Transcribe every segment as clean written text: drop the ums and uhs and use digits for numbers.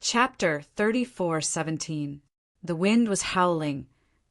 Chapter 34:17. The wind was howling,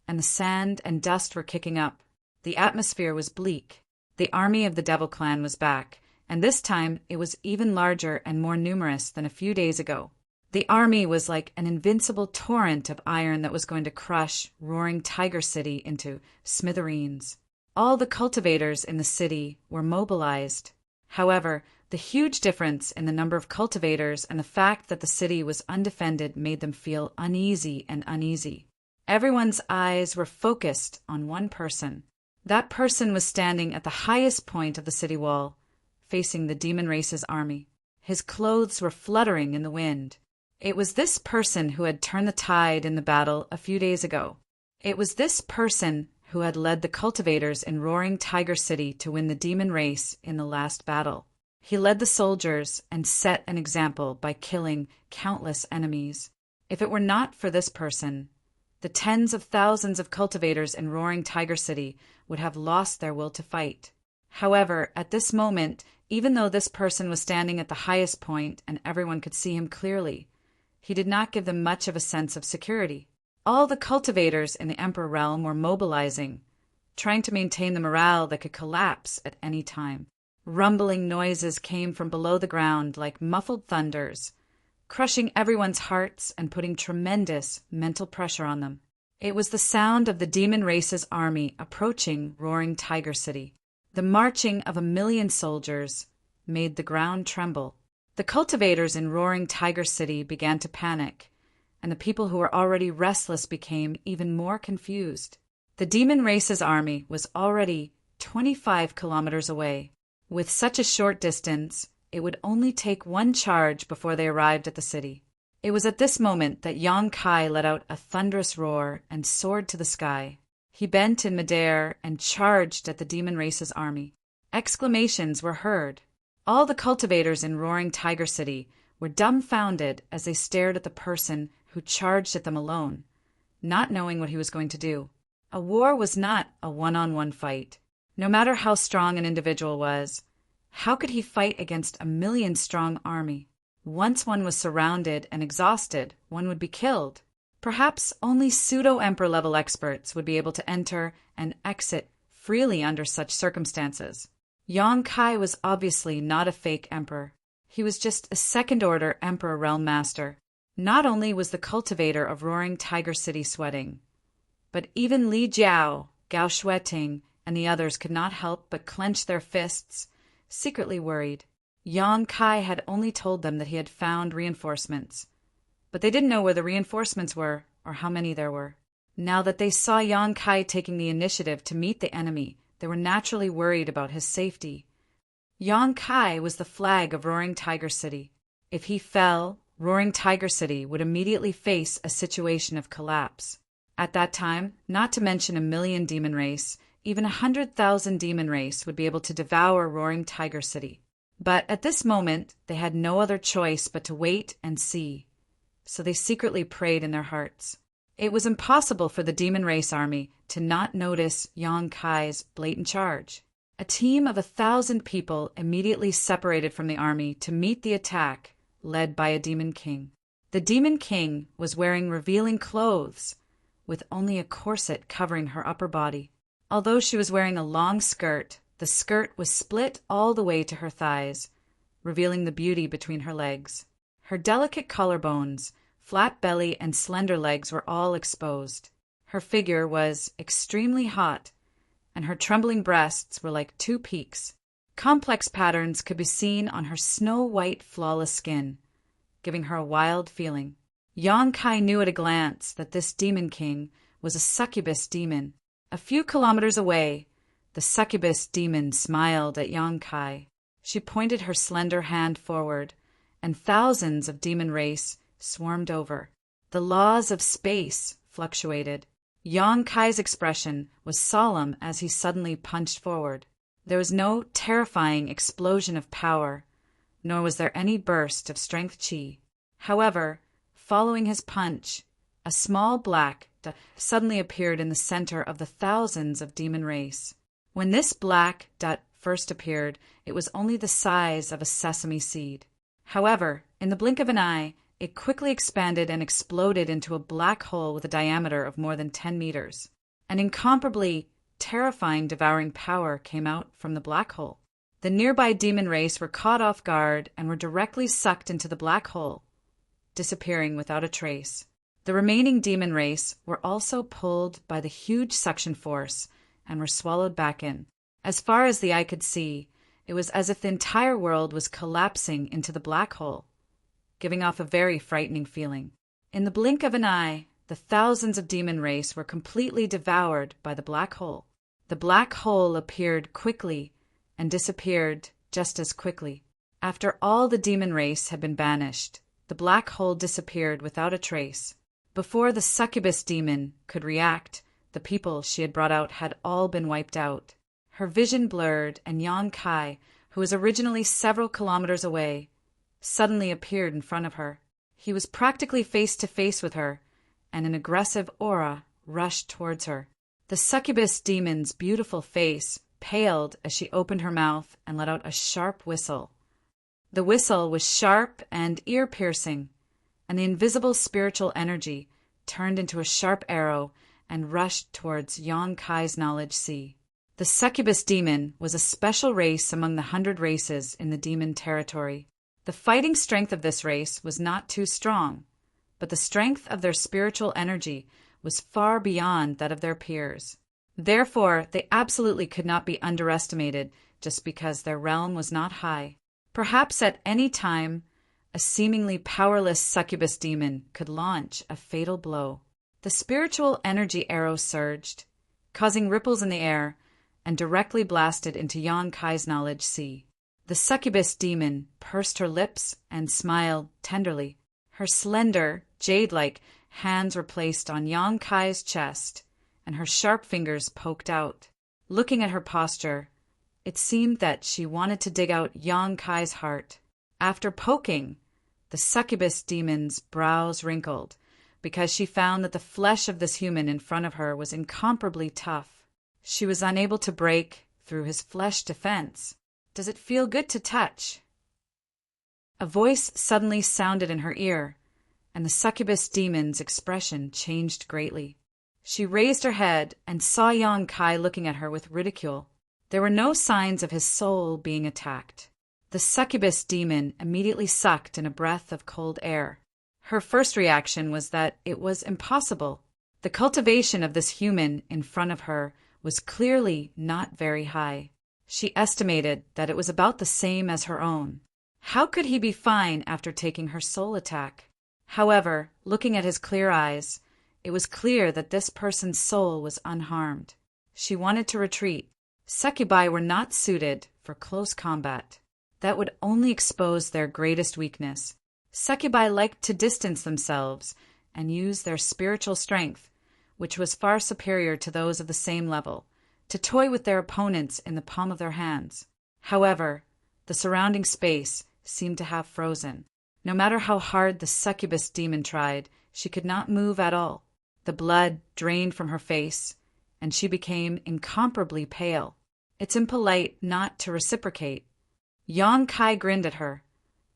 and the sand and dust were kicking up. The atmosphere was bleak. The army of the Devil Clan was back, and this time it was even larger and more numerous than a few days ago. The army was like an invincible torrent of iron that was going to crush roaring Tiger City into smithereens. All the cultivators in the city were mobilized. However, the huge difference in the number of cultivators and the fact that the city was undefended made them feel uneasy and uneasy. Everyone's eyes were focused on one person. That person was standing at the highest point of the city wall, facing the demon race's army. His clothes were fluttering in the wind. It was this person who had turned the tide in the battle a few days ago. It was this person who had led the cultivators in roaring Tiger City to win the demon race in the last battle. He led the soldiers and set an example by killing countless enemies. If it were not for this person, the tens of thousands of cultivators in roaring Tiger City would have lost their will to fight. However, at this moment, even though this person was standing at the highest point and everyone could see him clearly, he did not give them much of a sense of security. All the cultivators in the Emperor realm were mobilizing, trying to maintain the morale that could collapse at any time. Rumbling noises came from below the ground like muffled thunders, crushing everyone's hearts and putting tremendous mental pressure on them. It was the sound of the demon race's army approaching roaring Tiger City. The marching of 1,000,000 soldiers made the ground tremble. The cultivators in roaring Tiger City began to panic, and the people who were already restless became even more confused. The demon race's army was already 25 kilometers away. With such a short distance, it would only take one charge before they arrived at the city. It was at this moment that Yang Kai let out a thunderous roar and soared to the sky. He bent in midair and charged at the demon race's army. Exclamations were heard. All the cultivators in roaring Tiger City were dumbfounded as they stared at the person who charged at them alone, not knowing what he was going to do. A war was not a one-on-one fight. No matter how strong an individual was, how could he fight against 1,000,000-strong army? Once one was surrounded and exhausted, one would be killed. Perhaps only pseudo-emperor level experts would be able to enter and exit freely under such circumstances. Yang Kai was obviously not a fake emperor. He was just a second-order emperor realm master. Not only was the cultivator of roaring Tiger City sweating, but even Li Jiao, Gao Shueting, and the others could not help but clench their fists, secretly worried. Yang Kai had only told them that he had found reinforcements, but they didn't know where the reinforcements were or how many there were. Now that they saw Yang Kai taking the initiative to meet the enemy, they were naturally worried about his safety. Yang Kai was the flag of roaring Tiger City. If he fell, roaring Tiger City would immediately face a situation of collapse. At that time, not to mention 1,000,000 demon race, even 100,000 demon race would be able to devour roaring Tiger City. But at this moment, they had no other choice but to wait and see. So they secretly prayed in their hearts. It was impossible for the demon race army to not notice Yang Kai's blatant charge. A team of 1,000 people immediately separated from the army to meet the attack, led by a demon king. The demon king was wearing revealing clothes, with only a corset covering her upper body. Although she was wearing a long skirt, the skirt was split all the way to her thighs, revealing the beauty between her legs. Her delicate collarbones, flat belly, and slender legs were all exposed. Her figure was extremely hot, and her trembling breasts were like 2 peaks. Complex patterns could be seen on her snow-white, flawless skin, giving her a wild feeling. Yang Kai knew at a glance that this demon king was a succubus demon. A few kilometers away, the succubus demon smiled at Yang Kai. She pointed her slender hand forward, and thousands of demon race swarmed over. The laws of space fluctuated. Yang Kai's expression was solemn as he suddenly punched forward. There was no terrifying explosion of power, nor was there any burst of strength chi. However, following his punch, a small black dot suddenly appeared in the center of the thousands of demon race. When this black dot first appeared, it was only the size of a sesame seed. However, in the blink of an eye, It quickly expanded and exploded into a black hole with a diameter of more than 10 meters. An incomparably terrifying devouring power came out from the black hole. The nearby demon race were caught off guard and were directly sucked into the black hole, disappearing without a trace. The remaining demon race were also pulled by the huge suction force and were swallowed back in. As far as the eye could see, it was as if the entire world was collapsing into the black hole, giving off a very frightening feeling. In the blink of an eye, the thousands of demon race were completely devoured by the black hole. The black hole appeared quickly and disappeared just as quickly. After all the demon race had been banished, the black hole disappeared without a trace. Before the succubus demon could react, the people she had brought out had all been wiped out. Her vision blurred, and Yang Kai, who was originally several kilometers away, suddenly appeared in front of her. He was practically face to face with her, and an aggressive aura rushed towards her. The succubus demon's beautiful face paled as she opened her mouth and let out a sharp whistle. The whistle was sharp and ear-piercing, and the invisible spiritual energy turned into a sharp arrow and rushed towards Yang Kai's knowledge sea. The succubus demon was a special race among the 100 races in the demon territory. The fighting strength of this race was not too strong, but the strength of their spiritual energy was far beyond that of their peers. Therefore, they absolutely could not be underestimated just because their realm was not high. Perhaps at any time, a seemingly powerless succubus demon could launch a fatal blow. The spiritual energy arrow surged, causing ripples in the air, and directly blasted into Yang Kai's knowledge sea. The succubus demon pursed her lips and smiled tenderly. Her slender, jade-like hands were placed on Yang Kai's chest, and her sharp fingers poked out. Looking at her posture, it seemed that she wanted to dig out Yang Kai's heart. After poking, the succubus demon's brows wrinkled, because she found that the flesh of this human in front of her was incomparably tough. She was unable to break through his flesh defense. "Does it feel good to touch?" A voice suddenly sounded in her ear, and the succubus demon's expression changed greatly. She raised her head and saw Yang Kai looking at her with ridicule. There were no signs of his soul being attacked. The succubus demon immediately sucked in a breath of cold air. Her first reaction was that it was impossible. The cultivation of this human in front of her was clearly not very high. She estimated that it was about the same as her own. How could he be fine after taking her soul attack? However, looking at his clear eyes, it was clear that this person's soul was unharmed. She wanted to retreat. Succubi were not suited for close combat. That would only expose their greatest weakness. Succubi liked to distance themselves and use their spiritual strength, which was far superior to those of the same level, to toy with their opponents in the palm of their hands. However, the surrounding space seemed to have frozen. No matter how hard the succubus demon tried, she could not move at all. The blood drained from her face, and she became incomparably pale. It's impolite not to reciprocate. Yang Kai grinned at her,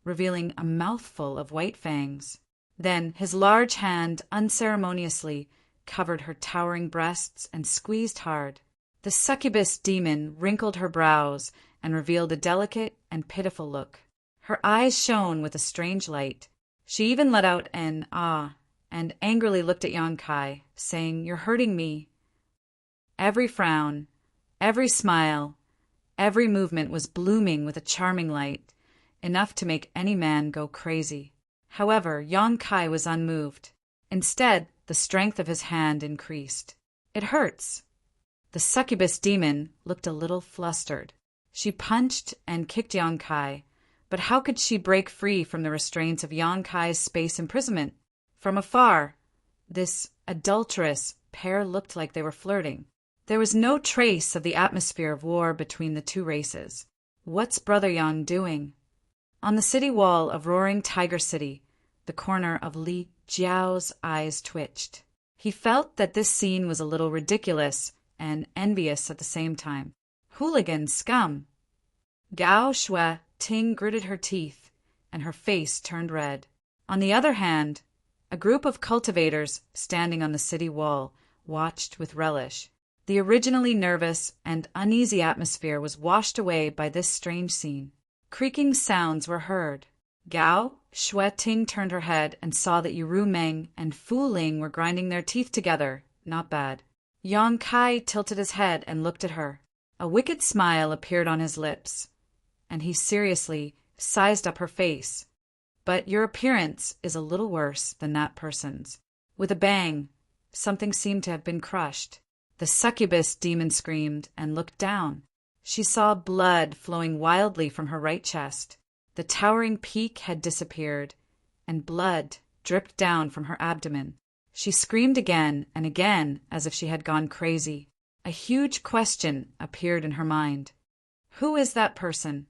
revealing a mouthful of white fangs. Then his large hand unceremoniously covered her towering breasts and squeezed hard. The succubus demon wrinkled her brows and revealed a delicate and pitiful look. Her eyes shone with a strange light. She even let out an ah and angrily looked at Yang Kai, saying, "You're hurting me." Every frown, every smile, every movement was blooming with a charming light, enough to make any man go crazy. However, Yang Kai was unmoved. Instead, the strength of his hand increased. "It hurts." The succubus demon looked a little flustered. She punched and kicked Yang Kai, but how could she break free from the restraints of Yang Kai's space imprisonment? From afar, this adulterous pair looked like they were flirting. There was no trace of the atmosphere of war between the two races. What's Brother Yang doing? On the city wall of Roaring Tiger City, the corner of Li Jiao's eyes twitched. He felt that this scene was a little ridiculous and envious at the same time. Hooligan scum! Gao Shui Ting gritted her teeth, and her face turned red. On the other hand, a group of cultivators standing on the city wall watched with relish. The originally nervous and uneasy atmosphere was washed away by this strange scene. Creaking sounds were heard. Gao Shueting turned her head and saw that Yu Meng and Fu Ling were grinding their teeth together. Not bad. Yang Kai tilted his head and looked at her. A wicked smile appeared on his lips, and he seriously sized up her face. But your appearance is a little worse than that person's. With a bang, something seemed to have been crushed. The succubus demon screamed and looked down. She saw blood flowing wildly from her right chest. The towering peak had disappeared, and blood dripped down from her abdomen. She screamed again and again as if she had gone crazy. A huge question appeared in her mind. Who is that person?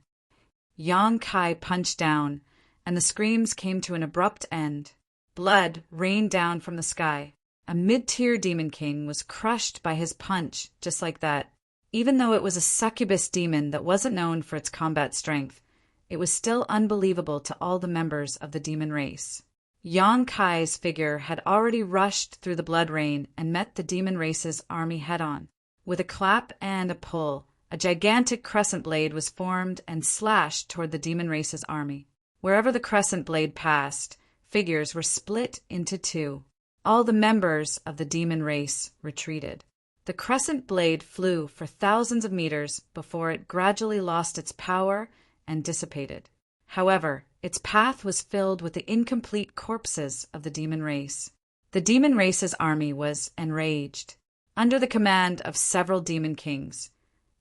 Yang Kai punched down, and the screams came to an abrupt end. Blood rained down from the sky. A mid-tier demon king was crushed by his punch just like that. Even though it was a succubus demon that wasn't known for its combat strength, it was still unbelievable to all the members of the demon race. Yang Kai's figure had already rushed through the blood rain and met the demon race's army head-on. With a clap and a pull, a gigantic crescent blade was formed and slashed toward the demon race's army. Wherever the crescent blade passed, figures were split into two. All the members of the demon race retreated. The crescent blade flew for thousands of meters before it gradually lost its power and dissipated. However, its path was filled with the incomplete corpses of the demon race. The demon race's army was enraged. Under the command of several demon kings,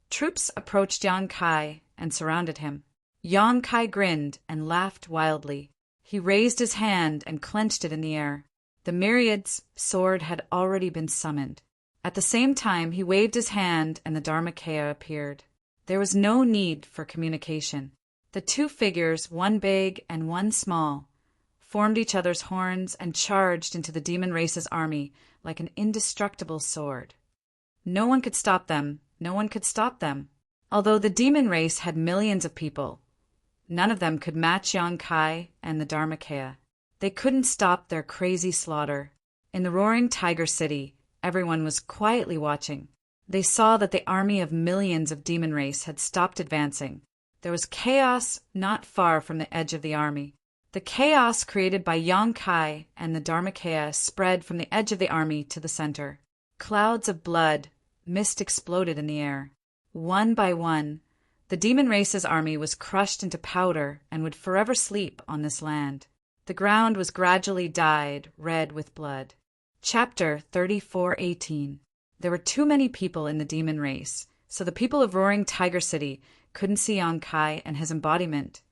troops approached Yang Kai and surrounded him. Yang Kai grinned and laughed wildly. He raised his hand and clenched it in the air. The myriad's sword had already been summoned. At the same time, he waved his hand and the Dharmakaya appeared. There was no need for communication. The two figures, one big and one small, formed each other's horns and charged into the demon race's army like an indestructible sword. No one could stop them. No one could stop them. Although the demon race had millions of people, none of them could match Yang Kai and the Dharmakaya. They couldn't stop their crazy slaughter. In the roaring tiger city, everyone was quietly watching. They saw that the army of millions of demon race had stopped advancing. There was chaos not far from the edge of the army. The chaos created by Yang Kai and the Dharmakaya spread from the edge of the army to the center. Clouds of blood, mist exploded in the air. One by one, the demon race's army was crushed into powder and would forever sleep on this land. The ground was gradually dyed red with blood. Chapter 34:18. There were too many people in the demon race, so the people of Roaring Tiger City couldn't see Yang Kai and his embodiment,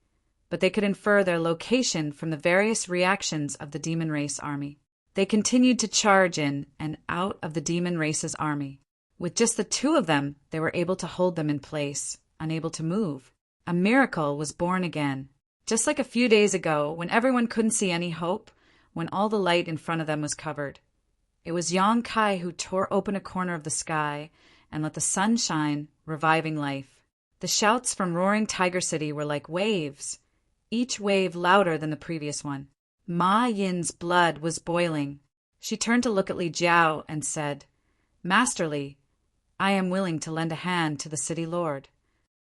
but they could infer their location from the various reactions of the demon race army. They continued to charge in and out of the demon race's army. With just the two of them, they were able to hold them in place, unable to move. A miracle was born again. Just like a few days ago, when everyone couldn't see any hope, when all the light in front of them was covered. It was Yang Kai who tore open a corner of the sky and let the sun shine, reviving life. The shouts from Roaring Tiger City were like waves, each wave louder than the previous one. Ma Yin's blood was boiling. She turned to look at Li Jiao and said, "Master Li, I am willing to lend a hand to the city lord."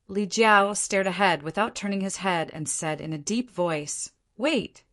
Li Jiao stared ahead without turning his head and said in a deep voice, "Wait."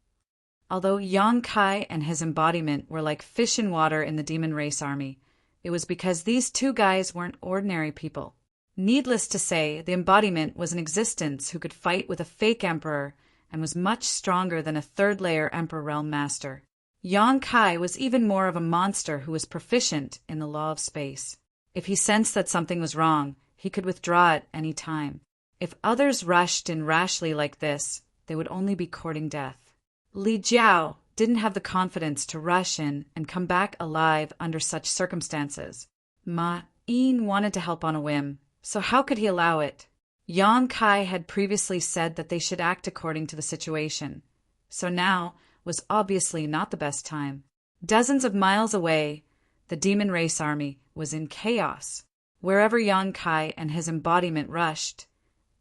Although Yang Kai and his embodiment were like fish in water in the demon race army, it was because these two guys weren't ordinary people. Needless to say, the embodiment was an existence who could fight with a fake emperor and was much stronger than a third-layer Emperor Realm Master. Yang Kai was even more of a monster who was proficient in the law of space. If he sensed that something was wrong, he could withdraw at any time. If others rushed in rashly like this, they would only be courting death. Li Jiao didn't have the confidence to rush in and come back alive under such circumstances. Ma Yin wanted to help on a whim, so how could he allow it? Yang Kai had previously said that they should act according to the situation, so now was obviously not the best time. Dozens of miles away, the demon race army was in chaos. Wherever Yang Kai and his embodiment rushed,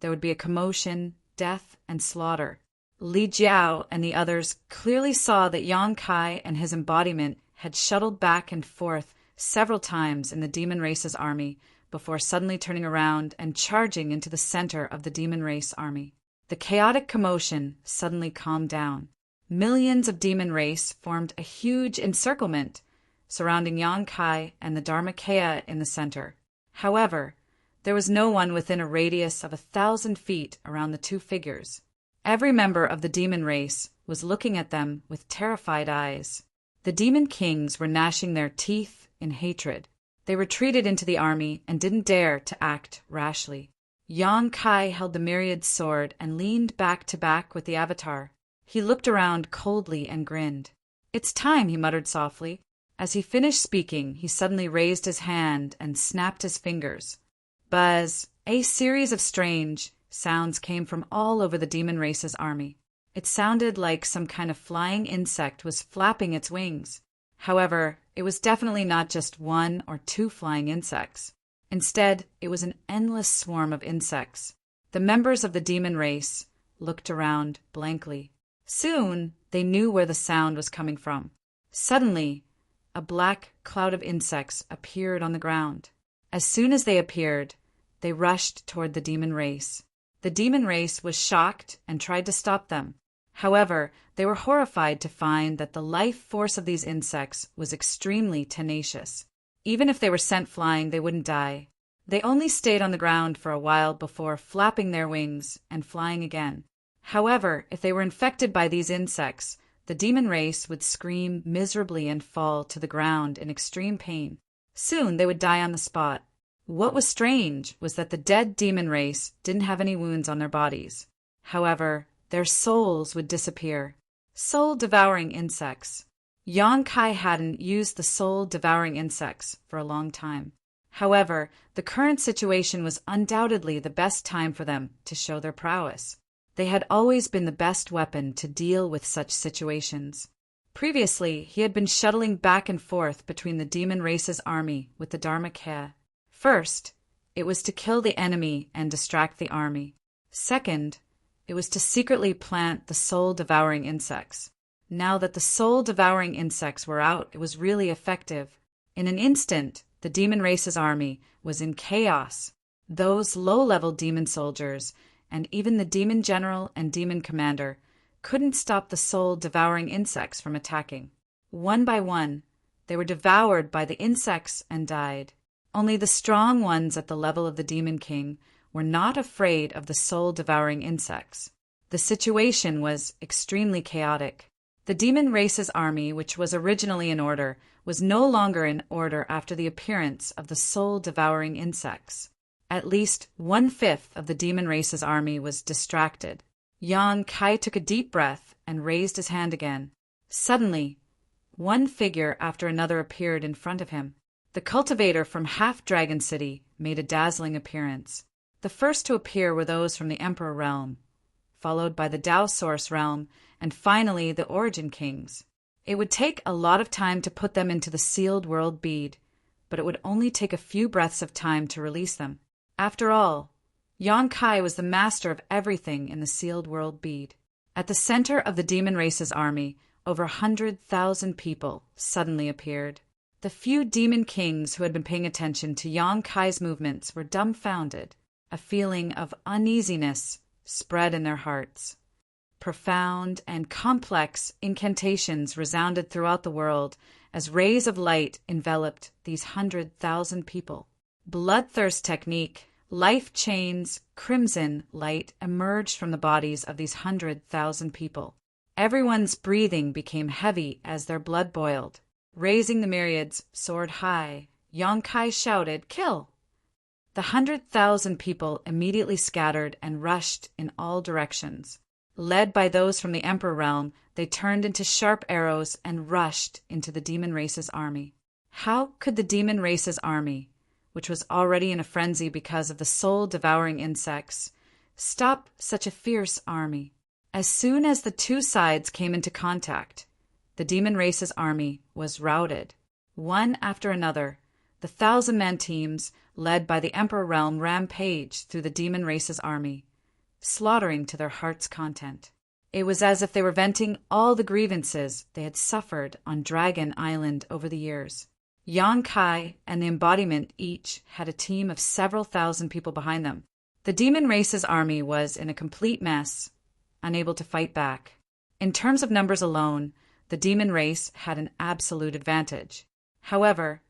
there would be a commotion, death, and slaughter. Li Jiao and the others clearly saw that Yang Kai and his embodiment had shuttled back and forth several times in the demon race's army before suddenly turning around and charging into the center of the demon race army. The chaotic commotion suddenly calmed down. Millions of demon race formed a huge encirclement surrounding Yang Kai and the Dharmakaya in the center. However, there was no one within a radius of 1,000 feet around the two figures. Every member of the demon race was looking at them with terrified eyes. The demon kings were gnashing their teeth in hatred. They retreated into the army and didn't dare to act rashly. Yang Kai held the myriad sword and leaned back to back with the avatar. He looked around coldly and grinned. "It's time," he muttered softly. As he finished speaking, he suddenly raised his hand and snapped his fingers. Buzz! A series of strange sounds came from all over the demon race's army. It sounded like some kind of flying insect was flapping its wings. However, it was definitely not just one or two flying insects. Instead, it was an endless swarm of insects. The members of the demon race looked around blankly. Soon, they knew where the sound was coming from. Suddenly, a black cloud of insects appeared on the ground. As soon as they appeared, they rushed toward the demon race. The demon race was shocked and tried to stop them. However, they were horrified to find that the life force of these insects was extremely tenacious. Even if they were sent flying, they wouldn't die. They only stayed on the ground for a while before flapping their wings and flying again. However, if they were infected by these insects, the demon race would scream miserably and fall to the ground in extreme pain. Soon they would die on the spot. What was strange was that the dead demon race didn't have any wounds on their bodies. However, their souls would disappear. Soul-devouring insects. Yang Kai hadn't used the soul-devouring insects for a long time. However, the current situation was undoubtedly the best time for them to show their prowess. They had always been the best weapon to deal with such situations. Previously, he had been shuttling back and forth between the demon race's army with the Dharmakaya. First, it was to kill the enemy and distract the army. Second, it was to secretly plant the soul-devouring insects. Now that the soul-devouring insects were out, it was really effective. In an instant, the demon race's army was in chaos. Those low-level demon soldiers, and even the demon general and demon commander, couldn't stop the soul-devouring insects from attacking. One by one, they were devoured by the insects and died. Only the strong ones at the level of the Demon King were not afraid of the soul-devouring insects. The situation was extremely chaotic. The demon race's army, which was originally in order, was no longer in order after the appearance of the soul-devouring insects. At least 1/5 of the demon race's army was distracted. Yang Kai took a deep breath and raised his hand again. Suddenly, one figure after another appeared in front of him. The cultivator from Half-Dragon City made a dazzling appearance. The first to appear were those from the Emperor realm, followed by the Tao Source realm, and finally the Origin Kings. It would take a lot of time to put them into the sealed world bead, but it would only take a few breaths of time to release them. After all, Yang Kai was the master of everything in the sealed world bead. At the center of the demon race's army, over 100,000 people suddenly appeared. The few demon kings who had been paying attention to Yang Kai's movements were dumbfounded. A feeling of uneasiness spread in their hearts. Profound and complex incantations resounded throughout the world as rays of light enveloped these 100,000 people. Bloodthirst technique, life chains, crimson light emerged from the bodies of these 100,000 people. Everyone's breathing became heavy as their blood boiled. Raising the myriads soared high, Yang Kai shouted, "Kill!" The 100,000 people immediately scattered and rushed in all directions. Led by those from the Emperor realm, they turned into sharp arrows and rushed into the demon race's army. How could the demon race's army, which was already in a frenzy because of the soul-devouring insects, stop such a fierce army? As soon as the two sides came into contact, the demon race's army was routed. One after another, the 1,000-man teams, led by the Emperor realm, rampaged through the demon race's army, slaughtering to their heart's content. It was as if they were venting all the grievances they had suffered on Dragon Island over the years. Yang Kai and the embodiment each had a team of several thousand people behind them. The demon race's army was in a complete mess, unable to fight back. In terms of numbers alone, the demon race had an absolute advantage. However,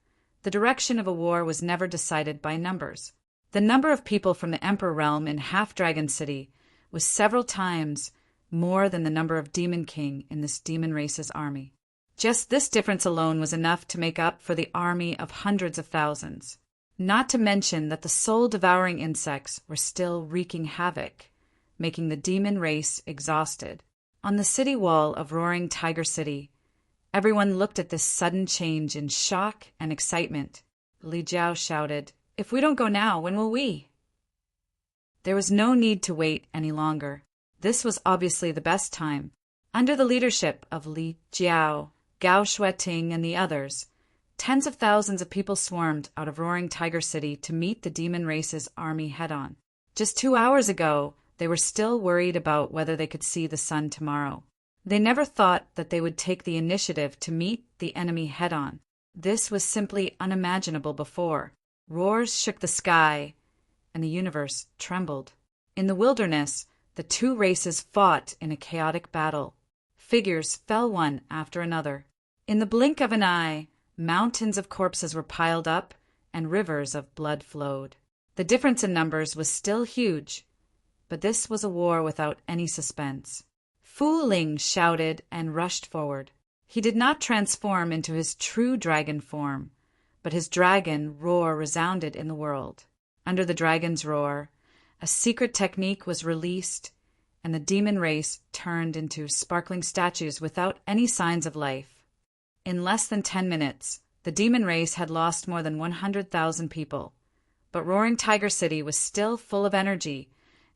the direction of a war was never decided by numbers. The number of people from the Emperor realm in Half-Dragon City was several times more than the number of Demon King in this demon race's army. Just this difference alone was enough to make up for the army of hundreds of thousands. Not to mention that the soul-devouring insects were still wreaking havoc, making the demon race exhausted. On the city wall of Roaring Tiger City, everyone looked at this sudden change in shock and excitement. Li Jiao shouted, "If we don't go now, when will we?" There was no need to wait any longer. This was obviously the best time. Under the leadership of Li Jiao, Gao Shueting, and the others, tens of thousands of people swarmed out of Roaring Tiger City to meet the demon race's army head-on. Just 2 hours ago, they were still worried about whether they could see the sun tomorrow. They never thought that they would take the initiative to meet the enemy head-on. This was simply unimaginable before. Roars shook the sky, and the universe trembled. In the wilderness, the two races fought in a chaotic battle. Figures fell one after another. In the blink of an eye, mountains of corpses were piled up, and rivers of blood flowed. The difference in numbers was still huge, but this was a war without any suspense. Fu Ling shouted and rushed forward. He did not transform into his true dragon form, but his dragon roar resounded in the world. Under the dragon's roar, a secret technique was released, and the demon race turned into sparkling statues without any signs of life. In less than 10 minutes, the demon race had lost more than 100,000 people, but Roaring Tiger City was still full of energy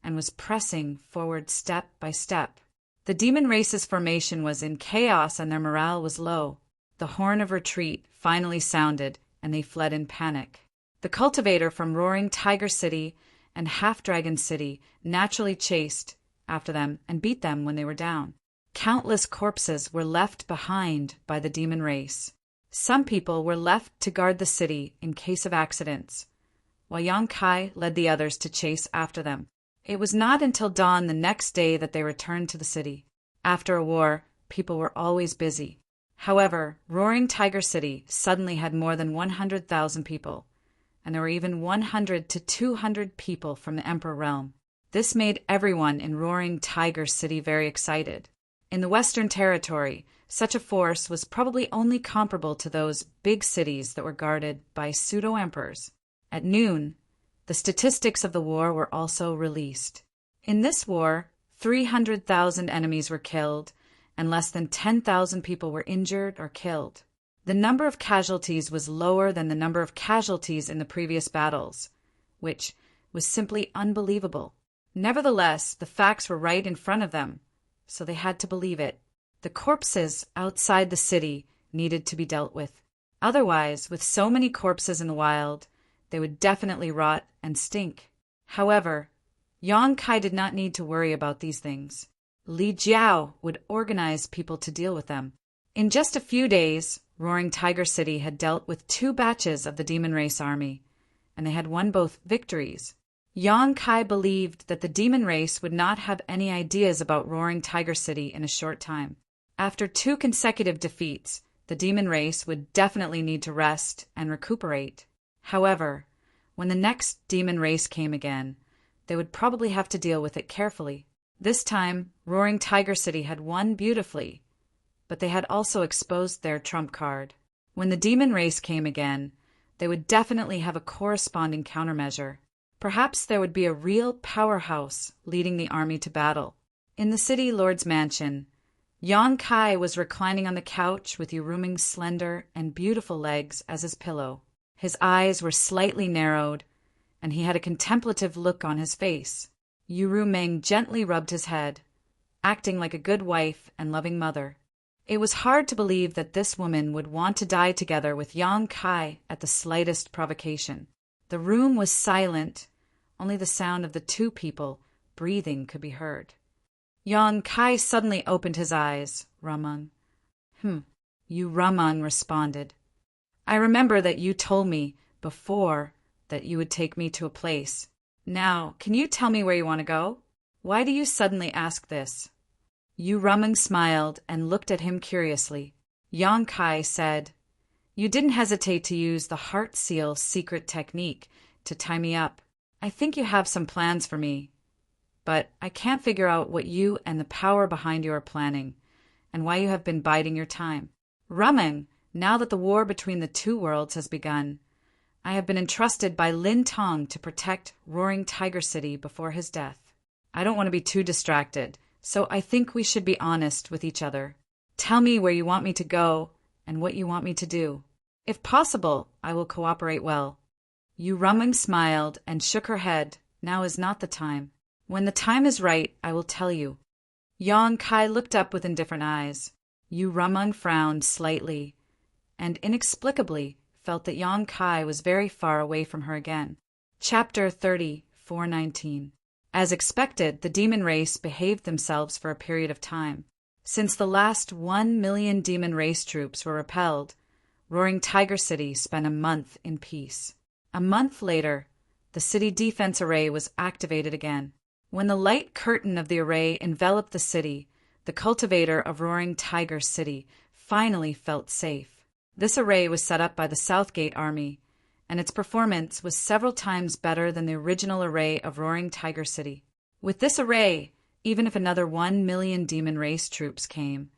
and was pressing forward step by step. The demon race's formation was in chaos and their morale was low. The horn of retreat finally sounded, and they fled in panic. The cultivator from Roaring Tiger City and Half-Dragon City naturally chased after them and beat them when they were down. Countless corpses were left behind by the demon race. Some people were left to guard the city in case of accidents, while Yang Kai led the others to chase after them. It was not until dawn the next day that they returned to the city. After a war, people were always busy. However, Roaring Tiger City suddenly had more than 100,000 people, and there were even 100 to 200 people from the Emperor realm. This made everyone in Roaring Tiger City very excited. In the Western Territory, such a force was probably only comparable to those big cities that were guarded by pseudo-emperors. At noon, the statistics of the war were also released. In this war, 300,000 enemies were killed, and less than 10,000 people were injured or killed. The number of casualties was lower than the number of casualties in the previous battles, which was simply unbelievable. Nevertheless, the facts were right in front of them, so they had to believe it. The corpses outside the city needed to be dealt with. Otherwise, with so many corpses in the wild, they would definitely rot and stink. However, Yang Kai did not need to worry about these things. Li Jiao would organize people to deal with them. In just a few days, Roaring Tiger City had dealt with 2 batches of the Demon Race army, and they had won both victories. Yang Kai believed that the Demon Race would not have any ideas about Roaring Tiger City in a short time. After 2 consecutive defeats, the Demon Race would definitely need to rest and recuperate. However, when the next Demon Race came again, they would probably have to deal with it carefully. This time, Roaring Tiger City had won beautifully, but they had also exposed their trump card. When the Demon Race came again, they would definitely have a corresponding countermeasure. Perhaps there would be a real powerhouse leading the army to battle. In the city lord's mansion, Yang Kai was reclining on the couch with Yuruming's slender and beautiful legs as his pillow. His eyes were slightly narrowed, and he had a contemplative look on his face. Yuruming gently rubbed his head, acting like a good wife and loving mother. It was hard to believe that this woman would want to die together with Yang Kai at the slightest provocation. The room was silent, only the sound of the 2 people breathing could be heard. Yang Kai suddenly opened his eyes. Rameng. You, Rameng responded. I remember that you told me before that you would take me to a place. Now, can you tell me where you want to go? Why do you suddenly ask this? Yu Rameng smiled and looked at him curiously. Yang Kai said, You didn't hesitate to use the heart seal secret technique to tie me up. I think you have some plans for me. But I can't figure out what you and the power behind you are planning, and why you have been biding your time. Rameng, now that the war between the two worlds has begun, I have been entrusted by Lin Tong to protect Roaring Tiger City before his death. I don't want to be too distracted, so I think we should be honest with each other. Tell me where you want me to go and what you want me to do. If possible, I will cooperate well. Yu Rameng smiled and shook her head. Now is not the time. When the time is right, I will tell you. Yang Kai looked up with indifferent eyes. Yu Rameng frowned slightly, and inexplicably felt that Yang Kai was very far away from her again. Chapter 30, 419. As expected, the demon race behaved themselves for a period of time. Since the last 1 million demon race troops were repelled, Roaring Tiger City spent a month in peace. A month later, the city defense array was activated again. When the light curtain of the array enveloped the city, the cultivator of Roaring Tiger City finally felt safe. This array was set up by the Southgate Army, and its performance was several times better than the original array of Roaring Tiger City. With this array, even if another 1 million demon race troops came,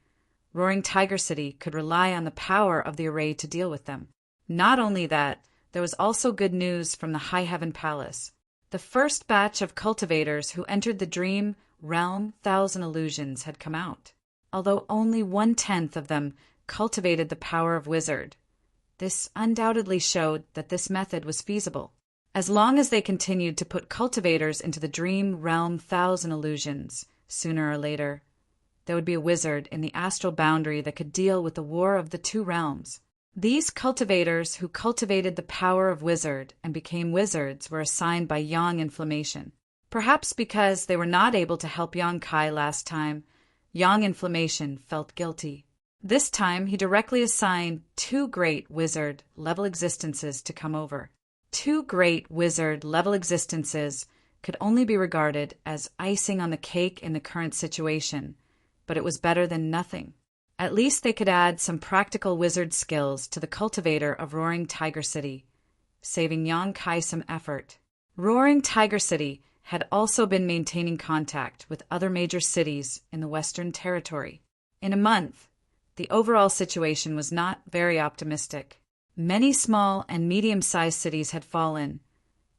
Roaring Tiger City could rely on the power of the array to deal with them. Not only that, there was also good news from the High Heaven Palace. The first batch of cultivators who entered the Dream Realm Thousand Illusions had come out, although only 1/10 of them cultivated the power of Wizard. This undoubtedly showed that this method was feasible. As long as they continued to put cultivators into the Dream Realm Thousand Illusions, sooner or later, there would be a wizard in the astral boundary that could deal with the war of the two realms. These cultivators who cultivated the power of Wizard and became wizards were assigned by Yang Inflammation. Perhaps because they were not able to help Yang Kai last time, Yang Inflammation felt guilty. This time he directly assigned 2 great wizard-level existences to come over. 2 great wizard-level existences could only be regarded as icing on the cake in the current situation, but it was better than nothing. At least they could add some practical wizard skills to the cultivator of Roaring Tiger City, saving Yang Kai some effort. Roaring Tiger City had also been maintaining contact with other major cities in the Western Territory. In a month, the overall situation was not very optimistic. Many small and medium-sized cities had fallen,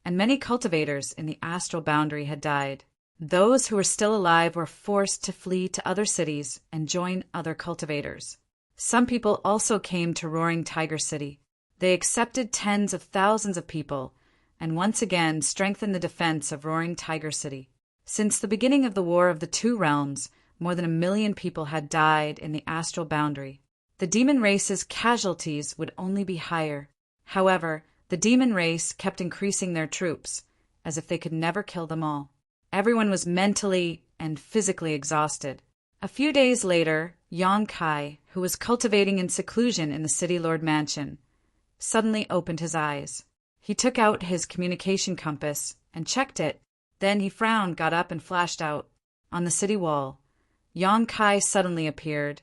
and many cultivators in the astral boundary had died. Those who were still alive were forced to flee to other cities and join other cultivators. Some people also came to Roaring Tiger City. They accepted tens of thousands of people and once again strengthened the defense of Roaring Tiger City. Since the beginning of the War of the Two Realms, more than 1 million people had died in the astral boundary. The demon race's casualties would only be higher. However, the demon race kept increasing their troops, as if they could never kill them all. Everyone was mentally and physically exhausted. A few days later, Yang Kai, who was cultivating in seclusion in the City Lord Mansion, suddenly opened his eyes. He took out his communication compass and checked it. Then he frowned, got up, and flashed out. On the city wall, Yang Kai suddenly appeared,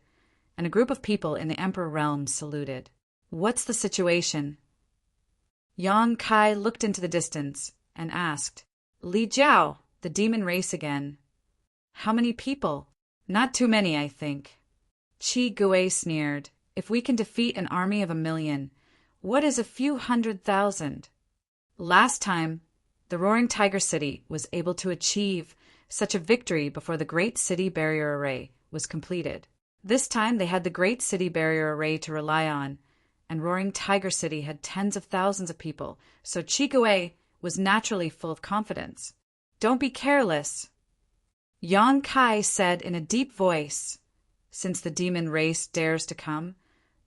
and a group of people in the Emperor Realm saluted. What's the situation? Yang Kai looked into the distance and asked, Li Jiao, the demon race again. How many people? Not too many, I think. Qi Gui sneered. If we can defeat an army of 1 million, what is a few 100,000? Last time, the Roaring Tiger City was able to achieve such a victory before the Great City Barrier Array was completed. This time they had the Great City Barrier Array to rely on, and Roaring Tiger City had tens of thousands of people, so Qi Gui was naturally full of confidence. Don't be careless, Yang Kai said in a deep voice. Since the demon race dares to come,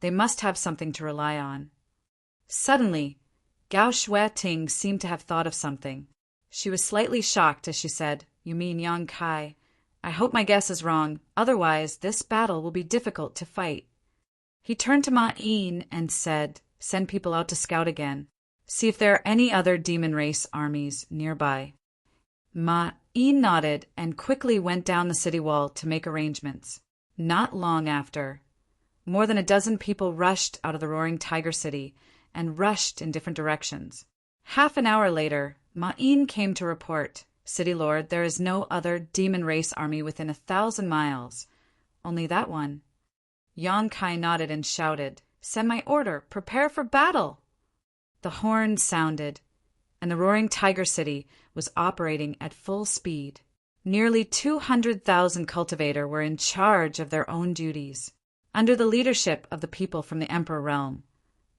they must have something to rely on. Suddenly, Gao Shueting seemed to have thought of something. She was slightly shocked as she said, You mean Yang Kai? I hope my guess is wrong, otherwise this battle will be difficult to fight. He turned to Ma-in and said, "Send people out to scout again. See if there are any other demon race armies nearby." Ma-in nodded and quickly went down the city wall to make arrangements. Not long after, more than a dozen people rushed out of the roaring tiger city and rushed in different directions. Half an hour later, Ma-in came to report, "City Lord, there is no other demon race army within 1,000 miles. Only that one." Yang Kai nodded and shouted, "Send my order! Prepare for battle!" The horn sounded, and the roaring tiger city was operating at full speed. Nearly 200,000 cultivators were in charge of their own duties, under the leadership of the people from the Emperor realm.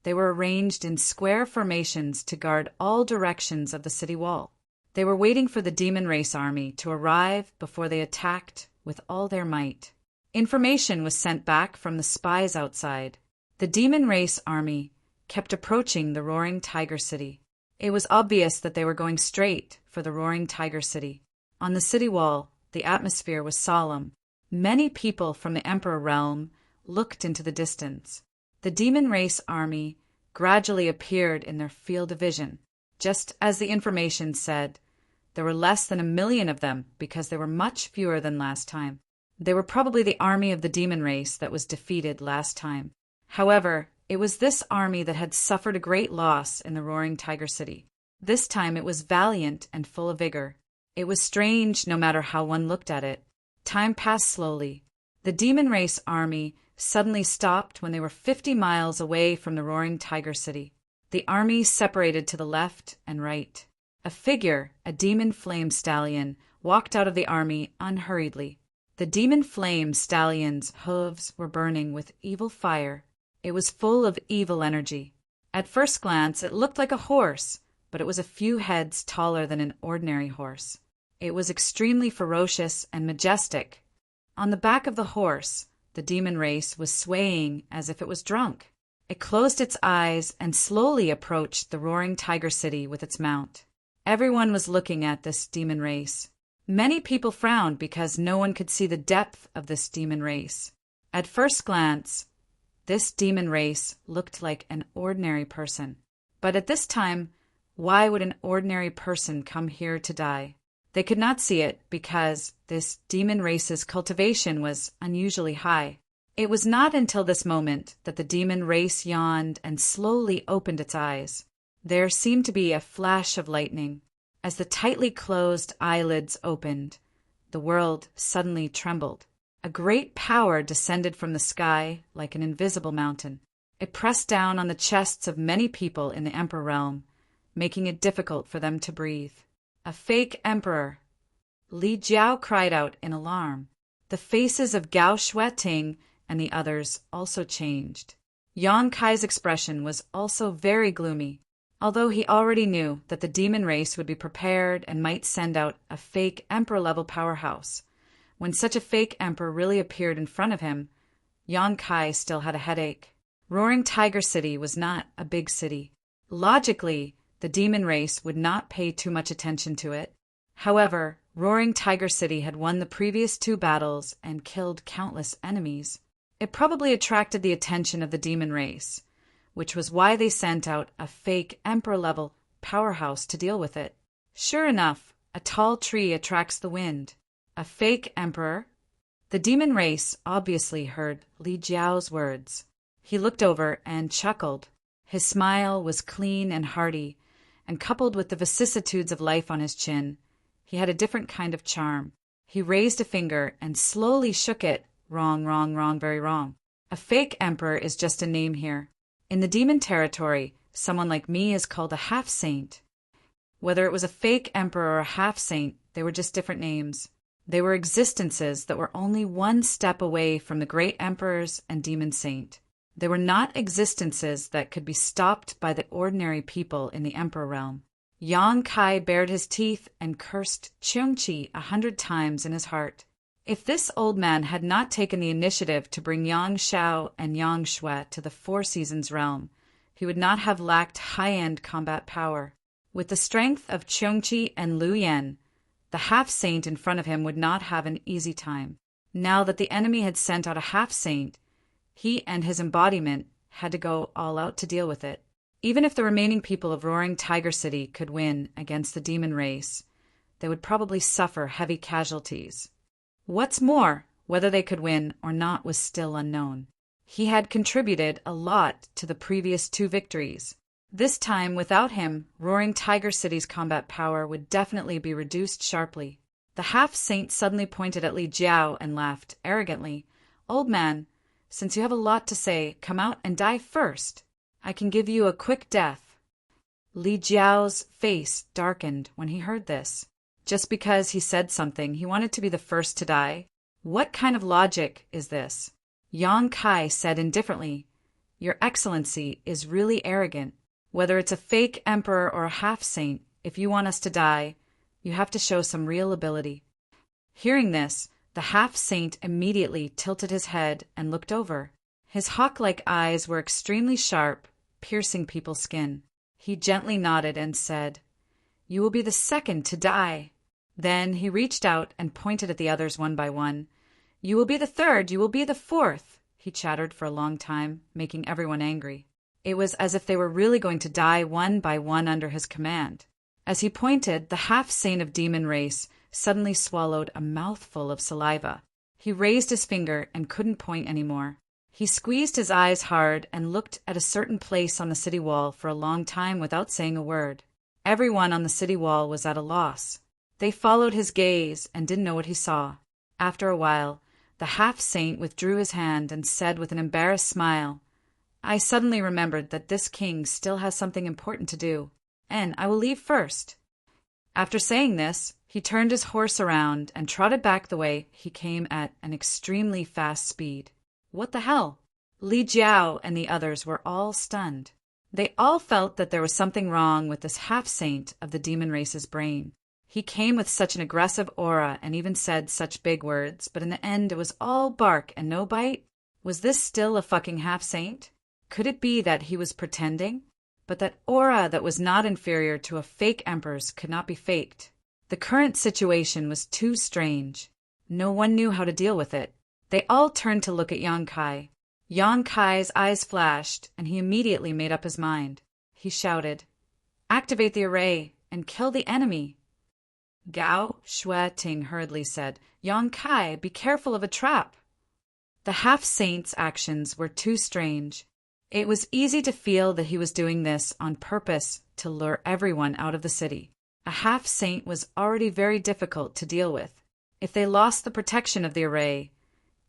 They were arranged in square formations to guard all directions of the city wall. They were waiting for the demon race army to arrive before they attacked with all their might. Information was sent back from the spies outside. The demon race army kept approaching the roaring tiger city. It was obvious that they were going straight for the roaring tiger city. On the city wall, the atmosphere was solemn. Many people from the Emperor realm looked into the distance. The demon race army gradually appeared in their field of vision. Just as the information said, there were less than 1,000,000 of them because there were much fewer than last time. They were probably the army of the demon race that was defeated last time. However, it was this army that had suffered a great loss in the roaring tiger city. This time it was valiant and full of vigor. It was strange no matter how one looked at it. Time passed slowly. The demon race army suddenly stopped when they were 50 miles away from the roaring tiger city. The army separated to the left and right. A figure, a demon flame stallion, walked out of the army unhurriedly. The demon flame stallion's hooves were burning with evil fire. It was full of evil energy. At first glance, it looked like a horse, but it was a few heads taller than an ordinary horse. It was extremely ferocious and majestic. On the back of the horse, the demon race was swaying as if it was drunk. It closed its eyes and slowly approached the roaring tiger city with its mount. Everyone was looking at this demon race. Many people frowned because no one could see the depth of this demon race. At first glance, this demon race looked like an ordinary person. But at this time, why would an ordinary person come here to die? They could not see it because this demon race's cultivation was unusually high. It was not until this moment that the demon race yawned and slowly opened its eyes. There seemed to be a flash of lightning. As the tightly closed eyelids opened, the world suddenly trembled. A great power descended from the sky like an invisible mountain. It pressed down on the chests of many people in the Emperor realm, making it difficult for them to breathe. A fake emperor! Li Jiao cried out in alarm. The faces of Gao Shueting and the others also changed. Yang Kai's expression was also very gloomy. Although he already knew that the demon race would be prepared and might send out a fake emperor-level powerhouse, when such a fake emperor really appeared in front of him, Yang Kai still had a headache. Roaring Tiger City was not a big city. Logically, the demon race would not pay too much attention to it. However, Roaring Tiger City had won the previous 2 battles and killed countless enemies. It probably attracted the attention of the demon race, which was why they sent out a fake emperor-level powerhouse to deal with it. Sure enough, a tall tree attracts the wind. A fake emperor? The demon race obviously heard Li Jiao's words. He looked over and chuckled. His smile was clean and hearty, and coupled with the vicissitudes of life on his chin, he had a different kind of charm. He raised a finger and slowly shook it. Wrong, wrong, wrong, very wrong. A fake emperor is just a name here. In the demon territory, someone like me is called a half-saint. Whether it was a fake emperor or a half-saint, they were just different names. They were existences that were only one step away from the great emperors and demon saint. They were not existences that could be stopped by the ordinary people in the emperor realm. Yang Kai bared his teeth and cursed Cheongqi 100 times in his heart. If this old man had not taken the initiative to bring Yang Shao and Yang Shui to the Four Seasons realm, he would not have lacked high-end combat power. With the strength of Cheongqi and Lu Yan, The half-saint in front of him would not have an easy time. Now that the enemy had sent out a half-saint, he and his embodiment had to go all out to deal with it. Even if the remaining people of Roaring Tiger City could win against the demon race, they would probably suffer heavy casualties. What's more, whether they could win or not was still unknown. He had contributed a lot to the previous 2 victories. This time, without him, Roaring Tiger City's combat power would definitely be reduced sharply. The half-saint suddenly pointed at Li Jiao and laughed arrogantly. "Old man, since you have a lot to say, come out and die first. I can give you a quick death." Li Jiao's face darkened when he heard this. Just because he said something, he wanted to be the first to die? What kind of logic is this? Yang Kai said indifferently, "Your Excellency is really arrogant. Whether it's a fake emperor or a half-saint, if you want us to die, you have to show some real ability." Hearing this, the half-saint immediately tilted his head and looked over. His hawk-like eyes were extremely sharp, piercing people's skin. He gently nodded and said, "You will be the second to die." Then he reached out and pointed at the others one by one. "You will be the third, you will be the fourth," he chattered for a long time, making everyone angry. It was as if they were really going to die one by one under his command. As he pointed, the half-saint of demon race suddenly swallowed a mouthful of saliva. He raised his finger and couldn't point anymore. He squeezed his eyes hard and looked at a certain place on the city wall for a long time without saying a word. Everyone on the city wall was at a loss. They followed his gaze and didn't know what he saw. After a while, the half-saint withdrew his hand and said with an embarrassed smile, "I suddenly remembered that this king still has something important to do, and I will leave first." After saying this, he turned his horse around and trotted back the way he came at an extremely fast speed. What the hell? Li Jiao and the others were all stunned. They all felt that there was something wrong with this half-saint of the demon race's brain. He came with such an aggressive aura and even said such big words, but in the end it was all bark and no bite. Was this still a fucking half-saint? Could it be that he was pretending? But that aura that was not inferior to a fake emperor's could not be faked. The current situation was too strange. No one knew how to deal with it. They all turned to look at Yang Kai. Yang Kai's eyes flashed, and he immediately made up his mind. He shouted, "Activate the array and kill the enemy." Gao Shueting hurriedly said, "Yang Kai, be careful of a trap." The half-saint's actions were too strange. It was easy to feel that he was doing this on purpose to lure everyone out of the city. A half-saint was already very difficult to deal with. If they lost the protection of the array,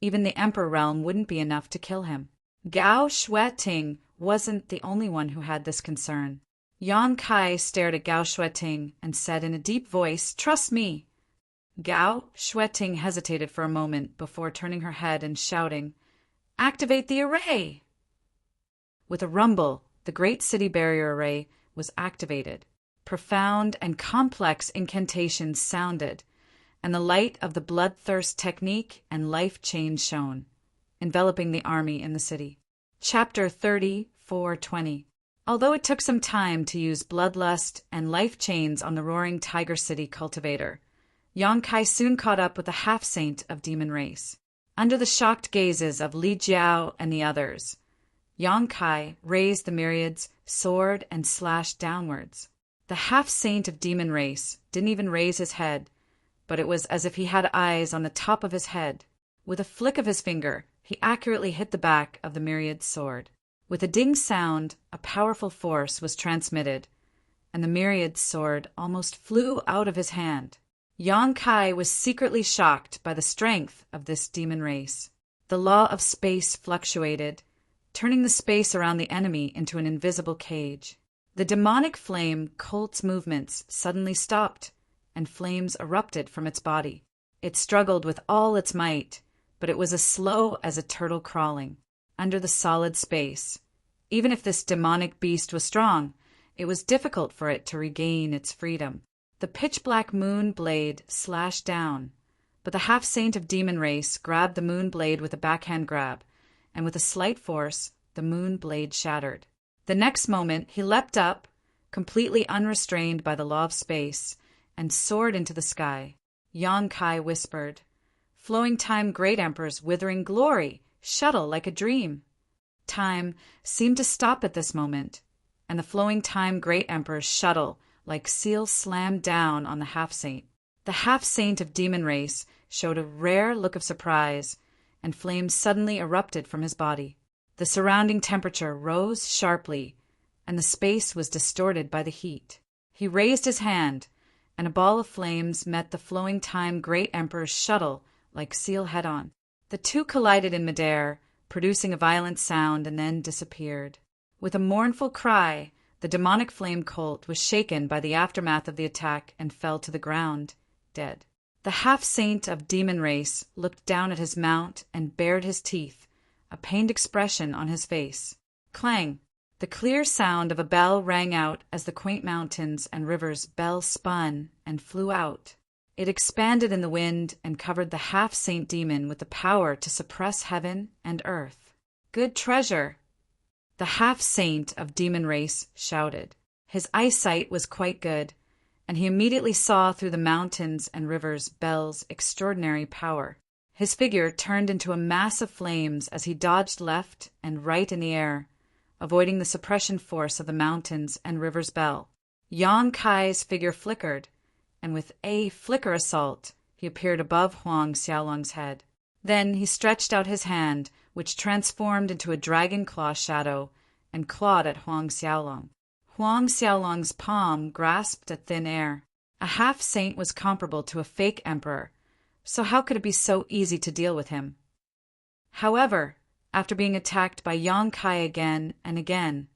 even the Emperor realm wouldn't be enough to kill him. Gao Shueting wasn't the only one who had this concern. Yang Kai stared at Gao Shueting and said in a deep voice, "Trust me." Gao Shueting hesitated for a moment before turning her head and shouting, "Activate the array!" With a rumble, the Great City Barrier Array was activated. Profound and complex incantations sounded, and the light of the bloodthirst technique and life chain shone, enveloping the army in the city. Chapter 30:420. Although it took some time to use bloodlust and life chains on the Roaring Tiger City cultivator, Yang Kai soon caught up with the half-saint of demon race. Under the shocked gazes of Li Jiao and the others, Yang Kai raised the myriad's sword and slashed downwards. The half-saint of demon race didn't even raise his head, but it was as if he had eyes on the top of his head. With a flick of his finger, he accurately hit the back of the myriad's sword. With a ding sound, a powerful force was transmitted, and the myriad's sword almost flew out of his hand. Yang Kai was secretly shocked by the strength of this demon race. The law of space fluctuated, turning the space around the enemy into an invisible cage. The demonic flame Colt's movements suddenly stopped, and flames erupted from its body. It struggled with all its might, but it was as slow as a turtle crawling under the solid space. Even if this demonic beast was strong, it was difficult for it to regain its freedom. The pitch-black moon blade slashed down, but the half-saint of demon race grabbed the moon blade with a backhand grab, and with a slight force, the moon blade shattered. The next moment, he leapt up, completely unrestrained by the law of space, and soared into the sky. Yang Kai whispered, "Flowing time great emperor's withering glory, shuttle like a dream." Time seemed to stop at this moment, and the flowing time great emperor's shuttle like seal slammed down on the half-saint. The half-saint of demon race showed a rare look of surprise, and flames suddenly erupted from his body. The surrounding temperature rose sharply, and the space was distorted by the heat. He raised his hand, and a ball of flames met the flowing time great emperor's shuttle like seal head-on. The two collided in midair, producing a violent sound, and then disappeared. With a mournful cry, the demonic flame colt was shaken by the aftermath of the attack and fell to the ground, dead. The half-saint of demon race looked down at his mount and bared his teeth, a pained expression on his face. Clang! The clear sound of a bell rang out as the quaint mountains and rivers bell spun and flew out. It expanded in the wind and covered the half-saint demon with the power to suppress heaven and earth. "Good treasure!" the half-saint of demon race shouted. His eyesight was quite good, and he immediately saw through the mountains and rivers Bell's extraordinary power. His figure turned into a mass of flames as he dodged left and right in the air, avoiding the suppression force of the mountains and rivers Bell. Yang Kai's figure flickered, and with a flicker assault, he appeared above Huang Xiaolong's head. Then he stretched out his hand, which transformed into a dragon claw shadow, and clawed at Huang Xiaolong. Huang Xiaolong's palm grasped at thin air. A half-saint was comparable to a fake emperor, so how could it be so easy to deal with him? However, after being attacked by Yang Kai again and again,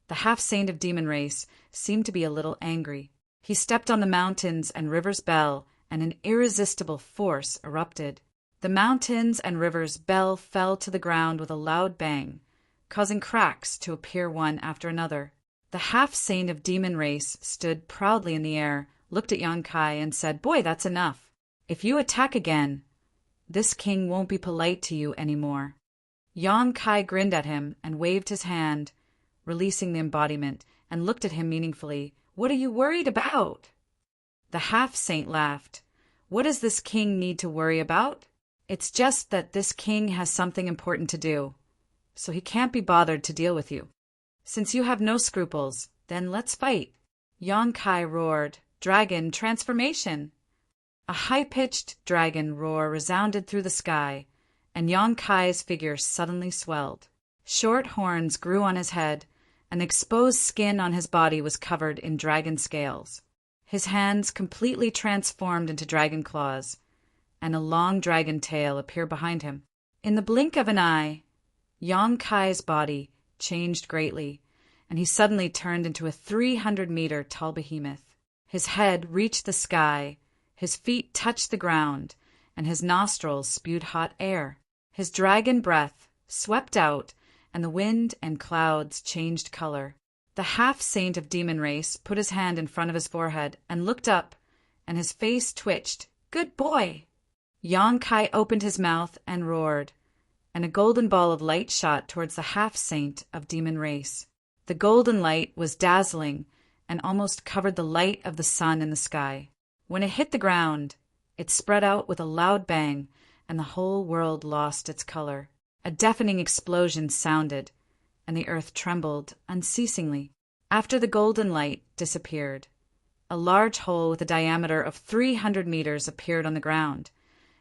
the half-saint of demon race seemed to be a little angry. He stepped on the mountains and rivers Bell, and an irresistible force erupted. The mountains and rivers Bell fell to the ground with a loud bang, causing cracks to appear one after another. The half-saint of demon race stood proudly in the air, looked at Yang Kai, and said, "Boy, that's enough. If you attack again, this king won't be polite to you anymore." Yang Kai grinned at him and waved his hand, releasing the embodiment, and looked at him meaningfully. "What are you worried about?" The half-saint laughed. "What does this king need to worry about? It's just that this king has something important to do, so he can't be bothered to deal with you. Since you have no scruples, then let's fight." Yang Kai roared, "Dragon transformation!" A high-pitched dragon roar resounded through the sky, and Yang Kai's figure suddenly swelled. Short horns grew on his head, and the exposed skin on his body was covered in dragon scales. His hands completely transformed into dragon claws, and a long dragon tail appeared behind him. In the blink of an eye, Yang Kai's body changed greatly, and he suddenly turned into a 300-meter tall behemoth. His head reached the sky, his feet touched the ground, and his nostrils spewed hot air. His dragon breath swept out, and the wind and clouds changed color. The half-saint of demon race put his hand in front of his forehead and looked up, and his face twitched. "Good boy!" Yang Kai opened his mouth and roared, and a golden ball of light shot towards the half-saint of demon race. The golden light was dazzling and almost covered the light of the sun in the sky. When it hit the ground, it spread out with a loud bang, and the whole world lost its color. A deafening explosion sounded, and the earth trembled unceasingly. After the golden light disappeared, a large hole with a diameter of 300 meters appeared on the ground,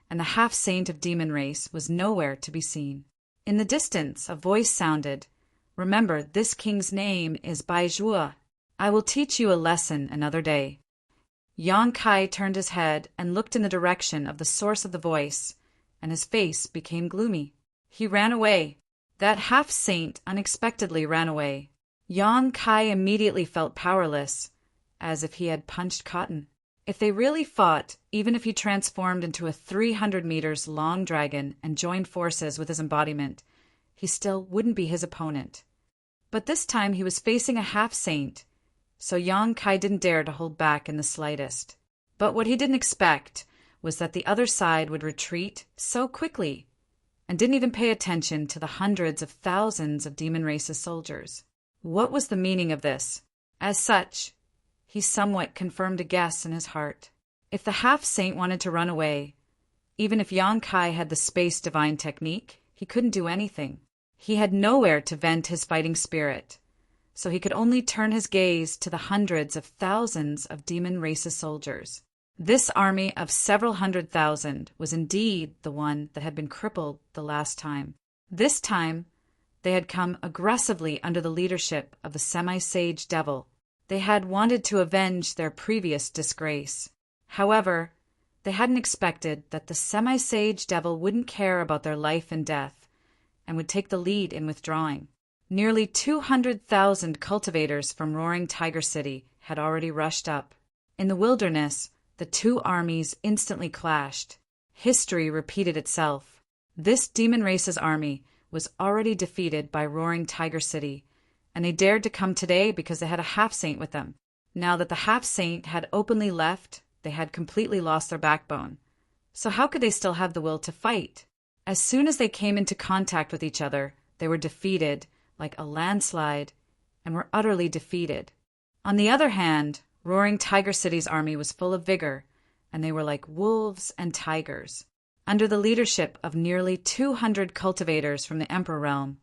and the half-saint of demon race was nowhere to be seen. In the distance, a voice sounded, "Remember, this king's name is Baizhua. I will teach you a lesson another day." Yang Kai turned his head and looked in the direction of the source of the voice, and his face became gloomy. He ran away. That half-saint unexpectedly ran away. Yang Kai immediately felt powerless, as if he had punched cotton. If they really fought, even if he transformed into a 300 meters long dragon and joined forces with his embodiment, he still wouldn't be his opponent. But this time he was facing a half-saint, so Yang Kai didn't dare to hold back in the slightest. But what he didn't expect was that the other side would retreat so quickly, and didn't even pay attention to the hundreds of thousands of demon race's soldiers. What was the meaning of this? As such, he somewhat confirmed a guess in his heart. If the half-saint wanted to run away, even if Yang Kai had the space divine technique, he couldn't do anything. He had nowhere to vent his fighting spirit, so he could only turn his gaze to the hundreds of thousands of demon race's soldiers. This army of several 100,000 was indeed the one that had been crippled the last time. This time, they had come aggressively under the leadership of the semi-sage devil. They had wanted to avenge their previous disgrace. However, they hadn't expected that the semi-sage devil wouldn't care about their life and death, and would take the lead in withdrawing. Nearly 200,000 cultivators from Roaring Tiger City had already rushed up. In the wilderness, the two armies instantly clashed. History repeated itself. This demon race's army was already defeated by Roaring Tiger City, and they dared to come today because they had a half-saint with them. Now that the half-saint had openly left, they had completely lost their backbone. So how could they still have the will to fight? As soon as they came into contact with each other, they were defeated like a landslide and were utterly defeated. On the other hand, Roaring Tiger City's army was full of vigor, and they were like wolves and tigers. Under the leadership of nearly 200 cultivators from the Emperor realm,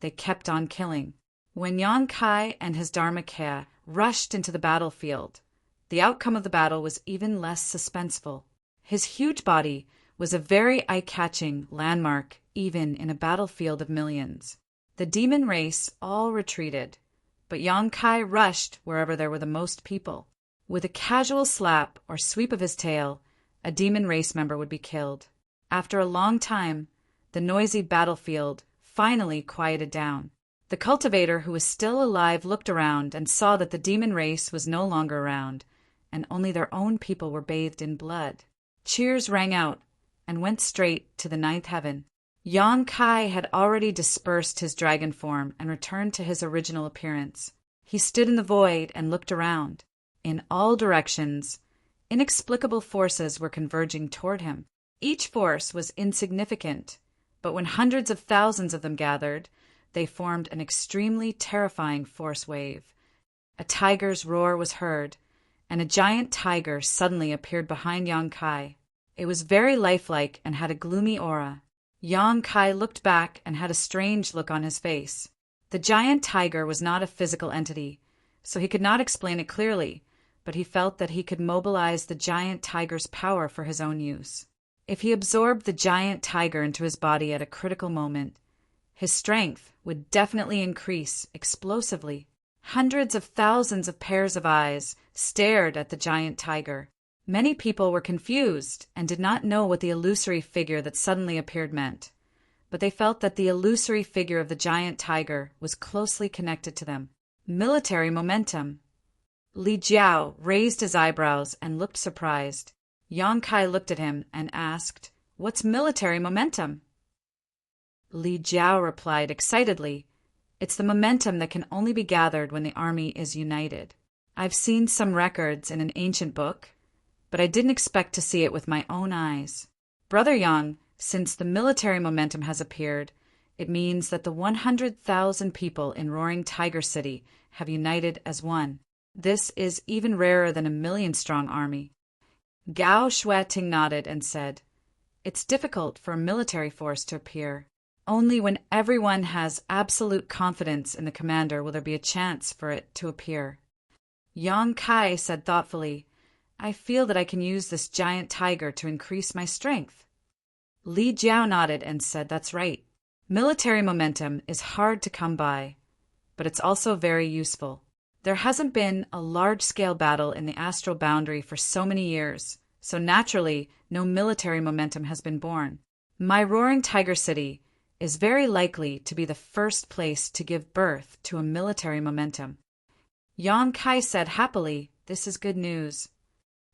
they kept on killing. When Yang Kai and his Dharmakaya rushed into the battlefield, the outcome of the battle was even less suspenseful. His huge body was a very eye-catching landmark even in a battlefield of millions. The demon race all retreated, but Yang Kai rushed wherever there were the most people. With a casual slap or sweep of his tail, a demon race member would be killed. After a long time, the noisy battlefield finally quieted down. The cultivator who was still alive looked around and saw that the demon race was no longer around, and only their own people were bathed in blood. Cheers rang out and went straight to the ninth heaven. Yang Kai had already dispersed his dragon form and returned to his original appearance. He stood in the void and looked around. In all directions, inexplicable forces were converging toward him. Each force was insignificant, but when hundreds of thousands of them gathered, they formed an extremely terrifying force wave. A tiger's roar was heard, and a giant tiger suddenly appeared behind Yang Kai. It was very lifelike and had a gloomy aura. Yang Kai looked back and had a strange look on his face. The giant tiger was not a physical entity, so he could not explain it clearly, but he felt that he could mobilize the giant tiger's power for his own use. If he absorbed the giant tiger into his body at a critical moment, his strength would definitely increase explosively. Hundreds of thousands of pairs of eyes stared at the giant tiger. Many people were confused and did not know what the illusory figure that suddenly appeared meant, but they felt that the illusory figure of the giant tiger was closely connected to them. Military momentum. Li Jiao raised his eyebrows and looked surprised. Yang Kai looked at him and asked, "What's military momentum?" Li Jiao replied excitedly, "It's the momentum that can only be gathered when the army is united. I've seen some records in an ancient book, but I didn't expect to see it with my own eyes. Brother Yang, since the military momentum has appeared, it means that the 100,000 people in Roaring Tiger City have united as one. This is even rarer than a 1,000,000-strong army." Gao Shueting nodded and said, "It's difficult for a military force to appear. Only when everyone has absolute confidence in the commander will there be a chance for it to appear." Yang Kai said thoughtfully, "I feel that I can use this giant tiger to increase my strength." Li Jiao nodded and said, "That's right. Military momentum is hard to come by, but it's also very useful. There hasn't been a large-scale battle in the astral boundary for so many years, so naturally no military momentum has been born. My Roaring Tiger City is very likely to be the first place to give birth to a military momentum." Yang Kai said happily, "This is good news."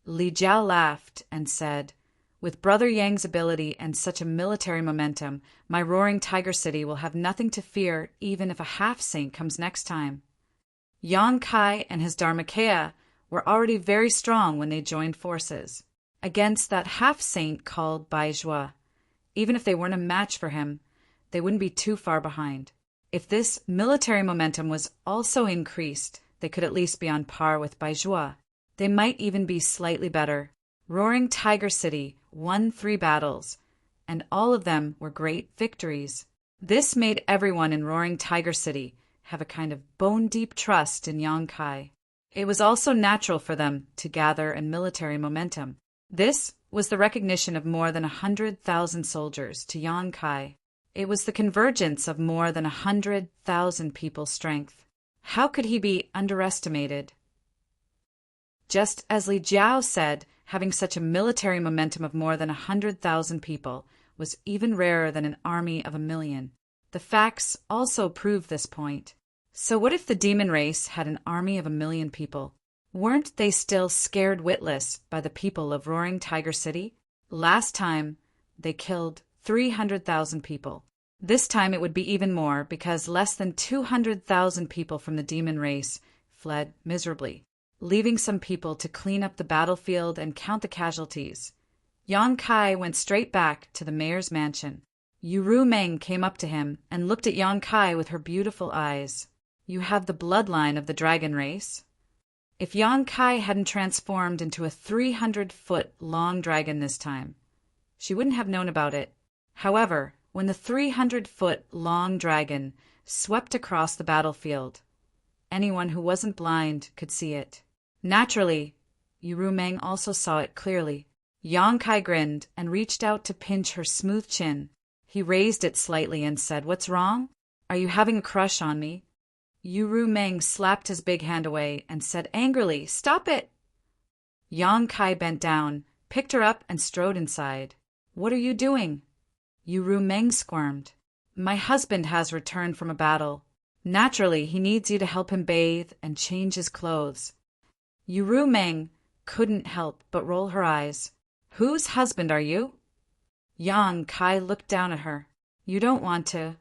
Li Jiao laughed and said, "With Brother Yang's ability and such a military momentum, my Roaring Tiger City will have nothing to fear even if a half-saint comes next time." Yang Kai and his Dharmakaya were already very strong when they joined forces against that half-saint called Baizhua. Even if they weren't a match for him, they wouldn't be too far behind. If this military momentum was also increased, they could at least be on par with Baizhua. They might even be slightly better. Roaring Tiger City won 3 battles, and all of them were great victories. This made everyone in Roaring Tiger City have a kind of bone-deep trust in Yong-kai. It was also natural for them to gather in military momentum. This was the recognition of more than 100,000 soldiers to Yong-kai. It was the convergence of more than 100,000 people's strength. How could he be underestimated? Just as Li Jiao said, having such a military momentum of more than 100,000 people was even rarer than an army of 1,000,000. The facts also prove this point. So what if the demon race had an army of 1,000,000 people? Weren't they still scared witless by the people of Roaring Tiger City? Last time, they killed 300,000 people. This time it would be even more because less than 200,000 people from the demon race fled miserably, leaving some people to clean up the battlefield and count the casualties. Yong-kai went straight back to the mayor's mansion. Yu Meng came up to him and looked at Yong-kai with her beautiful eyes. You have the bloodline of the dragon race. If Yong-kai hadn't transformed into a 300-foot-long dragon this time, she wouldn't have known about it. However, when the 300-foot-long dragon swept across the battlefield, anyone who wasn't blind could see it. Naturally, Yu Meng also saw it clearly. Yong-kai grinned and reached out to pinch her smooth chin. He raised it slightly and said, "What's wrong? Are you having a crush on me?" Yu Meng slapped his big hand away and said angrily, "Stop it!" Yong-kai bent down, picked her up, and strode inside. "What are you doing?" Yu Meng squirmed. "My husband has returned from a battle. Naturally, he needs you to help him bathe and change his clothes." Yu Meng couldn't help but roll her eyes. "Whose husband are you?" Yong-kai looked down at her. "You don't want to."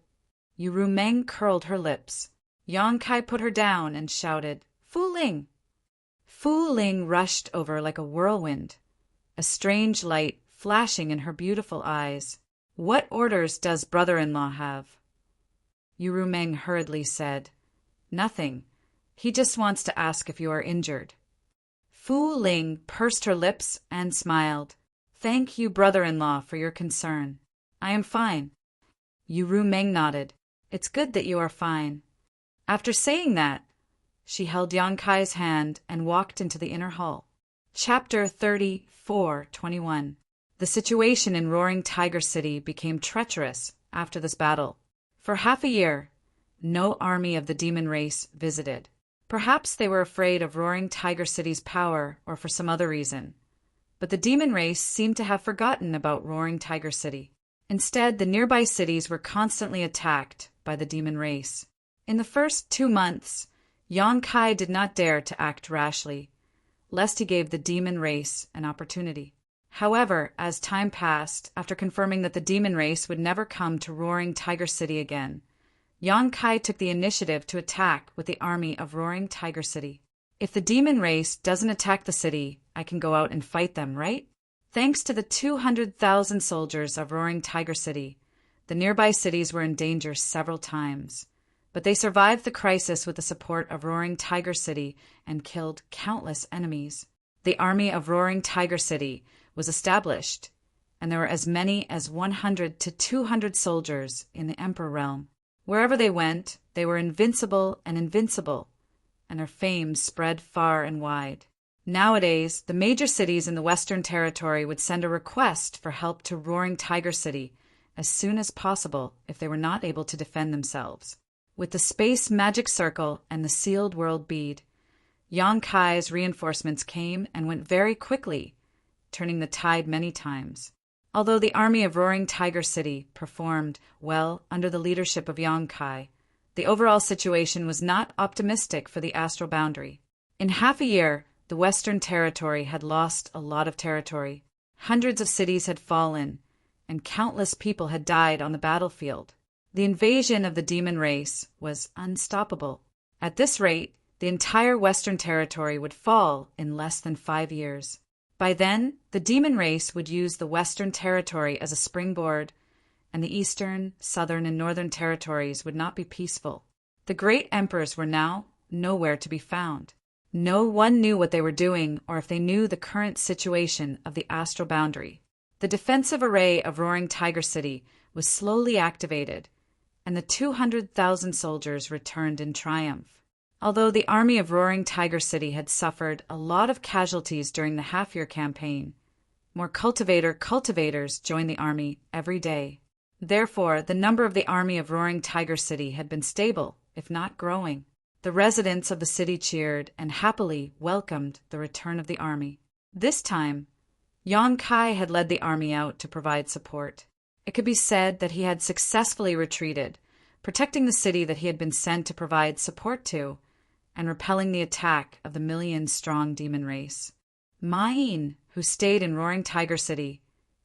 Yu Meng curled her lips. Yong-kai put her down and shouted, "Fu Ling!" Fu Ling rushed over like a whirlwind, a strange light flashing in her beautiful eyes. "What orders does brother-in-law have?" Yu Meng hurriedly said, "Nothing. He just wants to ask if you are injured." Fu Ling pursed her lips and smiled. "Thank you, brother-in-law, for your concern. I am fine." Yu Meng nodded. "It's good that you are fine." After saying that, she held Yong-kai's hand and walked into the inner hall. Chapter 34:21. The situation in Roaring Tiger City became treacherous after this battle. For half a year, no army of the demon race visited. Perhaps they were afraid of Roaring Tiger City's power or for some other reason. But the demon race seemed to have forgotten about Roaring Tiger City. Instead, the nearby cities were constantly attacked by the demon race. In the first 2 months, Yong-kai did not dare to act rashly, lest he gave the demon race an opportunity. However, as time passed, after confirming that the demon race would never come to Roaring Tiger City again, Yong-kai took the initiative to attack with the army of Roaring Tiger City. If the demon race doesn't attack the city, I can go out and fight them, right? Thanks to the 200,000 soldiers of Roaring Tiger City, the nearby cities were in danger several times. But they survived the crisis with the support of Roaring Tiger City and killed countless enemies. The army of Roaring Tiger City was established, and there were as many as 100 to 200 soldiers in the Emperor realm. Wherever they went, they were invincible, and their fame spread far and wide. Nowadays, the major cities in the Western Territory would send a request for help to Roaring Tiger City as soon as possible if they were not able to defend themselves. With the space magic circle and the sealed world bead, Yong-kai's reinforcements came and went very quickly, turning the tide many times. Although the army of Roaring Tiger City performed well under the leadership of Yong-kai, the overall situation was not optimistic for the astral boundary. In half a year, the Western Territory had lost a lot of territory. Hundreds of cities had fallen, and countless people had died on the battlefield. The invasion of the demon race was unstoppable. At this rate, the entire Western Territory would fall in less than 5 years. By then, the demon race would use the Western Territory as a springboard, and the Eastern, Southern, and Northern territories would not be peaceful. The great emperors were now nowhere to be found. No one knew what they were doing or if they knew the current situation of the astral boundary. The defensive array of Roaring Tiger City was slowly activated, and the 200,000 soldiers returned in triumph. Although the army of Roaring Tiger City had suffered a lot of casualties during the half-year campaign, more cultivators joined the army every day. Therefore, the number of the army of Roaring Tiger City had been stable, if not growing. The residents of the city cheered and happily welcomed the return of the army. This time, Yang Kai had led the army out to provide support. It could be said that he had successfully retreated, protecting the city that he had been sent to provide support to, and repelling the attack of the million-strong demon race. Main, who stayed in Roaring Tiger City,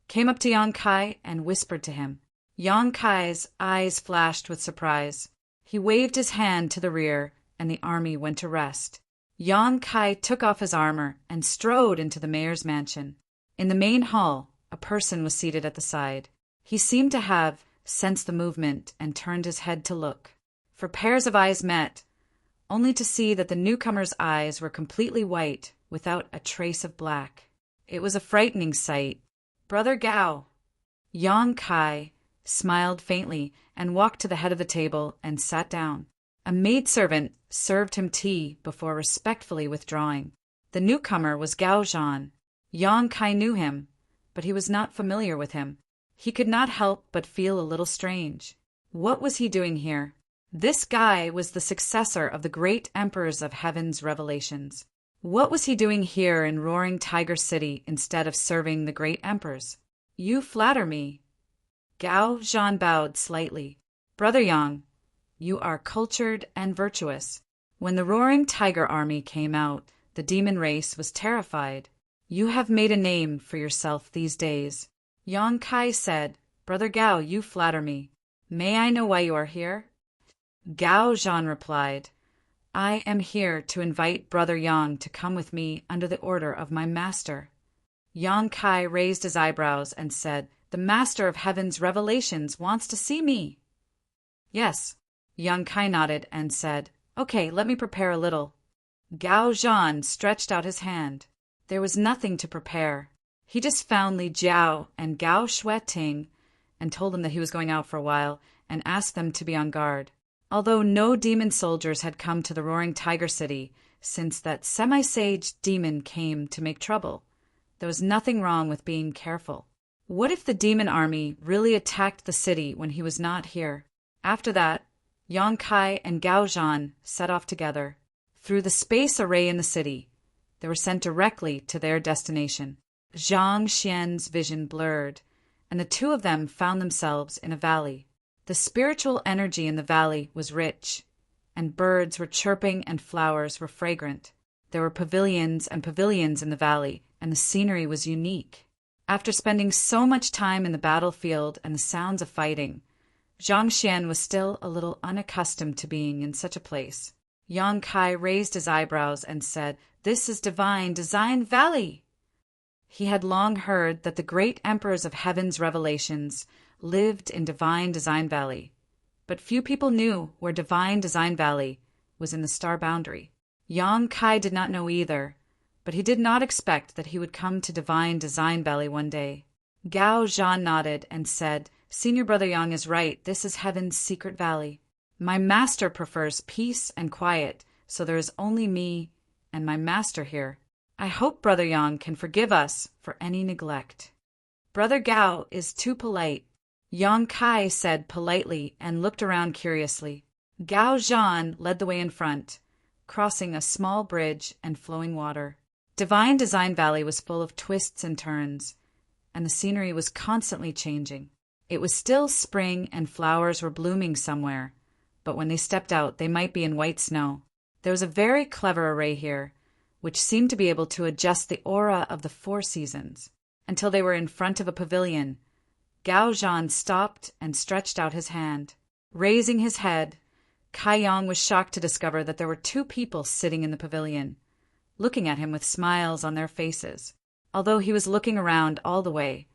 came up to Yang Kai and whispered to him. Yang Kai's eyes flashed with surprise. He waved his hand to the rear, and the army went to rest. Yang Kai took off his armor and strode into the mayor's mansion. In the main hall, a person was seated at the side. He seemed to have sensed the movement and turned his head to look. For pairs of eyes met, only to see that the newcomer's eyes were completely white, without a trace of black. It was a frightening sight. "Brother Gao." Yang Kai smiled faintly and walked to the head of the table and sat down. A maidservant served him tea before respectfully withdrawing. The newcomer was Gao Zhan. Yang Kai knew him, but he was not familiar with him. He could not help but feel a little strange. What was he doing here? This guy was the successor of the great emperors of Heaven's revelations. What was he doing here in Roaring Tiger City instead of serving the great emperors? "You flatter me." Gao Zhan bowed slightly. "Brother Yang, you are cultured and virtuous. When the Roaring Tiger army came out, the demon race was terrified. You have made a name for yourself these days." Yang Kai said, "Brother Gao, you flatter me. May I know why you are here?" Gao Zhan replied, "I am here to invite Brother Yang to come with me under the order of my master." Yang Kai raised his eyebrows and said, "The master of Heaven's revelations wants to see me." "Yes." Yang Kai nodded and said, "Okay, let me prepare a little." Gao Zhan stretched out his hand. There was nothing to prepare. He just found Li Jiao and Gao Shueting and told them that he was going out for a while and asked them to be on guard. Although no demon soldiers had come to the Roaring Tiger City since that semi-sage demon came to make trouble, there was nothing wrong with being careful. What if the demon army really attacked the city when he was not here? After that, Yang Kai and Gao Zhan set off together. Through the space array in the city, they were sent directly to their destination. Zhang Xian's vision blurred, and the two of them found themselves in a valley. The spiritual energy in the valley was rich, and birds were chirping and flowers were fragrant. There were pavilions and pavilions in the valley, and the scenery was unique. After spending so much time in the battlefield and the sounds of fighting, Zhang Xian was still a little unaccustomed to being in such a place. Yang Kai raised his eyebrows and said, "This is Divine Design Valley." He had long heard that the great emperors of Heaven's revelations lived in Divine Design Valley, but few people knew where Divine Design Valley was in the star boundary. Yang Kai did not know either, but he did not expect that he would come to Divine Design Valley one day. Gao Zhan nodded and said, "Senior Brother Yang is right. This is Heaven's secret valley. My master prefers peace and quiet, so there is only me and my master here. I hope Brother Yang can forgive us for any neglect." "Brother Gao is too polite," Yang Kai said politely and looked around curiously. Gao Zhan led the way in front, crossing a small bridge and flowing water. Divine Design Valley was full of twists and turns, and the scenery was constantly changing. It was still spring and flowers were blooming somewhere, but when they stepped out, they might be in white snow. There was a very clever array here, which seemed to be able to adjust the aura of the 4 seasons. Until they were in front of a pavilion, Gao Zhan stopped and stretched out his hand. Raising his head, Kai Yang was shocked to discover that there were 2 people sitting in the pavilion, looking at him with smiles on their faces. Although he was looking around all the way,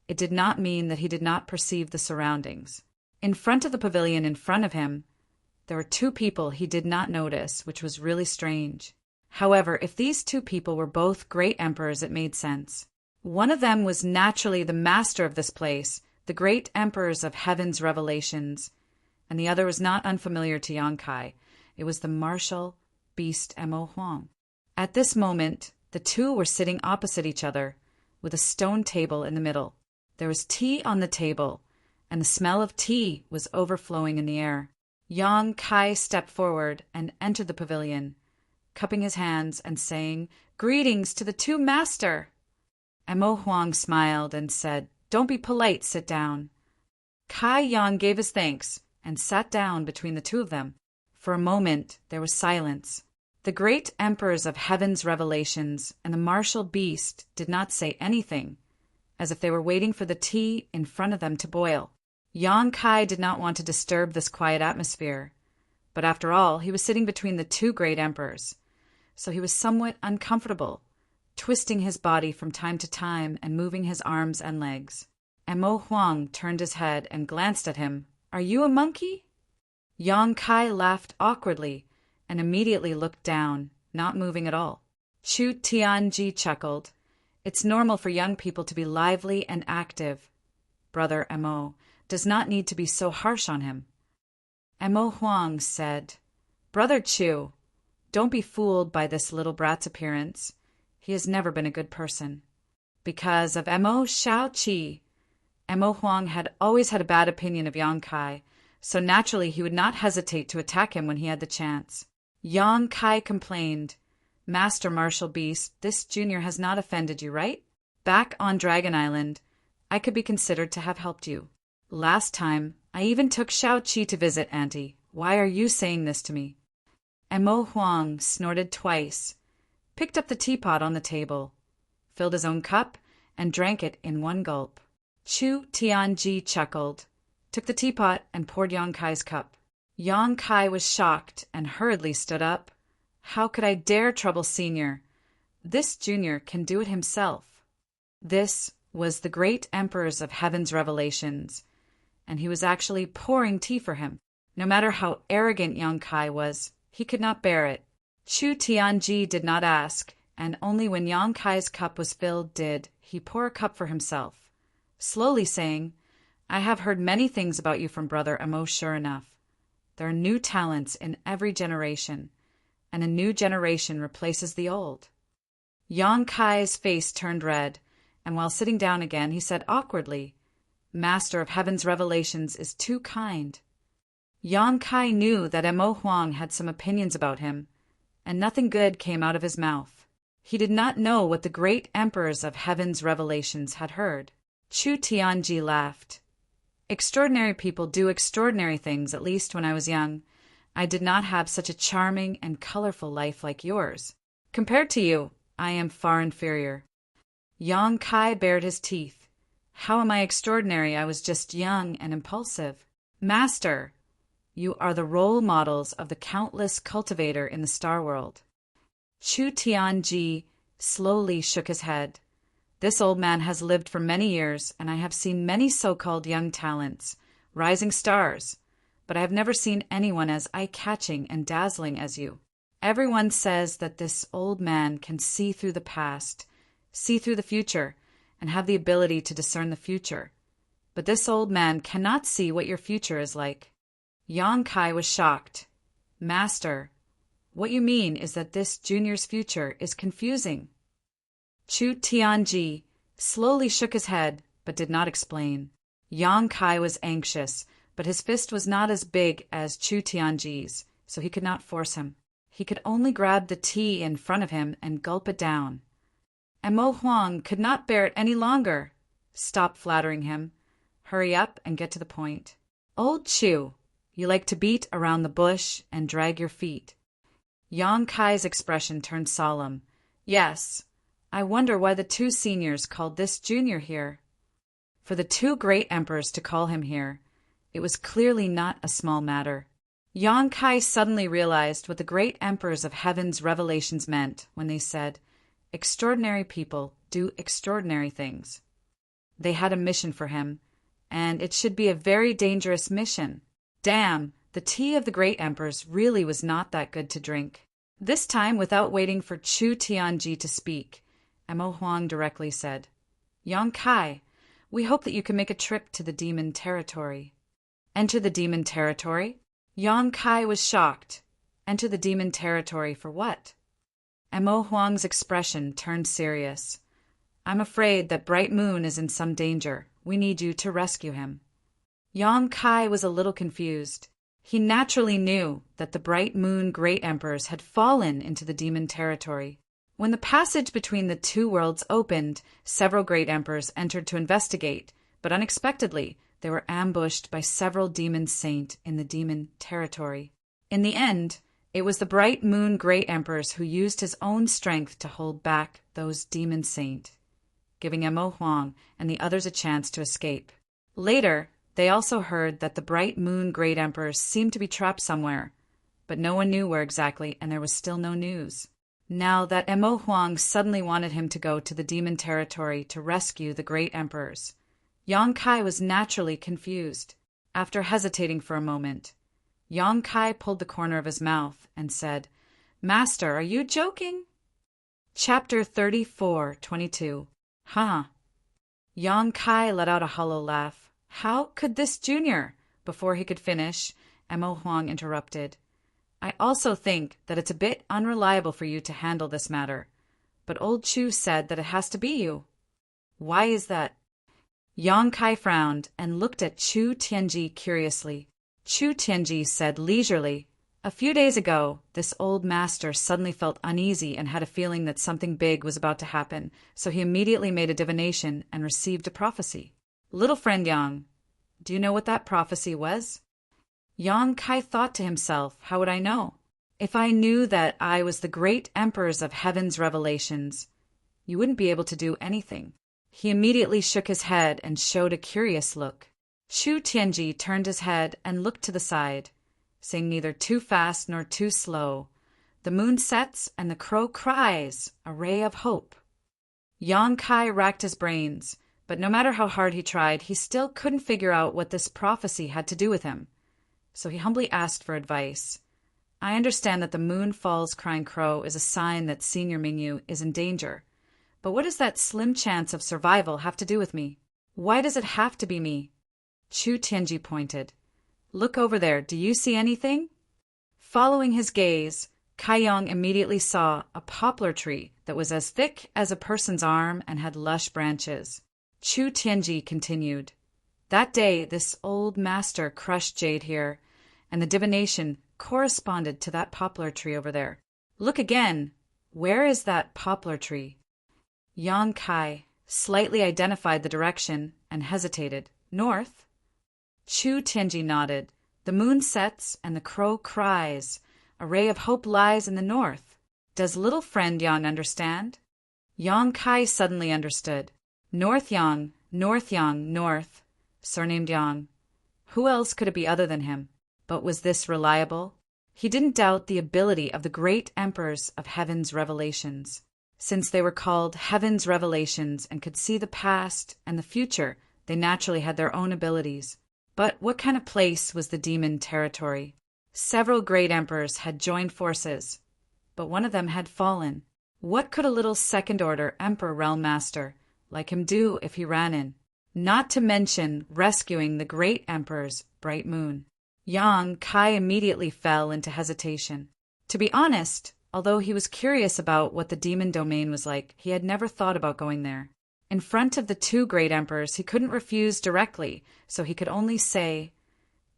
it did not mean that he did not perceive the surroundings. In front of the pavilion in front of him, there were 2 people he did not notice, which was really strange. However, if these two people were both great emperors, it made sense. One of them was naturally the master of this place, the great emperors of heaven's revelations, and the other was not unfamiliar to Yang Kai. It was the martial beast Mo Huang. At this moment, the two were sitting opposite each other, with a stone table in the middle. There was tea on the table, and the smell of tea was overflowing in the air. Yang Kai stepped forward and entered the pavilion, cupping his hands and saying, "Greetings to the two master." Mo Huang smiled and said, "Don't be polite, sit down." Kai Yang gave his thanks and sat down between the two of them. For a moment there was silence. The great emperors of heaven's revelations and the martial beast did not say anything, as if they were waiting for the tea in front of them to boil. Yang Kai did not want to disturb this quiet atmosphere, but after all, he was sitting between the two great emperors, so he was somewhat uncomfortable, twisting his body from time to time and moving his arms and legs. Mo Huang turned his head and glanced at him. "Are you a monkey?" Yang Kai laughed awkwardly and immediately looked down, not moving at all. Chu Tianji chuckled. "It's normal for young people to be lively and active. Brother Mo does not need to be so harsh on him." Mo Huang said, "Brother Chu, don't be fooled by this little brat's appearance. He has never been a good person." Because of Mo Shaoqi, Mo Huang had always had a bad opinion of Yang Kai, so naturally he would not hesitate to attack him when he had the chance. Yang Kai complained, "Master Martial Beast, this junior has not offended you, right? Back on Dragon Island, I could be considered to have helped you. Last time, I even took Shaoqi to visit Auntie. Why are you saying this to me?" Mo Huang snorted twice, picked up the teapot on the table, filled his own cup, and drank it in one gulp. Chu Tianji chuckled, took the teapot, and poured Yang Kai's cup. Yang Kai was shocked and hurriedly stood up. "How could I dare trouble Senior? This junior can do it himself." This was the great emperors of heaven's revelations, and he was actually pouring tea for him. No matter how arrogant Yang Kai was, he could not bear it. Chu Tianji did not ask, and only when Yang Kai's cup was filled did he pour a cup for himself, slowly saying, "I have heard many things about you from Brother Mo, sure enough. There are new talents in every generation, and a new generation replaces the old." Yang Kai's face turned red, and while sitting down again, he said awkwardly, "Master of Heaven's Revelations is too kind." Yang Kai knew that Mo Huang had some opinions about him, and nothing good came out of his mouth. He did not know what the great emperors of Heaven's Revelations had heard. Chu Tianji laughed. "Extraordinary people do extraordinary things, at least when I was young. I did not have such a charming and colorful life like yours. Compared to you, I am far inferior." Yang Kai bared his teeth. "How am I extraordinary? I was just young and impulsive." "Master, you are the role models of the countless cultivator in the star world." Chu Tianji slowly shook his head. "This old man has lived for many years, and I have seen many so-called young talents, rising stars, but I have never seen anyone as eye-catching and dazzling as you. Everyone says that this old man can see through the past, see through the future, and have the ability to discern the future. But this old man cannot see what your future is like." Yang Kai was shocked. "Master, what you mean is that this junior's future is confusing." Chu Tianji slowly shook his head, but did not explain. Yang Kai was anxious, but his fist was not as big as Chu Tianji's, so he could not force him. He could only grab the tea in front of him and gulp it down. And Mo Huang could not bear it any longer. "Stop flattering him. Hurry up and get to the point. Old Chu, you like to beat around the bush and drag your feet." Yang Kai's expression turned solemn. "Yes, I wonder why the two seniors called this junior here." For the two great emperors to call him here, it was clearly not a small matter. Yang Kai suddenly realized what the great emperors of Heaven's Revelations meant when they said, "Extraordinary people do extraordinary things." They had a mission for him, and it should be a very dangerous mission. Damn, the tea of the great emperors really was not that good to drink. This time, without waiting for Chu Tianji to speak, Mo Huang directly said, Yang Kai, we hope that you can make a trip to the demon territory. Enter the demon territory? Yang Kai was shocked. Enter the demon territory for what? Mo Huang's expression turned serious. I'm afraid that Bright Moon is in some danger. We need you to rescue him. Yang Kai was a little confused. He naturally knew that the Bright Moon Great Emperors had fallen into the demon territory. When the passage between the two worlds opened, several Great Emperors entered to investigate, but unexpectedly, they were ambushed by several demon saints in the demon territory. In the end, it was the Bright Moon Great Emperors who used his own strength to hold back those demon saints, giving Mo Huang and the others a chance to escape. Later, they also heard that the Bright Moon Great Emperors seemed to be trapped somewhere, but no one knew where exactly, and there was still no news. Now that Mo Huang suddenly wanted him to go to the demon territory to rescue the Great Emperors, Yang Kai was naturally confused. After hesitating for a moment, Yang Kai pulled the corner of his mouth and said, Master, are you joking? Chapter 34:22. Huh. Yang Kai let out a hollow laugh. How could this junior? Before he could finish, Mo Huang interrupted. I also think that it's a bit unreliable for you to handle this matter, but old Chu said that it has to be you. Why is that? Yang Kai frowned and looked at Chu Tianji curiously. Chu Tianji said leisurely, A few days ago, this old master suddenly felt uneasy and had a feeling that something big was about to happen, so he immediately made a divination and received a prophecy. Little friend Yang, do you know what that prophecy was? Yang Kai thought to himself, how would I know? If I knew that I was the great emperors of heaven's revelations, you wouldn't be able to do anything. He immediately shook his head and showed a curious look. Chu Tianji turned his head and looked to the side, saying neither too fast nor too slow. The moon sets and the crow cries, a ray of hope. Yang Kai racked his brains, but no matter how hard he tried, he still couldn't figure out what this prophecy had to do with him. So he humbly asked for advice. I understand that the moon falls crying crow is a sign that Senior Mingyu is in danger. But what does that slim chance of survival have to do with me? Why does it have to be me? Chu Tianji pointed. Look over there, do you see anything? Following his gaze, Kai Yang immediately saw a poplar tree that was as thick as a person's arm and had lush branches. Chu Tianji continued. That day, this old master crushed jade here, and the divination corresponded to that poplar tree over there. Look again. Where is that poplar tree? Yang Kai slightly identified the direction and hesitated. North? Chu Tianji nodded. The moon sets and the crow cries. A ray of hope lies in the north. Does little friend Yang understand? Yang Kai suddenly understood. North Yang, North, surnamed Yang. Who else could it be other than him? But was this reliable? He didn't doubt the ability of the great emperors of heaven's revelations. Since they were called heaven's revelations and could see the past and the future, they naturally had their own abilities. But what kind of place was the demon territory? Several great emperors had joined forces, but one of them had fallen. What could a little second-order emperor realm master like him do if he ran in? Not to mention rescuing the great emperor's bright moon. Yang Kai immediately fell into hesitation. To be honest, although he was curious about what the demon domain was like, he had never thought about going there. In front of the two great emperors, he couldn't refuse directly, so he could only say,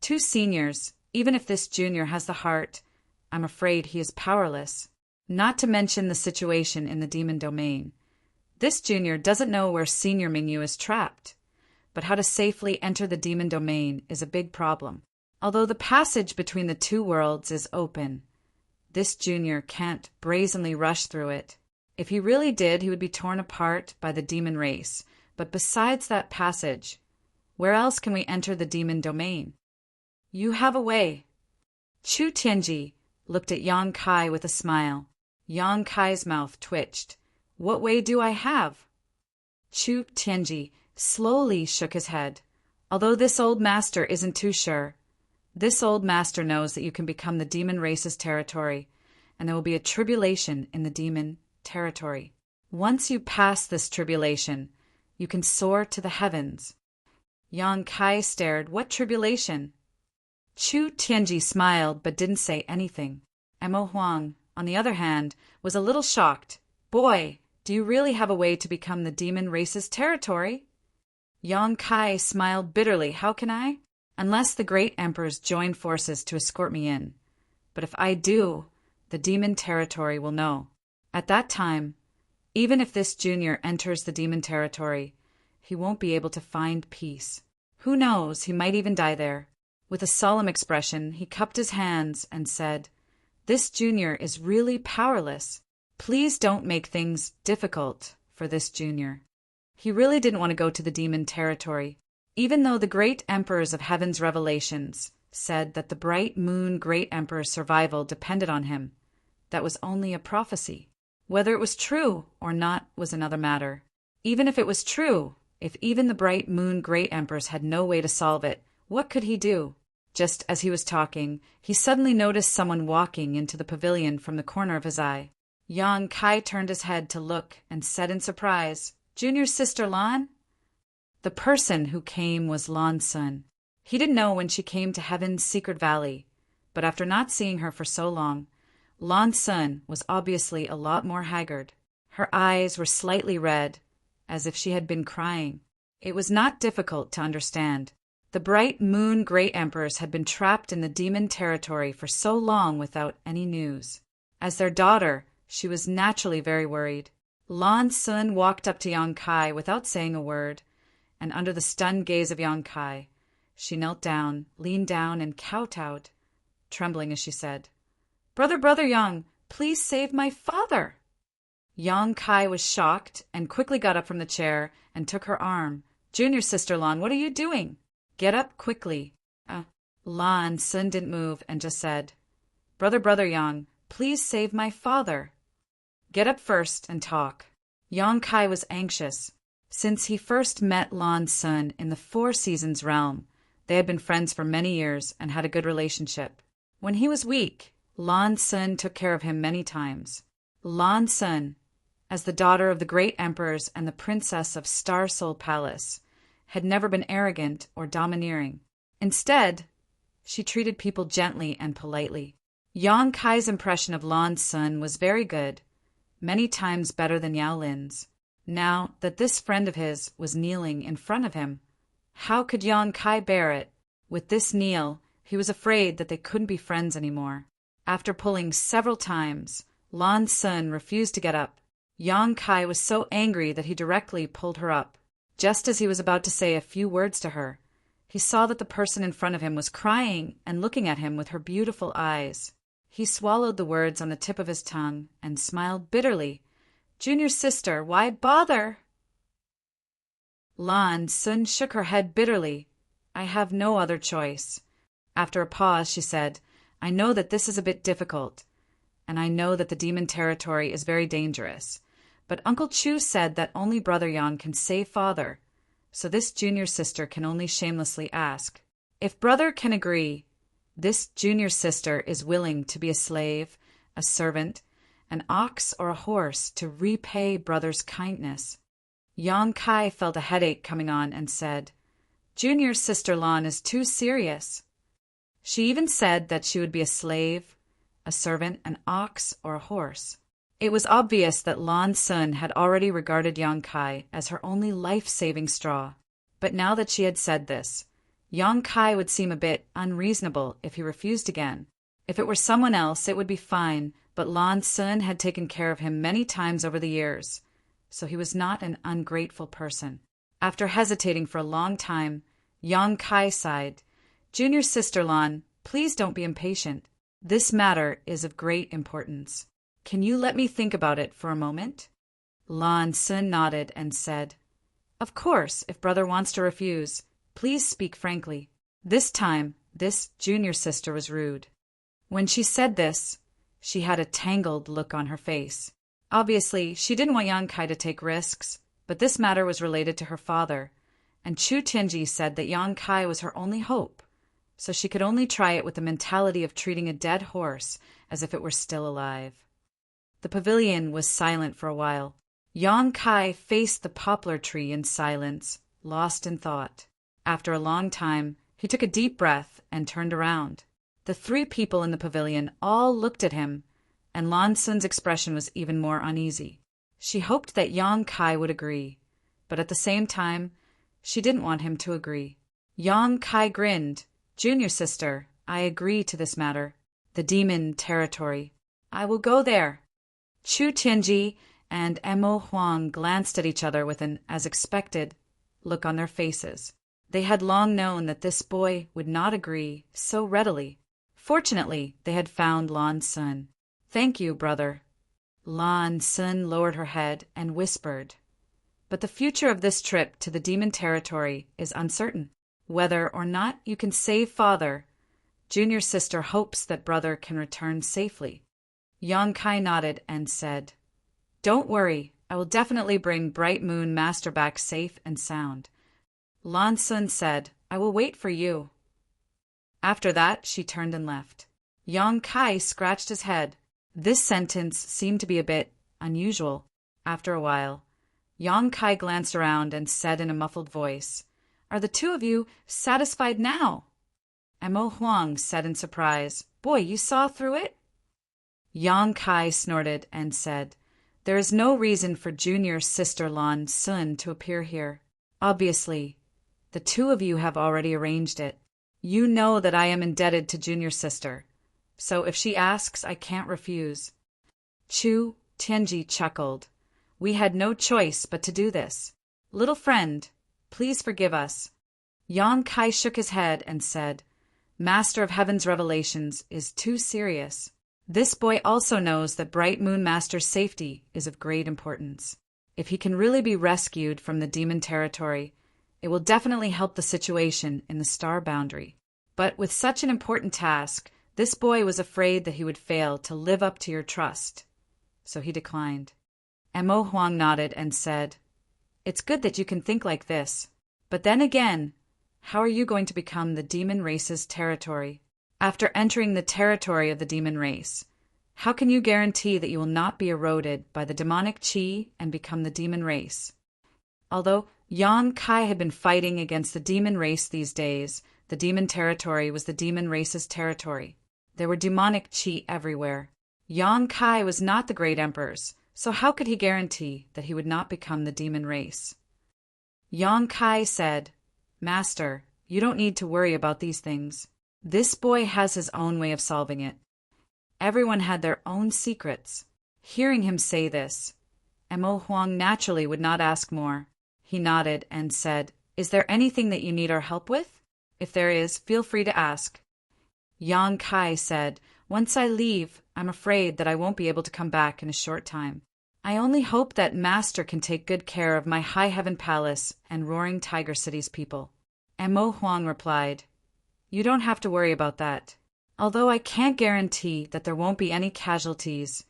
Two seniors, even if this junior has the heart, I'm afraid he is powerless. Not to mention the situation in the demon domain. This junior doesn't know where Senior Mingyu is trapped, but how to safely enter the demon domain is a big problem. Although the passage between the two worlds is open, this junior can't brazenly rush through it. If he really did, he would be torn apart by the demon race. But besides that passage, where else can we enter the demon domain? You have a way. Chu Tianji looked at Yang Kai with a smile. Yang Kai's mouth twitched. What way do I have? Chu Tianji slowly shook his head. Although this old master isn't too sure, this old master knows that you can become the demon race's territory, and there will be a tribulation in the demon territory. Once you pass this tribulation, you can soar to the heavens. Yang Kai stared. What tribulation? Chu Tianji smiled but didn't say anything. Mo Huang, on the other hand, was a little shocked. Boy, do you really have a way to become the demon race's territory? Yang Kai smiled bitterly. How can I? Unless the great emperors join forces to escort me in. But if I do, the demon territory will know. At that time, even if this junior enters the demon territory, he won't be able to find peace. Who knows, he might even die there. With a solemn expression, he cupped his hands and said, "This junior is really powerless. Please don't make things difficult for this junior." He really didn't want to go to the demon territory, even though the great emperors of heaven's revelations said that the bright moon great emperor's survival depended on him. That was only a prophecy. Whether it was true or not was another matter. Even if it was true, if even the bright moon great emperors had no way to solve it, what could he do? Just as he was talking, he suddenly noticed someone walking into the pavilion from the corner of his eye. Yang Kai turned his head to look and said in surprise, "Junior's sister Lan?" The person who came was Lan Sun. He didn't know when she came to Heaven's secret valley, but after not seeing her for so long, Lan Sun was obviously a lot more haggard. Her eyes were slightly red, as if she had been crying. It was not difficult to understand. The bright moon great emperors had been trapped in the demon territory for so long without any news. As their daughter, she was naturally very worried. Lan Sun walked up to Yang Kai without saying a word, and under the stunned gaze of Yang Kai, she knelt down, leaned down, and kowtowed, trembling as she said, Brother Yang, please save my father." Yang Kai was shocked and quickly got up from the chair and took her arm. "Junior sister Lan, what are you doing? Get up quickly." Lan Sun didn't move and just said, Brother Yang, please save my father. Get up first and talk." Yang Kai was anxious. Since he first met Lan Sun in the Four Seasons realm, they had been friends for many years and had a good relationship. When he was weak, Lan Sun took care of him many times. Lan Sun, as the daughter of the great emperors and the princess of Star Soul Palace, had never been arrogant or domineering. Instead, she treated people gently and politely. Yang Kai's impression of Lan Sun was very good, many times better than Yao Lin's. Now that this friend of his was kneeling in front of him, how could Yang Kai bear it? With this kneel, he was afraid that they couldn't be friends anymore. After pulling several times, Lan Sun refused to get up. Yang Kai was so angry that he directly pulled her up. Just as he was about to say a few words to her, he saw that the person in front of him was crying and looking at him with her beautiful eyes. He swallowed the words on the tip of his tongue and smiled bitterly. "Junior sister, why bother?" Lan Sun shook her head bitterly. "I have no other choice." After a pause, she said, "I know that this is a bit difficult, and I know that the demon territory is very dangerous, but Uncle Chu said that only Brother Yang can save Father, so this junior sister can only shamelessly ask. If Brother can agree, this junior sister is willing to be a slave, a servant, an ox or a horse to repay Brother's kindness." Yang Kai felt a headache coming on and said, "Junior sister Lan is too serious." She even said that she would be a slave, a servant, an ox, or a horse. It was obvious that Lan Sun had already regarded Yang Kai as her only life-saving straw. But now that she had said this, Yang Kai would seem a bit unreasonable if he refused again. If it were someone else, it would be fine, but Lan Sun had taken care of him many times over the years, so he was not an ungrateful person. After hesitating for a long time, Yang Kai sighed, "Junior sister Lan, please don't be impatient. This matter is of great importance. Can you let me think about it for a moment?" Lan Sun nodded and said, "Of course, if Brother wants to refuse, please speak frankly." This time, this junior sister was rude. When she said this, she had a tangled look on her face. Obviously, she didn't want Yang Kai to take risks, but this matter was related to her father, and Chu Tianji said that Yang Kai was her only hope. so she could only try it with the mentality of treating a dead horse as if it were still alive. The pavilion was silent for a while. Yang Kai faced the poplar tree in silence, lost in thought. After a long time, he took a deep breath and turned around. The three people in the pavilion all looked at him, and Lan Sun's expression was even more uneasy. She hoped that Yang Kai would agree, but at the same time, she didn't want him to agree. Yang Kai grinned. "Junior sister, I agree to this matter. The demon territory. I will go there." Chu Tianji and Mo Huang glanced at each other with an, as expected, look on their faces. They had long known that this boy would not agree so readily. Fortunately, they had found Lan Sun. "Thank you, brother." Lan Sun lowered her head and whispered, "But the future of this trip to the demon territory is uncertain. Whether or not you can save father, junior sister hopes that brother can return safely." Yang Kai nodded and said, "Don't worry, I will definitely bring Bright Moon Master back safe and sound." Lan Sun said, "I will wait for you." After that, she turned and left. Yang Kai scratched his head. This sentence seemed to be a bit unusual. After a while, Yang Kai glanced around and said in a muffled voice, "Are the two of you satisfied now?" Mo Huang said in surprise, "Boy, you saw through it?" Yang Kai snorted and said, "There is no reason for junior sister Lan Sun to appear here. Obviously, the two of you have already arranged it. You know that I am indebted to junior sister, so if she asks, I can't refuse." Chu Tianji chuckled. "We had no choice but to do this. Little friend, please forgive us." Yang Kai shook his head and said, "Master of Heaven's revelations is too serious. This boy also knows that Bright Moon Master's safety is of great importance. If he can really be rescued from the demon territory, it will definitely help the situation in the star boundary. But with such an important task, this boy was afraid that he would fail to live up to your trust, so he declined." Mo Huang nodded and said, "It's good that you can think like this. But then again, how are you going to become the demon race's territory? After entering the territory of the demon race, how can you guarantee that you will not be eroded by the demonic chi and become the demon race?" Although Yang Kai had been fighting against the demon race these days, the demon territory was the demon race's territory. There were demonic chi everywhere. Yang Kai was not the great emperor's, so how could he guarantee that he would not become the demon race? Yang Kai said, "Master, you don't need to worry about these things. This boy has his own way of solving it." Everyone had their own secrets. Hearing him say this, Mo Huang naturally would not ask more. He nodded and said, "Is there anything that you need our help with? If there is, feel free to ask." Yang Kai said, "Once I leave, I'm afraid that I won't be able to come back in a short time. I only hope that Master can take good care of my High Heaven Palace and Roaring Tiger City's people." Mo Huang replied, "You don't have to worry about that. Although I can't guarantee that there won't be any casualties,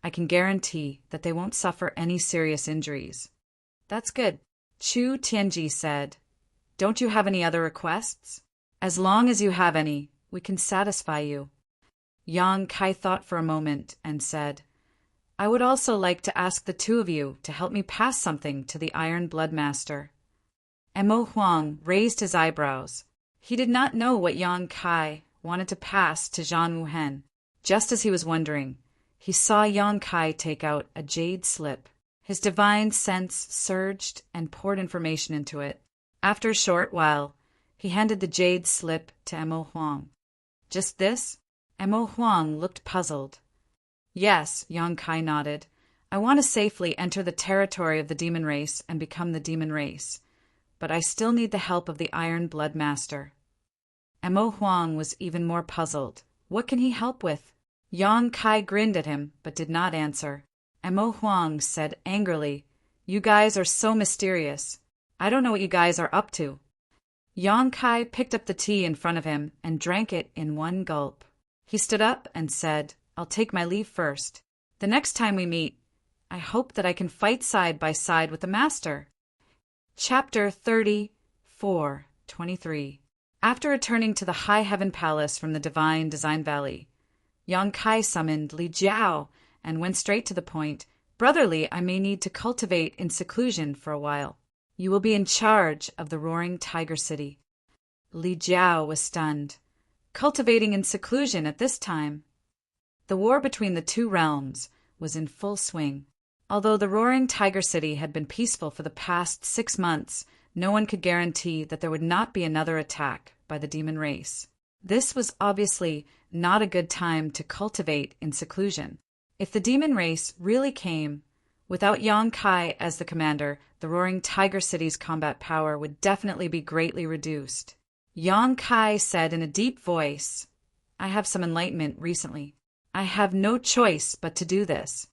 I can guarantee that they won't suffer any serious injuries." "That's good." Chu Tianji said, "Don't you have any other requests? As long as you have any, we can satisfy you." Yang Kai thought for a moment and said, "I would also like to ask the two of you to help me pass something to the Iron Blood Master." Mo Huang raised his eyebrows. He did not know what Yang Kai wanted to pass to Zhang Wuhen. Just as he was wondering, he saw Yang Kai take out a jade slip. His divine sense surged and poured information into it. After a short while, he handed the jade slip to Mo Huang. "Just this?" Mo Huang looked puzzled. "Yes," Yang Kai nodded. "I want to safely enter the territory of the demon race and become the demon race, but I still need the help of the Iron Blood Master." Mo Huang was even more puzzled. What can he help with? Yang Kai grinned at him, but did not answer. Mo Huang said angrily, "You guys are so mysterious. I don't know what you guys are up to." Yang Kai picked up the tea in front of him and drank it in one gulp. He stood up and said, "I'll take my leave first. The next time we meet, I hope that I can fight side by side with the Master." Chapter 34:23. After returning to the High Heaven Palace from the Divine Design Valley, Yang Kai summoned Li Jiao and went straight to the point. Brotherly, I may need to cultivate in seclusion for a while. You will be in charge of the Roaring Tiger City. Li Jiao was stunned. Cultivating in seclusion at this time? The war between the two realms was in full swing. Although the Roaring Tiger City had been peaceful for the past 6 months, no one could guarantee that there would not be another attack by the demon race. This was obviously not a good time to cultivate in seclusion. If the demon race really came, without Yang Kai as the commander, the Roaring Tiger City's combat power would definitely be greatly reduced. Yang Kai said in a deep voice, I have some enlightenment recently. I have no choice but to do this.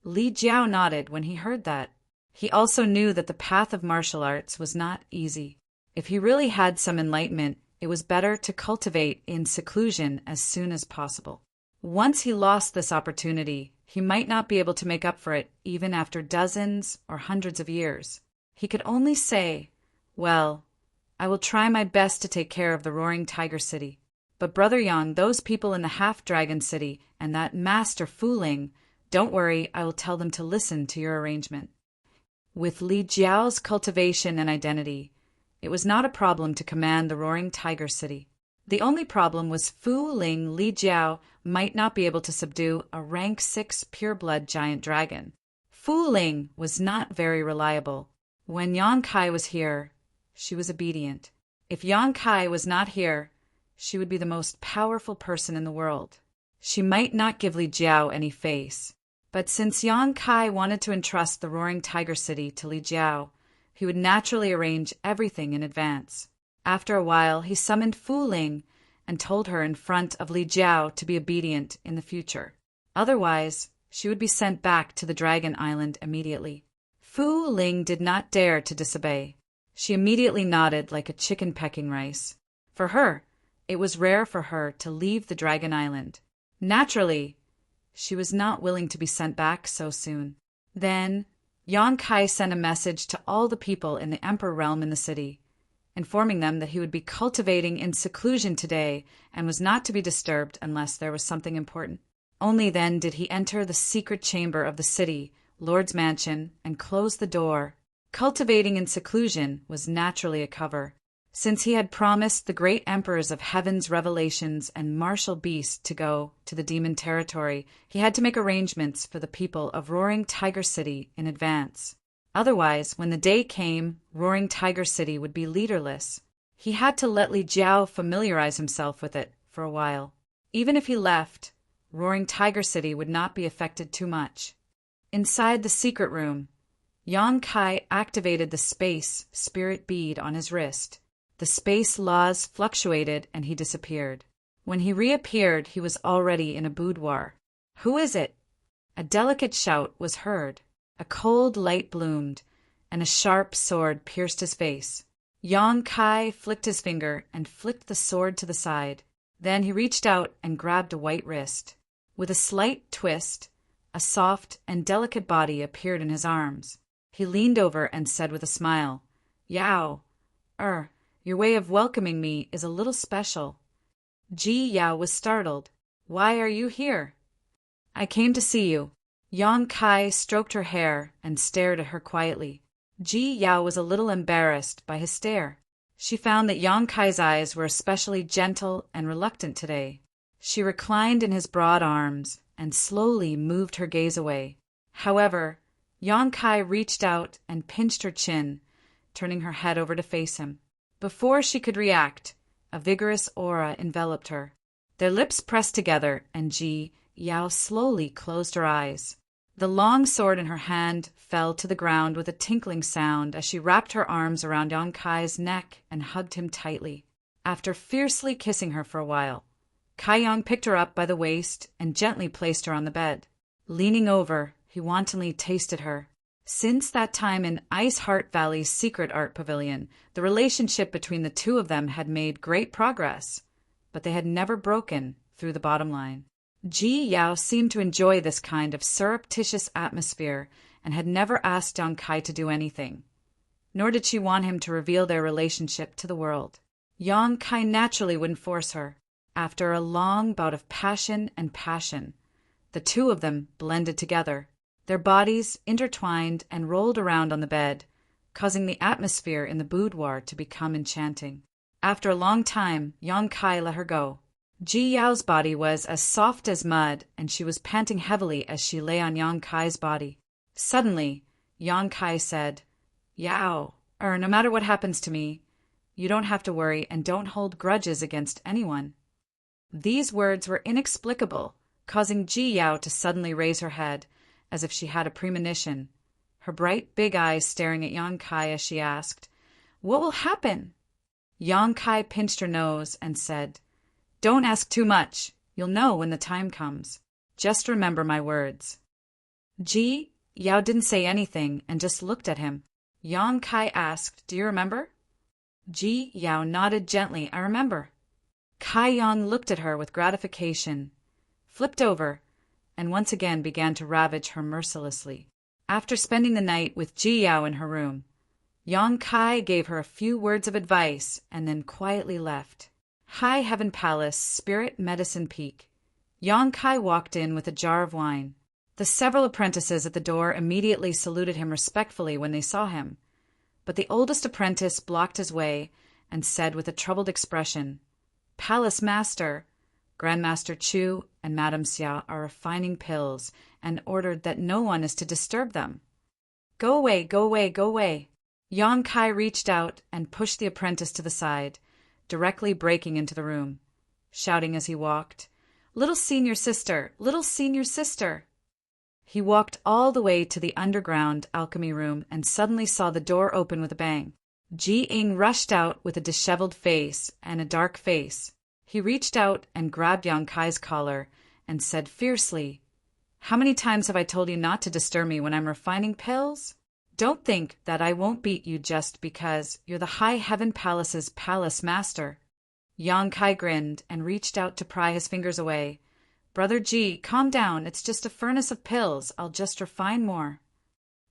Li Jiao nodded when he heard that. He also knew that the path of martial arts was not easy. If he really had some enlightenment, it was better to cultivate in seclusion as soon as possible. Once he lost this opportunity, he might not be able to make up for it even after dozens or hundreds of years. He could only say, well, I will try my best to take care of the Roaring Tiger City. But Brother Yang, those people in the Half-Dragon City and that Master Fu Ling, don't worry, I will tell them to listen to your arrangement. With Li Jiao's cultivation and identity, it was not a problem to command the Roaring Tiger City. The only problem was Fu Ling Li Jiao might not be able to subdue a rank 6 pureblood giant dragon. Fu Ling was not very reliable. When Yang Kai was here, she was obedient. If Yang Kai was not here, she would be the most powerful person in the world. She might not give Li Jiao any face, but since Yang Kai wanted to entrust the Roaring Tiger City to Li Jiao, he would naturally arrange everything in advance. After a while, he summoned Fu Ling and told her in front of Li Jiao to be obedient in the future. Otherwise, she would be sent back to the Dragon Island immediately. Fu Ling did not dare to disobey. She immediately nodded like a chicken pecking rice. For her, it was rare for her to leave the Dragon Island. Naturally, she was not willing to be sent back so soon. Then, Yang Kai sent a message to all the people in the Emperor realm in the city, informing them that he would be cultivating in seclusion today and was not to be disturbed unless there was something important. Only then did he enter the secret chamber of the city, Lord's mansion, and close the door. Cultivating in seclusion was naturally a cover. Since he had promised the great emperors of heaven's revelations and martial beasts to go to the demon territory, he had to make arrangements for the people of Roaring Tiger City in advance. Otherwise, when the day came, Roaring Tiger City would be leaderless. He had to let Li Jiao familiarize himself with it for a while. Even if he left, Roaring Tiger City would not be affected too much. Inside the secret room, Yang Kai activated the space spirit bead on his wrist. The space laws fluctuated and he disappeared. When he reappeared, he was already in a boudoir. Who is it? A delicate shout was heard. A cold light bloomed, and a sharp sword pierced his face. Yang Kai flicked his finger and flicked the sword to the side. Then he reached out and grabbed a white wrist. With a slight twist, a soft and delicate body appeared in his arms. He leaned over and said with a smile, Yao, your way of welcoming me is a little special. Ji Yao was startled. Why are you here? I came to see you. Yang Kai stroked her hair and stared at her quietly. Ji Yao was a little embarrassed by his stare. She found that Yang Kai's eyes were especially gentle and reluctant today. She reclined in his broad arms and slowly moved her gaze away. However, Yang Kai reached out and pinched her chin, turning her head over to face him. Before she could react, a vigorous aura enveloped her. Their lips pressed together, and Ji Yao slowly closed her eyes. The long sword in her hand fell to the ground with a tinkling sound as she wrapped her arms around Yang Kai's neck and hugged him tightly. After fiercely kissing her for a while, Kai Yang picked her up by the waist and gently placed her on the bed. Leaning over, he wantonly tasted her. Since that time in Ice Heart Valley's secret art pavilion, the relationship between the two of them had made great progress, but they had never broken through the bottom line. Ji Yao seemed to enjoy this kind of surreptitious atmosphere and had never asked Yang Kai to do anything, nor did she want him to reveal their relationship to the world. Yang Kai naturally wouldn't force her. After a long bout of passion and passion, the two of them blended together. Their bodies intertwined and rolled around on the bed, causing the atmosphere in the boudoir to become enchanting. After a long time, Yang Kai let her go. Ji Yao's body was as soft as mud, and she was panting heavily as she lay on Yang Kai's body. Suddenly, Yang Kai said, "Yao, no matter what happens to me, you don't have to worry and don't hold grudges against anyone." These words were inexplicable, causing Ji Yao to suddenly raise her head, as if she had a premonition, her bright big eyes staring at Yang Kai as she asked, "What will happen?" Yang Kai pinched her nose and said, "Don't ask too much. You'll know when the time comes. Just remember my words." Ji Yao didn't say anything and just looked at him. Yang Kai asked, "Do you remember?" Ji Yao nodded gently, "I remember." Kai Yang looked at her with gratification, flipped over, and once again began to ravage her mercilessly. After spending the night with Ji Yao in her room, Yang Kai gave her a few words of advice and then quietly left. High Heaven Palace, Spirit Medicine Peak. Yang Kai walked in with a jar of wine. The several apprentices at the door immediately saluted him respectfully when they saw him, but the oldest apprentice blocked his way and said with a troubled expression, "Palace Master, Grandmaster Chu and Madame Xia are refining pills and ordered that no one is to disturb them." "Go away, go away, go away." Yang Kai reached out and pushed the apprentice to the side, directly breaking into the room, shouting as he walked, "Little senior sister, little senior sister." He walked all the way to the underground alchemy room and suddenly saw the door open with a bang. Ji Ying rushed out with a disheveled face and a dark face. He reached out and grabbed Yang Kai's collar and said fiercely, "How many times have I told you not to disturb me when I'm refining pills? Don't think that I won't beat you just because you're the High Heaven Palace's palace master." Yang Kai grinned and reached out to pry his fingers away. "Brother Ji, calm down. It's just a furnace of pills. I'll just refine more."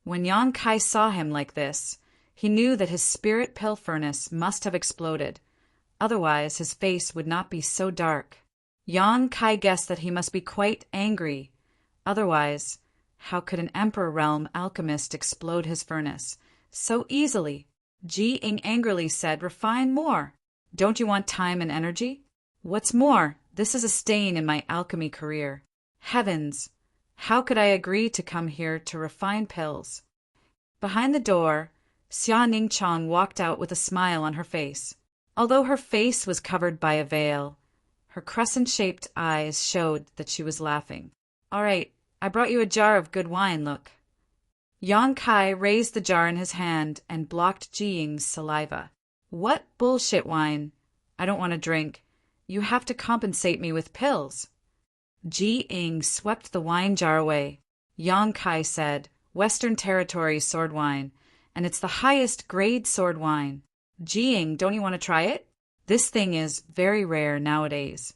When Yang Kai saw him like this, he knew that his spirit pill furnace must have exploded. Otherwise, his face would not be so dark. Yang Kai guessed that he must be quite angry. Otherwise, how could an Emperor Realm alchemist explode his furnace so easily? Ji Ying angrily said, "Refine more. Don't you want time and energy? What's more, this is a stain in my alchemy career. Heavens, how could I agree to come here to refine pills?" Behind the door, Xia Ningchang walked out with a smile on her face. Although her face was covered by a veil, her crescent-shaped eyes showed that she was laughing. "All right, I brought you a jar of good wine, look." Yang Kai raised the jar in his hand and blocked Ji Ying's saliva. "What bullshit wine? I don't want to drink. You have to compensate me with pills." Ji Ying swept the wine jar away. Yang Kai said, "Western Territory sword wine, and it's the highest grade sword wine. Ji Ying, don't you want to try it? This thing is very rare nowadays."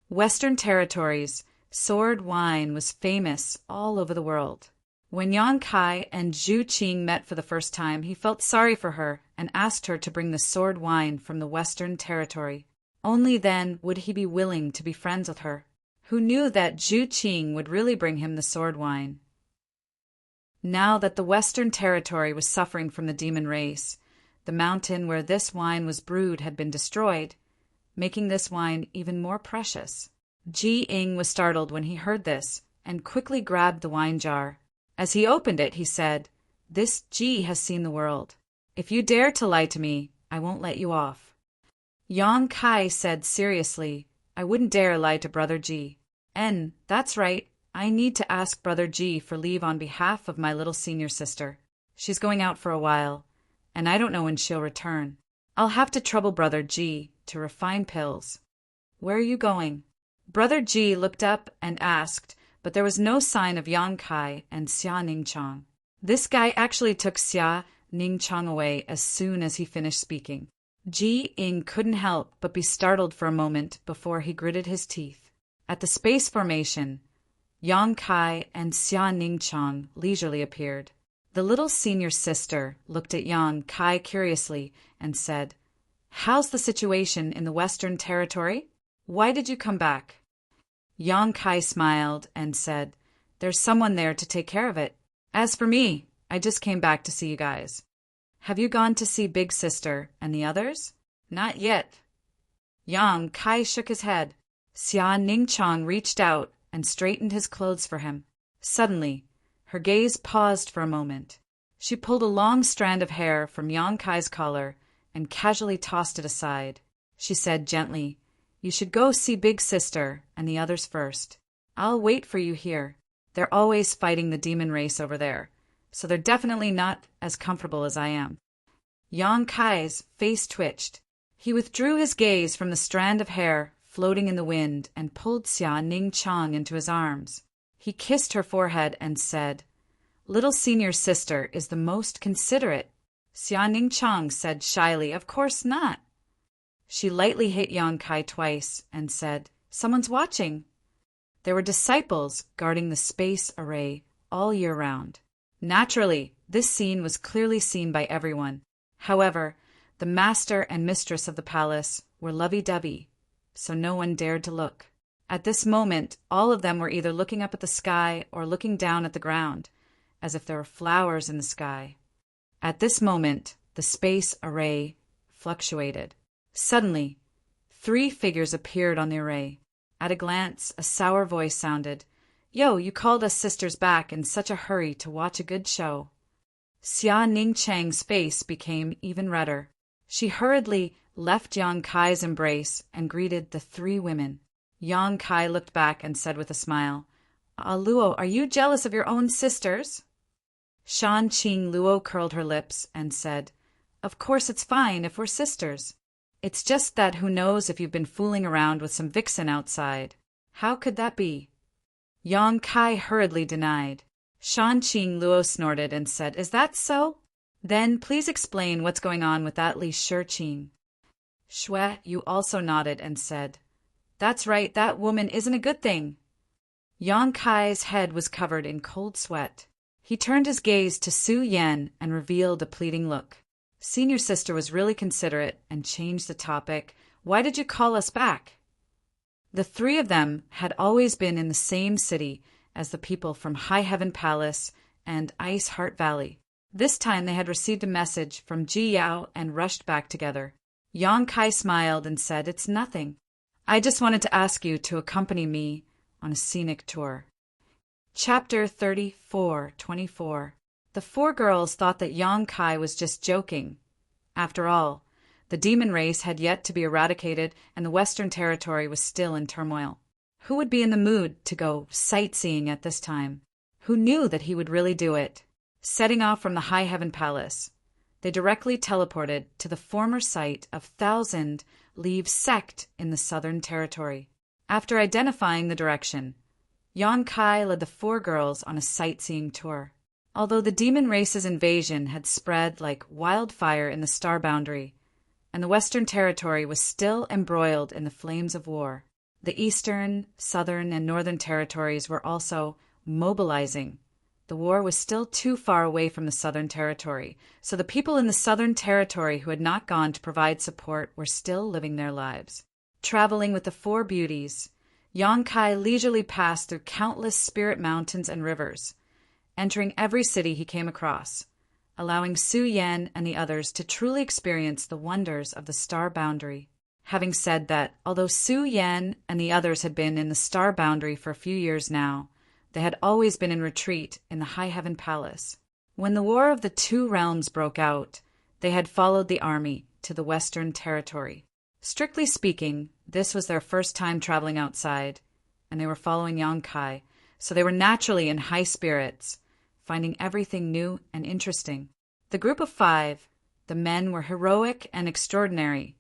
Western Territory's sword wine was famous all over the world. When Yang Kai and Zhu Qing met for the first time, he felt sorry for her and asked her to bring the sword wine from the Western Territory. Only then would he be willing to be friends with her. Who knew that Zhu Qing would really bring him the sword wine? Now that the Western Territory was suffering from the demon race, the mountain where this wine was brewed had been destroyed, making this wine even more precious. Ji Ying was startled when he heard this and quickly grabbed the wine jar. As he opened it, he said, "This Ji has seen the world. If you dare to lie to me, I won't let you off." Yang Kai said seriously, "I wouldn't dare lie to Brother Ji. That's right, I need to ask Brother Ji for leave on behalf of my little senior sister. She's going out for a while, and I don't know when she'll return. I'll have to trouble Brother Ji to refine pills. Where are you going?" Brother Ji looked up and asked, but there was no sign of Yang Kai and Xia Ningchang. This guy actually took Xia Ningchang away as soon as he finished speaking. Ji Ying couldn't help but be startled for a moment before he gritted his teeth. At the space formation, Yang Kai and Xia Ningchang leisurely appeared. The little senior sister looked at Yang Kai curiously and said, How's the situation in the Western Territory? Why did you come back? Yang Kai smiled and said, There's someone there to take care of it. As for me, I just came back to see you guys. Have you gone to see Big Sister and the others? Not yet. Yang Kai shook his head. Xia Ningchang reached out and straightened his clothes for him. Suddenly, her gaze paused for a moment. She pulled a long strand of hair from Yang Kai's collar and casually tossed it aside. She said gently, You should go see Big Sister and the others first. I'll wait for you here. They're always fighting the demon race over there, so they're definitely not as comfortable as I am. Yang Kai's face twitched. He withdrew his gaze from the strand of hair floating in the wind and pulled Xia Ningchang into his arms. He kissed her forehead and said, Little senior sister is the most considerate. Xia Ningchang said shyly, Of course not. She lightly hit Yang Kai twice and said, Someone's watching. There were disciples guarding the space array all year round. Naturally, this scene was clearly seen by everyone. However, the master and mistress of the palace were lovey-dovey, so no one dared to look. At this moment, all of them were either looking up at the sky or looking down at the ground, as if there were flowers in the sky. At this moment, the space array fluctuated. Suddenly, 3 figures appeared on the array. At a glance, a sour voice sounded, Yo, you called us sisters back in such a hurry to watch a good show. Xia Ningchang's face became even redder. She hurriedly left Yang Kai's embrace and greeted the 3 women. Yang Kai looked back and said with a smile, Luo, are you jealous of your own sisters? Shan Qing Luo curled her lips and said, Of course it's fine if we're sisters. It's just that who knows if you've been fooling around with some vixen outside. How could that be? Yang Kai hurriedly denied. Shan Qing Luo snorted and said, Is that so? Then please explain what's going on with that Li Shiqing. Xue Yu also nodded and said, That's right, that woman isn't a good thing. Yang Kai's head was covered in cold sweat. He turned his gaze to Su Yan and revealed a pleading look. Senior sister was really considerate and changed the topic. Why did you call us back? The 3 of them had always been in the same city as the people from High Heaven Palace and Ice Heart Valley. This time they had received a message from Ji Yao and rushed back together. Yang Kai smiled and said, It's nothing. I just wanted to ask you to accompany me on a scenic tour. Chapter 34:24. The 4 girls thought that Yang Kai was just joking. After all, the demon race had yet to be eradicated and the Western Territory was still in turmoil. Who would be in the mood to go sightseeing at this time? Who knew that he would really do it? Setting off from the High Heaven Palace, they directly teleported to the former site of Thousand Leaves Sect in the Southern Territory. After identifying the direction, Yang Kai led the 4 girls on a sightseeing tour. Although the demon race's invasion had spread like wildfire in the star boundary, and the Western Territory was still embroiled in the flames of war, the Eastern, Southern, and Northern territories were also mobilizing. The war was still too far away from the Southern Territory, so the people in the Southern Territory who had not gone to provide support were still living their lives. Traveling with the 4 beauties, Yang Kai leisurely passed through countless spirit mountains and rivers, entering every city he came across, allowing Su Yan and the others to truly experience the wonders of the star boundary. Having said that, although Su Yan and the others had been in the star boundary for a few years now, they had always been in retreat in the High Heaven Palace. When the War of the 2 Realms broke out, they had followed the army to the Western Territory. Strictly speaking, this was their first time traveling outside, and they were following Yang Kai, so they were naturally in high spirits, finding everything new and interesting. The group of 5, the men were heroic and extraordinary,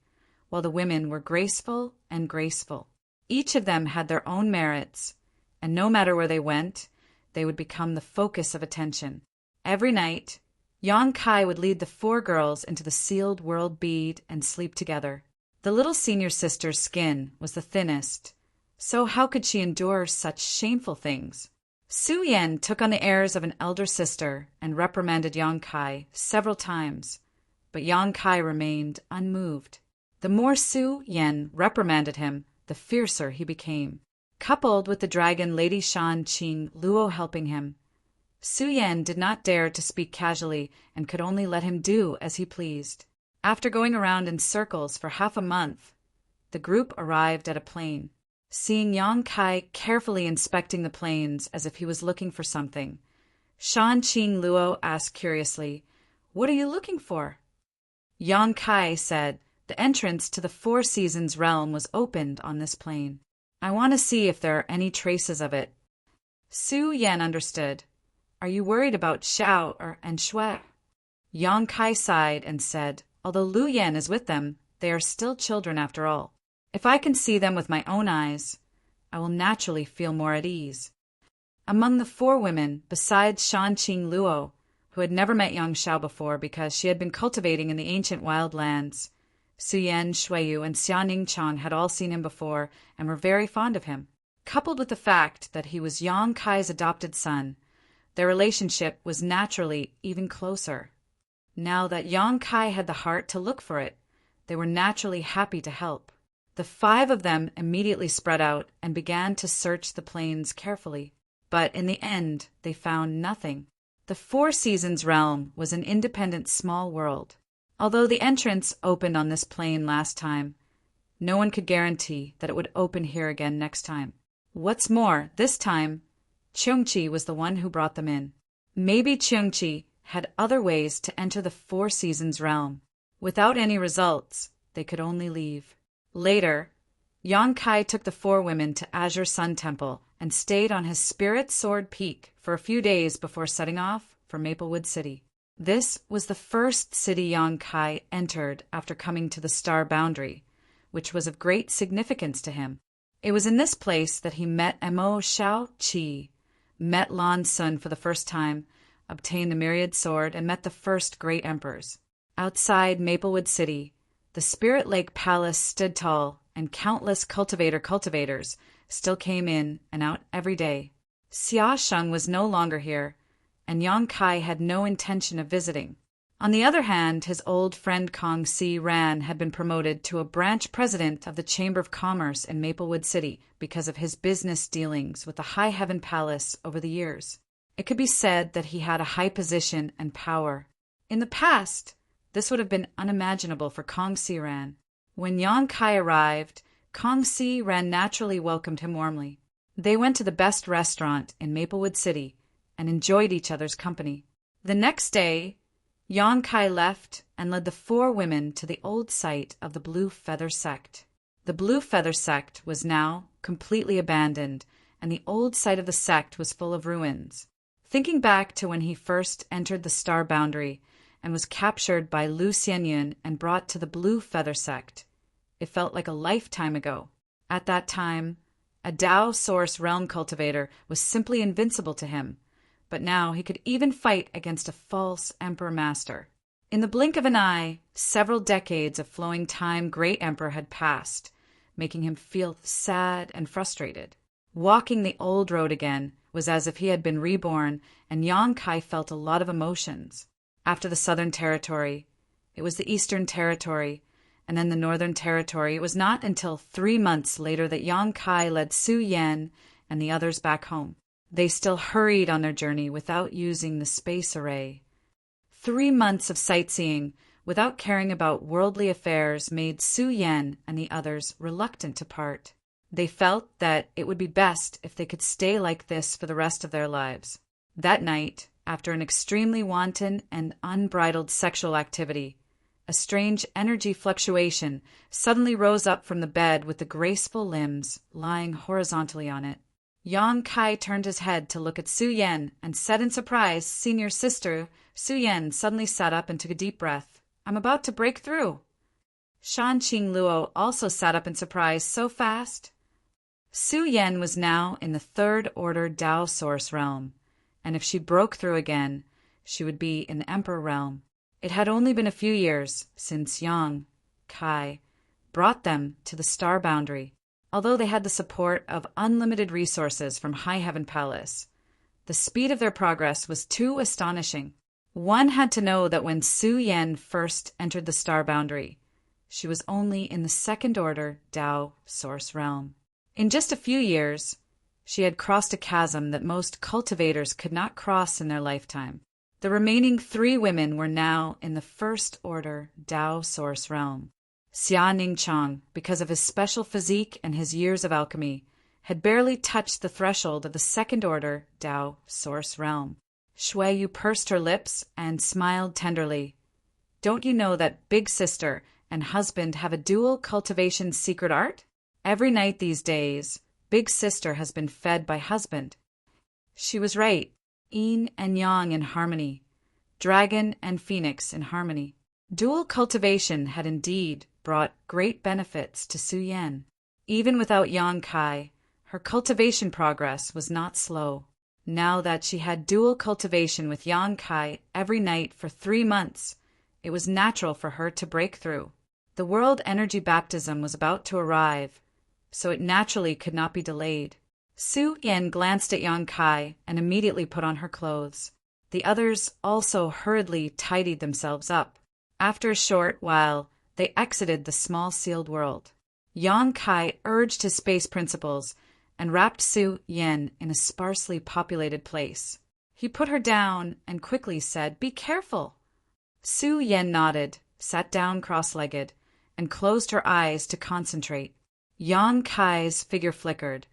while the women were graceful and graceful. Each of them had their own merits, and no matter where they went, they would become the focus of attention. Every night, Yang Kai would lead the 4 girls into the sealed world bead and sleep together. The little senior sister's skin was the thinnest, so how could she endure such shameful things? Su Yan took on the airs of an elder sister and reprimanded Yang Kai several times, but Yang Kai remained unmoved. The more Su Yan reprimanded him, the fiercer he became. Coupled with the dragon Lady Shan Qing Luo helping him, Su Yan did not dare to speak casually and could only let him do as he pleased. After going around in circles for half a month, the group arrived at a plain. Seeing Yang Kai carefully inspecting the plains as if he was looking for something, Shan Qing Luo asked curiously, "What are you looking for?" Yang Kai said, "The entrance to the Four Seasons realm was opened on this plain. I want to see if there are any traces of it." Su Yan understood. "Are you worried about Xiao and Shui?" Yang Kai sighed and said, "Although Lu Yan is with them, they are still children after all. If I can see them with my own eyes, I will naturally feel more at ease." Among the four women, besides Shan Qing Luo, who had never met Yang Xiao before because she had been cultivating in the ancient wild lands, Su Yan, Shuiyu, and Xianing Chang had all seen him before and were very fond of him. Coupled with the fact that he was Yang Kai's adopted son, their relationship was naturally even closer. Now that Yang Kai had the heart to look for it, they were naturally happy to help. The five of them immediately spread out and began to search the plains carefully. But in the end, they found nothing. The Four Seasons realm was an independent small world. Although the entrance opened on this plain last time, no one could guarantee that it would open here again next time. What's more, this time, Cheongqi was the one who brought them in. Maybe Cheongqi had other ways to enter the Four Seasons realm. Without any results, they could only leave. Later, Yang Kai took the four women to Azure Sun Temple and stayed on his Spirit Sword Peak for a few days before setting off for Maplewood City. This was the first city Yang Kai entered after coming to the Star Boundary, which was of great significance to him. It was in this place that he met Mo Xiao Qi, met Lan Sun for the first time, obtained the Myriad Sword, and met the first great emperors. Outside Maplewood City, the Spirit Lake Palace stood tall, and countless cultivators still came in and out every day. Xia Sheng was no longer here, and Yang Kai had no intention of visiting. On the other hand, his old friend Kong Si Ran had been promoted to a branch president of the Chamber of Commerce in Maplewood City because of his business dealings with the High Heaven Palace over the years. It could be said that he had a high position and power. In the past, this would have been unimaginable for Kong Si Ran. When Yang Kai arrived, Kong Si Ran naturally welcomed him warmly. They went to the best restaurant in Maplewood City and enjoyed each other's company. The next day, Yang Kai left and led the four women to the old site of the Blue Feather Sect. The Blue Feather Sect was now completely abandoned, and the old site of the sect was full of ruins. Thinking back to when he first entered the Star Boundary and was captured by Lu Xianyun and brought to the Blue Feather Sect, it felt like a lifetime ago. At that time, a Dao Source realm cultivator was simply invincible to him, but now he could even fight against a false Emperor Master. In the blink of an eye, several decades of flowing time Great Emperor had passed, making him feel sad and frustrated. Walking the old road again was as if he had been reborn, and Yang Kai felt a lot of emotions. After the Southern Territory, it was the Eastern Territory, and then the Northern Territory. It was not until 3 months later that Yang Kai led Su Yan and the others back home. They still hurried on their journey without using the space array. 3 months of sightseeing without caring about worldly affairs made Su Yan and the others reluctant to part. They felt that it would be best if they could stay like this for the rest of their lives. That night, after an extremely wanton and unbridled sexual activity, a strange energy fluctuation suddenly rose up from the bed with the graceful limbs lying horizontally on it. Yang Kai turned his head to look at Su Yan and said in surprise, "Senior sister." Su Yan suddenly sat up and took a deep breath. "I'm about to break through." Shan Qing Luo also sat up in surprise. "So fast?" Su Yan was now in the third order Dao Source realm, and if she broke through again, she would be in the Emperor realm. It had only been a few years since Yang Kai brought them to the Star Boundary. Although they had the support of unlimited resources from High Heaven Palace, the speed of their progress was too astonishing. One had to know that when Su Yan first entered the Star Boundary, She was only in the second order Tao source realm. In just a few years, she had crossed a chasm that most cultivators could not cross in their lifetime. The remaining 3 women were now in the first order Tao source realm. Xia Ningchang, because of his special physique and his years of alchemy, had barely touched the threshold of the second order Tao source realm. Shui Yu pursed her lips and smiled tenderly. Don't you know that Big Sister and husband have a dual cultivation secret art? Every night these days, Big Sister has been fed by husband. She was right. Yin and Yang in harmony. Dragon and Phoenix in harmony. Dual cultivation had indeed brought great benefits to Su Yan. Even without Yang Kai, her cultivation progress was not slow. Now that she had dual cultivation with Yang Kai every night for 3 months, it was natural for her to break through. The world energy baptism was about to arrive, so it naturally could not be delayed. Su Yan glanced at Yang Kai and immediately put on her clothes. The others also hurriedly tidied themselves up. After a short while, they exited the small sealed world. Yang Kai urged his space principles and wrapped Su Yan in a sparsely populated place. He put her down and quickly said, "Be careful." Su Yan nodded, sat down cross-legged, and closed her eyes to concentrate. Yang Kai's figure flickered,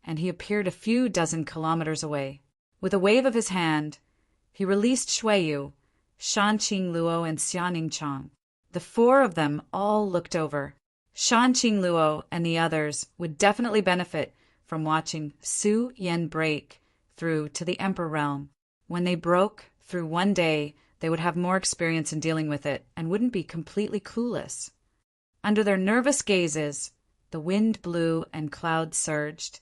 and he appeared a few dozen kilometers away. With a wave of his hand, he released Shuiyu, Shanqing Luo, and Xianing Chang. The 4 of them all looked over. Shanqing Luo and the others would definitely benefit from watching Su Yan break through to the Emperor realm. When they broke through one day, they would have more experience in dealing with it and wouldn't be completely clueless. Under their nervous gazes, the wind blew and clouds surged,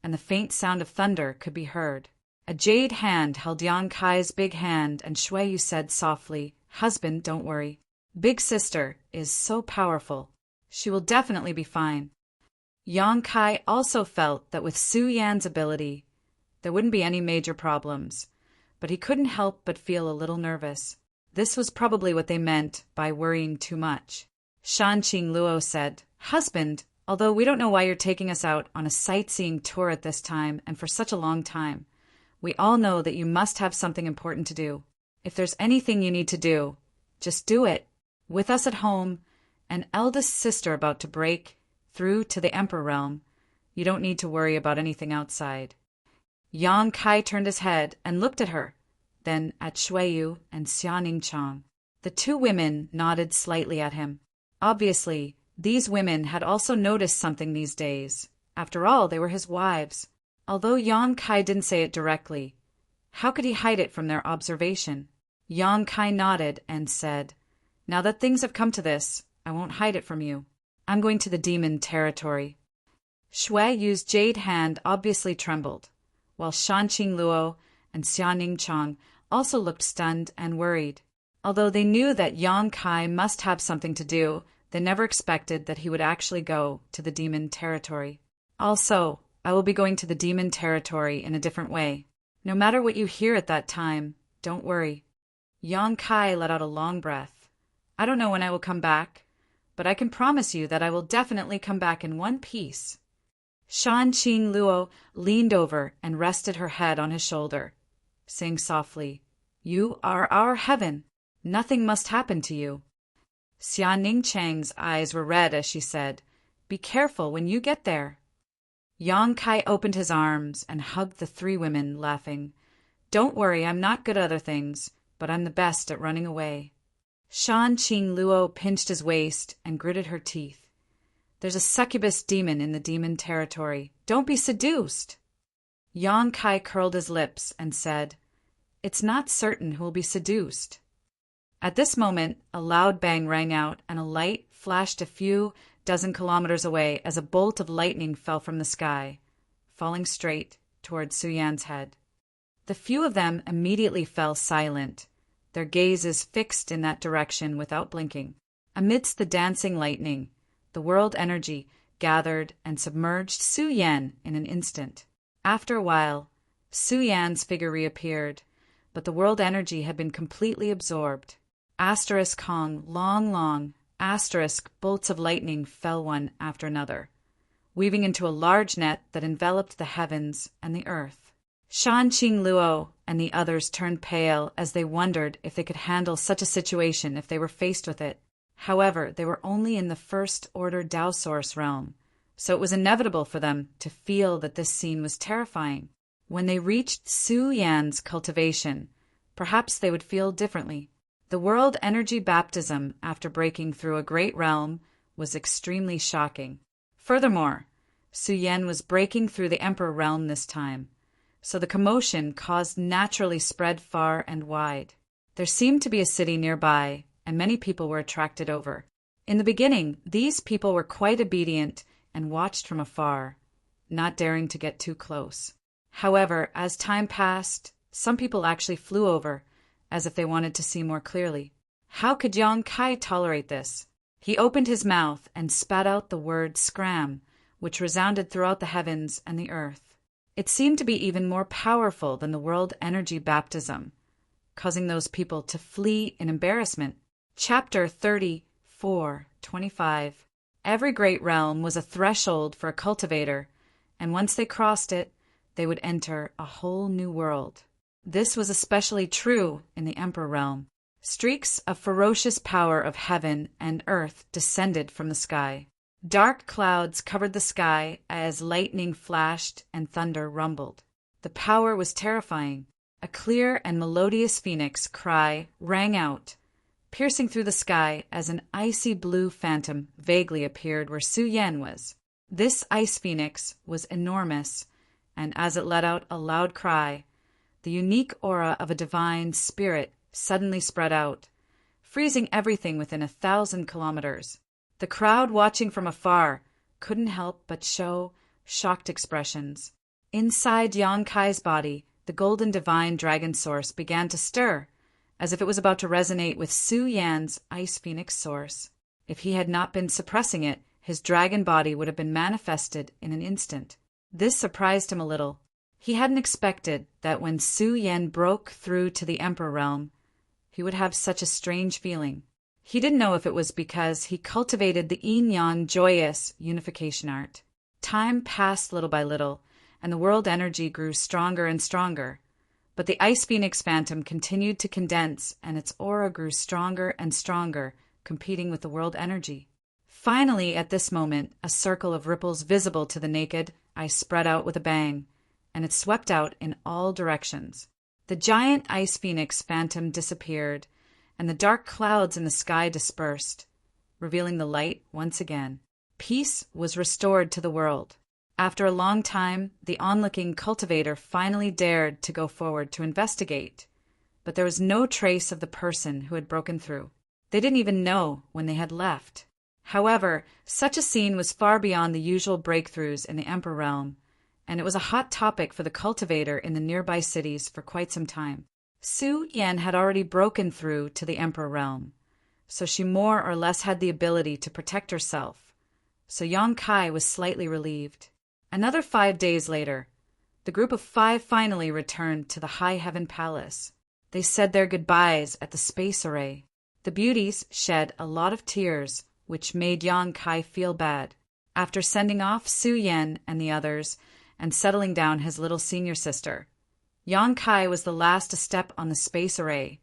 and the faint sound of thunder could be heard. A jade hand held Yang Kai's big hand, and Shuiyu said softly, "Husband, don't worry. Big Sister is so powerful. She will definitely be fine." Yang Kai also felt that with Su Yan's ability, there wouldn't be any major problems, but he couldn't help but feel a little nervous. This was probably what they meant by worrying too much. Shanqing Luo said, "Husband, although we don't know why you're taking us out on a sightseeing tour at this time and for such a long time, we all know that you must have something important to do. If there's anything you need to do, just do it. With us at home, an eldest sister about to break through to the Emperor realm, you don't need to worry about anything outside." Yang Kai turned his head and looked at her, then at Shuiyu and Xianing Chang. The 2 women nodded slightly at him. Obviously, these women had also noticed something these days. After all, they were his wives. Although Yang Kai didn't say it directly, how could he hide it from their observation? Yang Kai nodded and said, "Now that things have come to this, I won't hide it from you. I'm going to the demon territory." Shuiyu's jade hand obviously trembled, while Shanqing Luo and Xianing Chang also looked stunned and worried. Although they knew that Yang Kai must have something to do, they never expected that he would actually go to the demon territory. "Also, I will be going to the demon territory in a different way. No matter what you hear at that time, don't worry." Yang Kai let out a long breath. "I don't know when I will come back, but I can promise you that I will definitely come back in one piece." Shanqing Luo leaned over and rested her head on his shoulder, saying softly, "You are our heaven. Nothing must happen to you." Xia Ningchang's eyes were red as she said, "Be careful when you get there." Yang Kai opened his arms and hugged the 3 women, laughing. "Don't worry, I'm not good at other things, but I'm the best at running away." Shanqing Luo pinched his waist and gritted her teeth. "There's a succubus demon in the demon territory. Don't be seduced." Yang Kai curled his lips and said, "It's not certain who will be seduced." At this moment, a loud bang rang out and a light flashed a few dozen kilometers away as a bolt of lightning fell from the sky, falling straight toward Su Yan's head. The few of them immediately fell silent, their gazes fixed in that direction without blinking. Amidst the dancing lightning, the world energy gathered and submerged Su Yan in an instant. After a while, Su Yan's figure reappeared, but the world energy had been completely absorbed. Asterisk Kong Long Long Bolts of lightning fell one after another, weaving into a large net that enveloped the heavens and the earth. Shan Qing Luo and the others turned pale as they wondered if they could handle such a situation if they were faced with it. However, they were only in the first-order Tao Source realm, so it was inevitable for them to feel that this scene was terrifying. When they reached Su Yan's cultivation, perhaps they would feel differently. The world energy baptism after breaking through a great realm was extremely shocking. Furthermore, Su Yan was breaking through the Emperor realm this time, so the commotion caused naturally spread far and wide. There seemed to be a city nearby, and many people were attracted over. In the beginning, these people were quite obedient and watched from afar, not daring to get too close. However, as time passed, some people actually flew over, as if they wanted to see more clearly. How could Yang Kai tolerate this? He opened his mouth and spat out the word scram, which resounded throughout the heavens and the earth. It seemed to be even more powerful than the world energy baptism, causing those people to flee in embarrassment. Chapter 34:25. Every great realm was a threshold for a cultivator, and once they crossed it, they would enter a whole new world. This was especially true in the Emperor realm. Streaks of ferocious power of heaven and earth descended from the sky. Dark clouds covered the sky as lightning flashed and thunder rumbled. The power was terrifying. A clear and melodious phoenix cry rang out, piercing through the sky as an icy blue phantom vaguely appeared where Su Yan was. This ice phoenix was enormous, and as it let out a loud cry, the unique aura of a divine spirit suddenly spread out, freezing everything within 1,000 kilometers. The crowd watching from afar couldn't help but show shocked expressions. Inside Yang Kai's body, the golden divine dragon source began to stir, as if it was about to resonate with Su Yan's ice phoenix source. If he had not been suppressing it, his dragon body would have been manifested in an instant. This surprised him a little. He hadn't expected that when Su Yan broke through to the Emperor realm, he would have such a strange feeling. He didn't know if it was because he cultivated the yin-yang joyous unification art. Time passed little by little, and the world energy grew stronger and stronger. But the Ice Phoenix Phantom continued to condense, and its aura grew stronger and stronger, competing with the world energy. Finally, at this moment, a circle of ripples visible to the naked eye spread out with a bang, and it swept out in all directions. The giant Ice Phoenix Phantom disappeared, and the dark clouds in the sky dispersed, revealing the light once again. Peace was restored to the world. After a long time, the onlooking cultivator finally dared to go forward to investigate, but there was no trace of the person who had broken through. They didn't even know when they had left. However, such a scene was far beyond the usual breakthroughs in the Emperor realm, and it was a hot topic for the cultivator in the nearby cities for quite some time. Su Yan had already broken through to the Emperor realm, so she more or less had the ability to protect herself, so Yang Kai was slightly relieved. Another 5 days later, the group of 5 finally returned to the High Heaven Palace. They said their goodbyes at the space array. The beauties shed a lot of tears, which made Yang Kai feel bad. After sending off Su Yan and the others and settling down his little senior sister, Yang Kai was the last to step on the space array,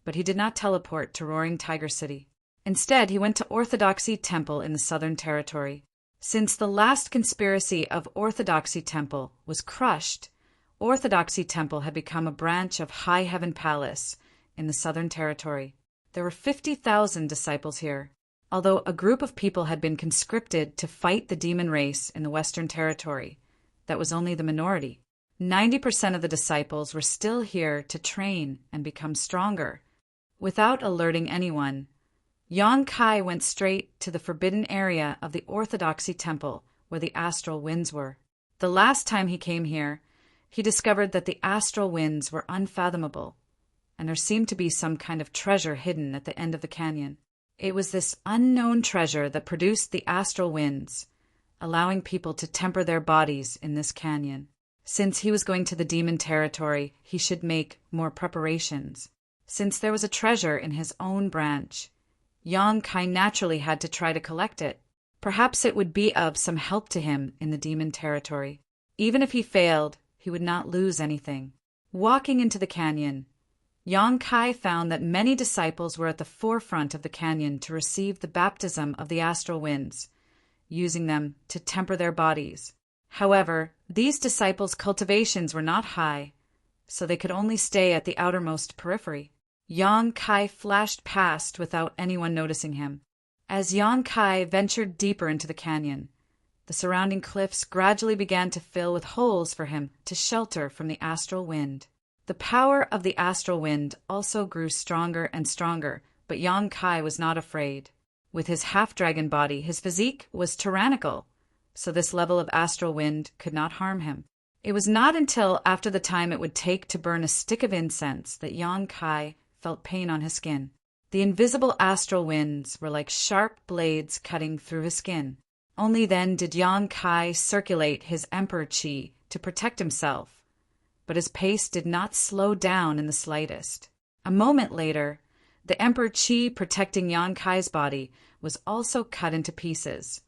but he did not teleport to Roaring Tiger City. Instead, he went to Orthodoxy Temple in the Southern Territory. Since the last conspiracy of Orthodoxy Temple was crushed, Orthodoxy Temple had become a branch of High Heaven Palace in the Southern Territory. There were 50,000 disciples here. Although a group of people had been conscripted to fight the demon race in the Western Territory, that was only the minority. 90% of the disciples were still here to train and become stronger. Without alerting anyone, Yang Kai went straight to the forbidden area of the Orthodoxy Temple where the astral winds were. The last time he came here, he discovered that the astral winds were unfathomable, and there seemed to be some kind of treasure hidden at the end of the canyon. It was this unknown treasure that produced the astral winds, allowing people to temper their bodies in this canyon. Since he was going to the demon territory, he should make more preparations. Since there was a treasure in his own branch, Yang Kai naturally had to try to collect it. Perhaps it would be of some help to him in the demon territory. Even if he failed, he would not lose anything. Walking into the canyon, Yang Kai found that many disciples were at the forefront of the canyon to receive the baptism of the astral winds, using them to temper their bodies. However, these disciples' cultivations were not high, so they could only stay at the outermost periphery. Yang Kai flashed past without anyone noticing him. As Yang Kai ventured deeper into the canyon, the surrounding cliffs gradually began to fill with holes for him to shelter from the astral wind. The power of the astral wind also grew stronger and stronger, but Yang Kai was not afraid. With his half-dragon body, his physique was tyrannical, so this level of astral wind could not harm him. It was not until after the time it would take to burn a stick of incense that Yang Kai felt pain on his skin. The invisible astral winds were like sharp blades cutting through his skin. Only then did Yang Kai circulate his emperor chi to protect himself, but his pace did not slow down in the slightest. A moment later, the emperor chi protecting Yang Kai's body was also cut into pieces,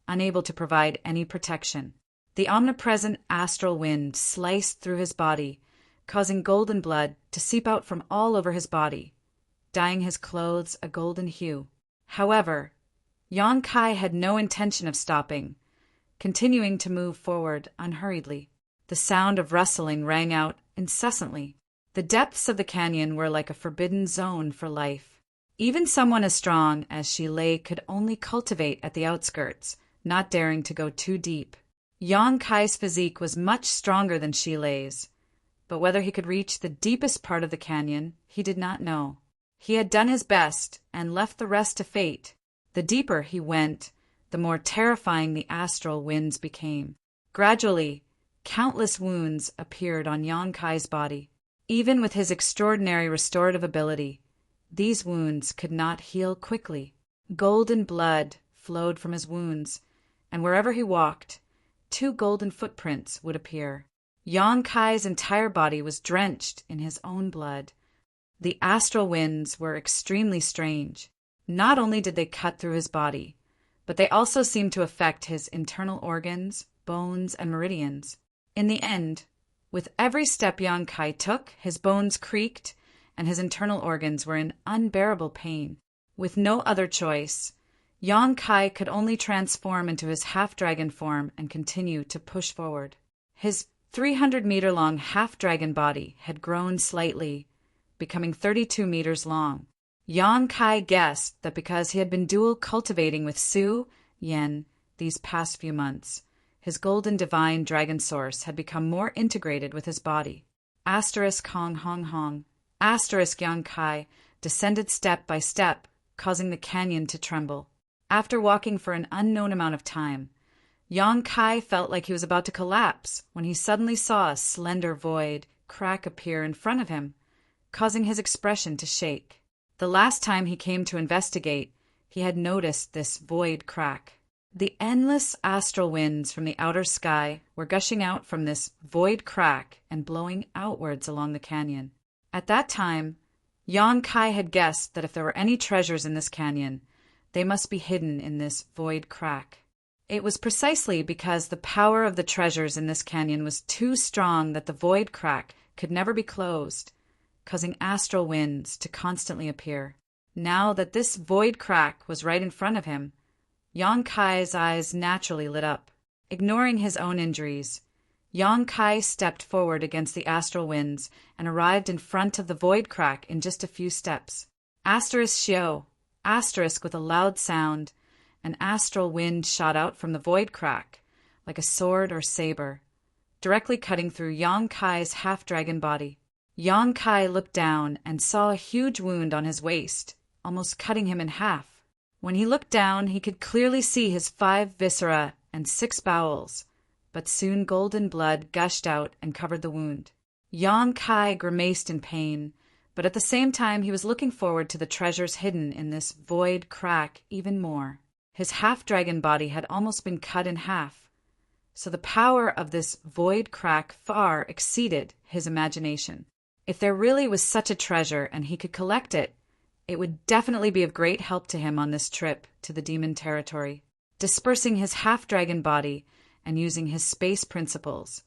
unable to provide any protection. The omnipresent astral wind sliced through his body, causing golden blood to seep out from all over his body, dyeing his clothes a golden hue. However, Yang Kai had no intention of stopping, continuing to move forward unhurriedly. The sound of rustling rang out incessantly. The depths of the canyon were like a forbidden zone for life. Even someone as strong as Shilei could only cultivate at the outskirts, not daring to go too deep. Yang Kai's physique was much stronger than Shilei's, but whether he could reach the deepest part of the canyon, he did not know. He had done his best and left the rest to fate. The deeper he went, the more terrifying the astral winds became. Gradually, countless wounds appeared on Yang Kai's body. Even with his extraordinary restorative ability, these wounds could not heal quickly. Golden blood flowed from his wounds, and wherever he walked, 2 golden footprints would appear. Yang Kai's entire body was drenched in his own blood. The astral winds were extremely strange. Not only did they cut through his body, but they also seemed to affect his internal organs, bones, and meridians. In the end, with every step Yang Kai took, his bones creaked, and his internal organs were in unbearable pain. With no other choice, Yang Kai could only transform into his half-dragon form and continue to push forward. His 300-meter-long half-dragon body had grown slightly, becoming 32 meters long. Yang Kai guessed that because he had been dual cultivating with Su Yen these past few months, his golden divine dragon source had become more integrated with his body. Asterisk Hong Hong Hong. Asterisk Yang Kai descended step by step, causing the canyon to tremble. After walking for an unknown amount of time, Yang Kai felt like he was about to collapse when he suddenly saw a slender void crack appear in front of him, causing his expression to shake. The last time he came to investigate, he had noticed this void crack. The endless astral winds from the outer sky were gushing out from this void crack and blowing outwards along the canyon. At that time, Yang Kai had guessed that if there were any treasures in this canyon, they must be hidden in this void crack. It was precisely because the power of the treasures in this canyon was too strong that the void crack could never be closed, causing astral winds to constantly appear. Now that this void crack was right in front of him, Yang Kai's eyes naturally lit up. Ignoring his own injuries, Yang Kai stepped forward against the astral winds and arrived in front of the void crack in just a few steps. Asterisk Shio. Asterisk with a loud sound, an astral wind shot out from the void crack, like a sword or saber, directly cutting through Yang Kai's half-dragon body. Yang Kai looked down and saw a huge wound on his waist, almost cutting him in half. When he looked down, he could clearly see his 5 viscera and 6 bowels, but soon golden blood gushed out and covered the wound. Yang Kai grimaced in pain, but at the same time he was looking forward to the treasures hidden in this void crack even more. His half-dragon body had almost been cut in half, so the power of this void crack far exceeded his imagination. If there really was such a treasure and he could collect it, It would definitely be of great help to him on this trip to the demon territory. Dispersing his half-dragon body and using his space principles,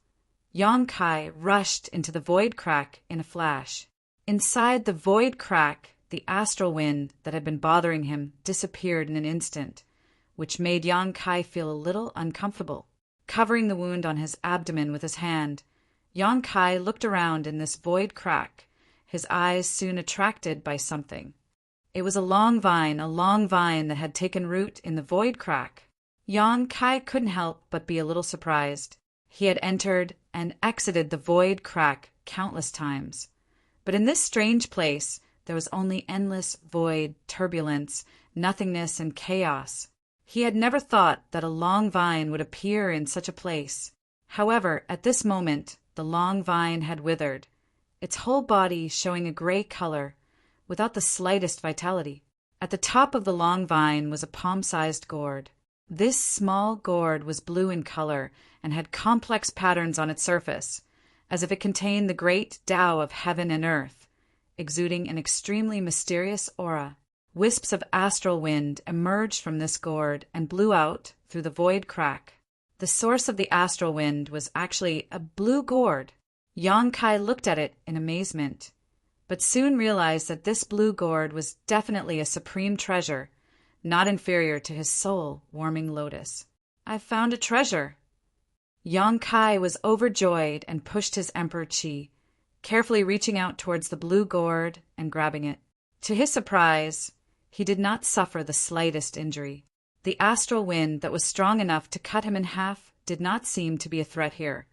Yang Kai rushed into the void crack in a flash. Inside the void crack, the astral wind that had been bothering him disappeared in an instant, which made Yang Kai feel a little uncomfortable. Covering the wound on his abdomen with his hand, Yang Kai looked around in this void crack, his eyes soon attracted by something. It was a long vine that had taken root in the void crack. Yang Kai couldn't help but be a little surprised. He had entered and exited the void crack countless times. But in this strange place, there was only endless void, turbulence, nothingness, and chaos. He had never thought that a long vine would appear in such a place. However, at this moment, the long vine had withered, its whole body showing a gray color, without the slightest vitality. At the top of the long vine was a palm-sized gourd. This small gourd was blue in color and had complex patterns on its surface, as if it contained the great Tao of heaven and earth, exuding an extremely mysterious aura. Wisps of astral wind emerged from this gourd and blew out through the void crack. The source of the astral wind was actually a blue gourd. Yang Kai looked at it in amazement, but soon realized that this blue gourd was definitely a supreme treasure, not inferior to his soul-warming lotus. "I've found a treasure." Yang Kai was overjoyed and pushed his Emperor Qi, carefully reaching out towards the blue gourd and grabbing it. To his surprise, he did not suffer the slightest injury. The astral wind that was strong enough to cut him in half did not seem to be a threat here,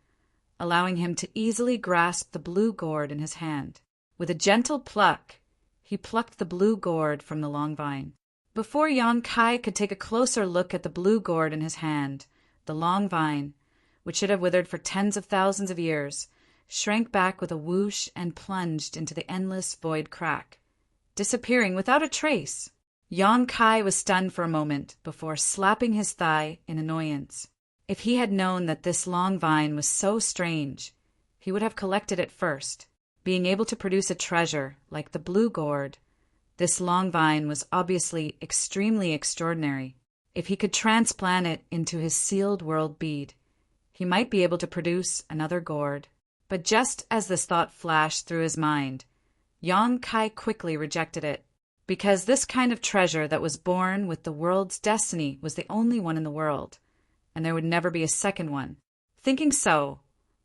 allowing him to easily grasp the blue gourd in his hand. With a gentle pluck, he plucked the blue gourd from the long vine. Before Yang Kai could take a closer look at the blue gourd in his hand, the long vine, which should have withered for tens of thousands of years, shrank back with a whoosh and plunged into the endless void crack, disappearing without a trace. Yang Kai was stunned for a moment before slapping his thigh in annoyance. If he had known that this long vine was so strange, he would have collected it first. Being able to produce a treasure like the blue gourd, this long vine was obviously extremely extraordinary. If he could transplant it into his sealed world bead, he might be able to produce another gourd. But just as this thought flashed through his mind, Yang Kai quickly rejected it, because this kind of treasure that was born with the world's destiny was the only one in the world, and there would never be a second one. Thinking so,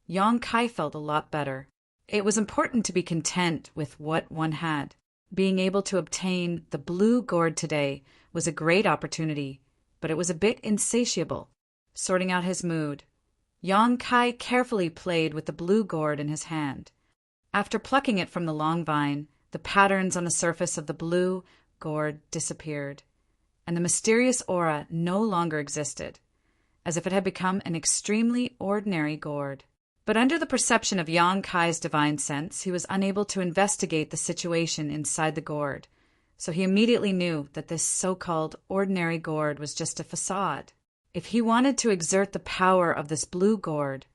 Yang Kai felt a lot better. It was important to be content with what one had. Being able to obtain the blue gourd today was a great opportunity, but it was a bit insatiable. Sorting out his mood, Yang Kai carefully played with the blue gourd in his hand. After plucking it from the long vine, the patterns on the surface of the blue gourd disappeared, and the mysterious aura no longer existed, as if it had become an extremely ordinary gourd. But under the perception of Yang Kai's divine sense, he was unable to investigate the situation inside the gourd, so he immediately knew that this so-called ordinary gourd was just a facade. If he wanted to exert the power of this blue gourd,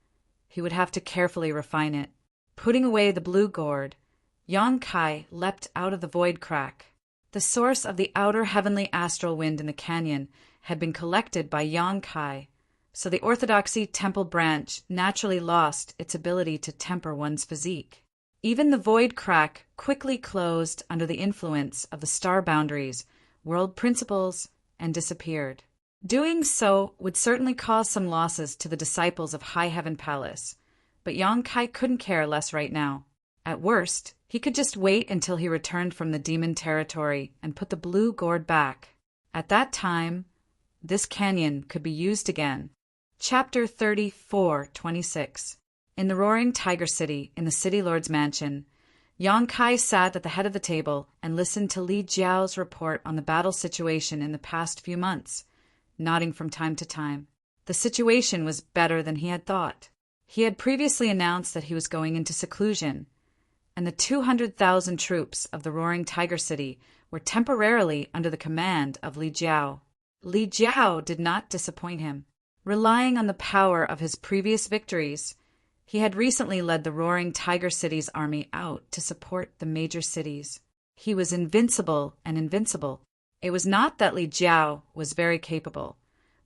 he would have to carefully refine it. Putting away the blue gourd, Yang Kai leapt out of the void crack. The source of the outer heavenly astral wind in the canyon had been collected by Yang Kai, so the Orthodoxy temple branch naturally lost its ability to temper one's physique. Even the void crack quickly closed under the influence of the star boundaries, world principles, and disappeared. Doing so would certainly cause some losses to the disciples of High Heaven Palace, but Yang Kai couldn't care less right now. At worst, he could just wait until he returned from the demon territory and put the blue gourd back. At that time, this canyon could be used again. Chapter 34:26. In the roaring Tiger City, in the City Lord's mansion, Yang Kai sat at the head of the table and listened to Li Jiao's report on the battle situation in the past few months, nodding from time to time. The situation was better than he had thought. He had previously announced that he was going into seclusion, and the 200,000 troops of the roaring Tiger City were temporarily under the command of Li Jiao. Li Jiao did not disappoint him. Relying on the power of his previous victories, he had recently led the roaring Tiger City's army out to support the major cities. He was invincible and invincible. It was not that Li Jiao was very capable,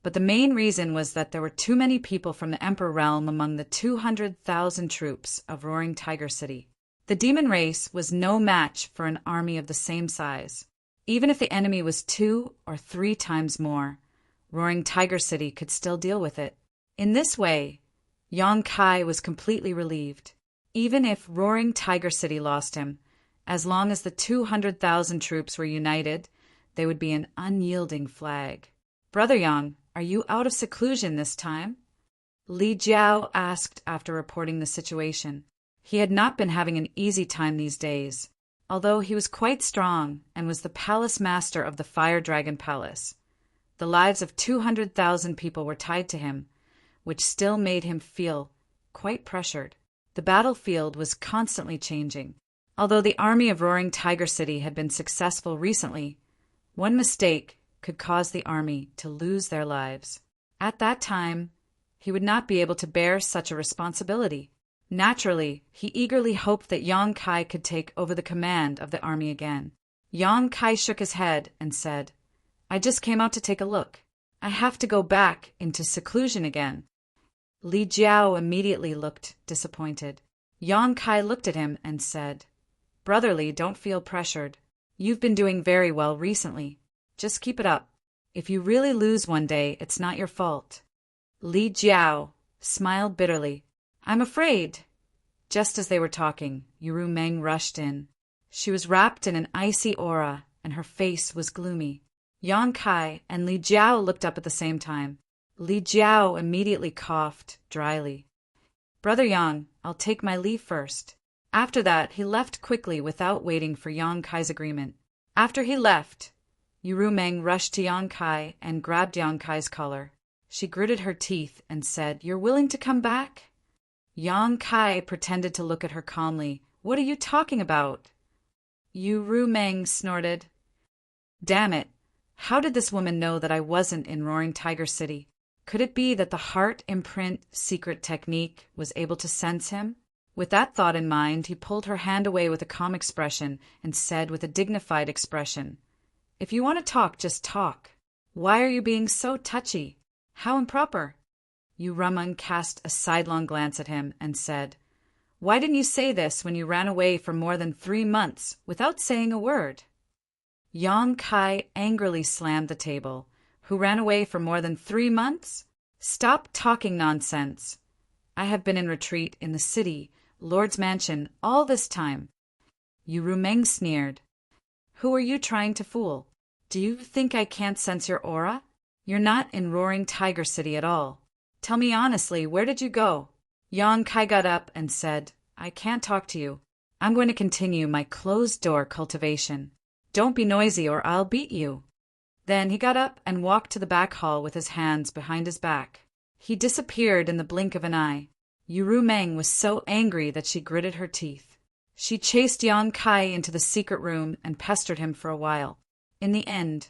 but the main reason was that there were too many people from the Emperor realm among the 200,000 troops of Roaring Tiger City. The demon race was no match for an army of the same size. Even if the enemy was 2 or 3 times more, Roaring Tiger City could still deal with it. In this way, Yang Kai was completely relieved. Even if Roaring Tiger City lost him, as long as the 200,000 troops were united, they would be an unyielding flag. "Brother Yang, are you out of seclusion this time?" Li Jiao asked after reporting the situation. He had not been having an easy time these days, although he was quite strong and was the palace master of the Fire Dragon Palace. The lives of 200,000 people were tied to him, which still made him feel quite pressured. The battlefield was constantly changing. Although the army of Roaring Tiger City had been successful recently, one mistake could cause the army to lose their lives. At that time, he would not be able to bear such a responsibility. Naturally, he eagerly hoped that Yang Kai could take over the command of the army again. Yang Kai shook his head and said, "I just came out to take a look. I have to go back into seclusion again." Li Jiao immediately looked disappointed. Yang Kai looked at him and said, "Brotherly, don't feel pressured. You've been doing very well recently. Just keep it up. If you really lose one day, it's not your fault." Li Jiao smiled bitterly. "I'm afraid." Just as they were talking, Yuru Meng rushed in. She was wrapped in an icy aura, and her face was gloomy. Yang Kai and Li Jiao looked up at the same time. Li Jiao immediately coughed dryly. "Brother Yang, I'll take my leave first." After that, he left quickly without waiting for Yang Kai's agreement. After he left, Yuru Meng rushed to Yang Kai and grabbed Yang Kai's collar. She gritted her teeth and said, "You're willing to come back?" Yang Kai pretended to look at her calmly. "What are you talking about?" Yuru Meng snorted. "Damn it! How did this woman know that I wasn't in Roaring Tiger City? Could it be that the heart imprint secret technique was able to sense him?" With that thought in mind, he pulled her hand away with a calm expression and said with a dignified expression, "If you want to talk, just talk. Why are you being so touchy? How improper." Yuru Meng cast a sidelong glance at him and said, "Why didn't you say this when you ran away for more than 3 months without saying a word?" Yang Kai angrily slammed the table. "Who ran away for more than 3 months? Stop talking nonsense. I have been in retreat in the city, Lord's mansion, all this time." Yuru Meng sneered. "Who are you trying to fool? Do you think I can't sense your aura? You're not in Roaring Tiger City at all. Tell me honestly, where did you go?" Yang Kai got up and said, "I can't talk to you. I'm going to continue my closed-door cultivation. Don't be noisy or I'll beat you." Then he got up and walked to the back hall with his hands behind his back. He disappeared in the blink of an eye. Yuru Meng was so angry that she gritted her teeth. She chased Yang Kai into the secret room and pestered him for a while. In the end,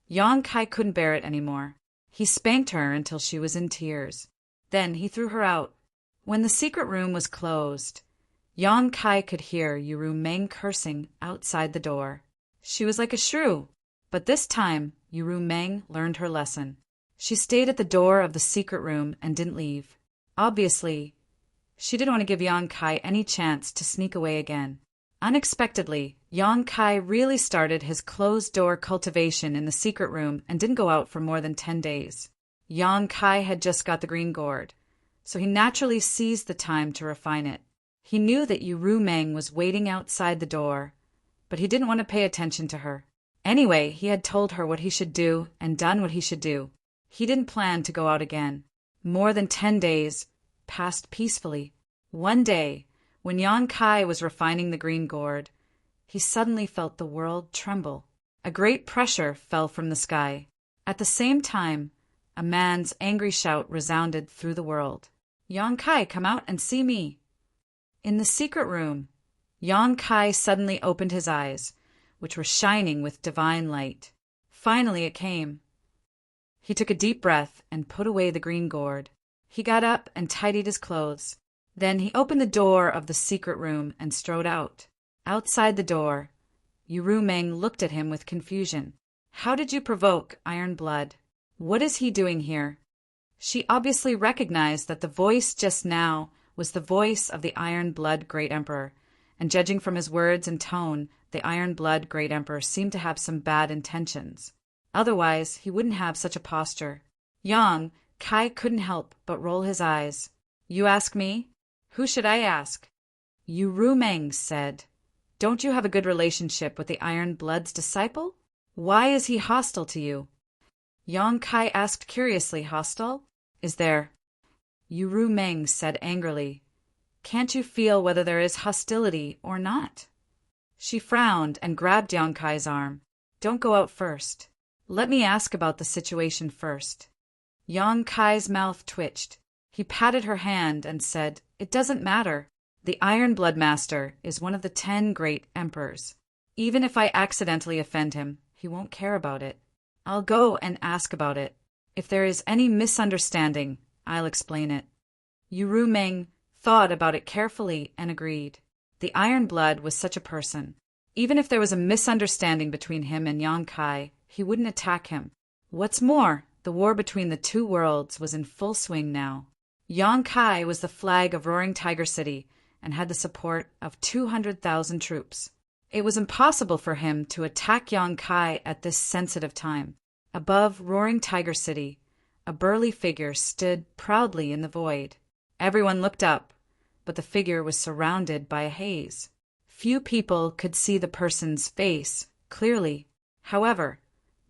Yang Kai couldn't bear it anymore. He spanked her until she was in tears. Then he threw her out. When the secret room was closed, Yang Kai could hear Yuru Meng cursing outside the door. She was like a shrew, but this time Yuru Meng learned her lesson. She stayed at the door of the secret room and didn't leave. Obviously, she didn't want to give Yang Kai any chance to sneak away again. Unexpectedly, Yang Kai really started his closed-door cultivation in the secret room and didn't go out for more than 10 days. Yang Kai had just got the green gourd, so he naturally seized the time to refine it. He knew that Yuru Meng was waiting outside the door, but he didn't want to pay attention to her. Anyway, he had told her what he should do and done what he should do. He didn't plan to go out again. More than 10 days passed peacefully. One day, when Yang Kai was refining the green gourd, he suddenly felt the world tremble. A great pressure fell from the sky. At the same time, a man's angry shout resounded through the world. "Yang Kai, come out and see me." In the secret room, Yang Kai suddenly opened his eyes, which were shining with divine light. Finally it came. He took a deep breath and put away the green gourd. He got up and tidied his clothes. Then he opened the door of the secret room and strode out. Outside the door, Yu Meng looked at him with confusion. How did you provoke Iron Blood? What is he doing here? She obviously recognized that the voice just now was the voice of the Iron Blood Great Emperor, and judging from his words and tone, the Iron Blood Great Emperor seemed to have some bad intentions. Otherwise, he wouldn't have such a posture. Yang Kai couldn't help but roll his eyes. You ask me? Who should I ask? Yu Meng said. Don't you have a good relationship with the Iron Blood's disciple? Why is he hostile to you? Yang Kai asked curiously. Hostile? Is there? Yu Meng said angrily. Can't you feel whether there is hostility or not? She frowned and grabbed Yang Kai's arm. Don't go out first. Let me ask about the situation first. Yang Kai's mouth twitched. He patted her hand and said, It doesn't matter. The Iron Blood Master is one of the 10 great emperors. Even if I accidentally offend him, he won't care about it. I'll go and ask about it. If there is any misunderstanding, I'll explain it. Yu Meng thought about it carefully and agreed. The Iron Blood was such a person. Even if there was a misunderstanding between him and Yang Kai, he wouldn't attack him. What's more, the war between the two worlds was in full swing now. Yang Kai was the flag of Roaring Tiger City and had the support of 200,000 troops. It was impossible for him to attack Yang Kai at this sensitive time. Above Roaring Tiger City, a burly figure stood proudly in the void. Everyone looked up, but the figure was surrounded by a haze. Few people could see the person's face clearly. However,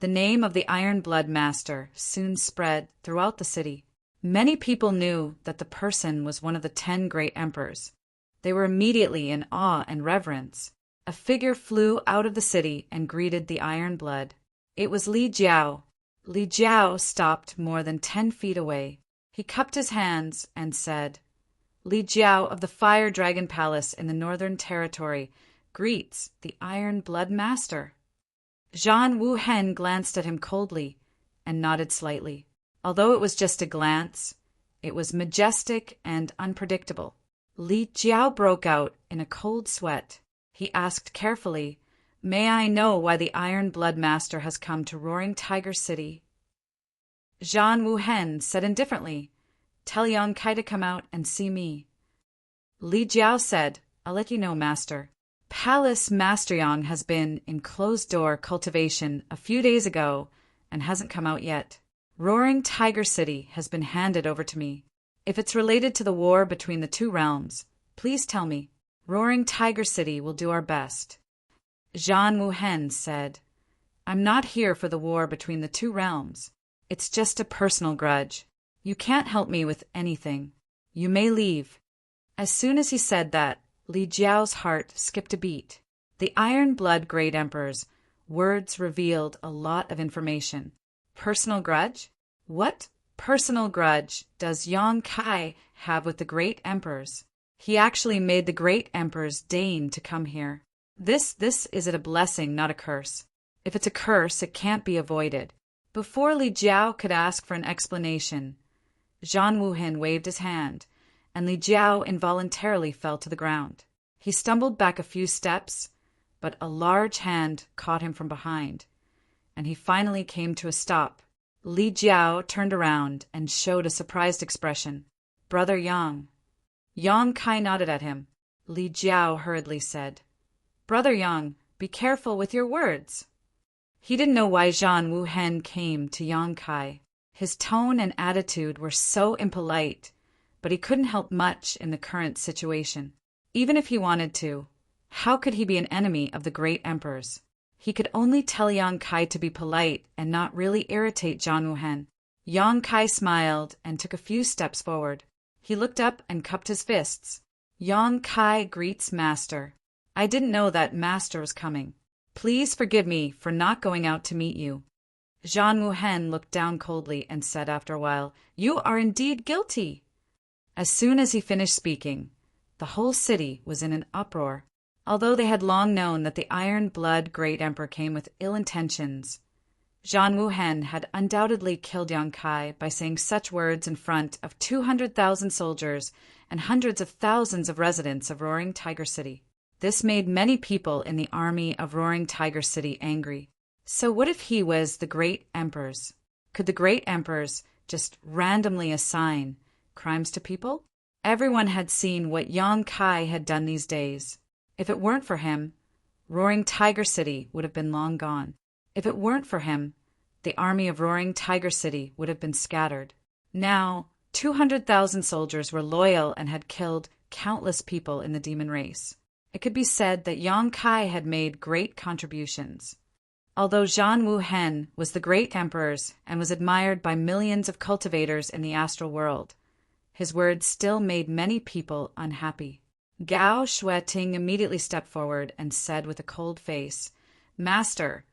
the name of the Iron Blood Master soon spread throughout the city. Many people knew that the person was one of the 10 great emperors. They were immediately in awe and reverence. A figure flew out of the city and greeted the Iron Blood. It was Li Jiao. Li Jiao stopped more than 10 feet away. He cupped his hands and said, Li Jiao of the Fire Dragon Palace in the Northern Territory greets the Iron Blood Master. Zhan Wuhen glanced at him coldly and nodded slightly. Although it was just a glance, it was majestic and unpredictable. Li Jiao broke out in a cold sweat. He asked carefully, May I know why the Iron Blood Master has come to Roaring Tiger City? Zhan Wuhen said indifferently, Tell Yang Kai to come out and see me. Li Jiao said, I'll let you know, Master. Palace Master Yang has been in closed-door cultivation a few days ago and hasn't come out yet. Roaring Tiger City has been handed over to me. If it's related to the war between the two realms, please tell me. Roaring Tiger City will do our best. Zhan Wuhen said, I'm not here for the war between the two realms. It's just a personal grudge. You can't help me with anything. You may leave. As soon as he said that, Li Jiao's heart skipped a beat. The Iron Blood Great Emperor's words revealed a lot of information. Personal grudge? What personal grudge does Yang Kai have with the great emperors? He actually made the great emperors deign to come here. This is it a blessing, not a curse. If it's a curse, it can't be avoided. Before Li Jiao could ask for an explanation, Zhan Wuhen waved his hand, and Li Jiao involuntarily fell to the ground. He stumbled back a few steps, but a large hand caught him from behind, and he finally came to a stop. Li Jiao turned around and showed a surprised expression. Brother Yang. Yang Kai nodded at him. Li Jiao hurriedly said, Brother Yang, be careful with your words. He didn't know why Zhan Wuhen came to Yang Kai. His tone and attitude were so impolite, but he couldn't help much in the current situation. Even if he wanted to, how could he be an enemy of the great emperors? He could only tell Yang Kai to be polite and not really irritate Zhan Wuhen. Yang Kai smiled and took a few steps forward. He looked up and cupped his fists. Yang Kai greets Master. I didn't know that Master was coming. Please forgive me for not going out to meet you. Zhan Wuhen looked down coldly and said after a while, You are indeed guilty. As soon as he finished speaking, the whole city was in an uproar. Although they had long known that the Iron Blood Great Emperor came with ill intentions, Zhan Wuhen had undoubtedly killed Yang Kai by saying such words in front of 200,000 soldiers and hundreds of thousands of residents of Roaring Tiger City. This made many people in the army of Roaring Tiger City angry. So what if he was the great emperors? Could the great emperors just randomly assign crimes to people? Everyone had seen what Yang Kai had done these days. If it weren't for him, Roaring Tiger City would have been long gone. If it weren't for him, the army of Roaring Tiger City would have been scattered. Now, 200,000 soldiers were loyal and had killed countless people in the demon race. It could be said that Yang Kai had made great contributions. Although Zhan Wuhen was the great emperor's and was admired by millions of cultivators in the astral world, his words still made many people unhappy. Gao Shueting immediately stepped forward and said with a cold face, "Master,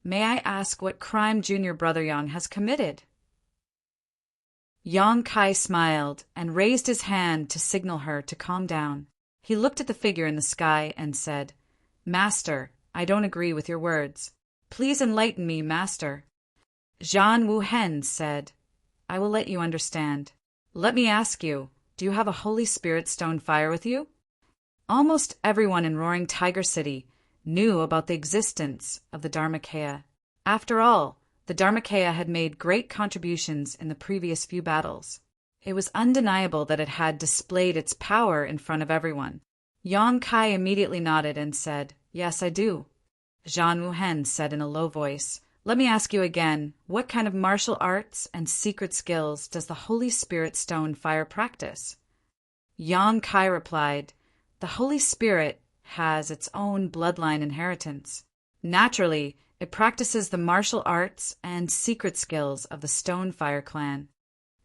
may I ask what crime junior brother Yang has committed?" Yang Kai smiled and raised his hand to signal her to calm down. He looked at the figure in the sky and said, "Master, I don't agree with your words. Please enlighten me, Master." Zhan Wuhen said, "I will let you understand. Let me ask you, do you have a Holy Spirit stone fire with you?" Almost everyone in Roaring Tiger City knew about the existence of the Dharmakaya. After all, the Dharmakaya had made great contributions in the previous few battles. It was undeniable that it had displayed its power in front of everyone. Yang Kai immediately nodded and said, "Yes, I do." Zhan Wuhen said in a low voice, "Let me ask you again, what kind of martial arts and secret skills does the Holy Spirit stone fire practice?" Yang Kai replied, "The Holy Spirit has its own bloodline inheritance. Naturally, it practices the martial arts and secret skills of the Stone Fire clan."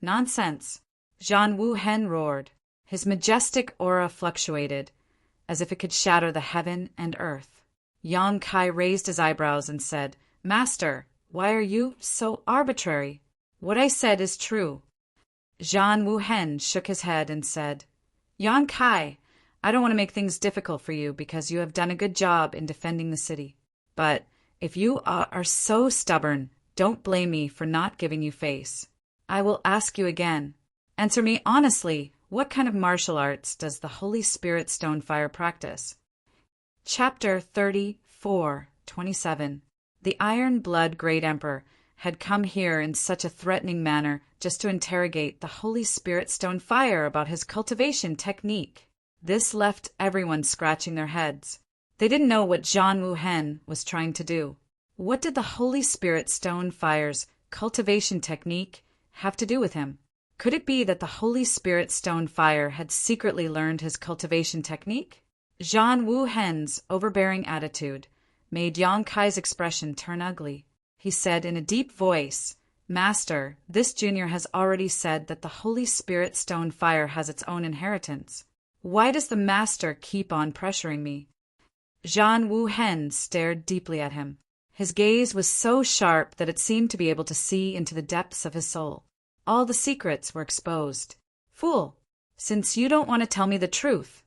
"Nonsense!" Zhan Wuhen roared. His majestic aura fluctuated, as if it could shatter the heaven and earth. Yang Kai raised his eyebrows and said, "Master, why are you so arbitrary? What I said is true." Zhan Wuhen shook his head and said, "Yang Kai, I don't want to make things difficult for you because you have done a good job in defending the city. But if you are so stubborn, don't blame me for not giving you face. I will ask you again. Answer me honestly, what kind of martial arts does the Holy Spirit stone fire practice?" Chapter 34:27. The Iron Blood Great Emperor had come here in such a threatening manner just to interrogate the Holy Spirit stone fire about his cultivation technique. This left everyone scratching their heads. They didn't know what Zhan Wuhen was trying to do. What did the Holy Spirit stone fire's cultivation technique have to do with him? Could it be that the Holy Spirit stone fire had secretly learned his cultivation technique? Zhan Wuhen's overbearing attitude made Yang Kai's expression turn ugly. He said in a deep voice, "Master, this junior has already said that the Holy Spirit stone fire has its own inheritance. Why does the master keep on pressuring me?" Zhan Wuhen stared deeply at him. His gaze was so sharp that it seemed to be able to see into the depths of his soul. All the secrets were exposed. "Fool, since you don't want to tell me the truth,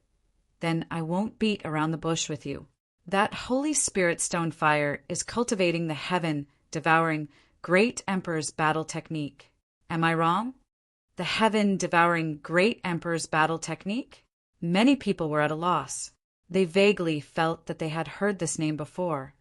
then I won't beat around the bush with you. That Holy Spirit stone fire is cultivating the heaven-devouring Great Emperor's battle technique. Am I wrong? The heaven-devouring Great Emperor's battle technique?" Many people were at a loss. They vaguely felt that they had heard this name before,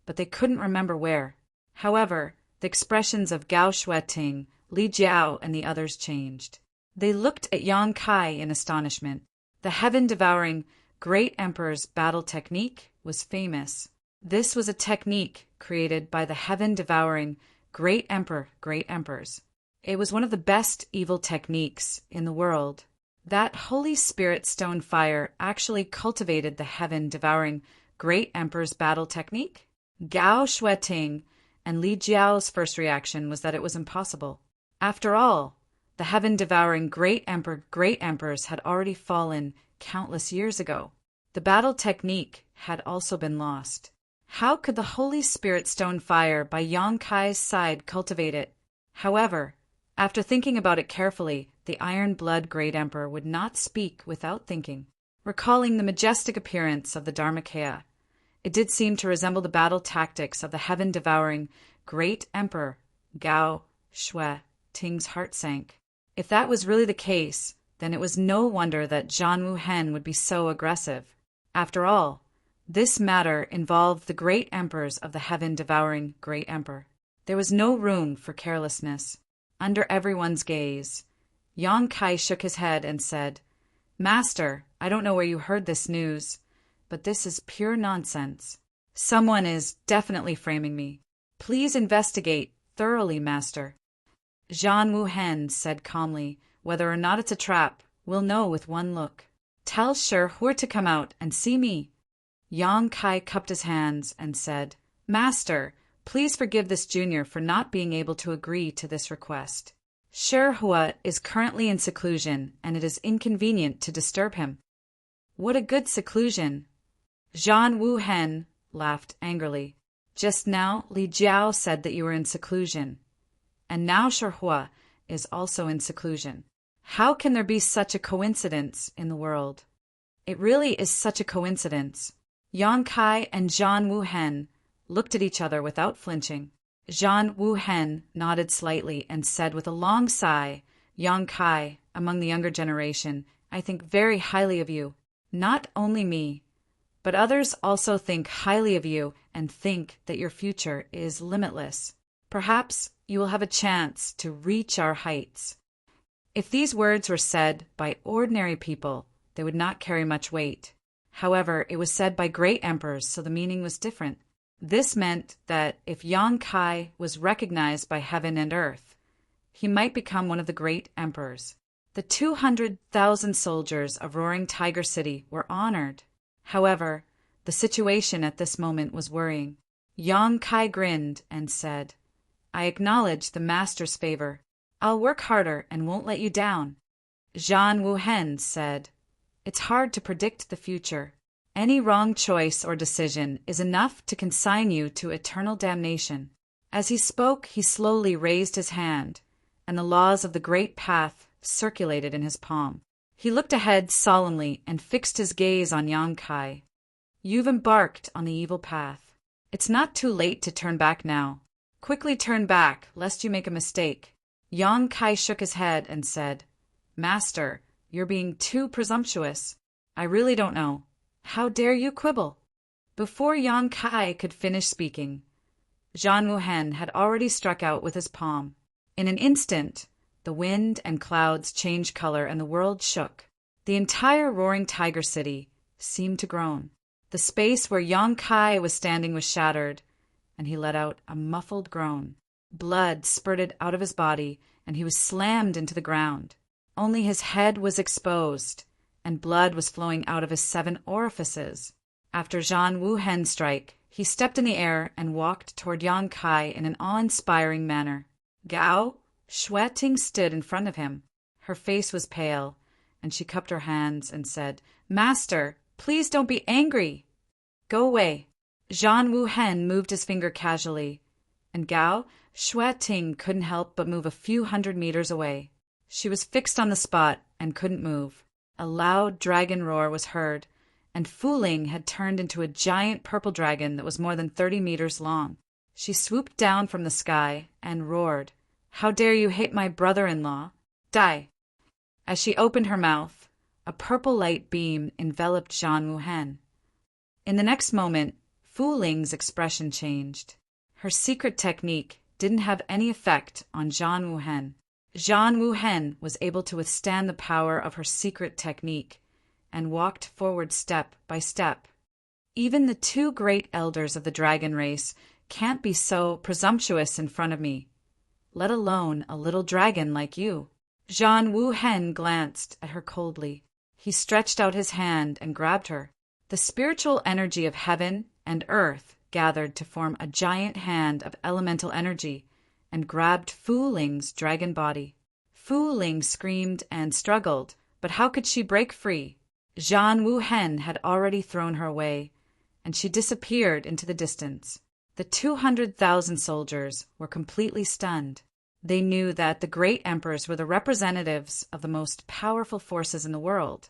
but they couldn't remember where. However, the expressions of Gao Shueting, Li Jiao, and the others changed. They looked at Yang Kai in astonishment. The heaven-devouring Great Emperor's battle technique was famous. This was a technique created by the heaven-devouring Great Emperors. It was one of the best evil techniques in the world. That Holy Spirit stone fire actually cultivated the heaven-devouring Great Emperor's battle technique? Gao Shueting and Li Jiao's first reaction was that it was impossible. After all, the heaven-devouring Great Emperors had already fallen countless years ago. The battle technique had also been lost. How could the Holy Spirit stone fire by Yang Kai's side cultivate it? However, after thinking about it carefully, the Iron Blood Great Emperor would not speak without thinking. Recalling the majestic appearance of the Dharmakaya, it did seem to resemble the battle tactics of the heaven-devouring Great Emperor. Gao Shueting's heart sank. If that was really the case, then it was no wonder that Zhan Wuhen would be so aggressive. After all, this matter involved the great emperors of the heaven-devouring great emperor. There was no room for carelessness. Under everyone's gaze, Yang Kai shook his head and said, "Master, I don't know where you heard this news, but this is pure nonsense. Someone is definitely framing me. Please investigate thoroughly, Master." Zhan Wuhen said calmly, "Whether or not it's a trap, we'll know with one look. Tell Shi Hu to come out and see me." Yang Kai cupped his hands and said, "Master, please forgive this junior for not being able to agree to this request. Shi Hu is currently in seclusion, and it is inconvenient to disturb him." "What a good seclusion!" Zhan Wuhen laughed angrily. "Just now, Li Jiao said that you were in seclusion, and now Shi Hu is also in seclusion. How can there be such a coincidence in the world?" "It really is such a coincidence." Yang Kai and Zhan Wuhen looked at each other without flinching. Zhan Wuhen nodded slightly and said with a long sigh, "Yang Kai, among the younger generation, I think very highly of you. Not only me, but others also think highly of you and think that your future is limitless. Perhaps you will have a chance to reach our heights." If these words were said by ordinary people, they would not carry much weight. However, it was said by great emperors, so the meaning was different. This meant that if Yang Kai was recognized by heaven and earth, he might become one of the great emperors. The 200,000 soldiers of Roaring Tiger City were honored. However, the situation at this moment was worrying. Yang Kai grinned and said, "I acknowledge the master's favor. I'll work harder and won't let you down." Zhan Wuhen said, "It's hard to predict the future. Any wrong choice or decision is enough to consign you to eternal damnation." As he spoke, he slowly raised his hand, and the laws of the great path circulated in his palm. He looked ahead solemnly and fixed his gaze on Yang Kai. "You've embarked on the evil path. It's not too late to turn back now. Quickly turn back, lest you make a mistake." Yang Kai shook his head and said, "Master, you're being too presumptuous. I really don't know. How dare you quibble?" Before Yang Kai could finish speaking, Zhan Wuhen had already struck out with his palm. In an instant, the wind and clouds changed color and the world shook. The entire Roaring Tiger City seemed to groan. The space where Yang Kai was standing was shattered, and he let out a muffled groan. Blood spurted out of his body, and he was slammed into the ground. Only his head was exposed, and blood was flowing out of his 7 orifices. After Zhan Wuhen's strike, he stepped in the air and walked toward Yang Kai in an awe-inspiring manner. Gao Shueting stood in front of him. Her face was pale, and she cupped her hands and said, "Master, please don't be angry." "Go away." Zhan Wuhen moved his finger casually, and Gao Shueting couldn't help but move a few hundred meters away. She was fixed on the spot and couldn't move. A loud dragon roar was heard, and Fu Ling had turned into a giant purple dragon that was more than 30 meters long. She swooped down from the sky and roared, "How dare you hate my brother-in-law? Die!" As she opened her mouth, a purple light beam enveloped Zhan Wuhen. In the next moment, Fu Ling's expression changed. Her secret technique didn't have any effect on Zhan Wuhen. Zhan Wuhen was able to withstand the power of her secret technique and walked forward step by step. Even the 2 great elders of the dragon race can't be so presumptuous in front of me, let alone a little dragon like you. Zhan Wuhen glanced at her coldly. He stretched out his hand and grabbed her. The spiritual energy of heaven and earth gathered to form a giant hand of elemental energy and grabbed Fu Ling's dragon body. Fu Ling screamed and struggled, but how could she break free? Zhan Wuhen had already thrown her away, and she disappeared into the distance. The 200,000 soldiers were completely stunned. They knew that the great emperors were the representatives of the most powerful forces in the world,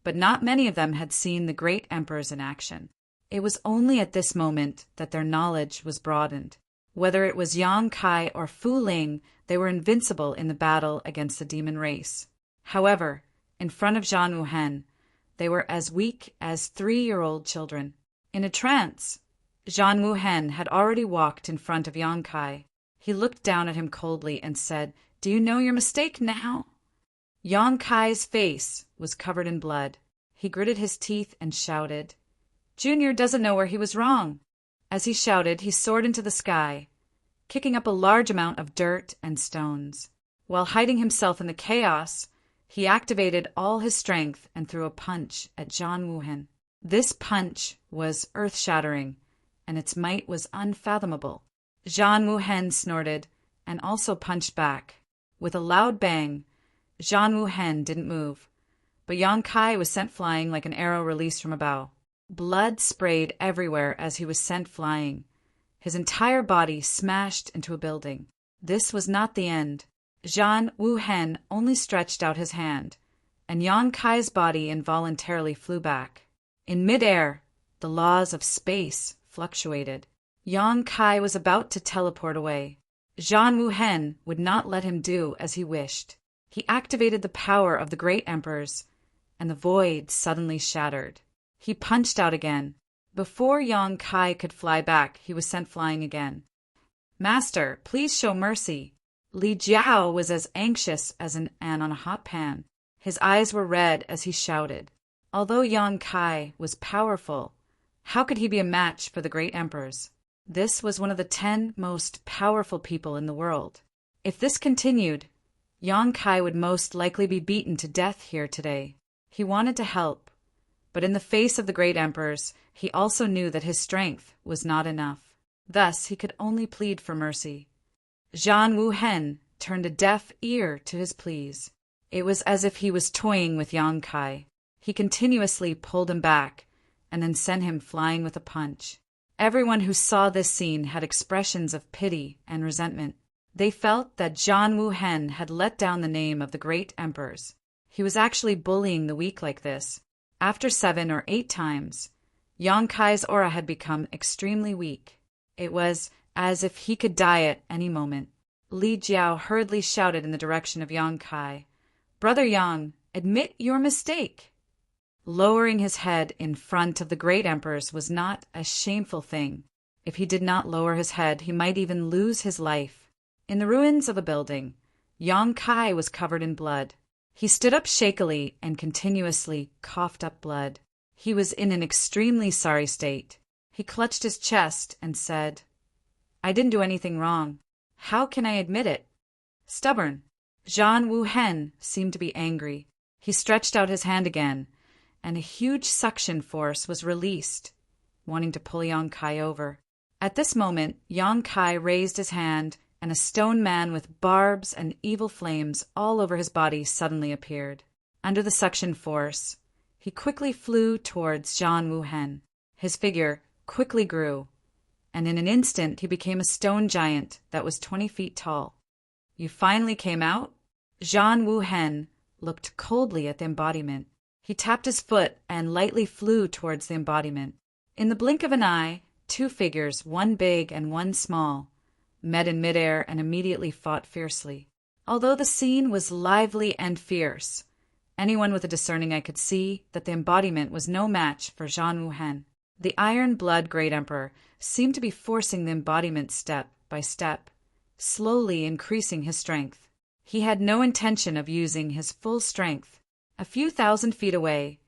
but not many of them had seen the great emperors in action. It was only at this moment that their knowledge was broadened. Whether it was Yang Kai or Fu Ling, they were invincible in the battle against the demon race. However, in front of Zhan Wuhen, They were as weak as 3-year-old children. In a trance, Zhang Wuhen had already walked in front of Yang Kai. He looked down at him coldly and said, "Do you know your mistake now?" Yang Kai's face was covered in blood. He gritted his teeth and shouted, "Junior doesn't know where he was wrong." As he shouted, he soared into the sky, kicking up a large amount of dirt and stones. While hiding himself in the chaos, he activated all his strength and threw a punch at Zhang Wuhen. This punch was earth-shattering, and its might was unfathomable. Zhang Wuhen snorted and also punched back. With a loud bang, Zhang Wuhen didn't move, but Yang Kai was sent flying like an arrow released from a bow. Blood sprayed everywhere as he was sent flying. His entire body smashed into a building. This was not the end. Zhang Wuhen only stretched out his hand, and Yang Kai's body involuntarily flew back. In midair, the laws of space fluctuated. Yang Kai was about to teleport away. Zhang Wuhen would not let him do as he wished. He activated the power of the great emperors, and the void suddenly shattered. He punched out again. Before Yang Kai could fly back, he was sent flying again. "Master, please show mercy." Li Jiao was as anxious as an ant on a hot pan. His eyes were red as he shouted. Although Yang Kai was powerful, how could he be a match for the great emperors? This was one of the 10 most powerful people in the world. If this continued, Yang Kai would most likely be beaten to death here today. He wanted to help, but in the face of the great emperors, he also knew that his strength was not enough. Thus, he could only plead for mercy. Zhang Wuhen turned a deaf ear to his pleas. It was as if he was toying with Yang Kai. He continuously pulled him back and then sent him flying with a punch. Everyone who saw this scene had expressions of pity and resentment. They felt that Zhang Wuhen had let down the name of the great emperors. He was actually bullying the weak like this. After 7 or 8 times, Yang Kai's aura had become extremely weak. It was as if he could die at any moment. Li Jiao hurriedly shouted in the direction of Yang Kai, "Brother Yang, admit your mistake." Lowering his head in front of the great emperors was not a shameful thing. If he did not lower his head, he might even lose his life. In the ruins of a building, Yang Kai was covered in blood. He stood up shakily and continuously coughed up blood. He was in an extremely sorry state. He clutched his chest and said, "I didn't do anything wrong. How can I admit it?" Stubborn. Zhang Wuhen seemed to be angry. He stretched out his hand again, and a huge suction force was released, wanting to pull Yang Kai over. At this moment, Yang Kai raised his hand, and a stone man with barbs and evil flames all over his body suddenly appeared. Under the suction force, he quickly flew towards Zhang Wuhen. His figure quickly grew, and in an instant he became a stone giant that was 20 feet tall. "You finally came out?" Zhang Wuhen looked coldly at the embodiment. He tapped his foot and lightly flew towards the embodiment. In the blink of an eye, 2 figures, one big and one small, met in midair and immediately fought fiercely. Although the scene was lively and fierce, anyone with a discerning eye could see that the embodiment was no match for Zhang Wuhen. The Iron Blood Great Emperor seemed to be forcing the embodiment step by step, slowly increasing his strength. He had no intention of using his full strength. A few thousand feet away,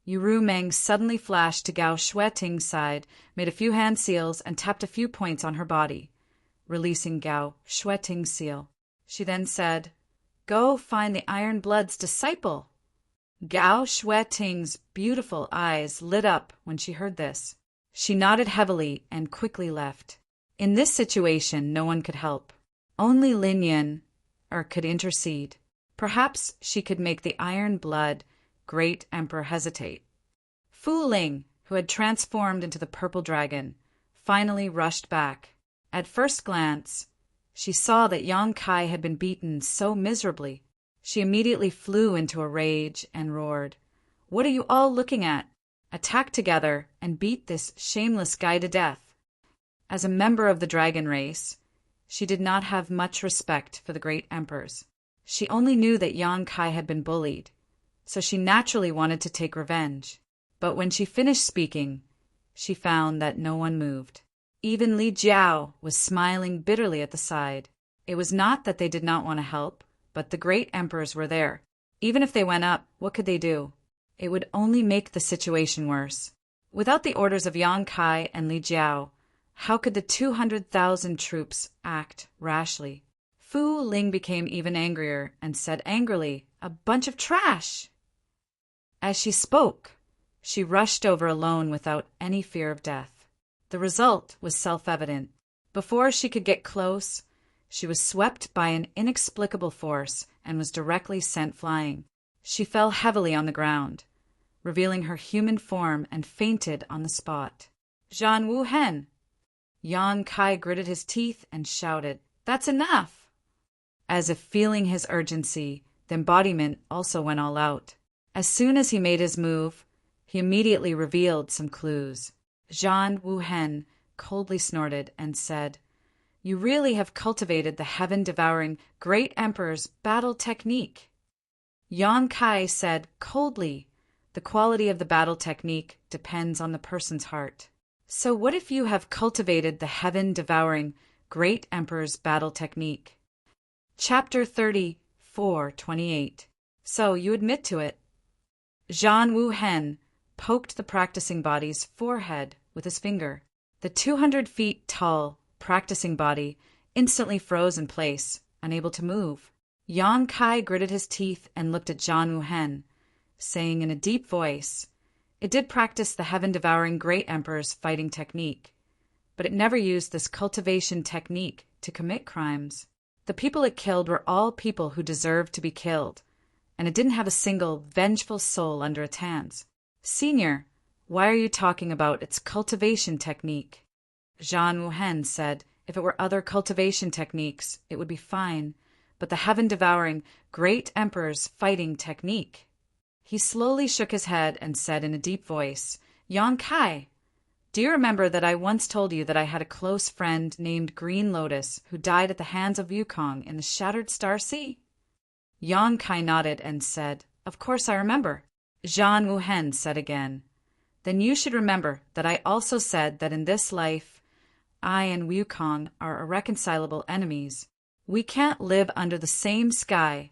Yuru Meng suddenly flashed to Gao Shueting's side, made a few hand seals, and tapped a few points on her body, releasing Gao Shueting's seal. She then said, "Go find the Iron Blood's disciple." Gao Shueting's beautiful eyes lit up when she heard this. She nodded heavily and quickly left. In this situation, no one could help. Only Lin Yin could intercede. Perhaps she could make the Iron Blood Great Emperor hesitate. Fu Ling, who had transformed into the purple dragon, finally rushed back. At first glance, she saw that Yang Kai had been beaten so miserably. She immediately flew into a rage and roared, "What are you all looking at? Attack together and beat this shameless guy to death." As a member of the dragon race, she did not have much respect for the great emperors. She only knew that Yang Kai had been bullied, so she naturally wanted to take revenge. But when she finished speaking, she found that no one moved. Even Li Jiao was smiling bitterly at the side. It was not that they did not want to help, but the great emperors were there. Even if they went up, what could they do? It would only make the situation worse. Without the orders of Yang Kai and Li Jiao, how could the 200,000 troops act rashly? Fu Ling became even angrier and said angrily, "A bunch of trash!" As she spoke, she rushed over alone without any fear of death. The result was self-evident. Before she could get close, she was swept by an inexplicable force and was directly sent flying. She fell heavily on the ground, revealing her human form, and fainted on the spot. "Zhan Wu Hen!" Yang Kai gritted his teeth and shouted, "That's enough!" As if feeling his urgency, the embodiment also went all out. As soon as he made his move, he immediately revealed some clues. Zhan Wu Hen coldly snorted and said, "You really have cultivated the heaven-devouring great emperor's battle technique." Yang Kai said coldly, "The quality of the battle technique depends on the person's heart." "So what if you have cultivated the heaven-devouring great emperor's battle technique?" Chapter 34:28. So you admit to it. Zhan Wu Hen poked the practicing body's forehead with his finger. The 200 feet tall practicing body instantly froze in place, unable to move. Yang Kai gritted his teeth and looked at Zhan Wu Hen, saying in a deep voice, "It did practice the heaven-devouring great emperor's fighting technique, but it never used this cultivation technique to commit crimes. The people it killed were all people who deserved to be killed, and it didn't have a single vengeful soul under its hands. Senior, why are you talking about its cultivation technique?" Zhan Wu Hen said if it were other cultivation techniques, it would be fine, but the heaven-devouring great emperor's fighting technique. He slowly shook his head and said in a deep voice, "Yang Kai, do you remember that I once told you that I had a close friend named Green Lotus who died at the hands of Wukong in the Shattered Star Sea?" Yang Kai nodded and said, "Of course I remember." Zhan Wu Hen said again, "Then you should remember that I also said that in this life, I and Wukong are irreconcilable enemies. We can't live under the same sky."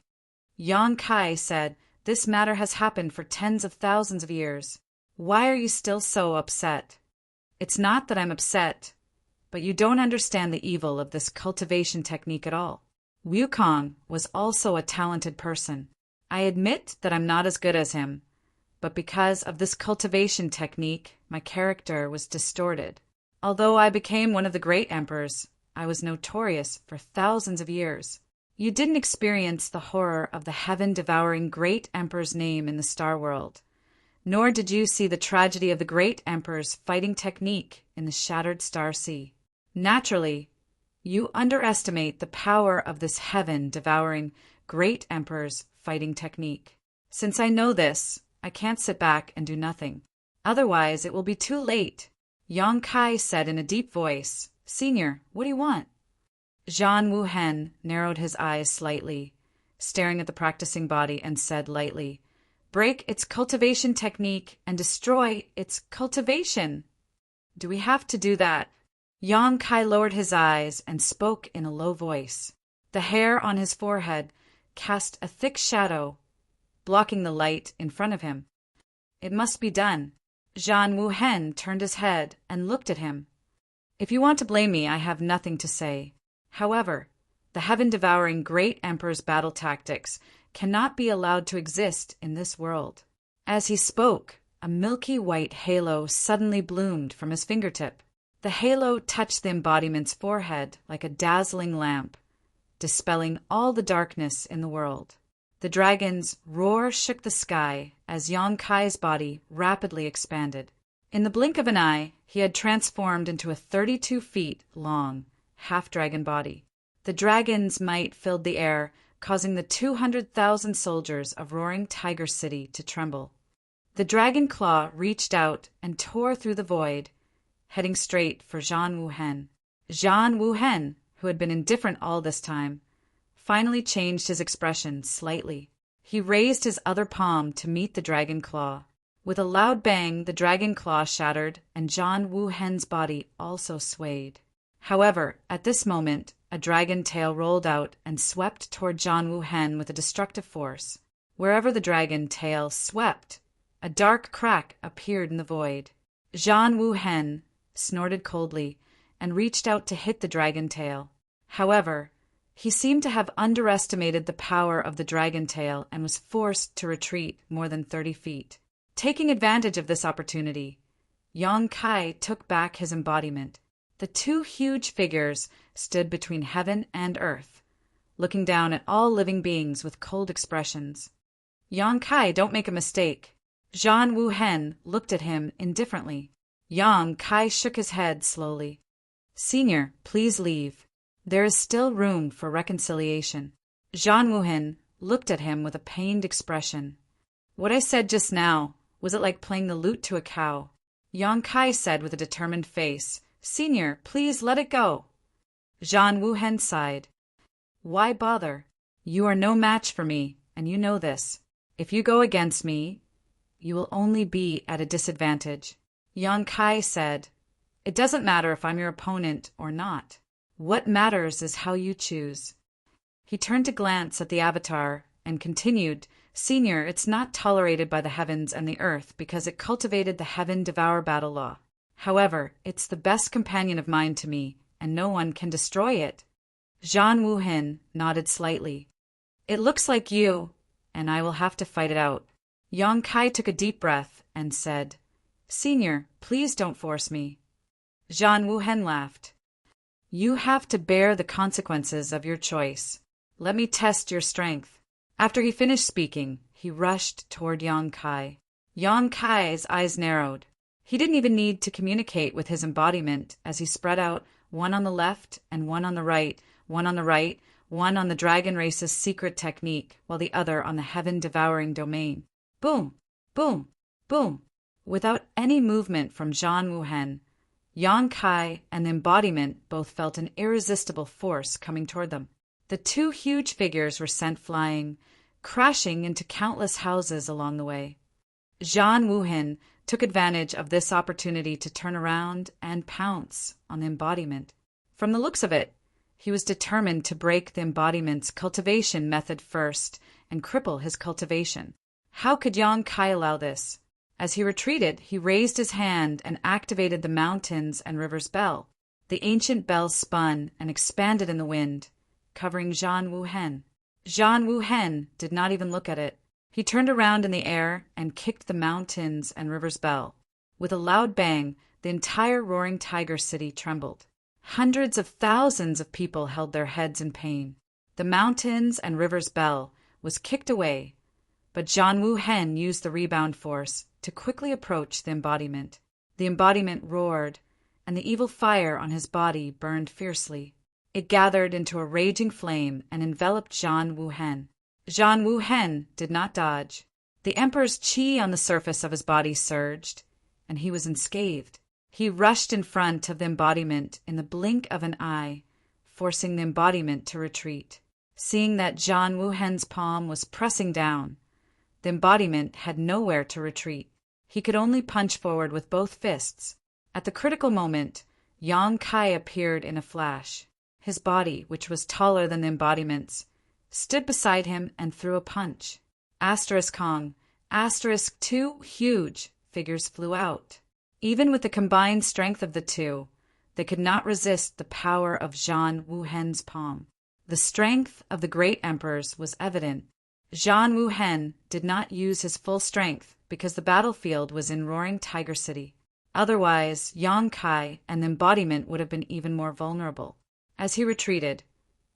Yang Kai said, "This matter has happened for tens of thousands of years. Why are you still so upset?" "It's not that I'm upset, but you don't understand the evil of this cultivation technique at all. Wukong was also a talented person. I admit that I'm not as good as him, but because of this cultivation technique, my character was distorted. Although I became one of the great emperors, I was notorious for thousands of years. You didn't experience the horror of the heaven-devouring great emperor's name in the Star World, nor did you see the tragedy of the great emperor's fighting technique in the Shattered Star Sea. Naturally, you underestimate the power of this heaven-devouring great emperor's fighting technique. Since I know this, I can't sit back and do nothing. Otherwise, it will be too late." Yang Kai said in a deep voice, "Senior, what do you want?" Zhan Wu Hen narrowed his eyes slightly, staring at the practicing body, and said lightly, "Break its cultivation technique and destroy its cultivation." "Do we have to do that?" Yang Kai lowered his eyes and spoke in a low voice. The hair on his forehead cast a thick shadow, blocking the light in front of him. "It must be done." Zhan Wu Hen turned his head and looked at him. "If you want to blame me, I have nothing to say. However, the heaven-devouring great emperor's battle tactics cannot be allowed to exist in this world." As he spoke, a milky white halo suddenly bloomed from his fingertip. The halo touched the embodiment's forehead like a dazzling lamp, dispelling all the darkness in the world. The dragon's roar shook the sky as Yang Kai's body rapidly expanded. In the blink of an eye, he had transformed into a 32 feet long, half-dragon body. The dragon's might filled the air, causing the 200,000 soldiers of Roaring Tiger City to tremble. The dragon claw reached out and tore through the void, heading straight for Zhan Wu Hen. Zhan Wu Hen, who had been indifferent all this time, finally changed his expression slightly. He raised his other palm to meet the dragon claw. With a loud bang, the dragon claw shattered, and John Woo Hen's body also swayed. However, at this moment, a dragon tail rolled out and swept toward John Woo Hen with a destructive force. Wherever the dragon tail swept, a dark crack appeared in the void. John Woo Hen snorted coldly and reached out to hit the dragon tail. However, he seemed to have underestimated the power of the dragon tail and was forced to retreat more than 30 feet. Taking advantage of this opportunity, Yang Kai took back his embodiment. The two huge figures stood between heaven and earth, looking down at all living beings with cold expressions. Yang Kai, don't make a mistake. John Woo Hen looked at him indifferently. Yang Kai shook his head slowly. Senior, please leave. There is still room for reconciliation. John Woo Hen looked at him with a pained expression. What I said just now, was it like playing the lute to a cow? Yang Kai said with a determined face, Senior, please let it go. John Woo Hen sighed. Why bother? You are no match for me, and you know this. If you go against me, you will only be at a disadvantage. Yang Kai said, It doesn't matter if I'm your opponent or not. What matters is how you choose. He turned to glance at the avatar and continued, Senior, it's not tolerated by the heavens and the earth because it cultivated the Heaven Devour battle law. However, it's the best companion of mine to me, and no one can destroy it. John Woo Hen nodded slightly. It looks like you, and I will have to fight it out. Yang Kai took a deep breath and said, Senior, please don't force me. John Woo Hen laughed. You have to bear the consequences of your choice. Let me test your strength. After he finished speaking, he rushed toward Yang Kai. Yang Kai's eyes narrowed. He didn't even need to communicate with his embodiment as he spread out one on the left and one on the right, one on the right, one on the dragon race's secret technique, while the other on the heaven-devouring domain. Boom, boom, boom. Without any movement from John Woo Hen, Yang Kai and the embodiment both felt an irresistible force coming toward them. The two huge figures were sent flying, crashing into countless houses along the way. John Woo Hen took advantage of this opportunity to turn around and pounce on the embodiment. From the looks of it, he was determined to break the embodiment's cultivation method first and cripple his cultivation. How could Yang Kai allow this? As he retreated, he raised his hand and activated the mountains and rivers bell. The ancient bell spun and expanded in the wind, covering John Woo Hen. John Woo Hen did not even look at it. He turned around in the air and kicked the mountains and rivers bell. With a loud bang, the entire roaring tiger city trembled. Hundreds of thousands of people held their heads in pain. The mountains and rivers bell was kicked away, but John Woo Hen used the rebound force to quickly approach the embodiment. The embodiment roared, and the evil fire on his body burned fiercely. It gathered into a raging flame and enveloped John Woo Hen. John Woo Hen did not dodge. The Emperor's chi on the surface of his body surged, and he was unscathed. He rushed in front of the embodiment in the blink of an eye, forcing the embodiment to retreat. Seeing that John Woo Hen's palm was pressing down, the embodiment had nowhere to retreat. He could only punch forward with both fists. At the critical moment, Yang Kai appeared in a flash. His body, which was taller than the embodiment's, stood beside him and threw a punch. Kong, two huge figures flew out. Even with the combined strength of the two, they could not resist the power of John Woo Hen's palm. The strength of the great emperors was evident. John Woo Hen did not use his full strength because the battlefield was in roaring Tiger City. Otherwise, Yang Kai and the embodiment would have been even more vulnerable. As he retreated,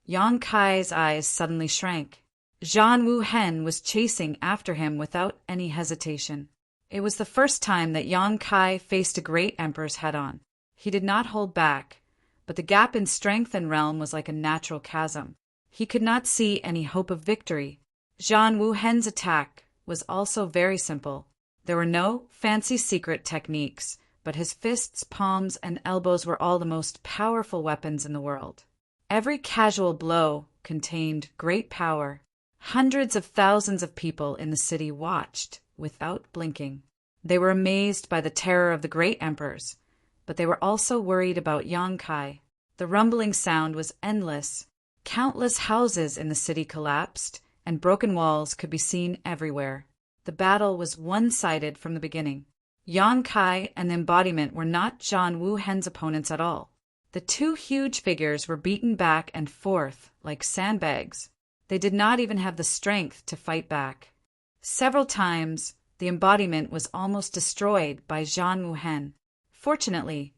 Yang Kai's eyes suddenly shrank. John Woo Hen was chasing after him without any hesitation. It was the first time that Yang Kai faced a great emperor's head-on. He did not hold back, but the gap in strength and realm was like a natural chasm. He could not see any hope of victory. John Woo Hen's attack was also very simple. There were no fancy secret techniques, but his fists, palms, and elbows were all the most powerful weapons in the world. Every casual blow contained great power. Hundreds of thousands of people in the city watched without blinking. They were amazed by the terror of the great emperors, but they were also worried about Yang Kai. The rumbling sound was endless. Countless houses in the city collapsed, and broken walls could be seen everywhere. The battle was one-sided from the beginning. Yang Kai and the embodiment were not Zhan Wuhen's opponents at all. The two huge figures were beaten back and forth like sandbags. They did not even have the strength to fight back. Several times, the embodiment was almost destroyed by Zhan Wuhen. Fortunately,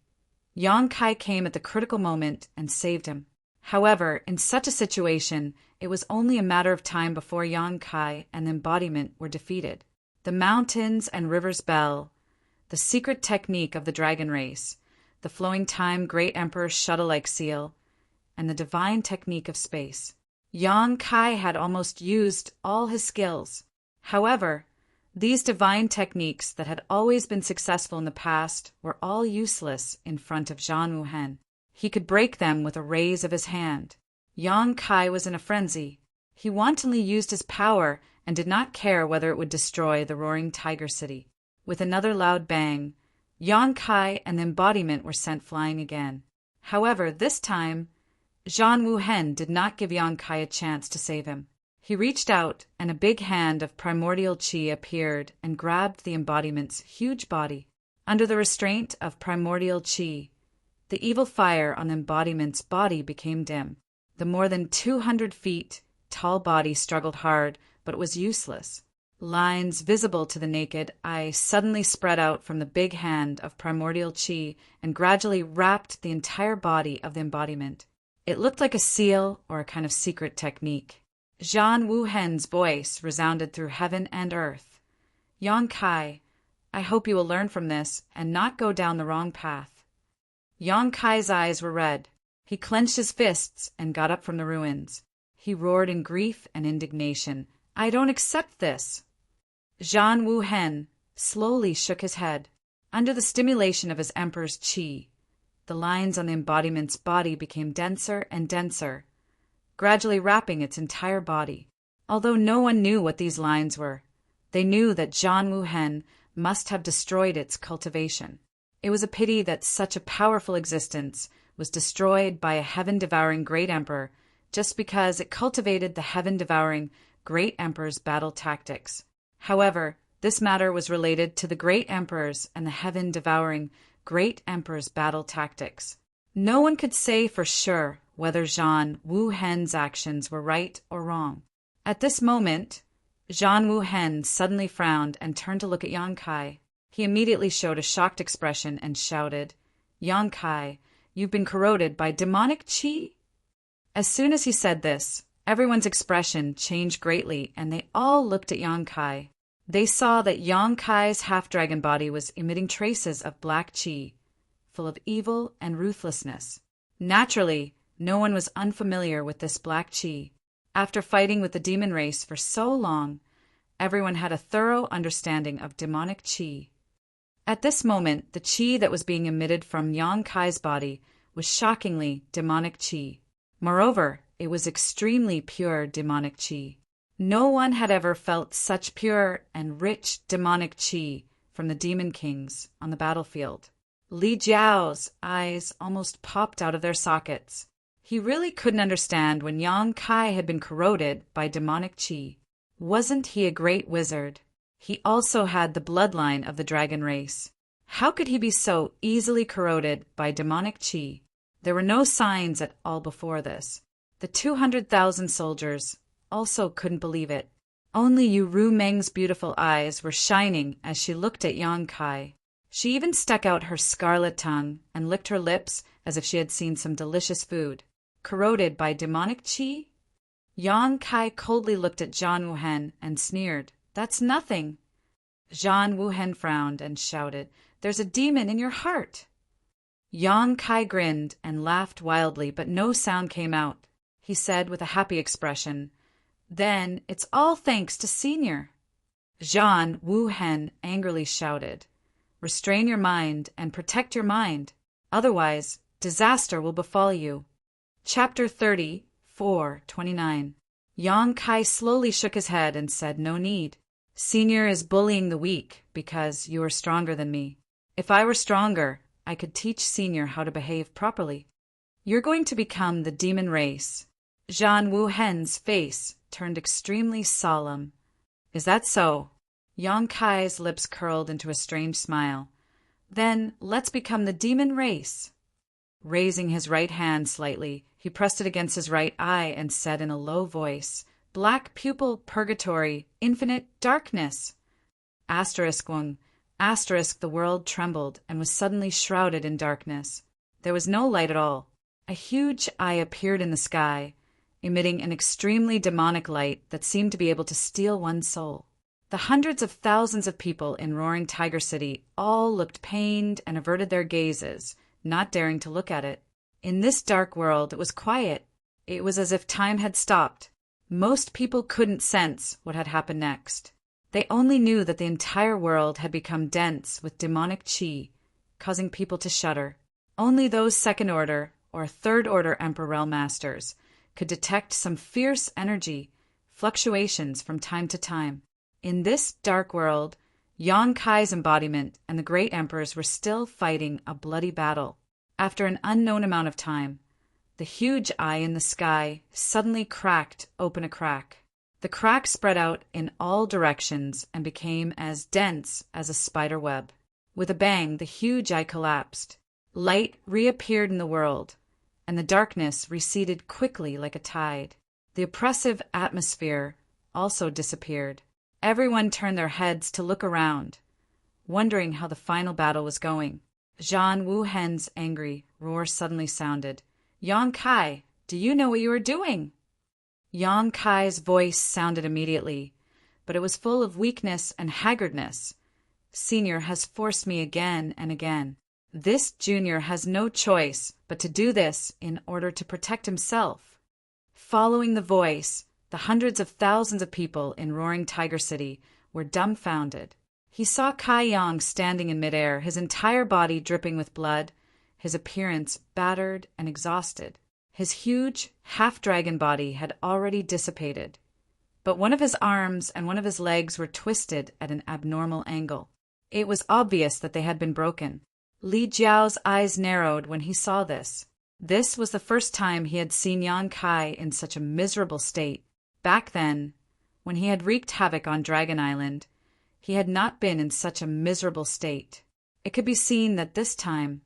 Yang Kai came at the critical moment and saved him. However, in such a situation, it was only a matter of time before Yang Kai and the embodiment were defeated. The mountains and rivers bell, the secret technique of the dragon race, the flowing time great emperor's shuttle-like seal, and the divine technique of space. Yang Kai had almost used all his skills. However, these divine techniques that had always been successful in the past were all useless in front of Zhan Wuhen. He could break them with a raise of his hand. Yang Kai was in a frenzy. He wantonly used his power and did not care whether it would destroy the roaring tiger city. With another loud bang, Yang Kai and the embodiment were sent flying again. However, this time, Zhan Wuhen did not give Yang Kai a chance to save him. He reached out, and a big hand of primordial qi appeared and grabbed the embodiment's huge body. Under the restraint of primordial qi, the evil fire on the embodiment's body became dim. The more than 200 feet tall body struggled hard, but it was useless. Lines visible to the naked eye suddenly spread out from the big hand of primordial qi and gradually wrapped the entire body of the embodiment. It looked like a seal or a kind of secret technique. Zhan Wuhen's voice resounded through heaven and earth. Yang Kai, I hope you will learn from this and not go down the wrong path. Yang Kai's eyes were red. He clenched his fists and got up from the ruins. He roared in grief and indignation. I don't accept this. Zhan Wuhen slowly shook his head. Under the stimulation of his emperor's qi, the lines on the embodiment's body became denser and denser, gradually wrapping its entire body. Although no one knew what these lines were, they knew that Zhan Wuhen must have destroyed its cultivation. It was a pity that such a powerful existence was destroyed by a heaven-devouring great emperor just because it cultivated the heaven-devouring great emperor's battle tactics. However, this matter was related to the great emperors and the heaven-devouring great emperor's battle tactics. No one could say for sure whether Zhan Wuhen's actions were right or wrong. At this moment, Zhan Wuhen suddenly frowned and turned to look at Yang Kai. He immediately showed a shocked expression and shouted, Yang Kai, you've been corroded by demonic qi? As soon as he said this, everyone's expression changed greatly and they all looked at Yang Kai. They saw that Yang Kai's half-dragon body was emitting traces of black qi, full of evil and ruthlessness. Naturally, no one was unfamiliar with this black qi. After fighting with the demon race for so long, everyone had a thorough understanding of demonic qi. At this moment, the qi that was being emitted from Yang Kai's body was shockingly demonic qi. Moreover, it was extremely pure demonic qi. No one had ever felt such pure and rich demonic qi from the demon kings on the battlefield. Li Jiao's eyes almost popped out of their sockets. He really couldn't understand when Yang Kai had been corroded by demonic qi. Wasn't he a great wizard? He also had the bloodline of the dragon race. How could he be so easily corroded by demonic qi? There were no signs at all before this. The 200,000 soldiers also couldn't believe it. Only Yu Rumeng's beautiful eyes were shining as she looked at Yang Kai. She even stuck out her scarlet tongue and licked her lips as if she had seen some delicious food. Corroded by demonic qi? Yang Kai coldly looked at Zhan Wuhen and sneered. That's nothing. Zhan Wuhen frowned and shouted, There's a demon in your heart. Yang Kai grinned and laughed wildly, but no sound came out. He said with a happy expression, Then it's all thanks to Senior. Zhan Wuhen angrily shouted, Restrain your mind and protect your mind. Otherwise, disaster will befall you. Chapter 30, 429. Yang Kai slowly shook his head and said, "No need. Senior is bullying the weak because you are stronger than me. If I were stronger, I could teach Senior how to behave properly. You're going to become the demon race." Zhan Wuhen's face turned extremely solemn. "Is that so?" Yang Kai's lips curled into a strange smile. "Then let's become the demon race." Raising his right hand slightly, he pressed it against his right eye and said in a low voice, "Black pupil purgatory, infinite darkness." *1. The world trembled and was suddenly shrouded in darkness. There was no light at all. A huge eye appeared in the sky, emitting an extremely demonic light that seemed to be able to steal one's soul. The hundreds of thousands of people in roaring Tiger City all looked pained and averted their gazes, not daring to look at it. In this dark world it was quiet. It was as if time had stopped. Most people couldn't sense what had happened next. They only knew that the entire world had become dense with demonic chi, causing people to shudder. Only those second-order or third-order Emperor Masters could detect some fierce energy fluctuations from time to time. In this dark world, Yang Kai's embodiment and the great emperors were still fighting a bloody battle. After an unknown amount of time, the huge eye in the sky suddenly cracked open a crack. The crack spread out in all directions and became as dense as a spider web. With a bang, the huge eye collapsed. Light reappeared in the world, and the darkness receded quickly like a tide. The oppressive atmosphere also disappeared. Everyone turned their heads to look around, wondering how the final battle was going. Zhan Wuhen's angry roar suddenly sounded. "Yang Kai, do you know what you are doing?" Yang Kai's voice sounded immediately, but it was full of weakness and haggardness. "Senior has forced me again and again. This junior has no choice but to do this in order to protect himself." Following the voice, the hundreds of thousands of people in roaring Tiger City were dumbfounded. He saw Kai Yang standing in midair, his entire body dripping with blood, his appearance battered and exhausted. His huge, half-dragon body had already dissipated, but one of his arms and one of his legs were twisted at an abnormal angle. It was obvious that they had been broken. Li Jiao's eyes narrowed when he saw this. This was the first time he had seen Yang Kai in such a miserable state. Back then, when he had wreaked havoc on Dragon Island, he had not been in such a miserable state. It could be seen that this time,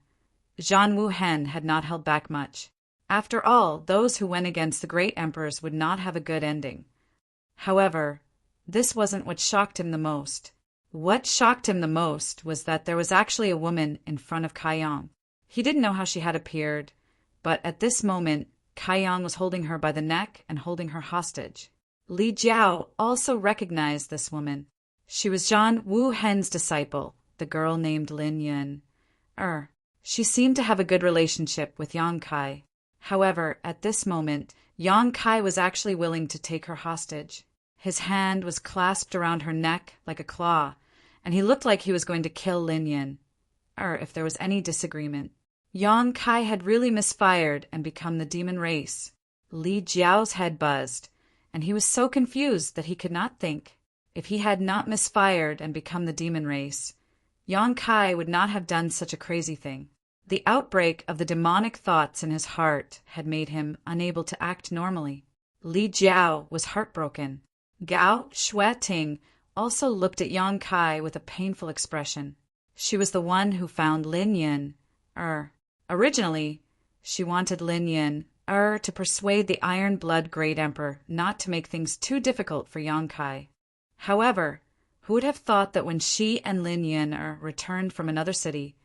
Zhan Wuhen had not held back much. After all, those who went against the great emperors would not have a good ending. However, this wasn't what shocked him the most. What shocked him the most was that there was actually a woman in front of Kai Yang. He didn't know how she had appeared, but at this moment, Kai Yang was holding her by the neck and holding her hostage. Li Jiao also recognized this woman. She was Zhan Wuhen's disciple, the girl named Lin Yun. She seemed to have a good relationship with Yang Kai. However, at this moment, Yang Kai was actually willing to take her hostage. His hand was clasped around her neck like a claw, and he looked like he was going to kill Lin Yun, if there was any disagreement. Yang Kai had really misfired and become the demon race. Li Jiao's head buzzed, and he was so confused that he could not think. If he had not misfired and become the demon race, Yang Kai would not have done such a crazy thing. The outbreak of the demonic thoughts in his heart had made him unable to act normally. Li Jiao was heartbroken. Gao Shueting also looked at Yang Kai with a painful expression. She was the one who found Lin Yun. Originally, she wanted Lin Yun to persuade the Iron Blood Great Emperor not to make things too difficult for Yang Kai. However, who would have thought that when she and Lin Yun returned from another city,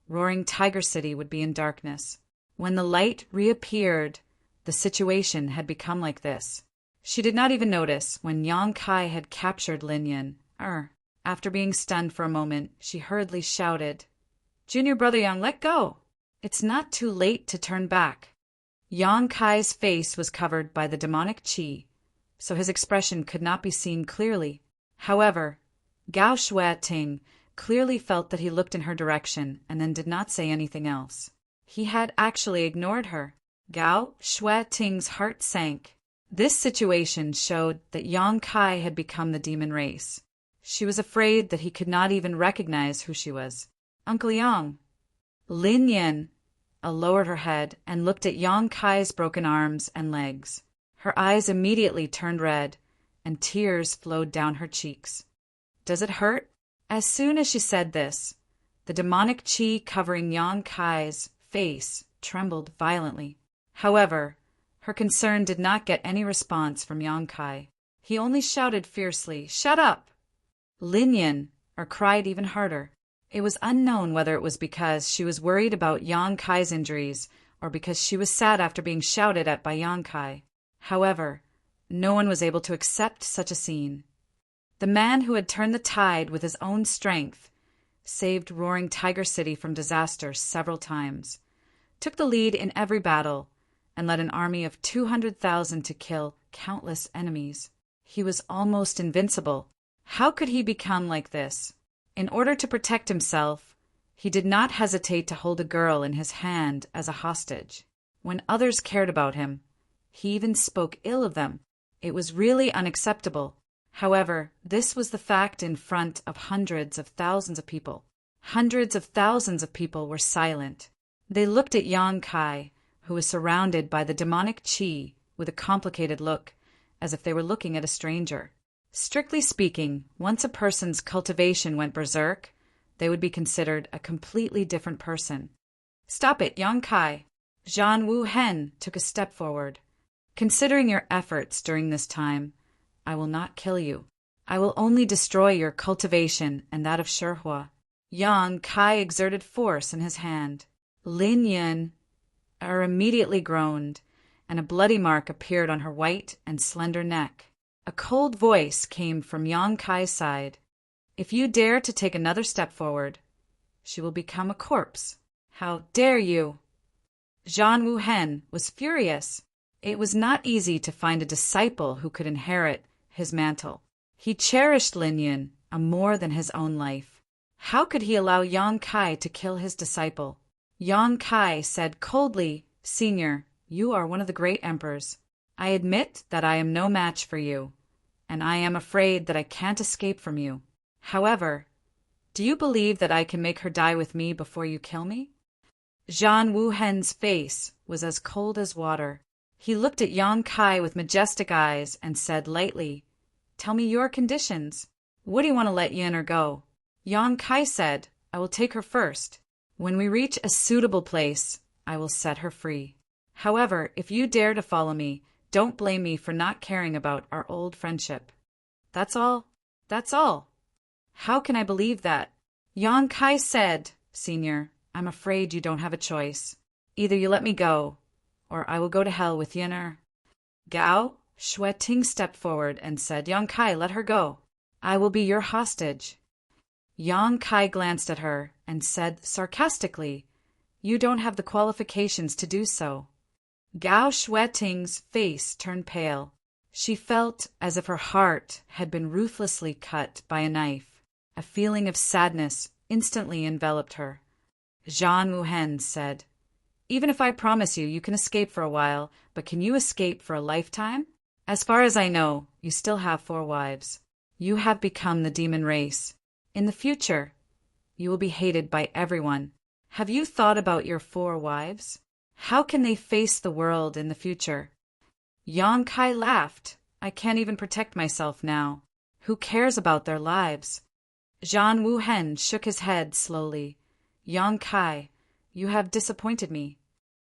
roaring Tiger City would be in darkness. When the light reappeared, the situation had become like this. She did not even notice when Yang Kai had captured Lin Yun. After being stunned for a moment, she hurriedly shouted, "Junior brother Yang, let go! It's not too late to turn back." Yang Kai's face was covered by the demonic qi, so his expression could not be seen clearly. However, Gao Shueting clearly felt that he looked in her direction and then did not say anything else. He had actually ignored her. Gao Shueting's heart sank. This situation showed that Yang Kai had become the demon race. She was afraid that he could not even recognize who she was. Uncle Yang. Lin Yin lowered her head and looked at Yang Kai's broken arms and legs. Her eyes immediately turned red, and tears flowed down her cheeks. Does it hurt? As soon as she said this, the demonic chi covering Yang Kai's face trembled violently. However, her concern did not get any response from Yang Kai. He only shouted fiercely, "Shut up!" Lin Yin cried even harder. It was unknown whether it was because she was worried about Yang Kai's injuries or because she was sad after being shouted at by Yang Kai. However, no one was able to accept such a scene. The man who had turned the tide with his own strength, saved roaring Tiger City from disaster several times, took the lead in every battle, and led an army of 200,000 to kill countless enemies. He was almost invincible. How could he become like this? In order to protect himself, he did not hesitate to hold a girl in his hand as a hostage. When others cared about him, he even spoke ill of them. It was really unacceptable. However, this was the fact in front of hundreds of thousands of people. Hundreds of thousands of people were silent. They looked at Yang Kai, who was surrounded by the demonic chi, with a complicated look, as if they were looking at a stranger. Strictly speaking, once a person's cultivation went berserk, they would be considered a completely different person. "Stop it, Yang Kai!" Zhan Wu Hen took a step forward. "Considering your efforts during this time, I will not kill you. I will only destroy your cultivation and that of Shihua." Yang Kai exerted force in his hand. Lin Yin immediately groaned, and a bloody mark appeared on her white and slender neck. A cold voice came from Yang Kai's side. "If you dare to take another step forward, she will become a corpse. How dare you?" Zhan Wu Hen was furious. It was not easy to find a disciple who could inherit his mantle. He cherished Lin Yin more than his own life. How could he allow Yang Kai to kill his disciple? Yang Kai said coldly, "Senior, you are one of the great emperors. I admit that I am no match for you, and I am afraid that I can't escape from you. However, do you believe that I can make her die with me before you kill me?" Zhan Wu Hen's face was as cold as water. He looked at Yang Kai with majestic eyes and said lightly, "Tell me your conditions. What do you want to let Yin'er go?" Yang Kai said, "I will take her first. When we reach a suitable place, I will set her free. However, if you dare to follow me, don't blame me for not caring about our old friendship." "That's all? That's all? How can I believe that?" Yang Kai said, "Senior, I'm afraid you don't have a choice. Either you let me go, or I will go to hell with Yin'er." Gao Shueting stepped forward and said, "Yang Kai, let her go. I will be your hostage." Yang Kai glanced at her and said sarcastically, "You don't have the qualifications to do so." Gao Shueting's face turned pale. She felt as if her heart had been ruthlessly cut by a knife. A feeling of sadness instantly enveloped her. Zhan Wu Hen said, "Even if I promise you, you can escape for a while, but can you escape for a lifetime? As far as I know, you still have 4 wives. You have become the demon race. In the future, you will be hated by everyone. Have you thought about your 4 wives? How can they face the world in the future?" Yang Kai laughed. "I can't even protect myself now. Who cares about their lives?" Zhan Wu Hen shook his head slowly. "Yang Kai, you have disappointed me.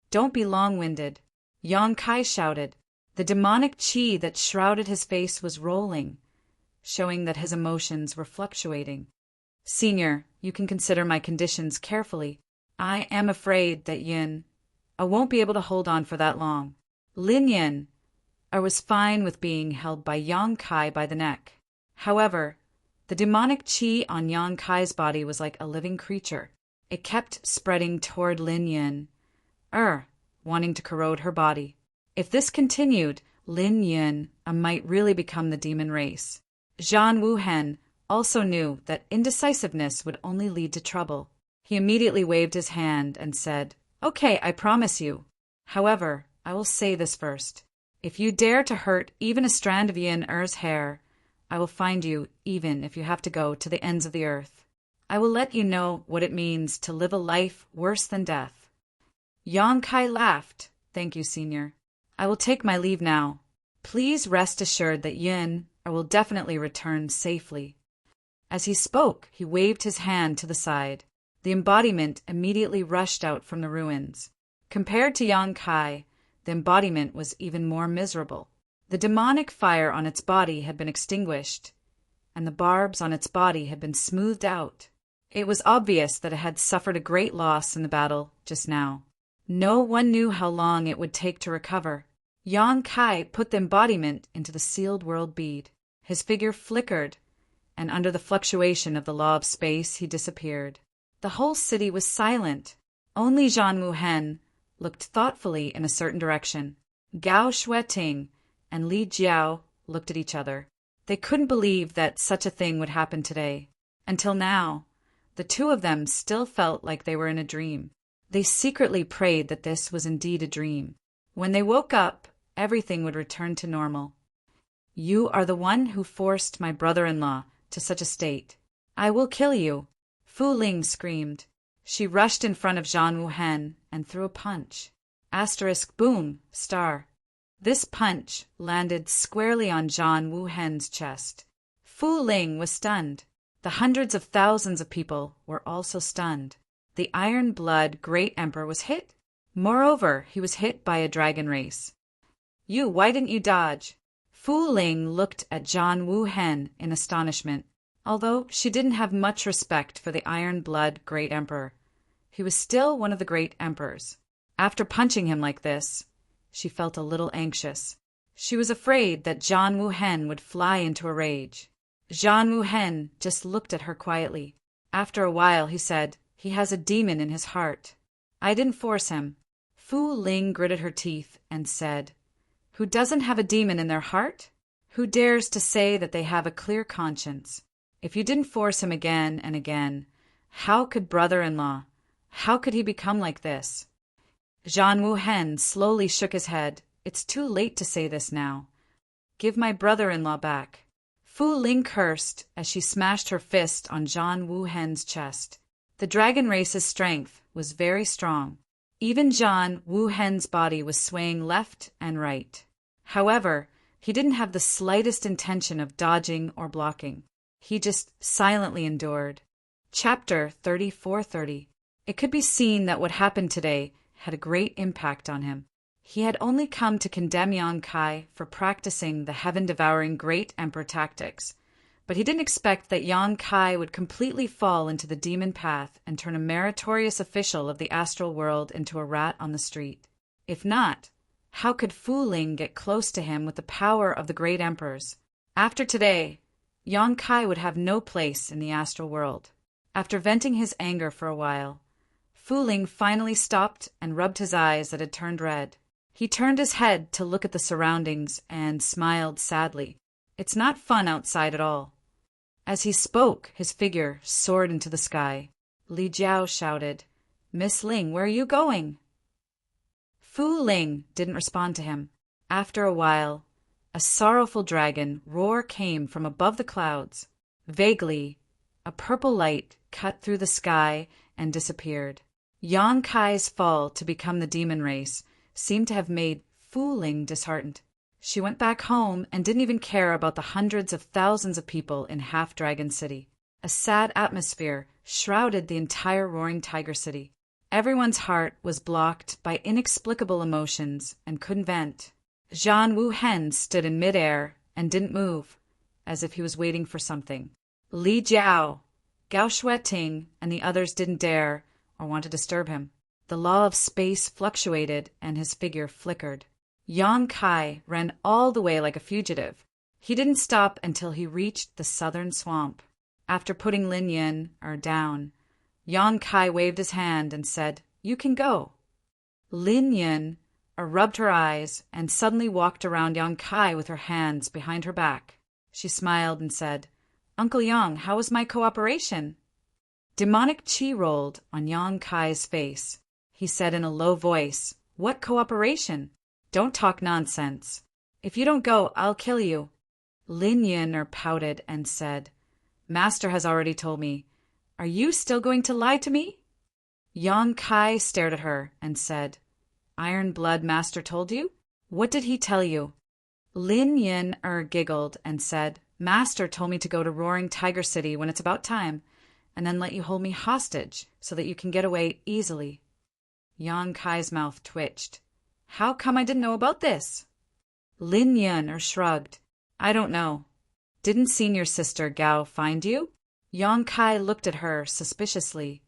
Don't be long-winded." Yang Kai shouted. The demonic chi that shrouded his face was rolling, showing that his emotions were fluctuating. "Senior, you can consider my conditions carefully. I am afraid that I won't be able to hold on for that long." Lin Yin was fine with being held by Yang Kai by the neck. However, the demonic chi on Yang Kai's body was like a living creature. It kept spreading toward Lin Yin, wanting to corrode her body. If this continued, Lin Yin might really become the demon race. Zhan Wu Hen also knew that indecisiveness would only lead to trouble. He immediately waved his hand and said, "Okay, I promise you. However, I will say this first. If you dare to hurt even a strand of Yin Er's hair, I will find you even if you have to go to the ends of the earth. I will let you know what it means to live a life worse than death. Yang Kai laughed. Thank you, Senior. I will take my leave now. Please rest assured that Yin Er will definitely return safely. As he spoke, he waved his hand to the side. The embodiment immediately rushed out from the ruins. Compared to Yang Kai, the embodiment was even more miserable. The demonic fire on its body had been extinguished, and the barbs on its body had been smoothed out. It was obvious that it had suffered a great loss in the battle just now. No one knew how long it would take to recover. Yang Kai put the embodiment into the sealed world bead. His figure flickered, and under the fluctuation of the law of space, he disappeared. The whole city was silent. Only Zhan Wuhen looked thoughtfully in a certain direction. Gao Shueting and Li Jiao looked at each other. They couldn't believe that such a thing would happen today. Until now, the two of them still felt like they were in a dream. They secretly prayed that this was indeed a dream. When they woke up, everything would return to normal. You are the one who forced my brother-in-law to such a state. I will kill you, Fu Ling screamed. She rushed in front of Zhan Wuhen and threw a punch. Boom, star. This punch landed squarely on Zhan Wuhen's chest. Fu Ling was stunned. The hundreds of thousands of people were also stunned. The Iron Blood Great Emperor was hit. Moreover, he was hit by a dragon race. Why didn't you dodge? Fu Ling looked at Zhan Wuhen in astonishment. Although she didn't have much respect for the Iron Blood Great Emperor, he was still one of the great emperors. After punching him like this, she felt a little anxious. She was afraid that Zhan Wuhen would fly into a rage. Zhan Wuhen just looked at her quietly. After a while, he said, "He has a demon in his heart. I didn't force him." Fu Ling gritted her teeth and said, "Who doesn't have a demon in their heart? Who dares to say that they have a clear conscience? If you didn't force him again and again, how could brother-in-law? How could he become like this?" Zhan Wuhen slowly shook his head. "It's too late to say this now. Give my brother-in-law back." Fu Ling cursed as she smashed her fist on Zhan Wuhen's chest. The dragon race's strength was very strong. Even Zhan Wuhen's body was swaying left and right. However, he didn't have the slightest intention of dodging or blocking. He just silently endured. Chapter 3430. It could be seen that what happened today had a great impact on him. He had only come to condemn Yang Kai for practicing the heaven-devouring great emperor tactics, but he didn't expect that Yang Kai would completely fall into the demon path and turn a meritorious official of the astral world into a rat on the street. If not, how could Fu Ling get close to him with the power of the great emperors? After today, Yang Kai would have no place in the astral world. After venting his anger for a while, Fu Ling finally stopped and rubbed his eyes that had turned red. He turned his head to look at the surroundings and smiled sadly. It's not fun outside at all. As he spoke, his figure soared into the sky. Li Jiao shouted, "Miss Ling, where are you going?" Fu Ling didn't respond to him. After a while, a sorrowful dragon roar came from above the clouds. Vaguely, a purple light cut through the sky and disappeared. Yang Kai's fall to become the demon race seemed to have made Fu Ling disheartened. She went back home and didn't even care about the hundreds of thousands of people in Half-Dragon City. A sad atmosphere shrouded the entire Roaring Tiger City. Everyone's heart was blocked by inexplicable emotions and couldn't vent. Zhan Wuhen stood in midair and didn't move, as if he was waiting for something. Li Jiao, Gao Shueting, and the others didn't dare or want to disturb him. The law of space fluctuated and his figure flickered. Yang Kai ran all the way like a fugitive. He didn't stop until he reached the southern swamp. After putting Lin Yin down, Yang Kai waved his hand and said, "You can go." Lin Yin rubbed her eyes and suddenly walked around Yang Kai with her hands behind her back. She smiled and said, "Uncle Yang, how was my cooperation?" Demonic chi rolled on Yang Kai's face. He said in a low voice, "What cooperation? Don't talk nonsense. If you don't go, I'll kill you. Lin Yin pouted and said, Master has already told me. Are you still going to lie to me? Yang Kai stared at her and said, Iron Blood Master told you? What did he tell you? Lin Yin giggled and said, Master told me to go to Roaring Tiger City when it's about time, and then let you hold me hostage so that you can get away easily. Yang Kai's mouth twitched. How come I didn't know about this? Lin Yin shrugged. I don't know. Didn't senior sister Gao find you? Yang Kai looked at her suspiciously.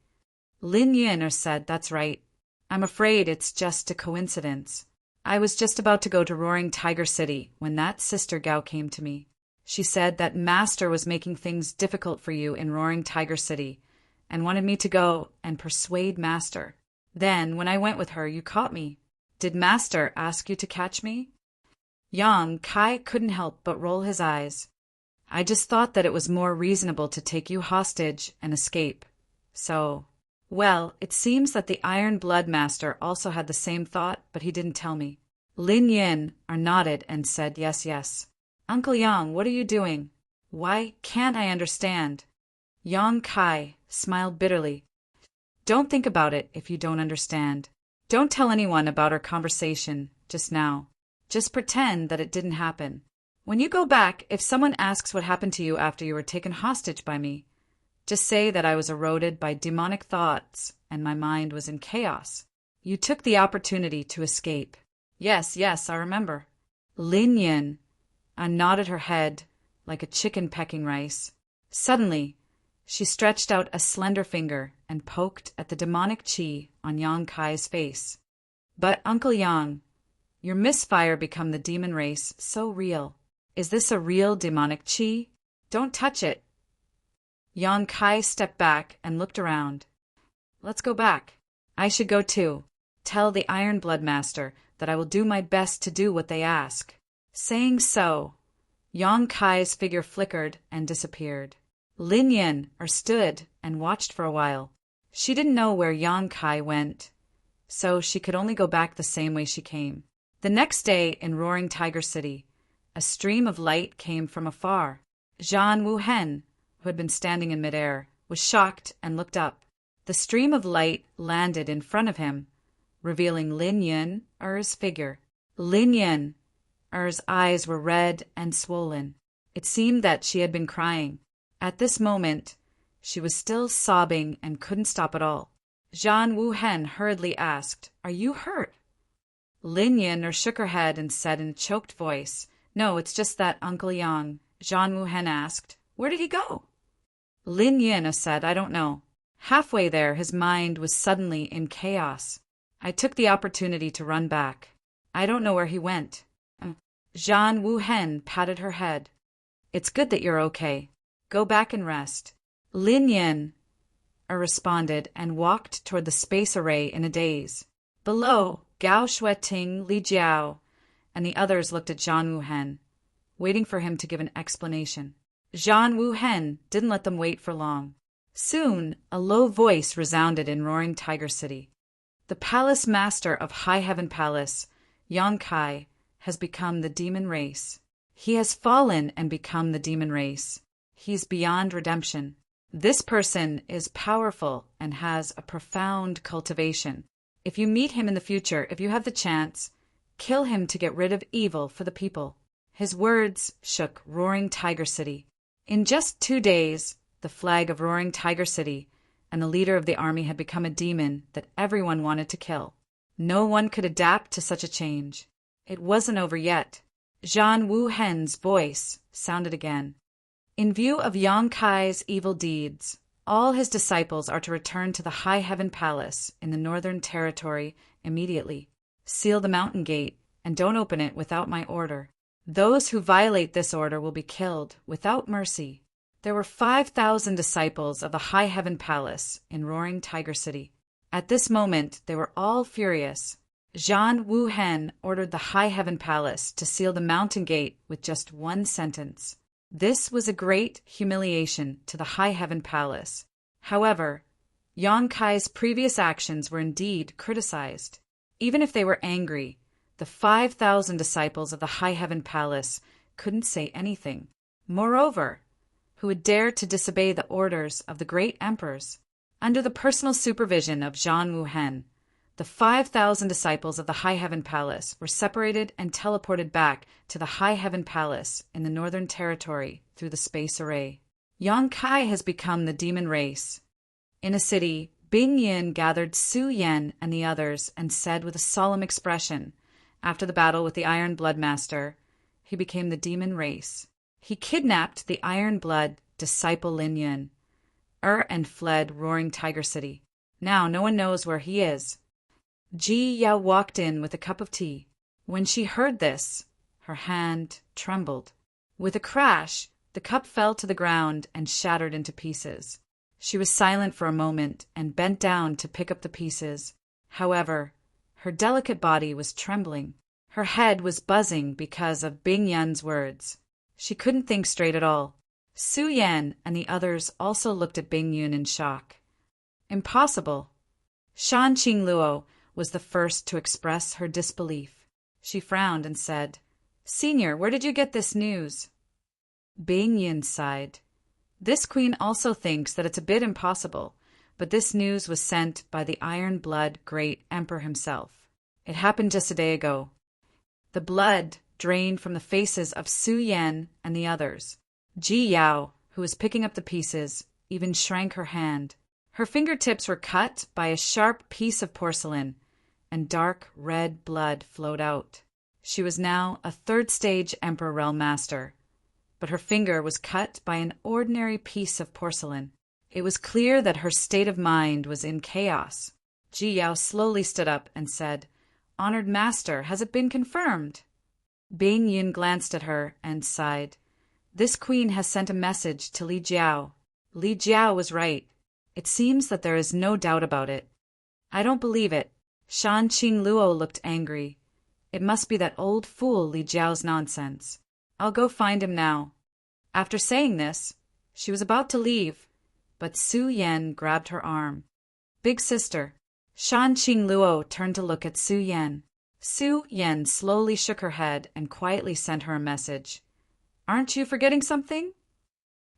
Lin Yin said, That's right. I'm afraid it's just a coincidence. I was just about to go to Roaring Tiger City when that sister Gao came to me. She said that Master was making things difficult for you in Roaring Tiger City and wanted me to go and persuade Master. Then, when I went with her, you caught me. Did Master ask you to catch me? Yang Kai couldn't help but roll his eyes. I just thought that it was more reasonable to take you hostage and escape. So, well, it seems that the Iron Blood Master also had the same thought, but he didn't tell me. Lin Yin nodded and said, Yes, yes. Uncle Yang, what are you doing? Why can't I understand? Yang Kai smiled bitterly. Don't think about it if you don't understand. Don't tell anyone about our conversation just now. Just pretend that it didn't happen. When you go back, if someone asks what happened to you after you were taken hostage by me, just say that I was eroded by demonic thoughts and my mind was in chaos. You took the opportunity to escape. Yes, I remember. Lin Yin nodded her head like a chicken pecking rice. Suddenly, she stretched out a slender finger and poked at the demonic chi on Yang Kai's face. But Uncle Yang, your misfire become the demon race so real. Is this a real demonic chi? Don't touch it. Yang Kai stepped back and looked around. Let's go back. I should go too. Tell the Iron Blood Master that I will do my best to do what they ask. Saying so, Yang Kai's figure flickered and disappeared. Lin Yin stood and watched for a while. She didn't know where Yang Kai went, so she could only go back the same way she came. The next day in Roaring Tiger City, a stream of light came from afar. Zhan Wuhen, who had been standing in midair, was shocked and looked up. The stream of light landed in front of him, revealing Lin Yin's figure. Lin Yin's eyes were red and swollen. It seemed that she had been crying. At this moment, she was still sobbing and couldn't stop at all. Zhan Wuhen hurriedly asked, Are you hurt? Lin Yin shook her head and said in a choked voice, No, it's just that Uncle Yang. Zhan Wuhen asked, Where did he go? Lin Yin said, I don't know. Halfway there, his mind was suddenly in chaos. I took the opportunity to run back. I don't know where he went. Zhan Wuhen patted her head. It's good that you're okay. Go back and rest. Lin Yin responded and walked toward the space array in a daze. Below, Gao Shueting, Li Jiao, and the others looked at Zhan Wuhen, waiting for him to give an explanation. Zhan Wuhen didn't let them wait for long. Soon, a low voice resounded in Roaring Tiger City. The palace master of High Heaven Palace, Yang Kai, has become the demon race. He has fallen and become the demon race. He's beyond redemption. This person is powerful and has a profound cultivation. If you meet him in the future, if you have the chance, kill him to get rid of evil for the people. His words shook Roaring Tiger City. In just 2 days, the flag of Roaring Tiger City and the leader of the army had become a demon that everyone wanted to kill. No one could adapt to such a change. It wasn't over yet. Zhan Wuhen's voice sounded again. In view of Yang Kai's evil deeds, all his disciples are to return to the High Heaven Palace in the Northern Territory immediately. Seal the mountain gate and don't open it without my order. Those who violate this order will be killed without mercy. There were 5,000 disciples of the High Heaven Palace in Roaring Tiger City. At this moment, they were all furious. Zhan Wuhen ordered the High Heaven Palace to seal the mountain gate with just one sentence. This was a great humiliation to the High Heaven Palace. However, Yang Kai's previous actions were indeed criticized. Even if they were angry, The 5,000 disciples of the High Heaven Palace couldn't say anything. Moreover, who would dare to disobey the orders of the great emperors? Under the personal supervision of Zhang Wuhen, the 5,000 disciples of the High Heaven Palace were separated and teleported back to the High Heaven Palace in the Northern Territory through the space array. Yang Kai has become the demon race. In a city, Bing Yin gathered Su Yan and the others and said with a solemn expression, after the battle with the Iron Blood Master, he became the demon race. He kidnapped the Iron Blood disciple Lin Yun, and fled Roaring Tiger City. Now no one knows where he is. Ji Yao walked in with a cup of tea. When she heard this, her hand trembled. With a crash, the cup fell to the ground and shattered into pieces. She was silent for a moment and bent down to pick up the pieces. However, her delicate body was trembling. Her head was buzzing because of Bing Yun's words. She couldn't think straight at all. Su Yan and the others also looked at Bing Yun in shock. Impossible. Shan Qing Luo was the first to express her disbelief. She frowned and said, "Senior, where did you get this news?" Bing Yin sighed. This queen also thinks that it's a bit impossible, but this news was sent by the Iron Blood Great Emperor himself. It happened just a day ago. The blood drained from the faces of Su Yan and the others. Ji Yao, who was picking up the pieces, even shrank her hand. Her fingertips were cut by a sharp piece of porcelain, and dark red blood flowed out. She was now a third-stage Emperor Realm Master, but her finger was cut by an ordinary piece of porcelain. It was clear that her state of mind was in chaos. Ji Yao slowly stood up and said, "Honored Master, has it been confirmed?" Bing Yin glanced at her and sighed. "This queen has sent a message to Li Jiao." Li Jiao was right. It seems that there is no doubt about it. "I don't believe it." Shan Qing Luo looked angry. "It must be that old fool Li Jiao's nonsense. I'll go find him now." After saying this, she was about to leave, but Su Yan grabbed her arm. "Big sister." Shan Qing Luo turned to look at Su Yan. Su Yan slowly shook her head and quietly sent her a message. "Aren't you forgetting something?"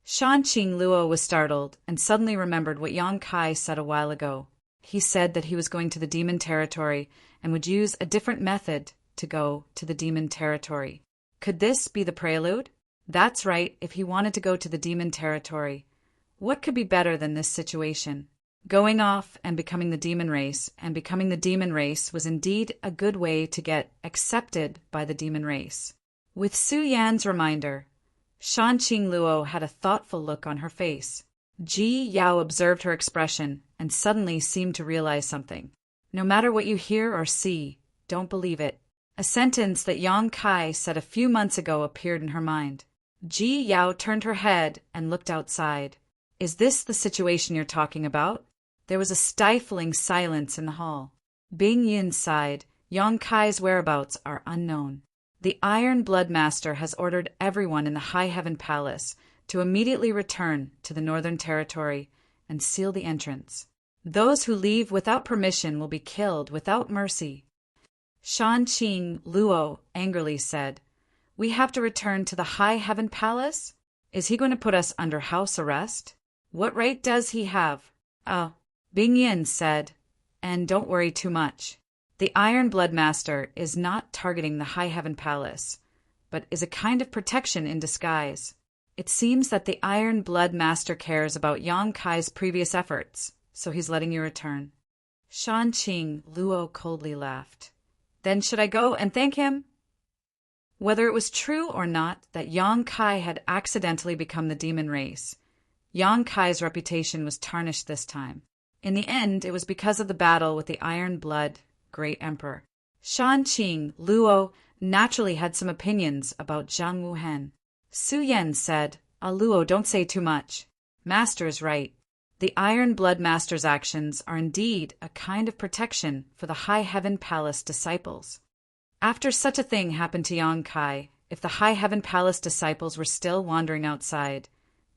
Shan Qing Luo was startled and suddenly remembered what Yang Kai said a while ago. He said that he was going to the demon territory and would use a different method to go to the demon territory. Could this be the prelude? That's right, if he wanted to go to the demon territory. What could be better than this situation? Going off and becoming the demon race, and becoming the demon race was indeed a good way to get accepted by the demon race. With Su Yan's reminder, Shan Qing Luo had a thoughtful look on her face. Ji Yao observed her expression and suddenly seemed to realize something. "No matter what you hear or see, don't believe it." A sentence that Yang Kai said a few months ago appeared in her mind. Ji Yao turned her head and looked outside. "Is this the situation you're talking about?" There was a stifling silence in the hall. Bing Yin sighed. Yang Kai's whereabouts are unknown. The Iron Blood Master has ordered everyone in the High Heaven Palace to immediately return to the Northern Territory and seal the entrance. Those who leave without permission will be killed without mercy. Shan Qing Luo angrily said, "We have to return to the High Heaven Palace? Is he going to put us under house arrest? What right does he have?" "Oh," Bing Yin said, "and don't worry too much. The Iron Blood Master is not targeting the High Heaven Palace, but is a kind of protection in disguise. It seems that the Iron Blood Master cares about Yang Kai's previous efforts, so he's letting you return." Shan Qing Luo coldly laughed. "Then should I go and thank him?" Whether it was true or not that Yang Kai had accidentally become the demon race, Yang Kai's reputation was tarnished this time. In the end, it was because of the battle with the Iron Blood Great Emperor. Shan Qing Luo naturally had some opinions about Zhang Wuhen. Su Yan said, Luo, don't say too much. Master is right. The Iron Blood Master's actions are indeed a kind of protection for the High Heaven Palace disciples. After such a thing happened to Yang Kai, if the High Heaven Palace disciples were still wandering outside,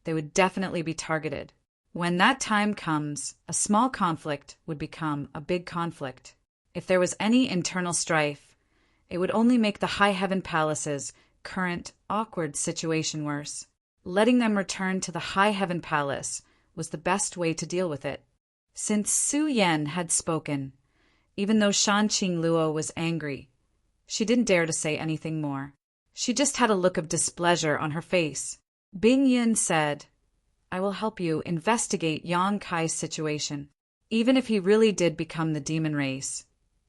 they would definitely be targeted. When that time comes, a small conflict would become a big conflict. If there was any internal strife, It would only make the High Heaven Palace's current awkward situation worse. Letting them return to the High Heaven Palace was the best way to deal with it. Since Su Yan had spoken, even though Shan Qing Luo was angry, she didn't dare to say anything more. She just had a look of displeasure on her face. Bing Yun said, "I will help you investigate Yang Kai's situation. Even if he really did become the demon race,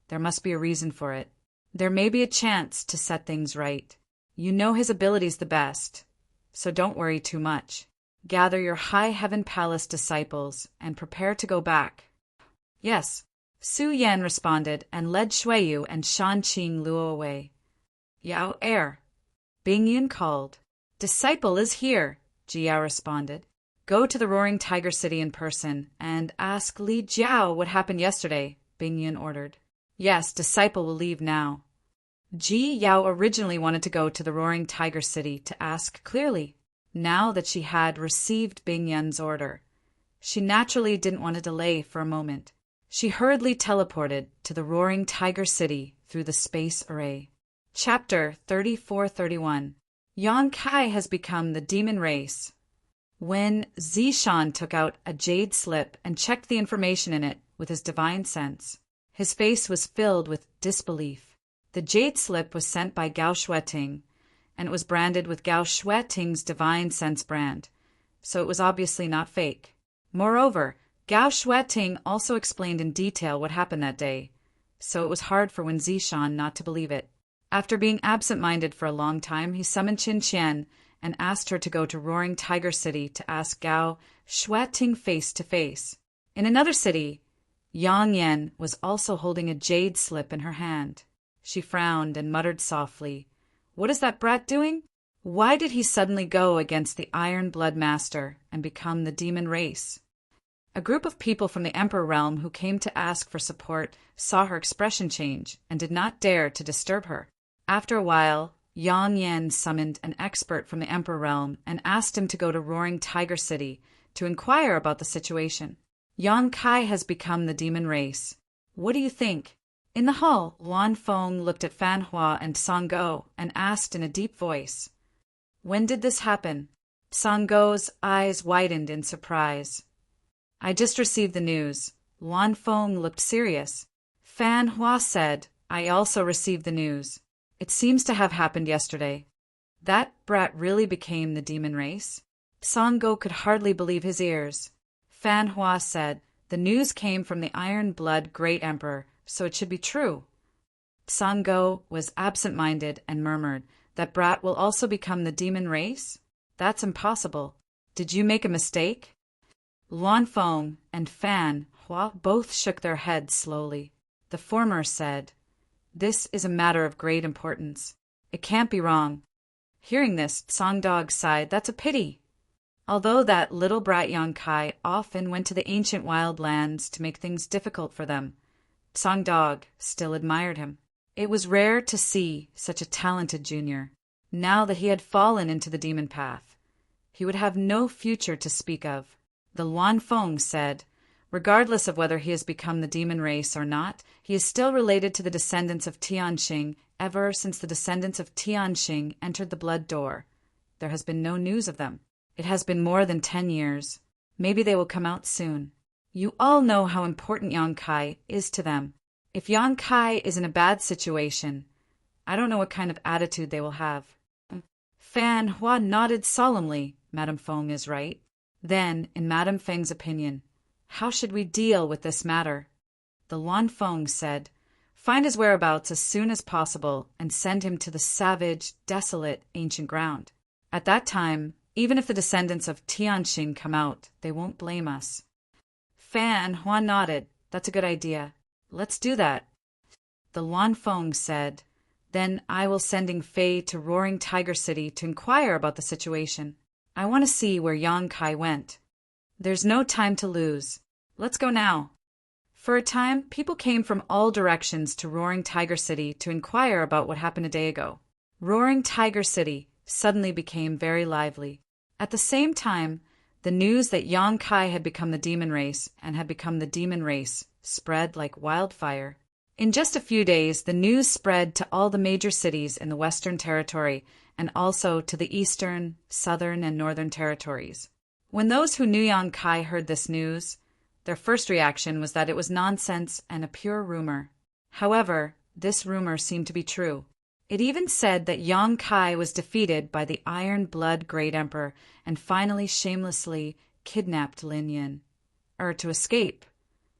there must be a reason for it. There may be a chance to set things right. You know his abilities the best, so don't worry too much. Gather your High Heaven Palace disciples and prepare to go back." "Yes," Su Yan responded and led Shuiyu and Shan Qing Luo away. "Yao Er," Bing Yun called. "Disciple is here," Jiao responded. "Go to the Roaring Tiger City in person and ask Li Jiao what happened yesterday," Bing Yun ordered. "Yes, Disciple will leave now." Ji Yao originally wanted to go to the Roaring Tiger City to ask clearly. Now that she had received Bing Yun's order, she naturally didn't want to delay for a moment. She hurriedly teleported to the Roaring Tiger City through the space array. Chapter 34-31. Yang Kai has become the demon race. When Zishan took out a jade slip and checked the information in it with his divine sense, his face was filled with disbelief. The jade slip was sent by Gao Shueting, and it was branded with Gao Shueting's divine sense brand, so it was obviously not fake. Moreover, Gao Shueting also explained in detail what happened that day, so it was hard for Wen Zishan not to believe it. After being absent-minded for a long time, he summoned Qin Qian and asked her to go to Roaring Tiger City to ask Gao Shueting face to face. In another city, Yang Yan was also holding a jade slip in her hand. She frowned and muttered softly, "What is that brat doing? Why did he suddenly go against the Iron Blood Master and become the demon race?" A group of people from the Emperor realm who came to ask for support saw her expression change and did not dare to disturb her. After a while, Yang Yan summoned an expert from the Emperor realm and asked him to go to Roaring Tiger City to inquire about the situation. "Yang Kai has become the demon race. What do you think?" In the hall, Luan Feng looked at Fan Hua and Song Go and asked in a deep voice, "When did this happen?" Song Go's eyes widened in surprise. "I just received the news." Luan Feng looked serious. Fan Hua said, "I also received the news. It seems to have happened yesterday." That brat really became the demon race? Song Go could hardly believe his ears. Fan Hua said, "The news came from the Iron Blood Great Emperor, so it should be true." Song Go was absent-minded and murmured, "That brat will also become the demon race? That's impossible. Did you make a mistake?" Luan Feng and Fan Hua both shook their heads slowly. The former said, "This is a matter of great importance. It can't be wrong." Hearing this, Song Dog sighed, "That's a pity." Although that little brat Yang Kai often went to the ancient wild lands to make things difficult for them, Song Dog still admired him. It was rare to see such a talented junior. Now that he had fallen into the demon path, he would have no future to speak of. The Luan Feng said, "Regardless of whether he has become the demon race or not, he is still related to the descendants of Tianxing ever since the descendants of Tianxing entered the Blood Door. There has been no news of them. It has been more than 10 years. Maybe they will come out soon. You all know how important Yang Kai is to them. If Yang Kai is in a bad situation, I don't know what kind of attitude they will have." Fan Hua nodded solemnly. Madame Feng is right. Then, in Madame Feng's opinion, how should we deal with this matter? The Luan Feng said, "Find his whereabouts as soon as possible and send him to the savage, desolate, ancient ground. At that time, even if the descendants of Tianxing come out, they won't blame us." Fan Hua nodded. "That's a good idea. Let's do that." The Luan Feng said, "Then I will sending Fei to Roaring Tiger City to inquire about the situation. I want to see where Yang Kai went. There's no time to lose. Let's go now." For a time, people came from all directions to Roaring Tiger City to inquire about what happened a day ago. Roaring Tiger City suddenly became very lively. At the same time, the news that Yang Kai had become the demon race and had become the demon race spread like wildfire. In just a few days, the news spread to all the major cities in the Western Territory and also to the Eastern, Southern, and Northern Territories. When those who knew Yang Kai heard this news, their first reaction was that it was nonsense and a pure rumor. However, this rumor seemed to be true. It even said that Yang Kai was defeated by the Iron Blood Great Emperor and finally shamelessly kidnapped Lin Yin, to escape.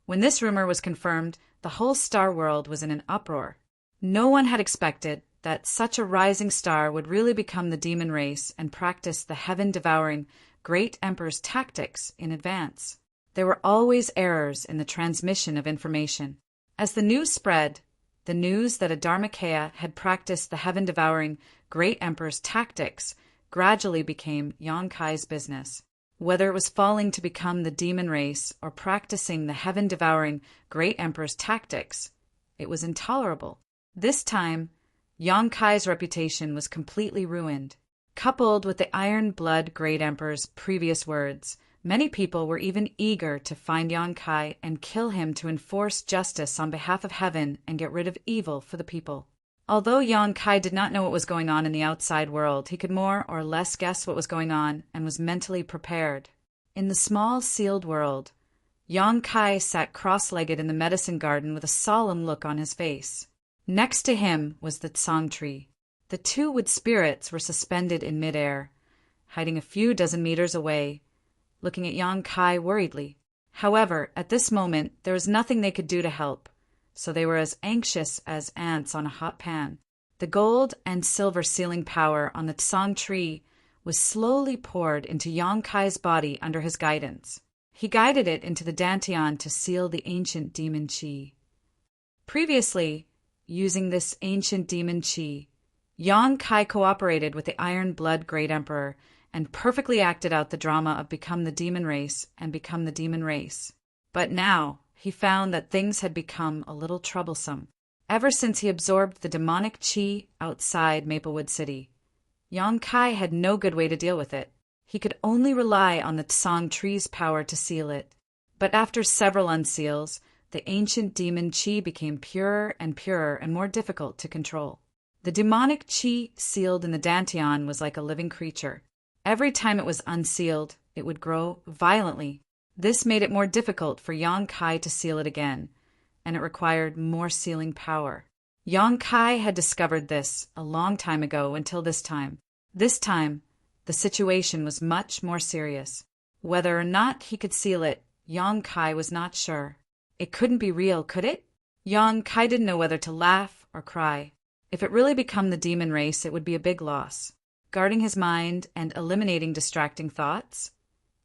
When this rumor was confirmed, the whole star world was in an uproar. No one had expected that such a rising star would really become the demon race and practice the heaven-devouring Great Emperor's tactics in advance. There were always errors in the transmission of information. As the news spread, the news that a Dharmakaya had practiced the heaven-devouring Great Emperor's tactics gradually became Yang Kai's business. Whether it was falling to become the demon race or practicing the heaven-devouring Great Emperor's tactics, it was intolerable. This time, Yang Kai's reputation was completely ruined. Coupled with the Iron Blood Great Emperor's previous words, many people were even eager to find Yang Kai and kill him to enforce justice on behalf of heaven and get rid of evil for the people. Although Yang Kai did not know what was going on in the outside world, he could more or less guess what was going on and was mentally prepared. In the small sealed world, Yang Kai sat cross-legged in the medicine garden with a solemn look on his face. Next to him was the tsang tree. The two wood spirits were suspended in midair, hiding a few dozen meters away, looking at Yang Kai worriedly. However, at this moment, there was nothing they could do to help, so they were as anxious as ants on a hot pan. The gold and silver sealing power on the tsang tree was slowly poured into Yang Kai's body under his guidance. He guided it into the dantian to seal the ancient demon chi. Previously, using this ancient demon chi, Yang Kai cooperated with the Iron Blood Great Emperor and perfectly acted out the drama of become the demon race and become the demon race. But now, he found that things had become a little troublesome. Ever since he absorbed the demonic chi outside Maplewood City, Yang Kai had no good way to deal with it. He could only rely on the tsang tree's power to seal it. But after several unseals, the ancient demon chi became purer and more difficult to control. The demonic chi sealed in the dantian was like a living creature. Every time it was unsealed, it would grow violently. This made it more difficult for Yang Kai to seal it again, and it required more sealing power. Yang Kai had discovered this a long time ago until this time. This time, the situation was much more serious. Whether or not he could seal it, Yang Kai was not sure. It couldn't be real, could it? Yang Kai didn't know whether to laugh or cry. If it really became the demon race, it would be a big loss. Guarding his mind and eliminating distracting thoughts,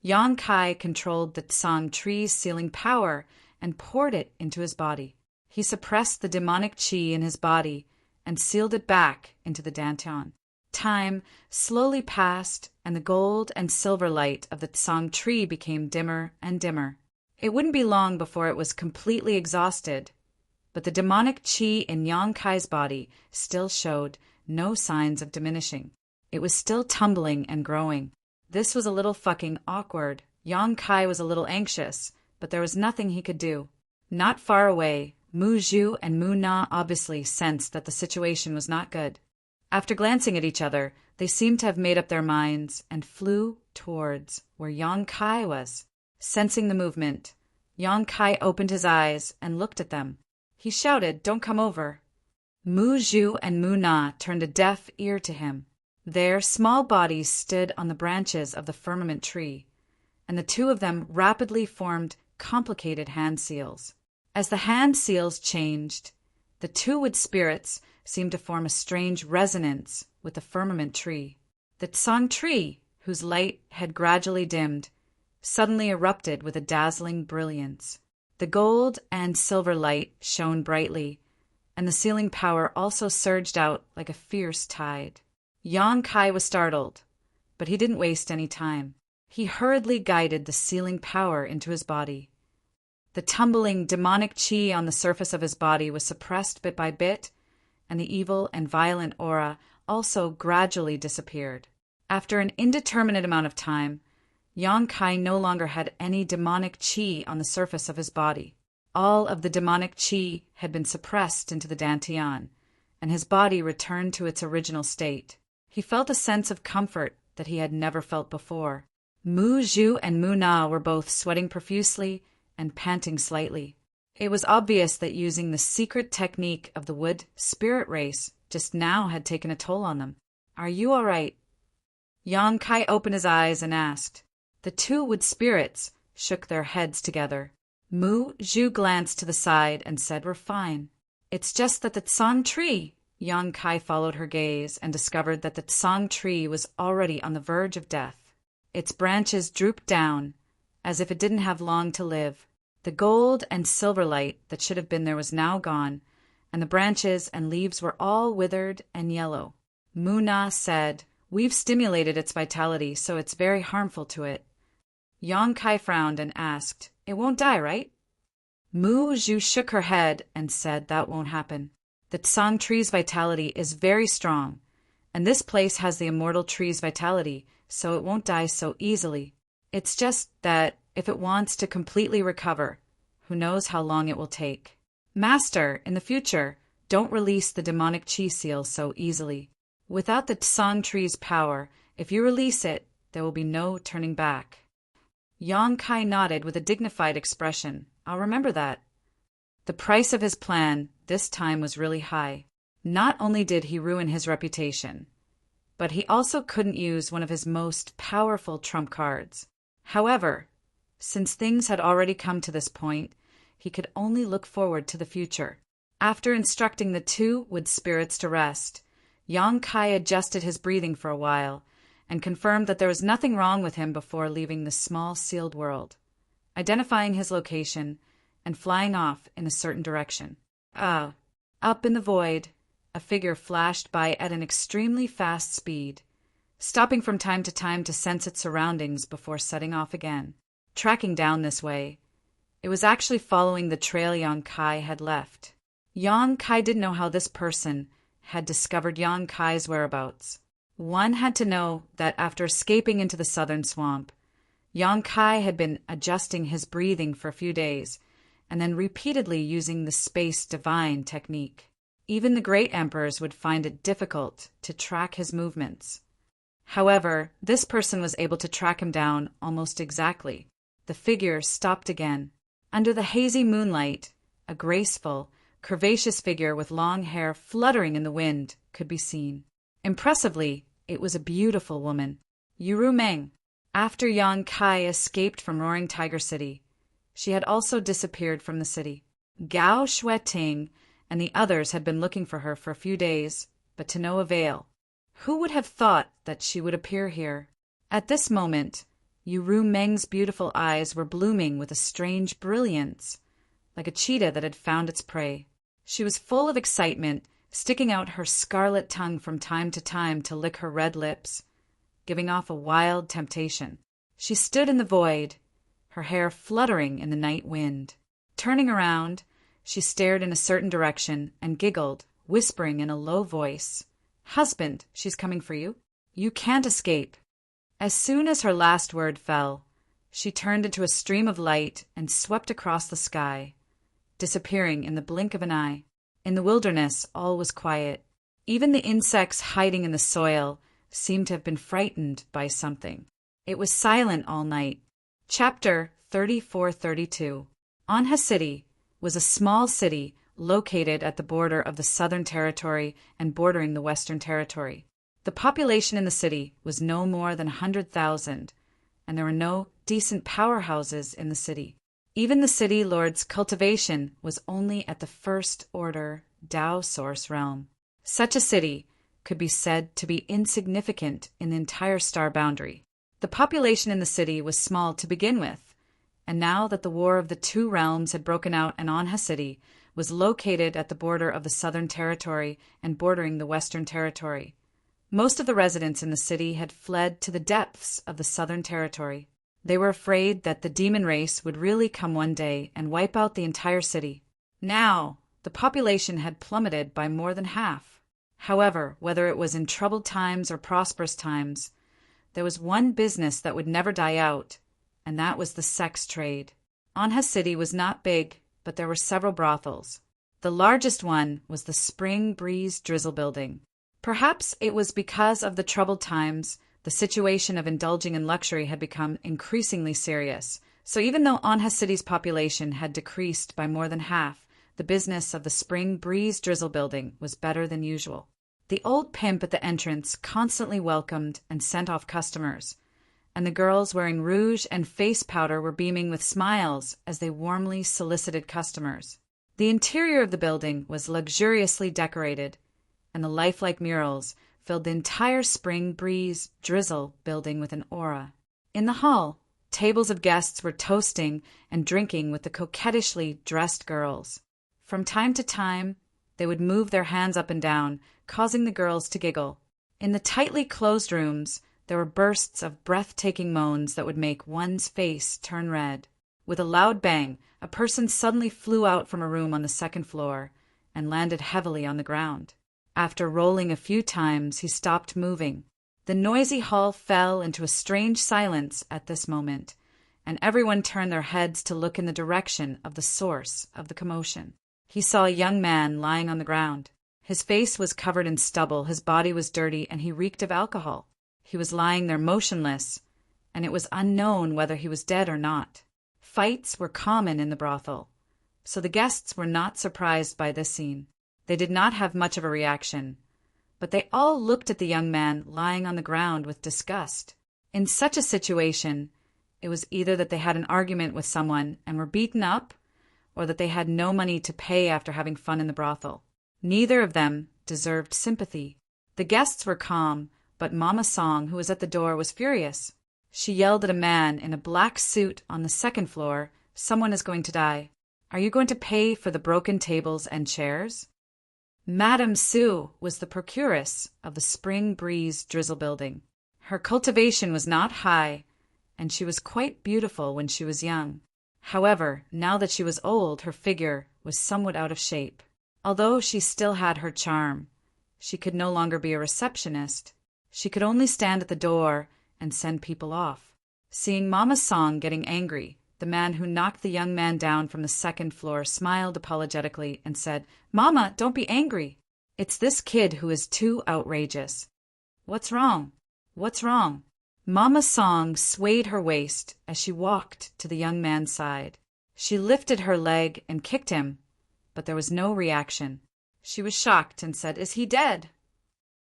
Yang Kai controlled the tsang tree's sealing power and poured it into his body. He suppressed the demonic chi in his body and sealed it back into the dantian. Time slowly passed, and the gold and silver light of the tsang tree became dimmer and dimmer. It wouldn't be long before it was completely exhausted, but the demonic chi in Yang Kai's body still showed no signs of diminishing. It was still tumbling and growing. This was a little fucking awkward. Yang Kai was a little anxious, but there was nothing he could do. Not far away, Mu Zhu and Mu Na obviously sensed that the situation was not good. After glancing at each other, they seemed to have made up their minds and flew towards where Yang Kai was. Sensing the movement, Yang Kai opened his eyes and looked at them. He shouted, "Don't come over." Mu Zhu and Mu Na turned a deaf ear to him. Their small bodies stood on the branches of the firmament tree, and the two of them rapidly formed complicated hand seals. As the hand seals changed, the two wood spirits seemed to form a strange resonance with the firmament tree. The tsang tree, whose light had gradually dimmed, suddenly erupted with a dazzling brilliance. The gold and silver light shone brightly, and the sealing power also surged out like a fierce tide. Yang Kai was startled, but he didn't waste any time. He hurriedly guided the sealing power into his body. The tumbling demonic chi on the surface of his body was suppressed bit by bit, and the evil and violent aura also gradually disappeared. After an indeterminate amount of time, Yang Kai no longer had any demonic chi on the surface of his body. All of the demonic chi had been suppressed into the dantian, and his body returned to its original state. He felt a sense of comfort that he had never felt before. Mu Zhu and Mu Na were both sweating profusely and panting slightly. It was obvious that using the secret technique of the wood spirit race just now had taken a toll on them. "Are you all right?" Yang Kai opened his eyes and asked. The two wood spirits shook their heads together. Mu Zhu glanced to the side and said, "We're fine." "It's just that the tsang tree." Yang Kai followed her gaze and discovered that the tsang tree was already on the verge of death. Its branches drooped down, as if it didn't have long to live. The gold and silver light that should have been there was now gone, and the branches and leaves were all withered and yellow. Mu Na said, "We've stimulated its vitality, so it's very harmful to it." Yang Kai frowned and asked, "It won't die, right?" Mu Zhu shook her head and said, "That won't happen. The tsang tree's vitality is very strong, and this place has the immortal tree's vitality, so it won't die so easily. It's just that if it wants to completely recover, who knows how long it will take. Master, in the future, don't release the demonic chi seal so easily. Without the tsang tree's power, if you release it, there will be no turning back." Yang Kai nodded with a dignified expression. "I'll remember that." The price of his plan this time was really high. Not only did he ruin his reputation, but he also couldn't use one of his most powerful trump cards. However, since things had already come to this point, he could only look forward to the future. After instructing the two wood spirits to rest, Yang Kai adjusted his breathing for a while and confirmed that there was nothing wrong with him before leaving the small sealed world, identifying his location and flying off in a certain direction. Up in the void, a figure flashed by at an extremely fast speed, stopping from time to sense its surroundings before setting off again. Tracking down this way, it was actually following the trail Yang Kai had left. Yang Kai didn't know how this person had discovered Yang Kai's whereabouts. One had to know that after escaping into the southern swamp, Yang Kai had been adjusting his breathing for a few days, and then repeatedly using the space divine technique. Even the great emperors would find it difficult to track his movements. However, this person was able to track him down almost exactly. The figure stopped again. Under the hazy moonlight, a graceful, curvaceous figure with long hair fluttering in the wind could be seen. Impressively, it was a beautiful woman, Yuru Meng. After Yang Kai escaped from Roaring Tiger City, she had also disappeared from the city. Gao Shueting and the others had been looking for her for a few days, but to no avail. Who would have thought that she would appear here? At this moment, Yuru Meng's beautiful eyes were blooming with a strange brilliance, like a cheetah that had found its prey. She was full of excitement, sticking out her scarlet tongue from time to lick her red lips, giving off a wild temptation. She stood in the void, her hair fluttering in the night wind. Turning around, she stared in a certain direction and giggled, whispering in a low voice, "Husband, she's coming for you. You can't escape." As soon as her last word fell, she turned into a stream of light and swept across the sky, disappearing in the blink of an eye. In the wilderness, all was quiet. Even the insects hiding in the soil seemed to have been frightened by something. It was silent all night. Chapter 34-32. Anha City was a small city located at the border of the Southern Territory and bordering the Western Territory. The population in the city was no more than 100,000, and there were no decent powerhouses in the city. Even the city lord's cultivation was only at the first order Tao source realm. Such a city could be said to be insignificant in the entire star boundary. The population in the city was small to begin with, and now that the War of the Two Realms had broken out and Anha City was located at the border of the Southern Territory and bordering the Western Territory, most of the residents in the city had fled to the depths of the Southern Territory. They were afraid that the demon race would really come one day and wipe out the entire city. Now, the population had plummeted by more than half. However, whether it was in troubled times or prosperous times, there was one business that would never die out, and that was the sex trade. Anha City was not big, but there were several brothels. The largest one was the Spring Breeze Drizzle Building. Perhaps it was because of the troubled times, the situation of indulging in luxury had become increasingly serious. So even though Onha City's population had decreased by more than half, the business of the Spring Breeze Drizzle Building was better than usual. The old pimp at the entrance constantly welcomed and sent off customers, and the girls wearing rouge and face powder were beaming with smiles as they warmly solicited customers. The interior of the building was luxuriously decorated, and the lifelike murals filled the entire Spring Breeze Drizzle Building with an aura. In the hall, tables of guests were toasting and drinking with the coquettishly dressed girls. From time to time, they would move their hands up and down, causing the girls to giggle. In the tightly closed rooms, there were bursts of breathtaking moans that would make one's face turn red. With a loud bang, a person suddenly flew out from a room on the second floor and landed heavily on the ground. After rolling a few times, he stopped moving. The noisy hall fell into a strange silence at this moment, and everyone turned their heads to look in the direction of the source of the commotion. He saw a young man lying on the ground. His face was covered in stubble, his body was dirty, and he reeked of alcohol. He was lying there motionless, and it was unknown whether he was dead or not. Fights were common in the brothel, so the guests were not surprised by this scene. They did not have much of a reaction, but they all looked at the young man lying on the ground with disgust. In such a situation, it was either that they had an argument with someone and were beaten up, or that they had no money to pay after having fun in the brothel. Neither of them deserved sympathy. The guests were calm, but Mama Song, who was at the door, was furious. She yelled at a man in a black suit on the second floor, "Someone is going to die. Are you going to pay for the broken tables and chairs?" Madame Sue was the procuress of the Spring Breeze Drizzle Building. Her cultivation was not high, and she was quite beautiful when she was young. However, now that she was old, her figure was somewhat out of shape. Although she still had her charm, she could no longer be a receptionist. She could only stand at the door and send people off. Seeing Mama Song getting angry, the man who knocked the young man down from the second floor smiled apologetically and said, "Mama, don't be angry. It's this kid who is too outrageous." "What's wrong? What's wrong?" Mama Song swayed her waist as she walked to the young man's side. She lifted her leg and kicked him, but there was no reaction. She was shocked and said, "Is he dead?"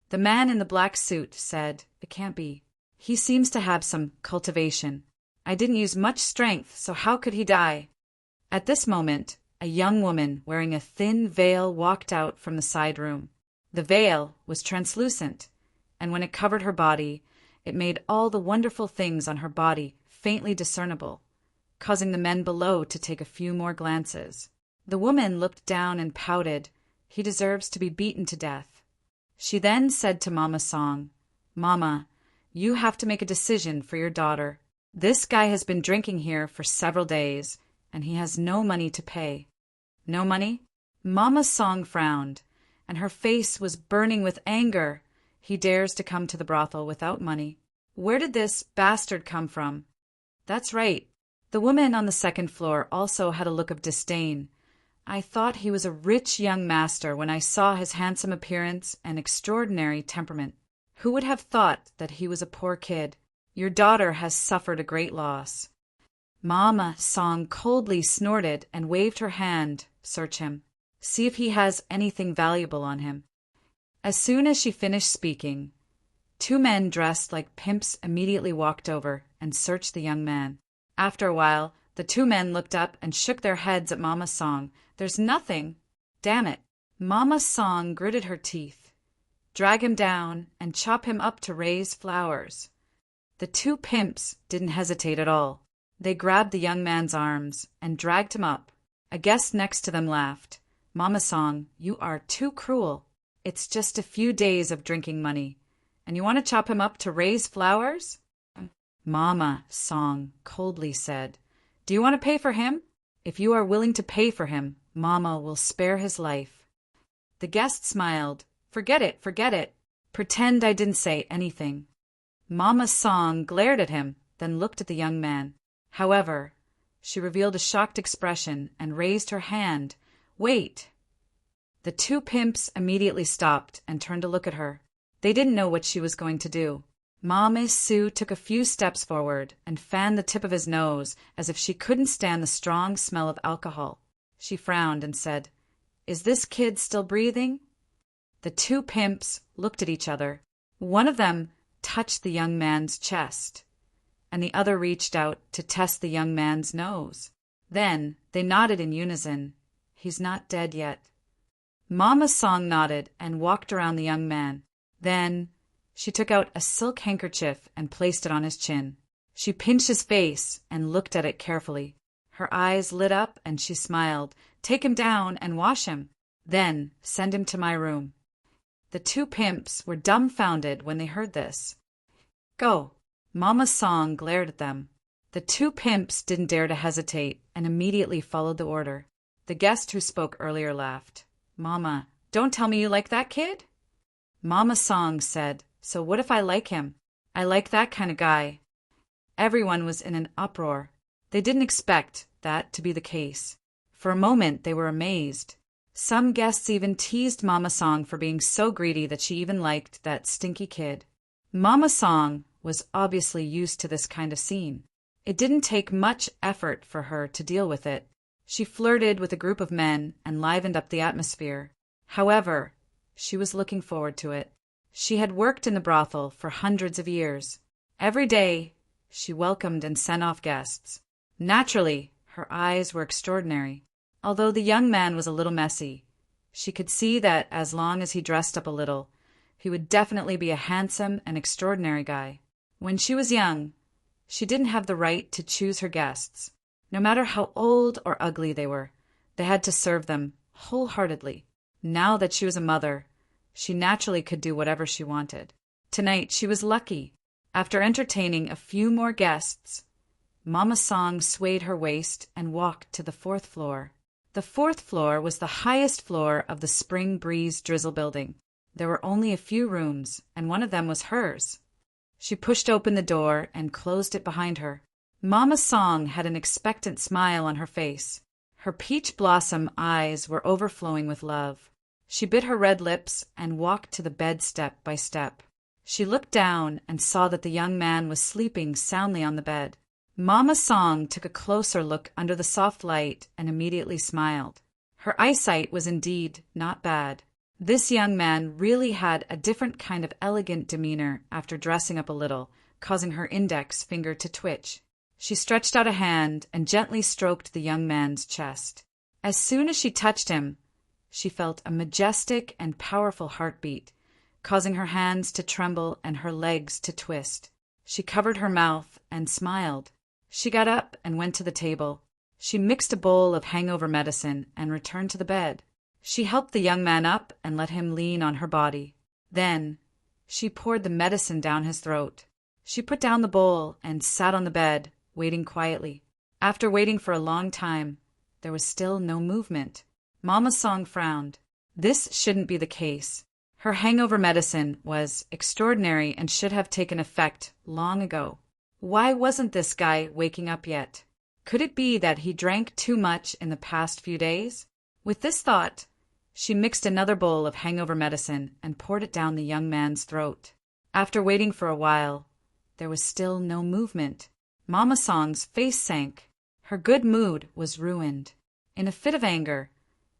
The man in the black suit said, "It can't be. He seems to have some cultivation. I didn't use much strength, so how could he die?" At this moment, a young woman wearing a thin veil walked out from the side room. The veil was translucent, and when it covered her body, it made all the wonderful things on her body faintly discernible, causing the men below to take a few more glances. The woman looked down and pouted, "He deserves to be beaten to death." She then said to Mama Song, "Mama, you have to make a decision for your daughter. This guy has been drinking here for several days, and he has no money to pay." "No money?" Mama Song frowned, and her face was burning with anger. "He dares to come to the brothel without money. Where did this bastard come from?" "That's right." The woman on the second floor also had a look of disdain. "I thought he was a rich young master when I saw his handsome appearance and extraordinary temperament. Who would have thought that he was a poor kid? Your daughter has suffered a great loss." Mama Song coldly snorted and waved her hand. "Search him. See if he has anything valuable on him." As soon as she finished speaking, two men dressed like pimps immediately walked over and searched the young man. After a while, the two men looked up and shook their heads at Mama Song. "There's nothing." "Damn it." Mama Song gritted her teeth. "Drag him down and chop him up to raise flowers." The two pimps didn't hesitate at all. They grabbed the young man's arms and dragged him up. A guest next to them laughed. "Mama Song, you are too cruel. It's just a few days of drinking money, and you want to chop him up to raise flowers?" Mama Song coldly said, "Do you want to pay for him? If you are willing to pay for him, Mama will spare his life." The guest smiled. "Forget it, forget it. Pretend I didn't say anything." Mama Song glared at him, then looked at the young man. However, She revealed a shocked expression and raised her hand. "Wait!" The two pimps immediately stopped and turned to look at her. They didn't know what she was going to do. Mama Sue took a few steps forward and fanned the tip of his nose as if she couldn't stand the strong smell of alcohol. She frowned and said, "Is this kid still breathing?" The two pimps looked at each other. One of them touched the young man's chest, and the other reached out to test the young man's nose. Then they nodded in unison. "He's not dead yet." Mama Song nodded and walked around the young man. Then she took out a silk handkerchief and placed it on his chin. She pinched his face and looked at it carefully. Her eyes lit up and she smiled. "Take him down and wash him. Then send him to my room." The two pimps were dumbfounded when they heard this. "Go." Mama Song glared at them. The two pimps didn't dare to hesitate and immediately followed the order. The guest who spoke earlier laughed. "Mama, don't tell me you like that kid?" Mama Song said, "So what if I like him? I like that kind of guy." Everyone was in an uproar. They didn't expect that to be the case. For a moment they were amazed. Some guests even teased Mama Song for being so greedy that she even liked that stinky kid. Mama Song was obviously used to this kind of scene. It didn't take much effort for her to deal with it. She flirted with a group of men and livened up the atmosphere. However, she was looking forward to it. She had worked in the brothel for hundreds of years. Every day, she welcomed and sent off guests. Naturally, her eyes were extraordinary. Although the young man was a little messy, she could see that as long as he dressed up a little, he would definitely be a handsome and extraordinary guy. When she was young, she didn't have the right to choose her guests. No matter how old or ugly they were, they had to serve them wholeheartedly. Now that she was a mother, she naturally could do whatever she wanted. Tonight she was lucky. After entertaining a few more guests, Mama Song swayed her waist and walked to the 4th floor. The 4th floor was the highest floor of the Spring Breeze Drizzle building. There were only a few rooms, and one of them was hers. She pushed open the door and closed it behind her. Mama Song had an expectant smile on her face. Her peach blossom eyes were overflowing with love. She bit her red lips and walked to the bed step by step. She looked down and saw that the young man was sleeping soundly on the bed. Mama Song took a closer look under the soft light and immediately smiled. Her eyesight was indeed not bad. This young man really had a different kind of elegant demeanor after dressing up a little, causing her index finger to twitch. She stretched out a hand and gently stroked the young man's chest. As soon as she touched him, she felt a majestic and powerful heartbeat, causing her hands to tremble and her legs to twist. She covered her mouth and smiled. She got up and went to the table. She mixed a bowl of hangover medicine and returned to the bed. She helped the young man up and let him lean on her body. Then she poured the medicine down his throat. She put down the bowl and sat on the bed, waiting quietly. After waiting for a long time, there was still no movement. Mama Song frowned. This shouldn't be the case. Her hangover medicine was extraordinary and should have taken effect long ago. Why wasn't this guy waking up yet? Could it be that he drank too much in the past few days? With this thought, she mixed another bowl of hangover medicine and poured it down the young man's throat. After waiting for a while, there was still no movement. Mama Song's face sank. Her good mood was ruined. In a fit of anger,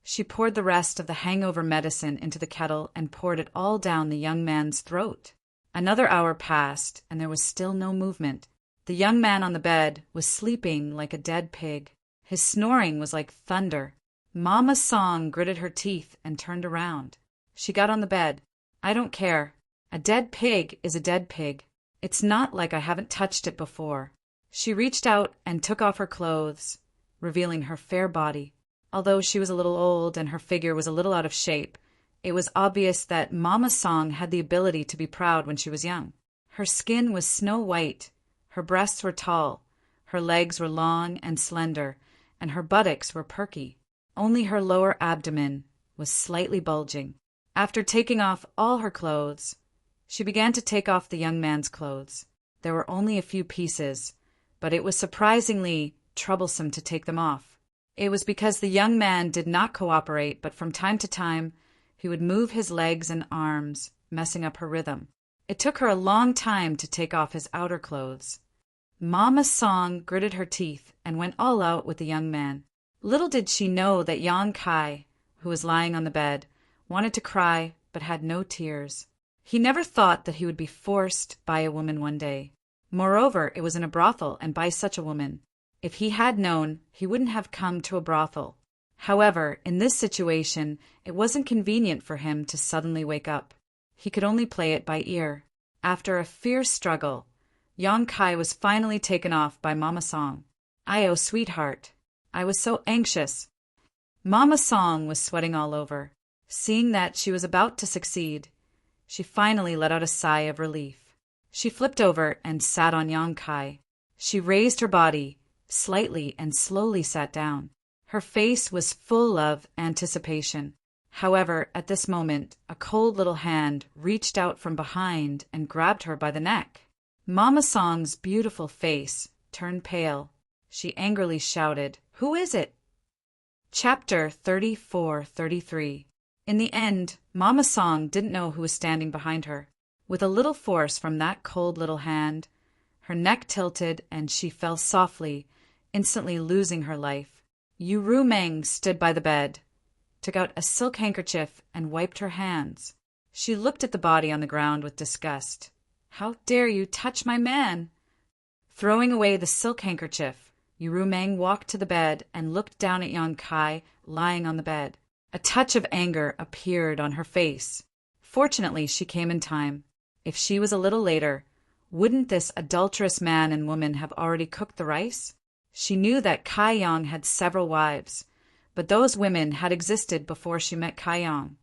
she poured the rest of the hangover medicine into the kettle and poured it all down the young man's throat. Another hour passed, and there was still no movement. The young man on the bed was sleeping like a dead pig. His snoring was like thunder. Mama Song gritted her teeth and turned around. She got on the bed. "I don't care. A dead pig is a dead pig. It's not like I haven't touched it before." She reached out and took off her clothes, revealing her fair body. Although she was a little old and her figure was a little out of shape, it was obvious that Mama Song had the ability to be proud when she was young. Her skin was snow white, her breasts were tall, her legs were long and slender, and her buttocks were perky. Only her lower abdomen was slightly bulging. After taking off all her clothes, she began to take off the young man's clothes. There were only a few pieces, but it was surprisingly troublesome to take them off. It was because the young man did not cooperate, but from time to time he would move his legs and arms, messing up her rhythm. It took her a long time to take off his outer clothes. Mama Song gritted her teeth and went all out with the young man. Little did she know that Yang Kai, who was lying on the bed, wanted to cry but had no tears. He never thought that he would be forced by a woman one day. Moreover, it was in a brothel and by such a woman. If he had known, he wouldn't have come to a brothel. However, in this situation, it wasn't convenient for him to suddenly wake up. He could only play it by ear. After a fierce struggle, Yang Kai was finally taken off by Mama Song. "Oh, sweetheart, I was so anxious." Mama Song was sweating all over. Seeing that she was about to succeed, she finally let out a sigh of relief. She flipped over and sat on Yang Kai. She raised her body slightly and slowly sat down. Her face was full of anticipation. However, at this moment, a cold little hand reached out from behind and grabbed her by the neck. Mama Song's beautiful face turned pale. She angrily shouted, "Who is it?" Chapter 34-33. In the end, Mama Song didn't know who was standing behind her. With a little force from that cold little hand, her neck tilted and she fell softly, instantly losing her life. Yu Rumeng stood by the bed, took out a silk handkerchief and wiped her hands. She looked at the body on the ground with disgust. "How dare you touch my man?" Throwing away the silk handkerchief, Yu Rumeng walked to the bed and looked down at Yang Kai lying on the bed. A touch of anger appeared on her face. Fortunately, she came in time. If she was a little later, wouldn't this adulterous man and woman have already cooked the rice? She knew that Kai Yang had several wives, but those women had existed before she met Kai Yang,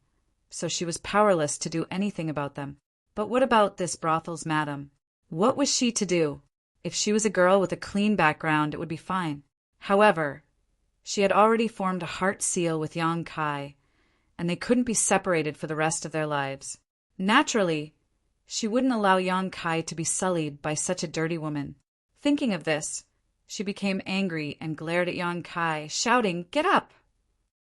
so she was powerless to do anything about them. But what about this brothel's madam? What was she to do? If she was a girl with a clean background, it would be fine. However, she had already formed a heart seal with Yang Kai, and they couldn't be separated for the rest of their lives. Naturally, she wouldn't allow Yang Kai to be sullied by such a dirty woman. Thinking of this, she became angry and glared at Yang Kai, shouting, "Get up!"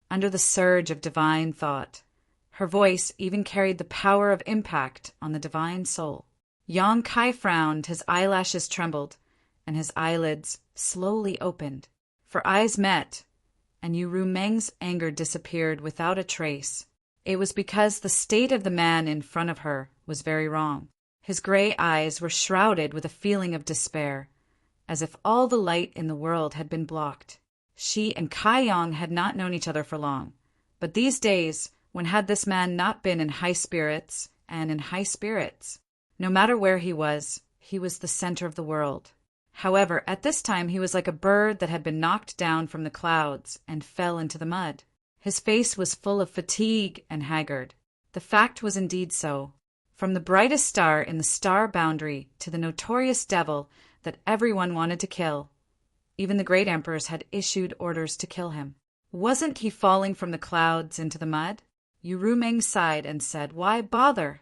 Under the surge of divine thought, her voice even carried the power of impact on the divine soul. Yang Kai frowned, his eyelashes trembled, and his eyelids slowly opened. For eyes met, and Yu Rumeng's anger disappeared without a trace. It was because the state of the man in front of her was very wrong. His gray eyes were shrouded with a feeling of despair, as if all the light in the world had been blocked. She and Kai Yang had not known each other for long, but these days, when had this man not been in high spirits and in high spirits? No matter where he was the center of the world. However, at this time he was like a bird that had been knocked down from the clouds and fell into the mud. His face was full of fatigue and haggard. The fact was indeed so. From the brightest star in the star boundary to the notorious devil that everyone wanted to kill, even the great emperors had issued orders to kill him. Wasn't he falling from the clouds into the mud? Yu Rumeng sighed and said, "Why bother?"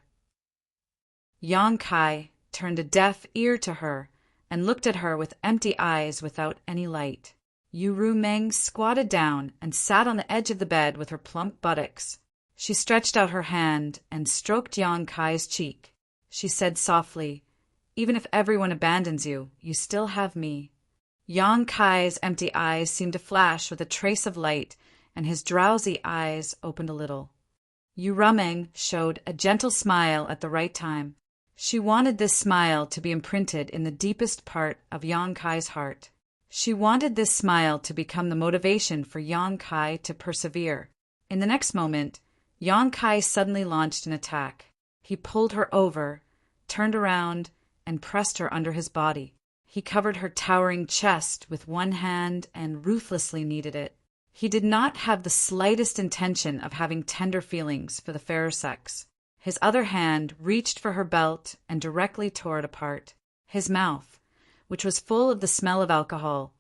Yang Kai turned a deaf ear to her and looked at her with empty eyes without any light. Yu Rumeng squatted down and sat on the edge of the bed with her plump buttocks. She stretched out her hand and stroked Yang Kai's cheek. She said softly, "Even if everyone abandons you, you still have me." Yang Kai's empty eyes seemed to flash with a trace of light, and his drowsy eyes opened a little. Yu Rumeng showed a gentle smile at the right time. She wanted this smile to be imprinted in the deepest part of Yang Kai's heart. She wanted this smile to become the motivation for Yang Kai to persevere. In the next moment, Yang Kai suddenly launched an attack. He pulled her over, turned around, and pressed her under his body. He covered her towering chest with one hand and ruthlessly kneaded it. He did not have the slightest intention of having tender feelings for the fairer sex. His other hand reached for her belt and directly tore it apart. His mouth, which was full of the smell of alcohol,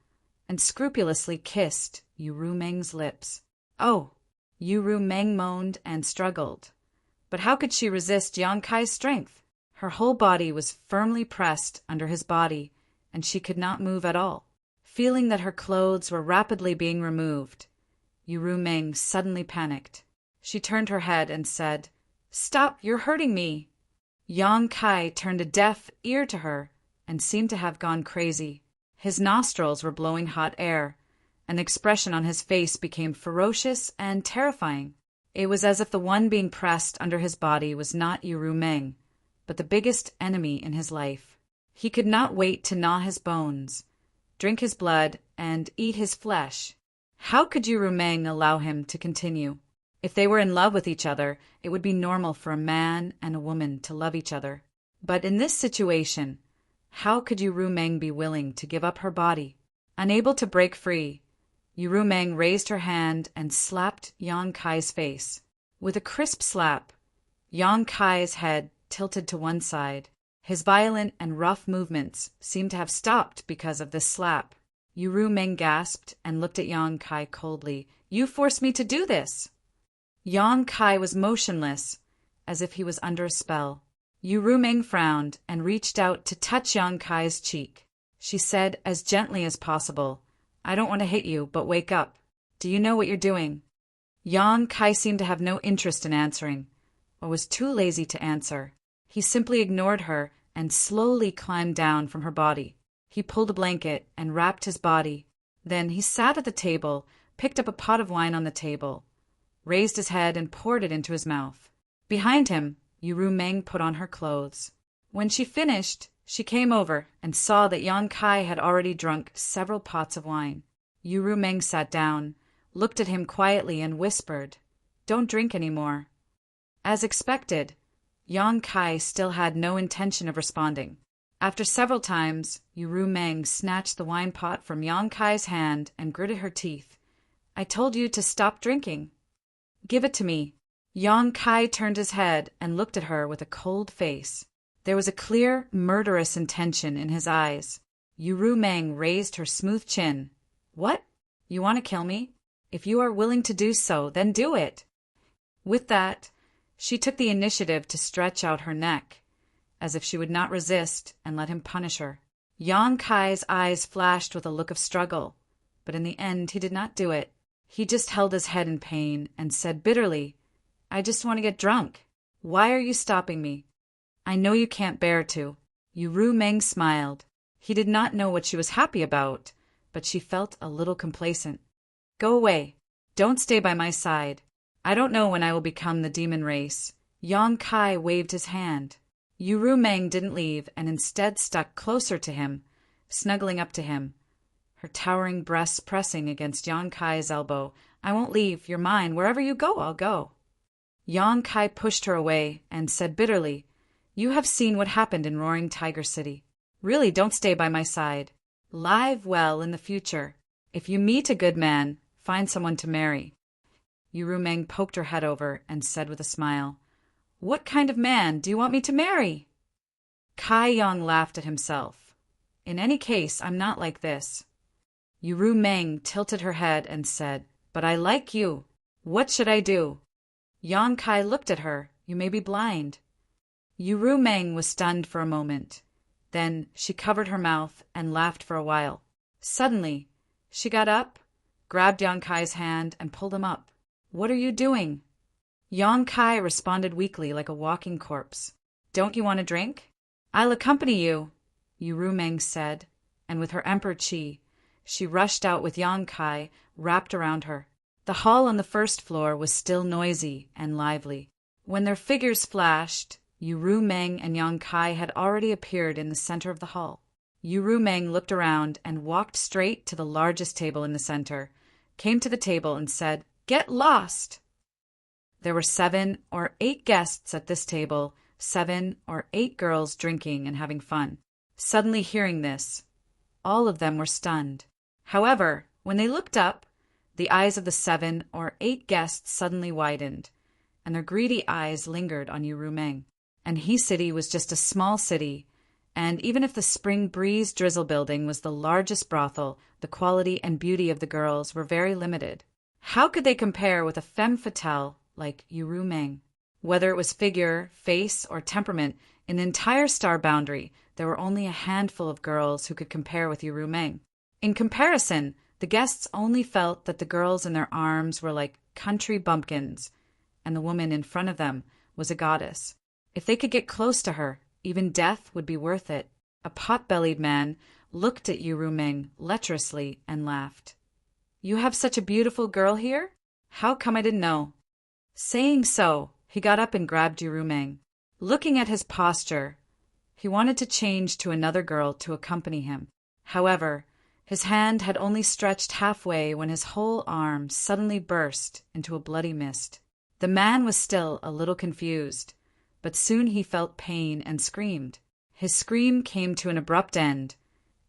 and scrupulously kissed Yu Rumeng's lips. "Oh!" Yu Rumeng moaned and struggled. But how could she resist Yang Kai's strength? Her whole body was firmly pressed under his body, and she could not move at all. Feeling that her clothes were rapidly being removed, Yuru Meng suddenly panicked. She turned her head and said, "Stop, you're hurting me." Yang Kai turned a deaf ear to her and seemed to have gone crazy. His nostrils were blowing hot air, and the expression on his face became ferocious and terrifying. It was as if the one being pressed under his body was not Yuru Meng, but the biggest enemy in his life. He could not wait to gnaw his bones, drink his blood, and eat his flesh. How could Yuru Meng allow him to continue? If they were in love with each other, it would be normal for a man and a woman to love each other. But in this situation, how could Yuru Meng be willing to give up her body? Unable to break free, Yuru Meng raised her hand and slapped Yang Kai's face. With a crisp slap, Yang Kai's head tilted to one side. His violent and rough movements seemed to have stopped because of this slap. Yuru Meng gasped and looked at Yang Kai coldly. "You forced me to do this!" Yang Kai was motionless, as if he was under a spell. Yuru Meng frowned and reached out to touch Yang Kai's cheek. She said as gently as possible, "I don't want to hit you, but wake up. Do you know what you're doing?" Yang Kai seemed to have no interest in answering, or was too lazy to answer. He simply ignored her and slowly climbed down from her body. He pulled a blanket and wrapped his body. Then he sat at the table, picked up a pot of wine on the table, raised his head and poured it into his mouth. Behind him, Yuru Meng put on her clothes. When she finished, she came over and saw that Yang Kai had already drunk several pots of wine. Yuru Meng sat down, looked at him quietly and whispered, "Don't drink any more." As expected, Yang Kai still had no intention of responding. After several times, Yuru Meng snatched the wine pot from Yang Kai's hand and gritted her teeth. "I told you to stop drinking." "Give it to me." Yang Kai turned his head and looked at her with a cold face. There was a clear, murderous intention in his eyes. Yuru Meng raised her smooth chin. "What? You want to kill me? If you are willing to do so, then do it." With that, she took the initiative to stretch out her neck, as if she would not resist and let him punish her. Yang Kai's eyes flashed with a look of struggle, but in the end he did not do it. He just held his head in pain and said bitterly, "I just want to get drunk. Why are you stopping me?" "I know you can't bear to." Yuru Meng smiled. He did not know what she was happy about, but she felt a little complacent. "Go away. Don't stay by my side. I don't know when I will become the demon race." Yang Kai waved his hand. Yuru Meng didn't leave and instead stuck closer to him, snuggling up to him, her towering breasts pressing against Yang Kai's elbow. "I won't leave. You're mine. Wherever you go, I'll go." Yang Kai pushed her away and said bitterly, "You have seen what happened in Roaring Tiger City. Really, don't stay by my side. Live well in the future. If you meet a good man, find someone to marry." Yuru Meng poked her head over and said with a smile, "What kind of man do you want me to marry?" Kai Yang laughed at himself. "In any case, I'm not like this." Yuru Meng tilted her head and said, "But I like you. What should I do?" Yang Kai looked at her. "You may be blind." Yuru Meng was stunned for a moment. Then she covered her mouth and laughed for a while. Suddenly, she got up, grabbed Yang Kai's hand, and pulled him up. "What are you doing?" Yang Kai responded weakly like a walking corpse. "Don't you want a drink?" "I'll accompany you," Yuru Meng said, and with her emperor chi, she rushed out with Yang Kai wrapped around her. The hall on the first floor was still noisy and lively. When their figures flashed, Yuru Meng and Yang Kai had already appeared in the center of the hall. Yuru Meng looked around and walked straight to the largest table in the center, came to the table and said, "Get lost!" There were 7 or 8 guests at this table, 7 or 8 girls drinking and having fun. Suddenly hearing this, all of them were stunned. However, when they looked up, the eyes of the 7 or 8 guests suddenly widened, and their greedy eyes lingered on Yuru Meng. And He City was just a small city, and even if the Spring Breeze Drizzle building was the largest brothel, the quality and beauty of the girls were very limited. How could they compare with a femme fatale like Yuru Meng? Whether it was figure, face, or temperament, in the entire star boundary, there were only a handful of girls who could compare with Yuru Meng. In comparison, the guests only felt that the girls in their arms were like country bumpkins, and the woman in front of them was a goddess. If they could get close to her, even death would be worth it. A pot-bellied man looked at Yu Rumeng lecherously and laughed. "You have such a beautiful girl here? How come I didn't know?" Saying so, he got up and grabbed Yu Rumeng. Looking at his posture, he wanted to change to another girl to accompany him. However, his hand had only stretched halfway when his whole arm suddenly burst into a bloody mist. The man was still a little confused, but soon he felt pain and screamed. His scream came to an abrupt end,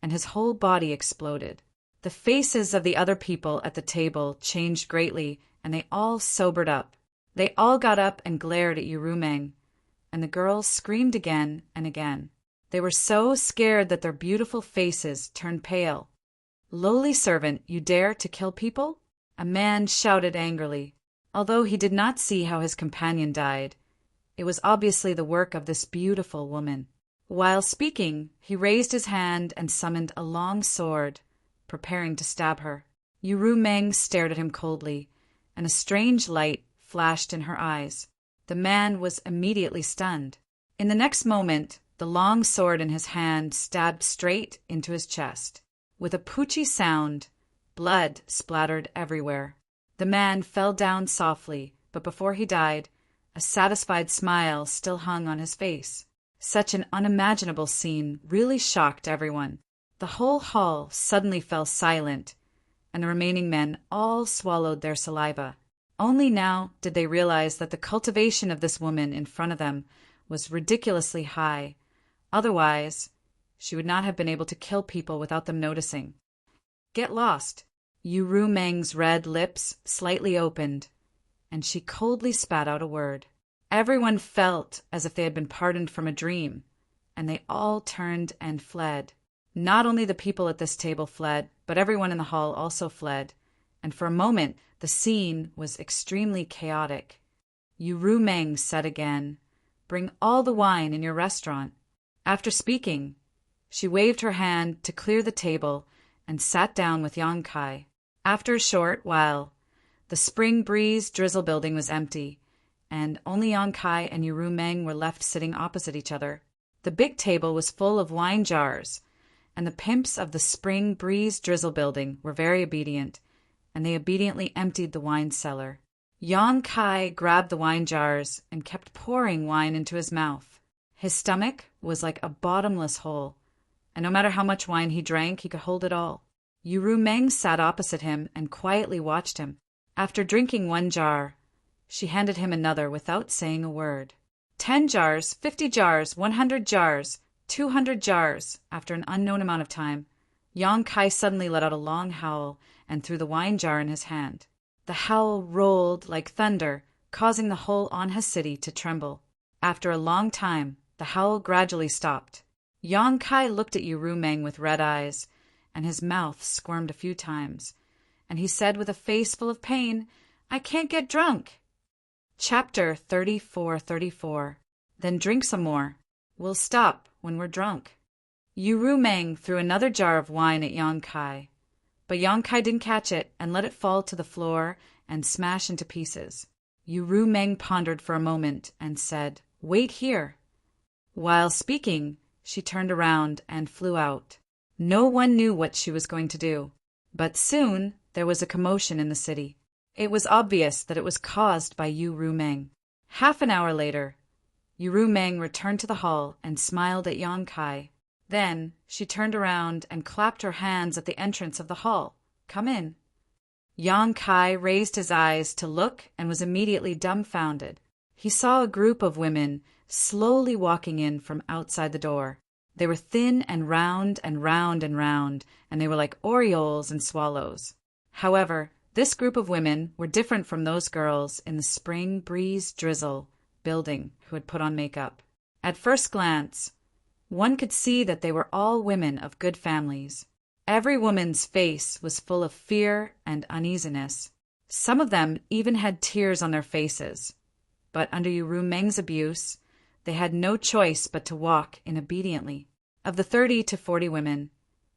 and his whole body exploded. The faces of the other people at the table changed greatly, and they all sobered up. They all got up and glared at Yu Rumeng, and the girls screamed again and again. They were so scared that their beautiful faces turned pale. "Lowly servant, you dare to kill people?" a man shouted angrily. Although he did not see how his companion died, it was obviously the work of this beautiful woman. While speaking, he raised his hand and summoned a long sword, preparing to stab her. Yu Rumeng stared at him coldly, and a strange light flashed in her eyes. The man was immediately stunned. In the next moment, the long sword in his hand stabbed straight into his chest. With a poochy sound, blood splattered everywhere. The man fell down softly, but before he died, a satisfied smile still hung on his face. Such an unimaginable scene really shocked everyone. The whole hall suddenly fell silent, and the remaining men all swallowed their saliva. Only now did they realize that the cultivation of this woman in front of them was ridiculously high. Otherwise, she would not have been able to kill people without them noticing. "Get lost." Yu Rumeng's red lips slightly opened, and she coldly spat out a word. Everyone felt as if they had been pardoned from a dream, and they all turned and fled. Not only the people at this table fled, but everyone in the hall also fled, and for a moment the scene was extremely chaotic. Yu Rumeng said again, "Bring all the wine in your restaurant." After speaking, she waved her hand to clear the table and sat down with Yang Kai. After a short while, the Spring Breeze Drizzle building was empty, and only Yang Kai and Yu Rumeng were left sitting opposite each other. The big table was full of wine jars, and the pimps of the Spring Breeze Drizzle building were very obedient, and they obediently emptied the wine cellar. Yang Kai grabbed the wine jars and kept pouring wine into his mouth. His stomach was like a bottomless hole, and no matter how much wine he drank, he could hold it all. Yu Rumeng sat opposite him and quietly watched him. After drinking one jar, she handed him another without saying a word. 10 jars, 50 jars, 100 jars, 200 jars. After an unknown amount of time, Yang Kai suddenly let out a long howl and threw the wine jar in his hand. The howl rolled like thunder, causing the whole Anha city to tremble. After a long time, the howl gradually stopped. Yang Kai looked at Yu Rumeng with red eyes, and his mouth squirmed a few times, and he said with a face full of pain, "I can't get drunk." Chapter 34:34. Then drink some more. We'll stop when we're drunk. Yu Rumeng threw another jar of wine at Yang Kai, but Yang Kai didn't catch it and let it fall to the floor and smash into pieces. Yu Rumeng pondered for a moment and said, "Wait here." While speaking, she turned around and flew out. No one knew what she was going to do, but soon there was a commotion in the city. It was obvious that it was caused by Yu Rumeng. Half an hour later, Yu Rumeng returned to the hall and smiled at Yang Kai. Then she turned around and clapped her hands at the entrance of the hall. "Come in." Yang Kai raised his eyes to look and was immediately dumbfounded. He saw a group of women slowly walking in from outside the door. They were thin and round and round and round, and they were like orioles and swallows. However, this group of women were different from those girls in the Spring Breeze Drizzle building who had put on makeup. At first glance, one could see that they were all women of good families. Every woman's face was full of fear and uneasiness. Some of them even had tears on their faces. But under Yu Rumeng's abuse, they had no choice but to walk in obediently. Of the 30 to 40 women,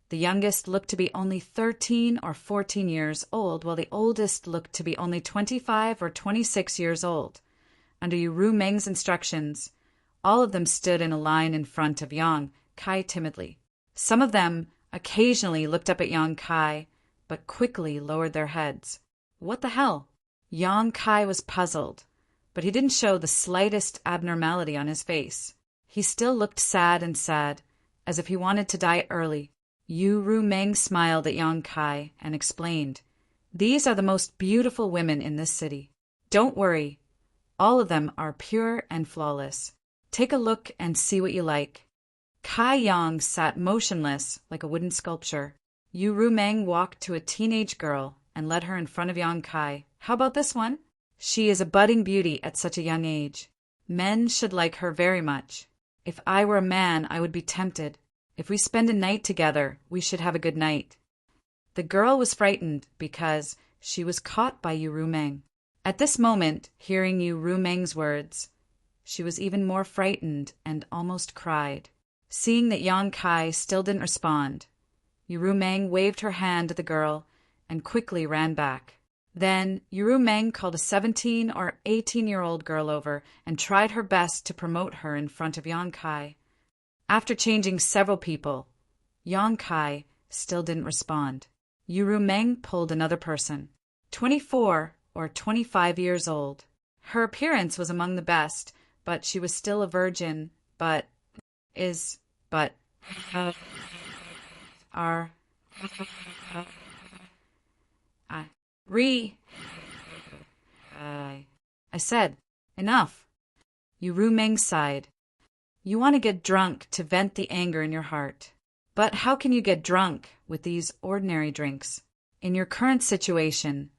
The youngest looked to be only 13 or 14 years old, while the oldest looked to be only 25 or 26 years old. Under Yu Meng's instructions, all of them stood in a line in front of Yang Kai timidly. Some of them occasionally looked up at Yang Kai, but quickly lowered their heads. What the hell? Yang Kai was puzzled, but he didn't show the slightest abnormality on his face. He still looked sad, as if he wanted to die early. Yu Meng smiled at Yang Kai and explained, "These are the most beautiful women in this city. Don't worry, all of them are pure and flawless. Take a look and see what you like." Kai Yang sat motionless like a wooden sculpture. Yu Meng walked to a teenage girl and led her in front of Yang Kai. "How about this one? She is a budding beauty at such a young age. Men should like her very much. If I were a man, I would be tempted. If we spend a night together, we should have a good night." The girl was frightened because she was caught by Yu Meng. At this moment, hearing Yu Meng's words, she was even more frightened and almost cried. Seeing that Yang Kai still didn't respond, Yu Meng waved her hand at the girl and quickly ran back. Then Yu Meng called a 17 or 18-year-old girl over and tried her best to promote her in front of Yang Kai. After changing several people, Yang Kai still didn't respond. Yu Meng pulled another person, 24 or 25 years old. Her appearance was among the best, but she was still a virgin, I said, "Enough." Yu Meng sighed. "You want to get drunk to vent the anger in your heart. But how can you get drunk with these ordinary drinks? In your current situation,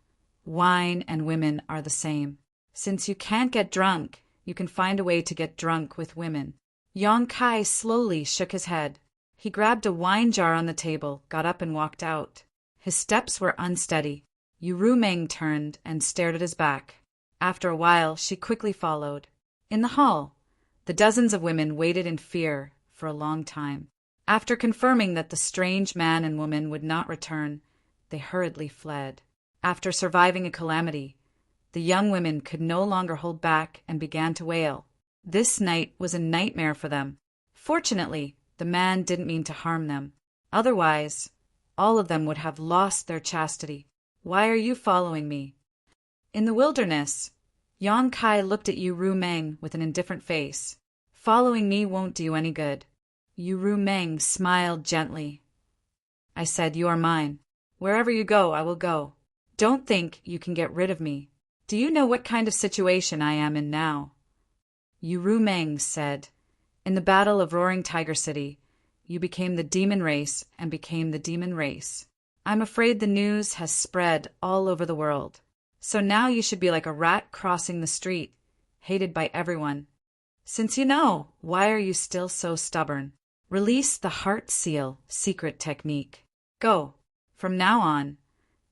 wine and women are the same. Since you can't get drunk, you can find a way to get drunk with women." Yang Kai slowly shook his head. He grabbed a wine jar on the table, got up and walked out. His steps were unsteady. Yu Meng turned and stared at his back. After a while, she quickly followed. In the hall, the dozens of women waited in fear for a long time. After confirming that the strange man and woman would not return, they hurriedly fled. After surviving a calamity, the young women could no longer hold back and began to wail. This night was a nightmare for them. Fortunately, the man didn't mean to harm them. Otherwise, all of them would have lost their chastity. "Why are you following me?" In the wilderness, Yang Kai looked at Yu Meng with an indifferent face. "Following me won't do you any good." Yu Meng smiled gently. "I said you are mine. Wherever you go, I will go. Don't think you can get rid of me. Do you know what kind of situation I am in now?" Yu Meng said, "In the Battle of Roaring Tiger City, you became the demon race and became the demon race. I'm afraid the news has spread all over the world. So now you should be like a rat crossing the street, hated by everyone. Since you know, why are you still so stubborn? Release the heart seal secret technique. Go. From now on,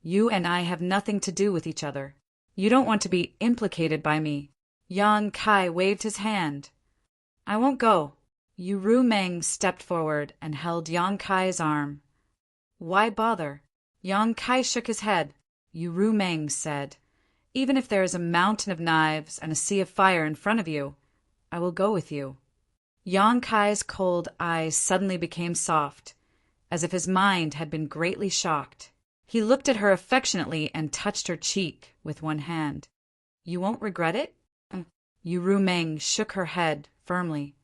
you and I have nothing to do with each other. You don't want to be implicated by me." Yang Kai waved his hand. "I won't go." Yu Meng stepped forward and held Yang Kai's arm. "Why bother?" Yang Kai shook his head. Yu Meng said, "Even if there is a mountain of knives and a sea of fire in front of you, I will go with you." Yang Kai's cold eyes suddenly became soft, as if his mind had been greatly shocked. He looked at her affectionately and touched her cheek with one hand. "You won't regret it?" Yu Meng shook her head firmly.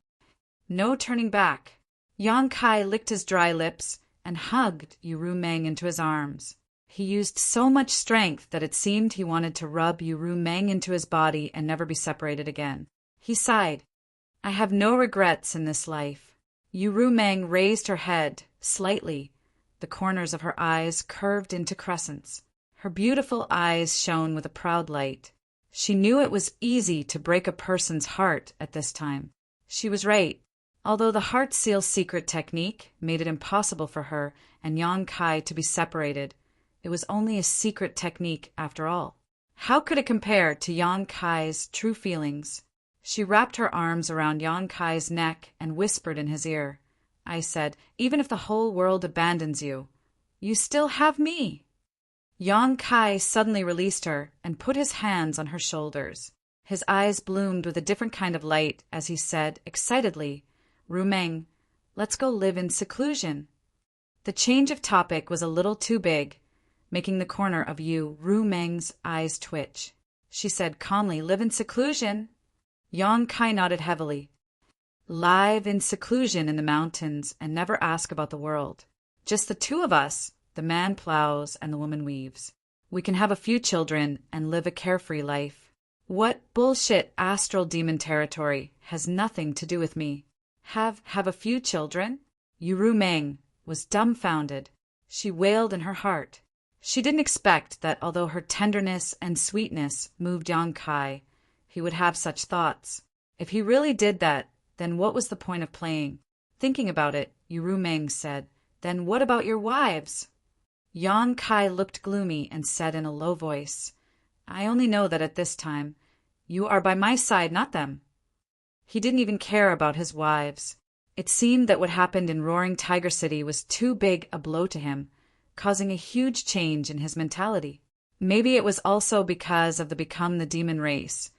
"No turning back." Yang Kai licked his dry lips and hugged Yu Meng into his arms. He used so much strength that it seemed he wanted to rub Yu Meng into his body and never be separated again. He sighed. "I have no regrets in this life." Yu Meng raised her head slightly. The corners of her eyes curved into crescents. Her beautiful eyes shone with a proud light. She knew it was easy to break a person's heart at this time. She was right. Although the heart seal secret technique made it impossible for her and Yang Kai to be separated, it was only a secret technique after all. How could it compare to Yang Kai's true feelings? She wrapped her arms around Yang Kai's neck and whispered in his ear, I said. Even if the whole world abandons you, you still have me. Yang Kai suddenly released her and put his hands on her shoulders. His eyes bloomed with a different kind of light as he said, excitedly, Rumeng, let's go live in seclusion. The change of topic was a little too big, making the corner of Rumeng's eyes twitch. She said calmly, live in seclusion. Yang Kai nodded heavily. Live in seclusion in the mountains and never ask about the world. Just the two of us, the man plows and the woman weaves. We can have a few children and live a carefree life. What bullshit astral demon territory has nothing to do with me. Have a few children? Rumeng was dumbfounded. She wailed in her heart. She didn't expect that although her tenderness and sweetness moved Yang Kai, he would have such thoughts. If he really did that, then what was the point of playing? Thinking about it, Rumeng said, then what about your wives? Yang Kai looked gloomy and said in a low voice, I only know that at this time, you are by my side, not them. He didn't even care about his wives. It seemed that what happened in Roaring Tiger City was too big a blow to him, causing a huge change in his mentality. Maybe it was also because of the Become the Demon race,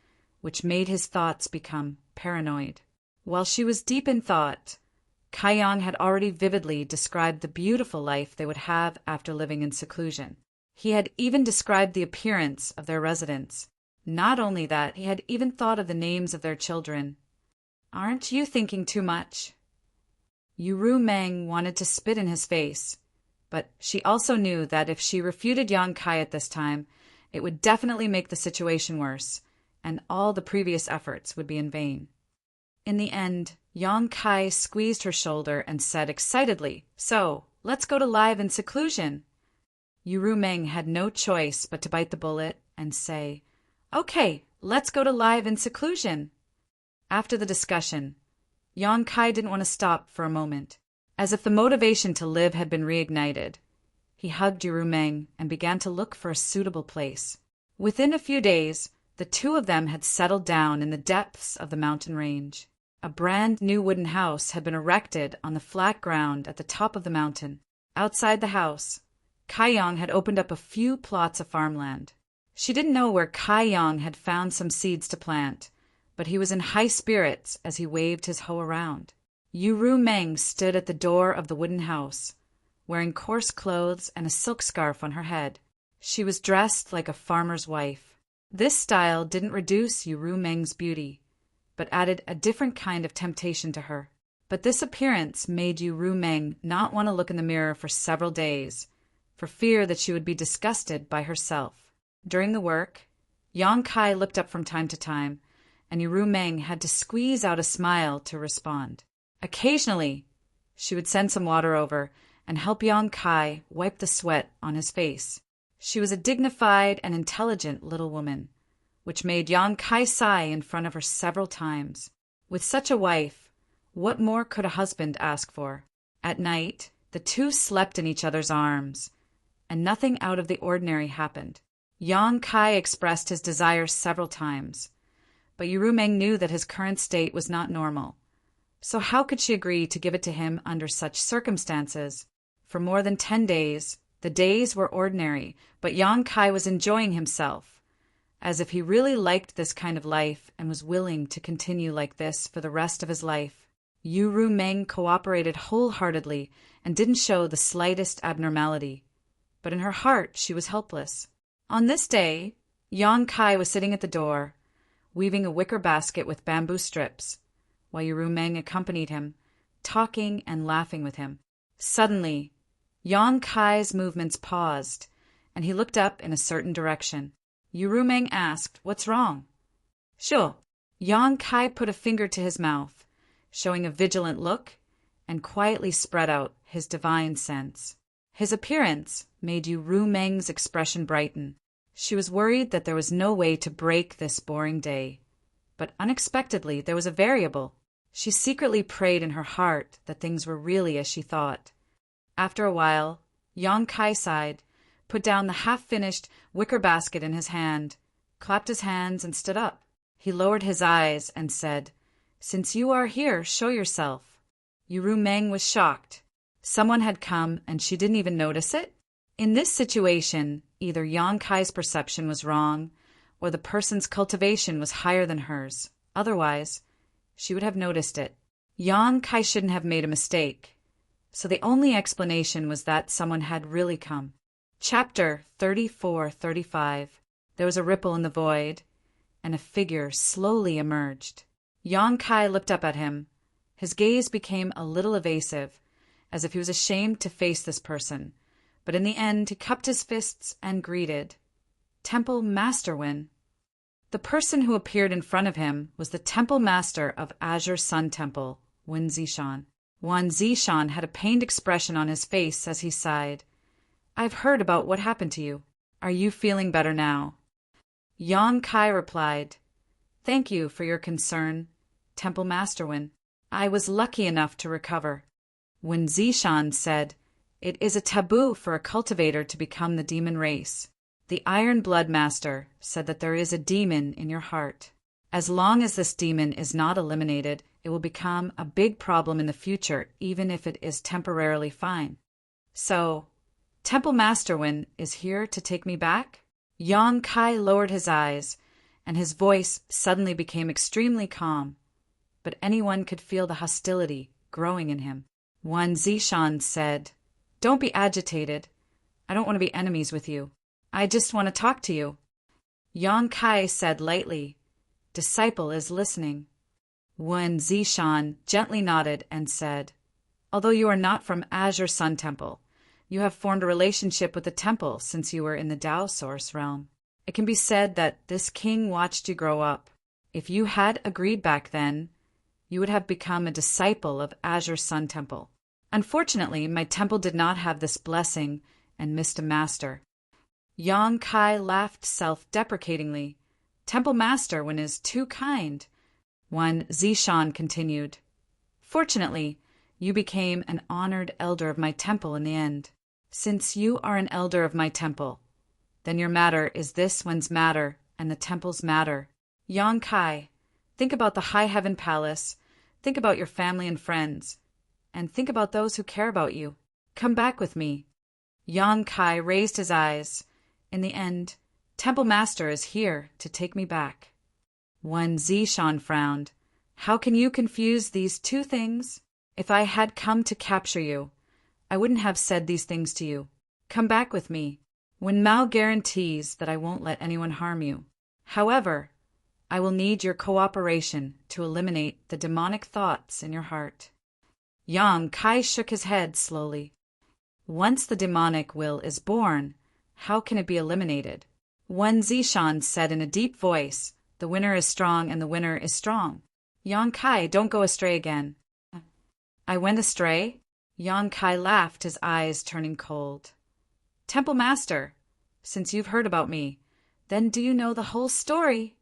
which made his thoughts become paranoid. While she was deep in thought, Kaiyang had already vividly described the beautiful life they would have after living in seclusion. He had even described the appearance of their residence. Not only that, he had even thought of the names of their children. Aren't you thinking too much? Rumeng wanted to spit in his face, but she also knew that if she refuted Yang Kai at this time, it would definitely make the situation worse, and all the previous efforts would be in vain. In the end, Yang Kai squeezed her shoulder and said excitedly, So, let's go to live in seclusion. Rumeng had no choice but to bite the bullet and say, Okay, let's go to live in seclusion. After the discussion, Yang Kai didn't want to stop for a moment. As if the motivation to live had been reignited, he hugged Rumeng and began to look for a suitable place. Within a few days, the two of them had settled down in the depths of the mountain range. A brand new wooden house had been erected on the flat ground at the top of the mountain. Outside the house, Kaiyang had opened up a few plots of farmland. She didn't know where Kaiyang had found some seeds to plant, but he was in high spirits as he waved his hoe around. Rumeng stood at the door of the wooden house, wearing coarse clothes and a silk scarf on her head. She was dressed like a farmer's wife. This style didn't reduce Rumeng's beauty, but added a different kind of temptation to her. But this appearance made Rumeng not want to look in the mirror for several days, for fear that she would be disgusted by herself. During the work, Yang Kai looked up from time to time, and Rumeng had to squeeze out a smile to respond. Occasionally, she would send some water over and help Yang Kai wipe the sweat on his face. She was a dignified and intelligent little woman, which made Yang Kai sigh in front of her several times. With such a wife, what more could a husband ask for? At night, the two slept in each other's arms, and nothing out of the ordinary happened. Yang Kai expressed his desire several times, but Rumeng knew that his current state was not normal. So how could she agree to give it to him under such circumstances? For more than 10 days, the days were ordinary, but Yang Kai was enjoying himself, as if he really liked this kind of life and was willing to continue like this for the rest of his life. Rumeng cooperated wholeheartedly and didn't show the slightest abnormality, but in her heart she was helpless. On this day, Yang Kai was sitting at the door, weaving a wicker basket with bamboo strips, while Rumeng accompanied him, talking and laughing with him. Suddenly, Yang Kai's movements paused, and he looked up in a certain direction. Rumeng asked, What's wrong? Sure. Yang Kai put a finger to his mouth, showing a vigilant look, and quietly spread out his divine sense. His appearance made Rumeng's expression brighten. She was worried that there was no way to break this boring day, but unexpectedly there was a variable. She secretly prayed in her heart that things were really as she thought. After a while, Yang Kai sighed, put down the half-finished wicker basket in his hand, clapped his hands, and stood up. He lowered his eyes and said, Since you are here, show yourself. Yuru Meng was shocked. Someone had come and she didn't even notice it? In this situation, either Yang Kai's perception was wrong, or the person's cultivation was higher than hers. Otherwise, she would have noticed it. Yang Kai shouldn't have made a mistake. So the only explanation was that someone had really come. Chapter 34-35. There was a ripple in the void, and a figure slowly emerged. Yang Kai looked up at him. His gaze became a little evasive, as if he was ashamed to face this person. But in the end, he cupped his fists and greeted, "Temple Master Wen." The person who appeared in front of him was the Temple Master of Azure Sun Temple, Wen Zishan. Wen Zishan had a pained expression on his face as he sighed. "I've heard about what happened to you. Are you feeling better now?" Yang Kai replied, "Thank you for your concern, Temple Master Wen. I was lucky enough to recover." Wen Zishan said, "It is a taboo for a cultivator to become the demon race. The Iron Blood Master said that there is a demon in your heart. As long as this demon is not eliminated, it will become a big problem in the future, even if it is temporarily fine. So, Temple Master Wen is here to take me back?" Yang Kai lowered his eyes, and his voice suddenly became extremely calm, but anyone could feel the hostility growing in him. Wen Zishan said, "Don't be agitated. I don't want to be enemies with you. I just want to talk to you." Yang Kai said lightly, "Disciple is listening." Wen Zishan gently nodded and said, "Although you are not from Azure Sun Temple, you have formed a relationship with the temple since you were in the Tao Source realm. It can be said that this king watched you grow up. If you had agreed back then, you would have become a disciple of Azure Sun Temple. Unfortunately, my temple did not have this blessing and missed a master." Yang Kai laughed self-deprecatingly. "Temple Master Wen is too kind." Wen Zishan continued, "Fortunately, you became an honored elder of my temple in the end. Since you are an elder of my temple, then your matter is this Wen's matter and the temple's matter. Yang Kai, think about the High Heaven Palace, think about your family and friends, and think about those who care about you. Come back with me." Yang Kai raised his eyes. "In the end, Temple Master is here to take me back." Wen Zishan frowned. "How can you confuse these two things? If I had come to capture you, I wouldn't have said these things to you. Come back with me. Wen Mao guarantees that I won't let anyone harm you. However, I will need your cooperation to eliminate the demonic thoughts in your heart." Yang Kai shook his head slowly. "Once the demonic will is born, how can it be eliminated?" Wen Zishan said in a deep voice, "The winner is strong and the winner is strong. Yang Kai, don't go astray again." "I went astray?" Yang Kai laughed, his eyes turning cold. "Temple Master, since you've heard about me, then do you know the whole story?"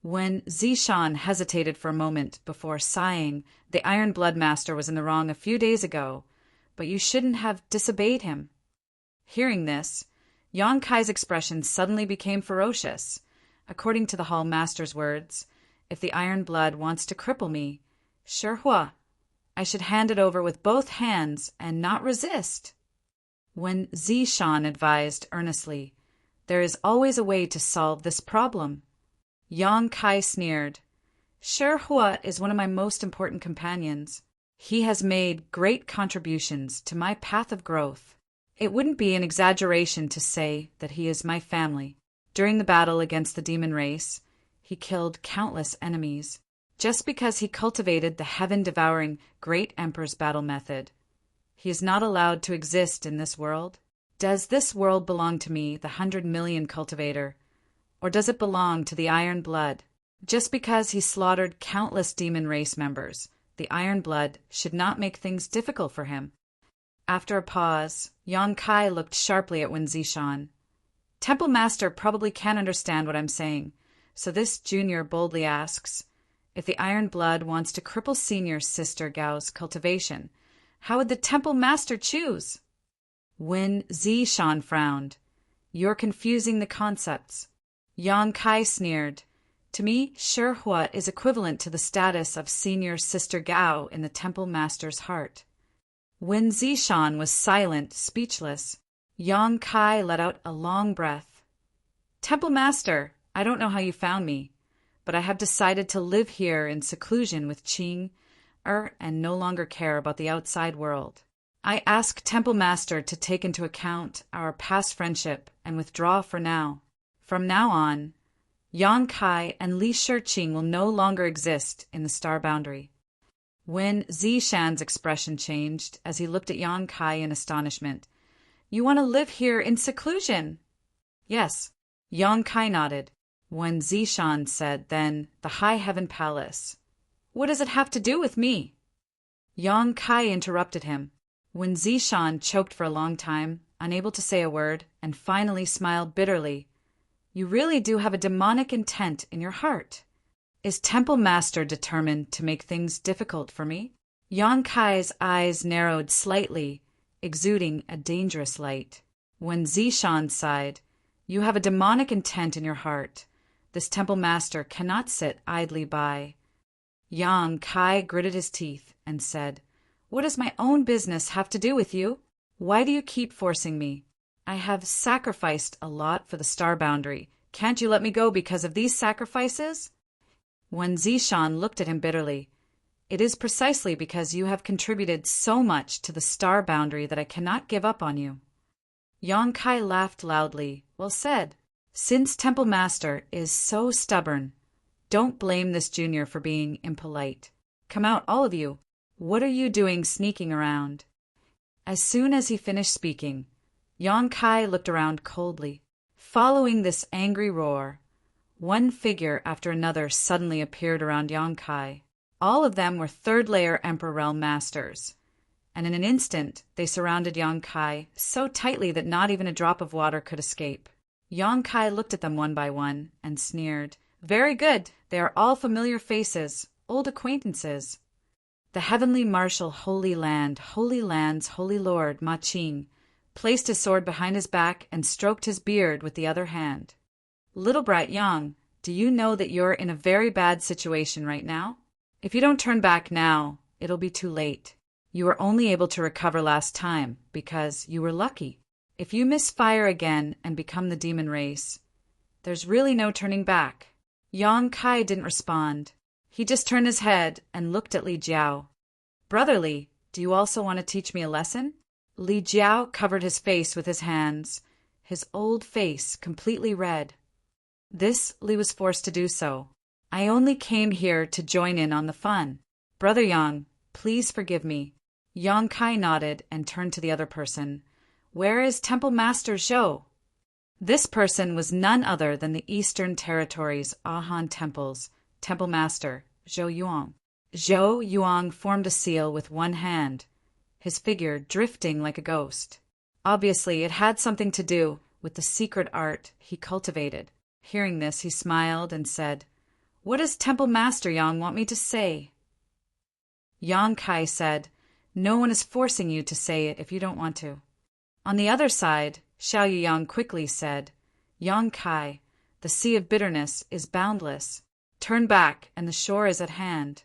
Wen Zishan hesitated for a moment before sighing. "The Iron Blood Master was in the wrong a few days ago, but you shouldn't have disobeyed him." Hearing this, Yang Kai's expression suddenly became ferocious. According to the Hall Master's words, if the Iron Blood wants to cripple me, Sherhua, I should hand it over with both hands and not resist. Wen Zishan advised earnestly, "There is always a way to solve this problem." Yang Kai sneered, "Sherhua is one of my most important companions. He has made great contributions to my path of growth. It wouldn't be an exaggeration to say that he is my family. During the battle against the demon race, he killed countless enemies. Just because he cultivated the heaven-devouring Great Emperor's battle method, he is not allowed to exist in this world. Does this world belong to me, the 100 million cultivator, or does it belong to the Iron Blood? Just because he slaughtered countless demon race members, the Iron Blood should not make things difficult for him." After a pause, Yang Kai looked sharply at Wen Zishan. "Temple Master probably can't understand what I'm saying, so this junior boldly asks, if the Iron Blood wants to cripple senior sister Gao's cultivation, how would the Temple Master choose?" Wen Zishan frowned. "You're confusing the concepts." Yang Kai sneered. To me, Shihua is equivalent to the status of senior Sister Gao in the Temple Master's heart. When Zishan was silent, speechless, Yang Kai let out a long breath. Temple Master, I don't know how you found me, but I have decided to live here in seclusion with Qing and no longer care about the outside world. I ask Temple Master to take into account our past friendship and withdraw for now. From now on, Yang Kai and Li Shiqing will no longer exist in the star boundary. When Zishan's expression changed as he looked at Yang Kai in astonishment. You want to live here in seclusion? Yes. Yang Kai nodded. When Zishan said, then, the High Heaven Palace. What does it have to do with me? Yang Kai interrupted him. When Zishan choked for a long time, unable to say a word, and finally smiled bitterly, you really do have a demonic intent in your heart. Is Temple Master determined to make things difficult for me? Yang Kai's eyes narrowed slightly, exuding a dangerous light. When Zishan sighed, you have a demonic intent in your heart. This Temple Master cannot sit idly by. Yang Kai gritted his teeth and said, What does my own business have to do with you? Why do you keep forcing me? I have sacrificed a lot for the star boundary. Can't you let me go because of these sacrifices? When Zishan looked at him bitterly, It is precisely because you have contributed so much to the star boundary that I cannot give up on you. Yang Kai laughed loudly. Well said. Since Temple Master is so stubborn, don't blame this junior for being impolite. Come out, all of you. What are you doing sneaking around? As soon as he finished speaking, Yang Kai looked around coldly. Following this angry roar, one figure after another suddenly appeared around Yang Kai. All of them were third-layer Emperor Realm Masters, and in an instant they surrounded Yang Kai so tightly that not even a drop of water could escape. Yang Kai looked at them one by one and sneered. Very good, they are all familiar faces, old acquaintances. The Heavenly Marshal Holy Land, Holy Lands, Holy Lord, Ma Qing, placed his sword behind his back and stroked his beard with the other hand. Little brat Yang, do you know that you're in a very bad situation right now? If you don't turn back now, it'll be too late. You were only able to recover last time because you were lucky. If you misfire again and become the demon race, there's really no turning back. Yang Kai didn't respond. He just turned his head and looked at Li Jiao. Brother Li, do you also want to teach me a lesson? Li Jiao covered his face with his hands, his old face completely red. This Li was forced to do so. I only came here to join in on the fun. Brother Yang, please forgive me. Yang Kai nodded and turned to the other person. Where is Temple Master Zhou? This person was none other than the Eastern Territories' Ahan Temple's Temple Master, Zhou Yuang. Zhou Yuang formed a seal with one hand, his figure drifting like a ghost. Obviously, it had something to do with the secret art he cultivated. Hearing this, he smiled and said, What does Temple Master Yang want me to say? Yang Kai said, No one is forcing you to say it if you don't want to. On the other side, Xiao Yang quickly said, Yang Kai, the sea of bitterness is boundless. Turn back, and the shore is at hand.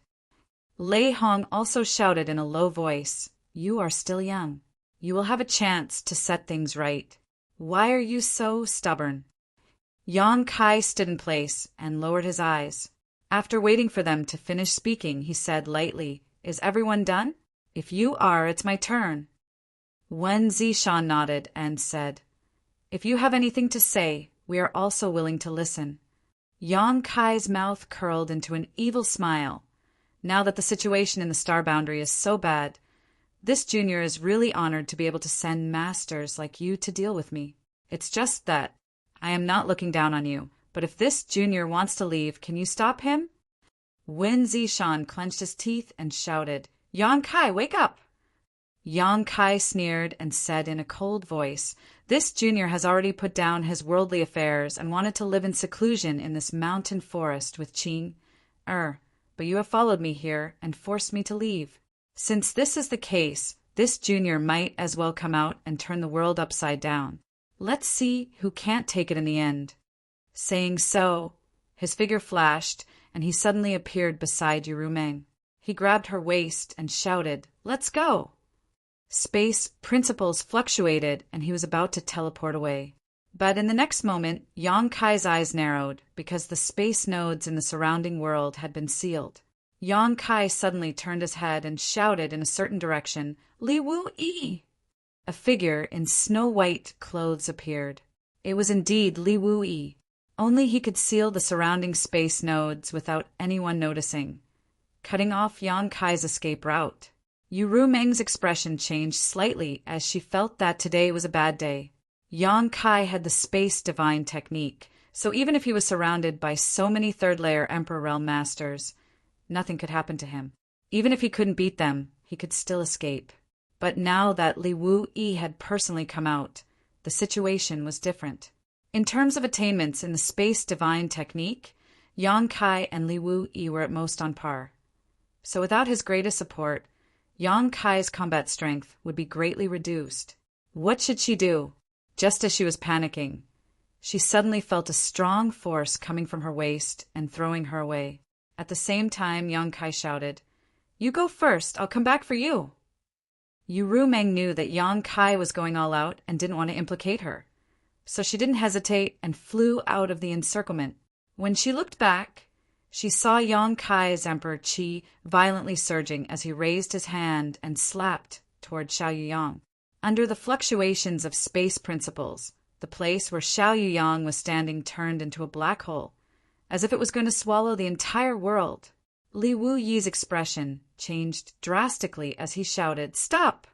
Lei Hong also shouted in a low voice, You are still young. You will have a chance to set things right. Why are you so stubborn? Yang Kai stood in place and lowered his eyes. After waiting for them to finish speaking, he said lightly, Is everyone done? If you are, it's my turn. Wen Zishan nodded and said, If you have anything to say, we are also willing to listen. Yang Kai's mouth curled into an evil smile. Now that the situation in the star boundary is so bad, this junior is really honored to be able to send masters like you to deal with me. It's just that I am not looking down on you, but if this junior wants to leave, can you stop him? Wen Zishan clenched his teeth and shouted, Yang Kai, wake up! Yang Kai sneered and said in a cold voice, This junior has already put down his worldly affairs and wanted to live in seclusion in this mountain forest with Qing. But you have followed me here and forced me to leave. Since this is the case, this junior might as well come out and turn the world upside down. Let's see who can't take it in the end. Saying so, His figure flashed, and he suddenly appeared beside Yu Rumeng. He grabbed her waist and shouted, "Let's go!" Space principles fluctuated, and he was about to teleport away. But in the next moment, Yang Kai's eyes narrowed because the space nodes in the surrounding world had been sealed. Yang Kai suddenly turned his head and shouted in a certain direction, "Li Wu Yi!" A figure in snow-white clothes appeared. It was indeed Li Wu Yi. Only he could seal the surrounding space nodes without anyone noticing, cutting off Yang Kai's escape route. Yu Rumeng's expression changed slightly as she felt that today was a bad day. Yang Kai had the space divine technique, so even if he was surrounded by so many third-layer Emperor Realm Masters, nothing could happen to him. Even if he couldn't beat them, he could still escape. But now that Li Wu Yi had personally come out, the situation was different. In terms of attainments in the space divine technique, Yang Kai and Li Wu Yi were at most on par. So without his greatest support, Yang Kai's combat strength would be greatly reduced. What should she do? Just as she was panicking, she suddenly felt a strong force coming from her waist and throwing her away. At the same time, Yang Kai shouted, "You go first, I'll come back for you." Yu Rumeng knew that Yang Kai was going all out and didn't want to implicate her, so she didn't hesitate and flew out of the encirclement. When she looked back, she saw Yang Kai's Emperor Qi violently surging as he raised his hand and slapped toward Xiao Yuyang. Under the fluctuations of space principles, the place where Xiao Yuyang was standing turned into a black hole, as if it was going to swallow the entire world. Li Wu Yi's expression changed drastically as he shouted, "Stop!"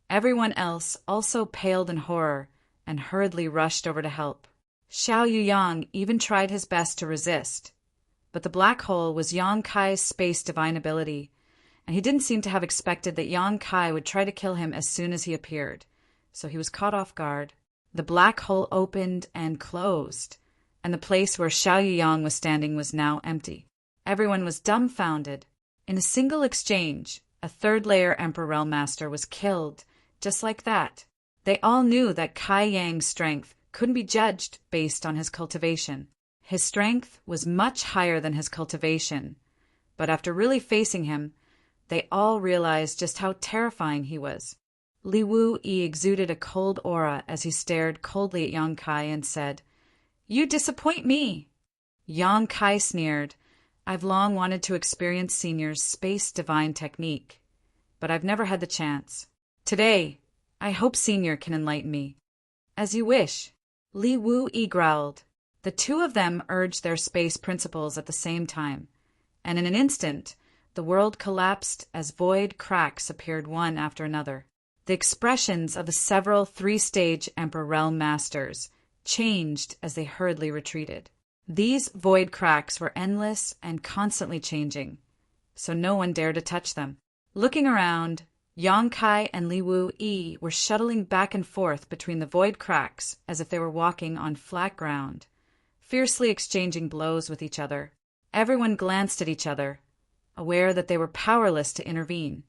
Everyone else also paled in horror and hurriedly rushed over to help. Xiao Yuyang even tried his best to resist, but the black hole was Yang Kai's space divine ability, and he didn't seem to have expected that Yang Kai would try to kill him as soon as he appeared, so he was caught off guard. The black hole opened and closed, and the place where Xiao Yuyang was standing was now empty. Everyone was dumbfounded. In a single exchange, a third-layer Emperor Realm Master was killed, just like that. They all knew that Kai Yang's strength couldn't be judged based on his cultivation. His strength was much higher than his cultivation, but after really facing him, they all realized just how terrifying he was. Li Wu Yi exuded a cold aura as he stared coldly at Yang Kai and said, "You disappoint me." Yang Kai sneered, "I've long wanted to experience Senior's space divine technique, but I've never had the chance. Today, I hope Senior can enlighten me." "As you wish." Li Wu Yi growled. The two of them urged their space principles at the same time, and in an instant, the world collapsed as void cracks appeared one after another. The expressions of the several three-stage Emperor Realm Masters changed as they hurriedly retreated. These void cracks were endless and constantly changing, so no one dared to touch them. Looking around, Yang Kai and Li Wu Yi were shuttling back and forth between the void cracks as if they were walking on flat ground, fiercely exchanging blows with each other. Everyone glanced at each other, aware that they were powerless to intervene,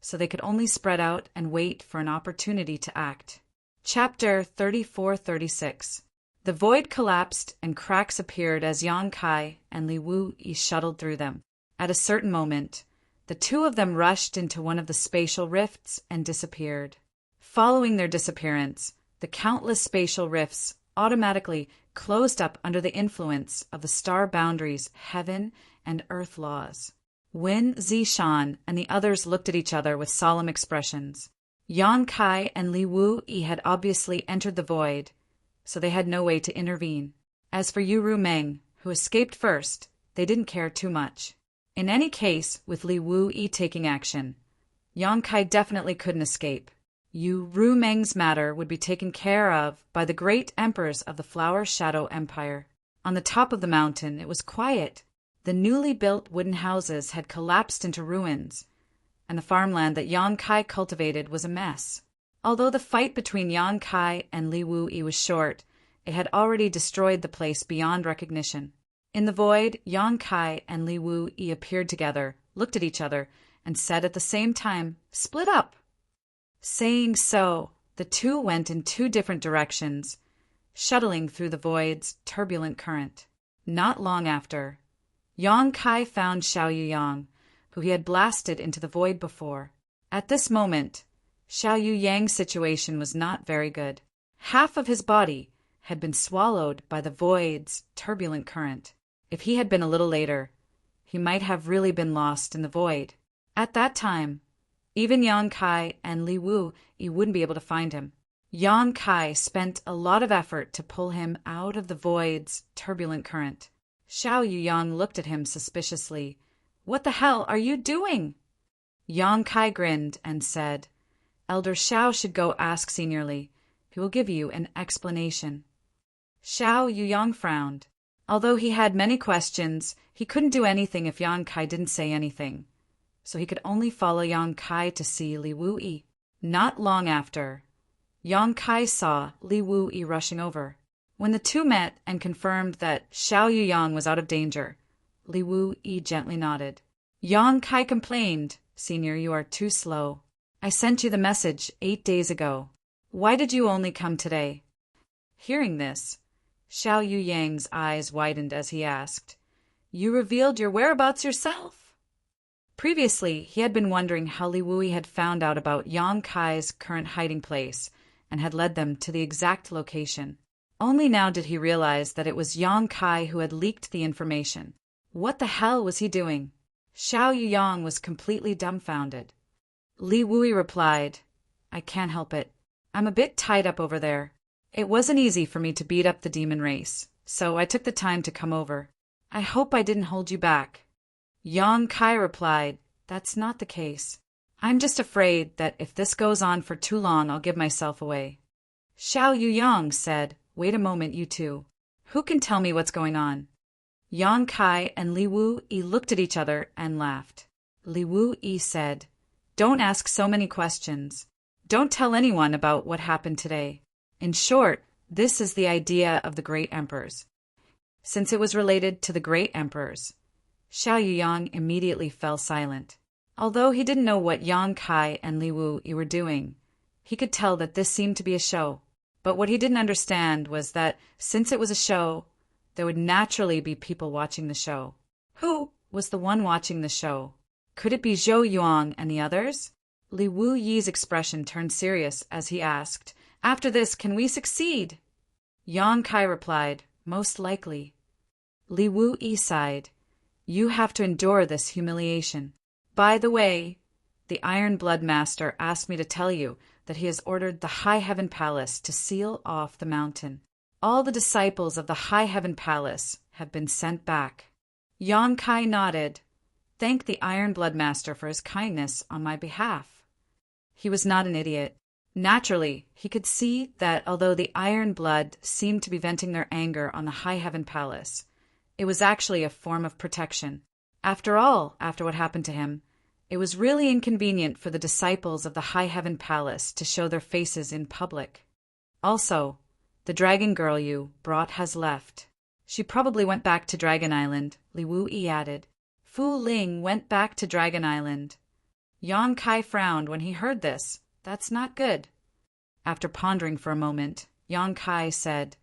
so they could only spread out and wait for an opportunity to act. Chapter 34-36. The void collapsed and cracks appeared as Yang Kai and Li Wu Yi shuttled through them. At a certain moment, the two of them rushed into one of the spatial rifts and disappeared. Following their disappearance, the countless spatial rifts automatically closed up under the influence of the star boundaries, heaven and earth laws. Wen Zishan and the others looked at each other with solemn expressions. Yang Kai and Li Wu Yi had obviously entered the void, so they had no way to intervene. As for Yu Rumeng, who escaped first, they didn't care too much. In any case, with Li Wu Yi taking action, Yang Kai definitely couldn't escape. Yu Rumeng's matter would be taken care of by the great emperors of the Flower Shadow Empire. On the top of the mountain, it was quiet. The newly built wooden houses had collapsed into ruins, and the farmland that Yang Kai cultivated was a mess. Although the fight between Yang Kai and Li Wu Yi was short, it had already destroyed the place beyond recognition. In the void, Yang Kai and Li Wu Yi appeared together, looked at each other, and said at the same time, "Split up." Saying so, the two went in two different directions, shuttling through the void's turbulent current. Not long after, Yang Kai found Xiao Yuyang, who he had blasted into the void before. At this moment, Xiao Yuyang's situation was not very good. Half of his body had been swallowed by the void's turbulent current. If he had been a little later, he might have really been lost in the void. At that time, even Yang Kai and Li Wu Yi wouldn't be able to find him. Yang Kai spent a lot of effort to pull him out of the void's turbulent current. Xiao Yuyang looked at him suspiciously. "What the hell are you doing?" Yang Kai grinned and said, "Elder Xiao should go ask Senior Li. He will give you an explanation." Xiao Yuyang frowned. Although he had many questions, he couldn't do anything if Yang Kai didn't say anything, so he could only follow Yang Kai to see Li Wu Yi. Not long after, Yang Kai saw Li Wu Yi rushing over. When the two met and confirmed that Xiao Yuyang was out of danger, Li Wu Yi gently nodded. Yang Kai complained, "Senior, you are too slow. I sent you the message 8 days ago. Why did you only come today?" Hearing this, Xiao Yuyang's eyes widened as he asked, "You revealed your whereabouts yourself?" Previously, he had been wondering how Li Wu Yi had found out about Yang Kai's current hiding place and had led them to the exact location. Only now did he realize that it was Yang Kai who had leaked the information. What the hell was he doing? Xiao Yuyang was completely dumbfounded. Li Wu Yi replied, "I can't help it. I'm a bit tied up over there. It wasn't easy for me to beat up the demon race, so I took the time to come over. I hope I didn't hold you back." Yang Kai replied, "That's not the case. I'm just afraid that if this goes on for too long, I'll give myself away." Xiao Yuyang said, "Wait a moment, you two. Who can tell me what's going on?" Yang Kai and Li Wu Yi looked at each other and laughed. Li Wu Yi said, "Don't ask so many questions. Don't tell anyone about what happened today. In short, this is the idea of the great emperors." Since it was related to the great emperors, Xiao Yuyang immediately fell silent. Although he didn't know what Yang Kai and Li Wu Yi were doing, he could tell that this seemed to be a show. But what he didn't understand was that since it was a show, there would naturally be people watching the show. Who was the one watching the show? Could it be Zhou Yuan and the others? Li Wu Yi's expression turned serious as he asked, "After this, can we succeed?" Yang Kai replied, "Most likely." Li Wu Yi sighed, "You have to endure this humiliation. By the way, the Iron Blood Master asked me to tell you that he has ordered the High Heaven Palace to seal off the mountain. All the disciples of the High Heaven Palace have been sent back." Yang Kai nodded, "Thank the Iron Blood Master for his kindness on my behalf." He was not an idiot. Naturally, he could see that although the Iron Blood seemed to be venting their anger on the High Heaven Palace, it was actually a form of protection. After all, after what happened to him, it was really inconvenient for the disciples of the High Heaven Palace to show their faces in public. Also, the dragon girl you brought has left. She probably went back to Dragon Island, Li Wu Yi added. Fu Ling went back to Dragon Island. Yang Kai frowned when he heard this. That's not good. After pondering for a moment, Yang Kai said,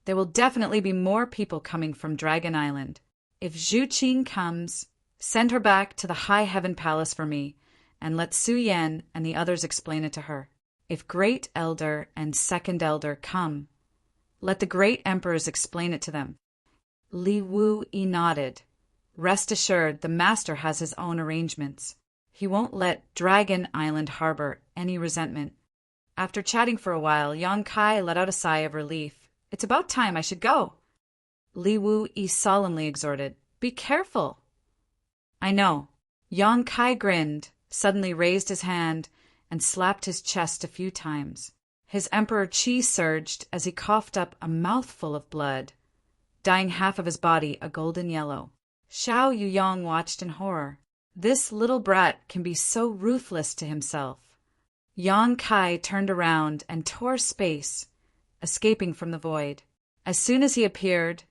"There will definitely be more people coming from Dragon Island. If Zhu Qing comes, send her back to the High Heaven Palace for me, and let Su Yan and the others explain it to her. If Great Elder and Second Elder come, let the Great Emperors explain it to them." Li Wu Yi nodded. "Rest assured, the Master has his own arrangements. He won't let Dragon Island harbor any resentment." After chatting for a while, Yang Kai let out a sigh of relief. "It's about time I should go." Li Wu Yi solemnly exhorted, "Be careful." "I know." Yang Kai grinned, suddenly raised his hand, and slapped his chest a few times. His emperor chi surged as he coughed up a mouthful of blood, dyeing half of his body a golden yellow. Xiao Yuyang watched in horror. This little brat can be so ruthless to himself. Yang Kai turned around and tore space, escaping from the void. As soon as he appeared,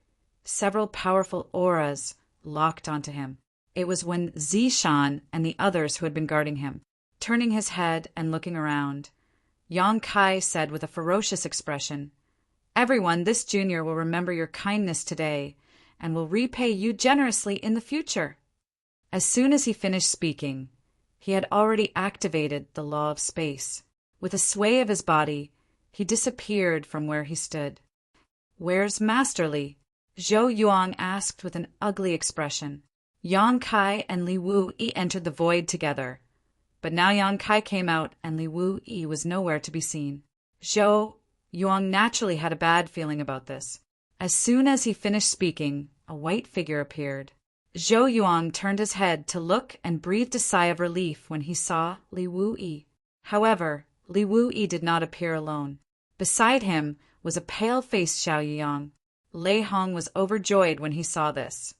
several powerful auras locked onto him. It was when Zishan and the others who had been guarding him. Turning his head and looking around, Yang Kai said with a ferocious expression, "Everyone, this junior will remember your kindness today, and will repay you generously in the future." As soon as he finished speaking, he had already activated the law of space. With a sway of his body, he disappeared from where he stood. "Where's Masterly?" Zhou Yuang asked with an ugly expression. Yang Kai and Li Wu Yi entered the void together, but now Yang Kai came out and Li Wu Yi was nowhere to be seen. Zhou Yuang naturally had a bad feeling about this. As soon as he finished speaking, a white figure appeared. Zhou Yuang turned his head to look and breathed a sigh of relief when he saw Li Wu Yi. However, Li Wu Yi did not appear alone. Beside him was a pale-faced Xiao Yuyang. Lei Hong was overjoyed when he saw this.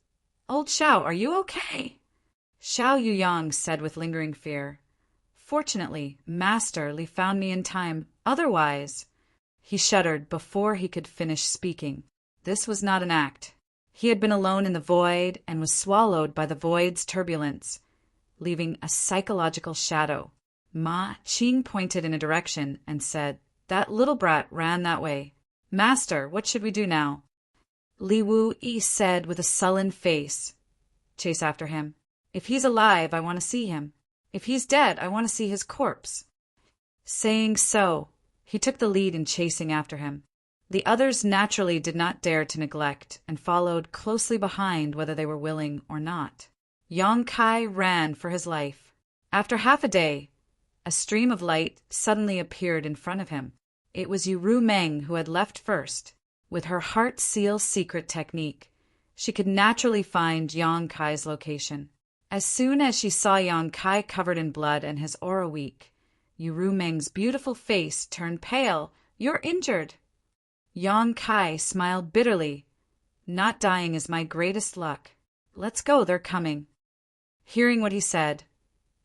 "Old Xiao, are you okay?" Xiao Yuyang said with lingering fear. "Fortunately, Master Li found me in time. Otherwise—" He shuddered before he could finish speaking. This was not an act. He had been alone in the void and was swallowed by the void's turbulence, leaving a psychological shadow. Ma Qing pointed in a direction and said, "That little brat ran that way. Master, what should we do now?" Li Wu Yi said with a sullen face, "Chase after him. If he's alive, I want to see him. If he's dead, I want to see his corpse." Saying so, he took the lead in chasing after him. The others naturally did not dare to neglect and followed closely behind whether they were willing or not. Yang Kai ran for his life. After half a day, a stream of light suddenly appeared in front of him. It was Yu Meng who had left first. With her heart seal secret technique, she could naturally find Yang Kai's location. As soon as she saw Yang Kai covered in blood and his aura weak, Yu Meng's beautiful face turned pale. "You're injured." Yang Kai smiled bitterly. "Not dying is my greatest luck. Let's go, they're coming." Hearing what he said,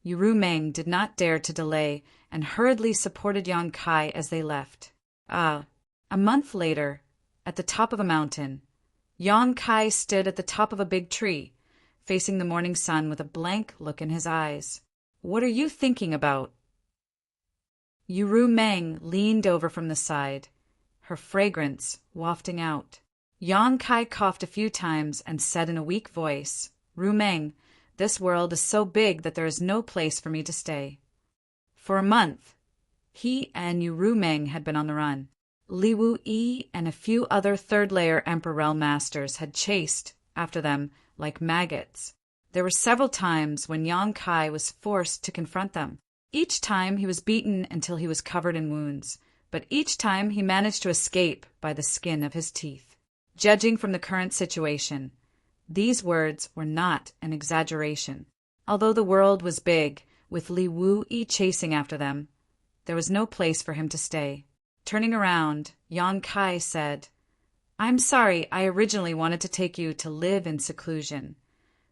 Yu Meng did not dare to delay and hurriedly supported Yang Kai as they left. A month later, at the top of a mountain, Yang Kai stood at the top of a big tree, facing the morning sun with a blank look in his eyes. "What are you thinking about?" Yu Meng leaned over from the side, her fragrance wafting out. Yang Kai coughed a few times and said in a weak voice, "Ru Meng, this world is so big that there is no place for me to stay." For a month, he and Yu Meng had been on the run. Li Wu Yi and a few other third-layer Emperor Realm Masters had chased after them like maggots. There were several times when Yang Kai was forced to confront them. Each time he was beaten until he was covered in wounds, but each time he managed to escape by the skin of his teeth. Judging from the current situation, these words were not an exaggeration. Although the world was big, with Li Wu Yi chasing after them, there was no place for him to stay. Turning around, Yang Kai said, "I'm sorry, I originally wanted to take you to live in seclusion,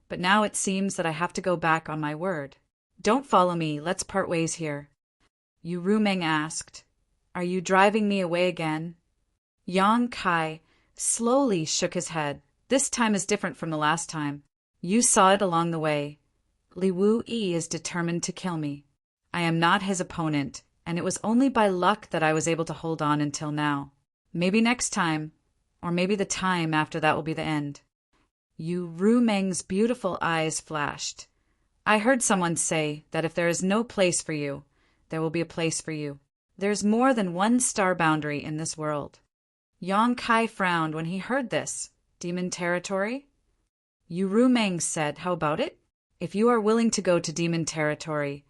but now it seems that I have to go back on my word. Don't follow me, let's part ways here." Yu Meng asked, "Are you driving me away again?" Yang Kai slowly shook his head. "This time is different from the last time. You saw it along the way. Li Wu Yi is determined to kill me. I am not his opponent, and it was only by luck that I was able to hold on until now. Maybe next time, or maybe the time after that will be the end." Yu Meng's beautiful eyes flashed. "I heard someone say that if there is no place for you, there will be a place for you. There's more than one star boundary in this world." Yang Kai frowned when he heard this. "Demon territory?" Yu Meng said, "How about it? If you are willing to go to demon territory,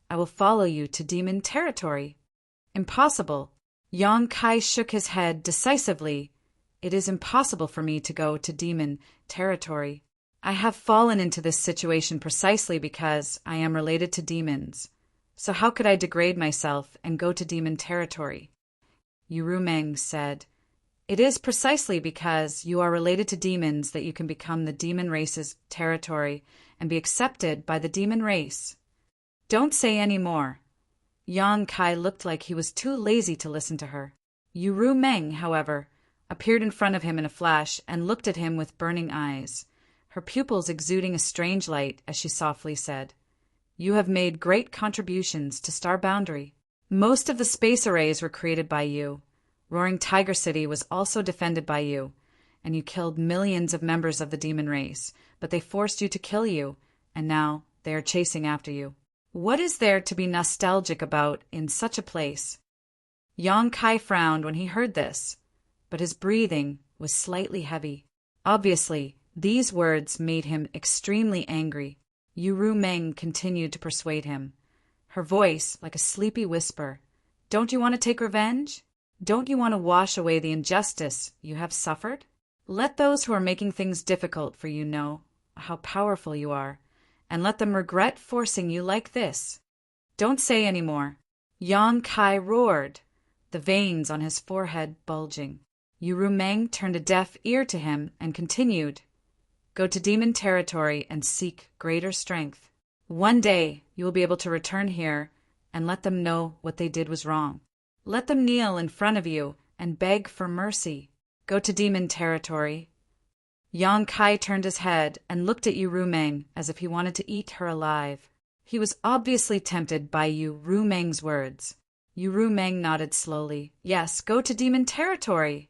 I will follow you to demon territory." "Impossible." Yang Kai shook his head decisively. "It is impossible for me to go to demon territory. I have fallen into this situation precisely because I am related to demons. So how could I degrade myself and go to demon territory?" Yu Meng said, "It is precisely because you are related to demons that you can become the demon race's territory and be accepted by the demon race." "Don't say any more." Yang Kai looked like he was too lazy to listen to her. Yu Meng, however, appeared in front of him in a flash and looked at him with burning eyes, her pupils exuding a strange light as she softly said, "You have made great contributions to Star Boundary. Most of the space arrays were created by you. Roaring Tiger City was also defended by you, and you killed millions of members of the demon race, but they forced you to kill you, and now they are chasing after you. What is there to be nostalgic about in such a place?" Yang Kai frowned when he heard this, but his breathing was slightly heavy. Obviously, these words made him extremely angry. Yu Meng continued to persuade him, her voice like a sleepy whisper. "Don't you want to take revenge? Don't you want to wash away the injustice you have suffered? Let those who are making things difficult for you know how powerful you are, and let them regret forcing you like this. Don't say any more." Yang Kai roared, the veins on his forehead bulging. Yu Meng turned a deaf ear to him and continued, "Go to demon territory and seek greater strength. One day you will be able to return here and let them know what they did was wrong. Let them kneel in front of you and beg for mercy. Go to demon territory." Yang Kai turned his head and looked at Yu Meng as if he wanted to eat her alive. He was obviously tempted by Yu Meng's words. Yu Meng nodded slowly. "Yes, go to demon territory.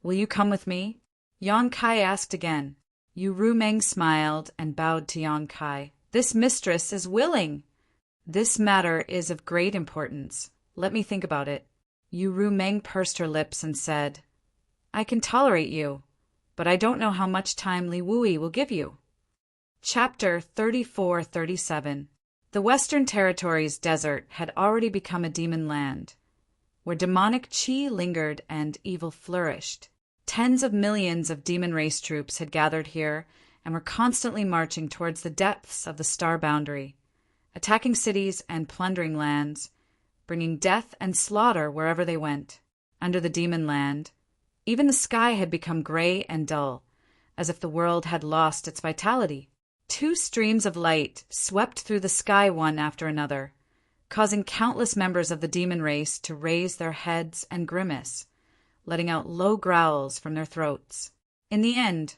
Will you come with me?" Yang Kai asked again. Yu Meng smiled and bowed to Yang Kai. "This mistress is willing. This matter is of great importance. Let me think about it." Yu Meng pursed her lips and said, "I can tolerate you, but I don't know how much time Li Wui will give you." Chapter 34-37. The Western Territories desert had already become a demon land, where demonic qi lingered and evil flourished. Tens of millions of demon race troops had gathered here and were constantly marching towards the depths of the star boundary, attacking cities and plundering lands, bringing death and slaughter wherever they went. Under the demon land, even the sky had become gray and dull, as if the world had lost its vitality. Two streams of light swept through the sky one after another, causing countless members of the demon race to raise their heads and grimace, letting out low growls from their throats. In the end,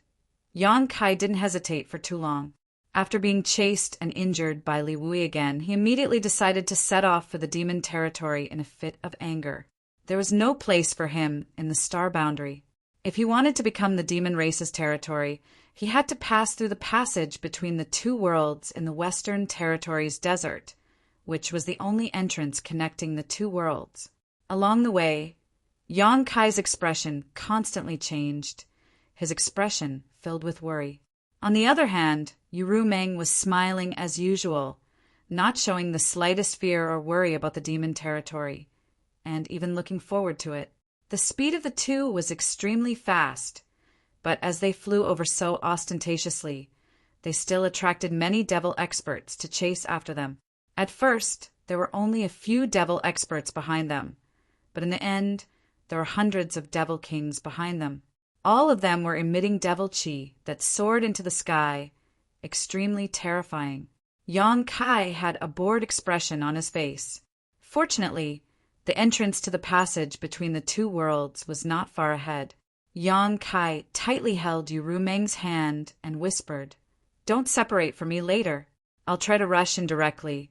Yang Kai didn't hesitate for too long. After being chased and injured by Li Wui again, he immediately decided to set off for the demon territory in a fit of anger. There was no place for him in the star boundary. If he wanted to become the demon race's territory, he had to pass through the passage between the two worlds in the Western Territories desert, which was the only entrance connecting the two worlds. Along the way, Yang Kai's expression constantly changed, his expression filled with worry. On the other hand, Yu Meng was smiling as usual, not showing the slightest fear or worry about the demon territory, and even looking forward to it. The speed of the two was extremely fast, but as they flew over so ostentatiously, they still attracted many devil experts to chase after them. At first, there were only a few devil experts behind them, but in the end, there were hundreds of devil kings behind them. All of them were emitting devil qi that soared into the sky, extremely terrifying. Yang Kai had a bored expression on his face. Fortunately, the entrance to the passage between the two worlds was not far ahead. Yang Kai tightly held Yu Meng's hand and whispered, "Don't separate from me later. I'll try to rush in directly,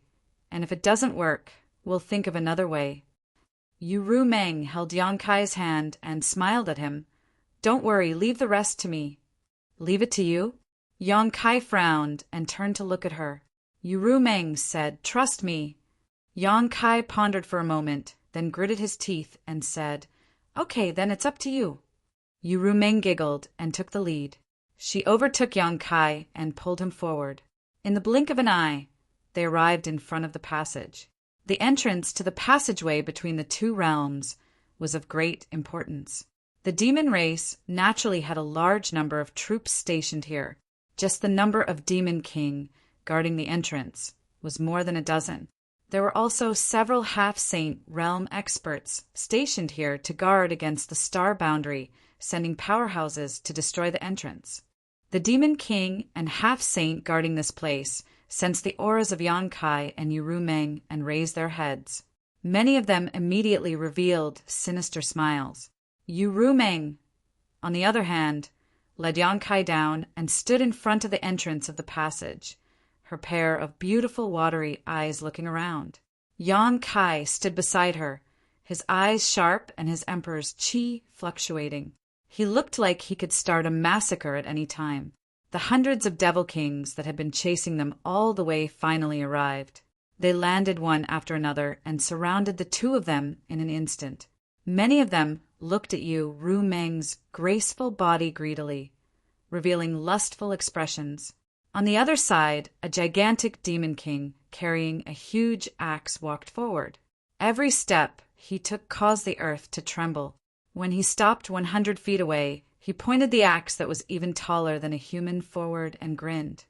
and if it doesn't work, we'll think of another way." Yu Meng held Yang Kai's hand and smiled at him. "Don't worry, leave the rest to me." "Leave it to you?" Yang Kai frowned and turned to look at her. Yu Meng said, "Trust me." Yang Kai pondered for a moment, then gritted his teeth and said, "Okay, then it's up to you." Yu Meng giggled and took the lead. She overtook Yang Kai and pulled him forward. In the blink of an eye, they arrived in front of the passage. The entrance to the passageway between the two realms was of great importance. The demon race naturally had a large number of troops stationed here. Just the number of Demon King guarding the entrance was more than a dozen. There were also several half-saint realm experts stationed here to guard against the star boundary, sending powerhouses to destroy the entrance. The Demon King and half-saint guarding this place sensed the auras of Yang Kai and Yu Meng and raised their heads. Many of them immediately revealed sinister smiles. Yu Meng, on the other hand, led Yang Kai down and stood in front of the entrance of the passage, her pair of beautiful watery eyes looking around. Yang Kai stood beside her, his eyes sharp and his emperor's qi fluctuating. He looked like he could start a massacre at any time. The hundreds of devil kings that had been chasing them all the way finally arrived. They landed one after another and surrounded the two of them in an instant. Many of them looked at Ru Meng's graceful body greedily, revealing lustful expressions. On the other side, a gigantic demon king carrying a huge axe walked forward. Every step he took caused the earth to tremble. When he stopped 100 feet away, he pointed the axe that was even taller than a human forward and grinned.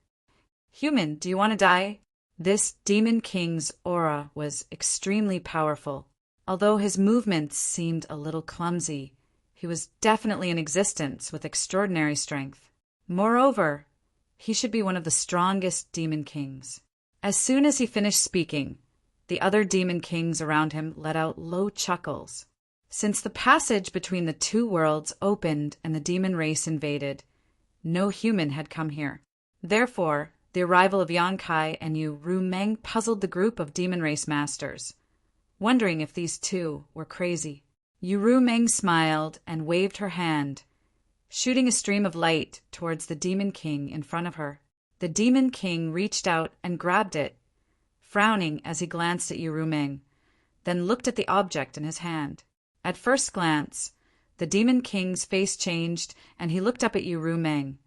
"Human, do you want to die?" This demon king's aura was extremely powerful. Although his movements seemed a little clumsy, he was definitely in existence with extraordinary strength. Moreover, he should be one of the strongest demon kings. As soon as he finished speaking, the other demon kings around him let out low chuckles. Since the passage between the two worlds opened and the demon race invaded, no human had come here. Therefore, the arrival of Yang Kai and Ru Meng puzzled the group of demon race masters, wondering if these two were crazy. Ru Meng smiled and waved her hand, shooting a stream of light towards the demon king in front of her. The demon king reached out and grabbed it, frowning as he glanced at Ru Meng, then looked at the object in his hand. At first glance, the demon king's face changed and he looked up at Ru Meng,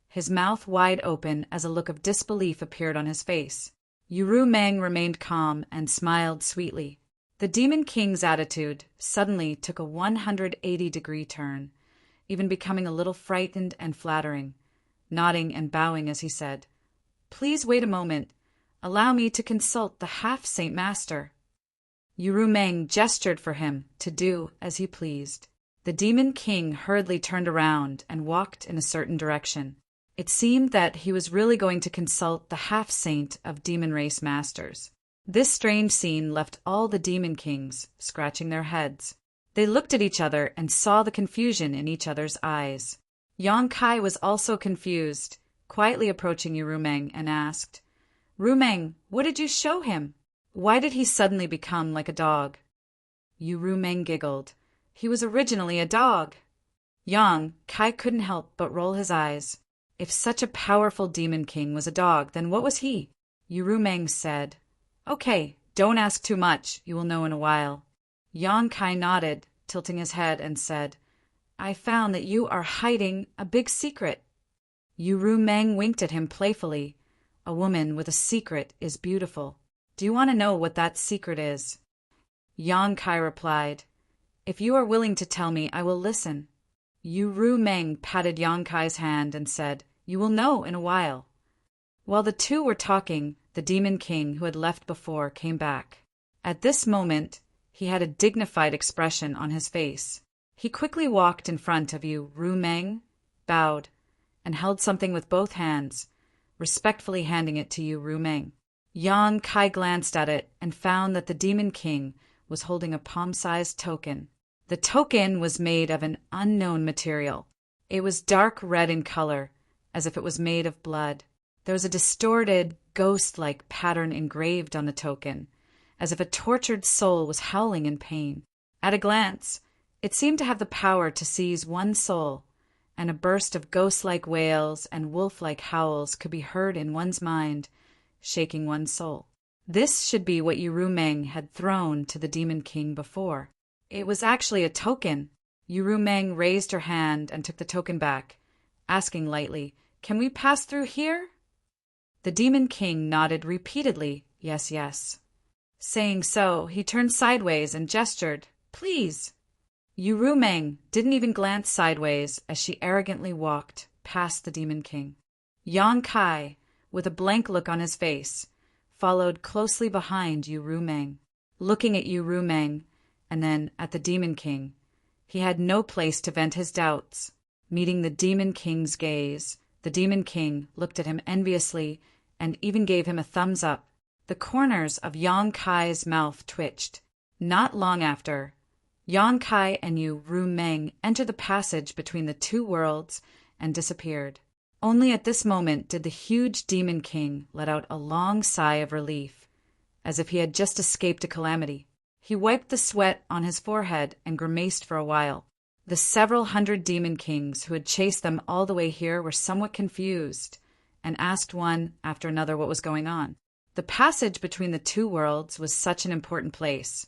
his mouth wide open as a look of disbelief appeared on his face. Ru Meng remained calm and smiled sweetly. The demon king's attitude suddenly took a 180-degree turn, even becoming a little frightened and flattering, nodding and bowing as he said, "Please wait a moment. Allow me to consult the half-saint master." Ru Meng gestured for him to do as he pleased. The demon king hurriedly turned around and walked in a certain direction. It seemed that he was really going to consult the half-saint of demon race masters. This strange scene left all the demon kings scratching their heads. They looked at each other and saw the confusion in each other's eyes. Yang Kai was also confused, quietly approaching Ru Meng and asked, "Ru Meng, what did you show him? Why did he suddenly become like a dog?" Ru Meng giggled. "He was originally a dog." Yang Kai couldn't help but roll his eyes. If such a powerful demon king was a dog, then what was he? Ru Meng said, "Okay, don't ask too much. You will know in a while." Yang Kai nodded, tilting his head, and said, "I found that you are hiding a big secret." Ru Meng winked at him playfully. "A woman with a secret is beautiful. Do you want to know what that secret is?" Yang Kai replied, "If you are willing to tell me, I will listen." Ru Meng patted Yang Kai's hand and said, "You will know in a while." While the two were talking, the demon king who had left before came back. At this moment, he had a dignified expression on his face. He quickly walked in front of Ru Meng, bowed, and held something with both hands, respectfully handing it to Ru Meng. Yang Kai glanced at it and found that the demon king was holding a palm-sized token. The token was made of an unknown material. It was dark red in color, as if it was made of blood. There was a distorted, ghost-like pattern engraved on the token, as if a tortured soul was howling in pain. At a glance, it seemed to have the power to seize one's soul, and a burst of ghost-like wails and wolf-like howls could be heard in one's mind, shaking one's soul. This should be what Ru Meng had thrown to the demon king before. It was actually a token. Ru Meng raised her hand and took the token back, asking lightly, "Can we pass through here?" The demon king nodded repeatedly, "Yes, yes." Saying so, he turned sideways and gestured, "Please." Ru Meng didn't even glance sideways as she arrogantly walked past the demon king. Yang Kai, with a blank look on his face, followed closely behind Ru Meng. Looking at Ru Meng, and then at the demon king, he had no place to vent his doubts. Meeting the demon king's gaze, the demon king looked at him enviously and even gave him a thumbs up. The corners of Yang Kai's mouth twitched. Not long after, Yang Kai and Ru Meng entered the passage between the two worlds and disappeared. Only at this moment did the huge demon king let out a long sigh of relief, as if he had just escaped a calamity. He wiped the sweat on his forehead and grimaced for a while. The several hundred demon kings who had chased them all the way here were somewhat confused and asked one after another what was going on. The passage between the two worlds was such an important place,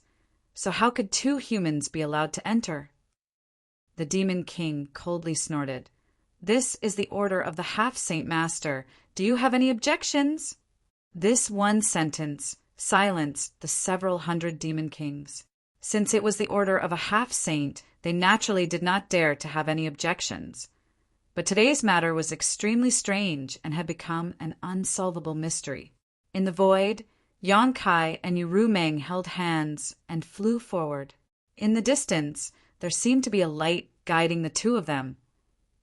so how could two humans be allowed to enter? The demon king coldly snorted. "This is the order of the half-saint master. Do you have any objections?" This one sentence silenced the several hundred demon kings. Since it was the order of a half-saint, they naturally did not dare to have any objections. But today's matter was extremely strange and had become an unsolvable mystery. In the void, Yang Kai and Yu Meng held hands and flew forward. In the distance, there seemed to be a light guiding the two of them,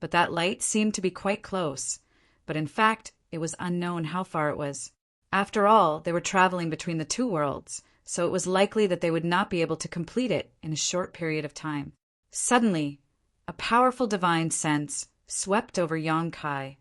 but that light seemed to be quite close, but in fact, it was unknown how far it was. After all, they were traveling between the two worlds, so it was likely that they would not be able to complete it in a short period of time. Suddenly, a powerful divine sense swept over Yang Kai,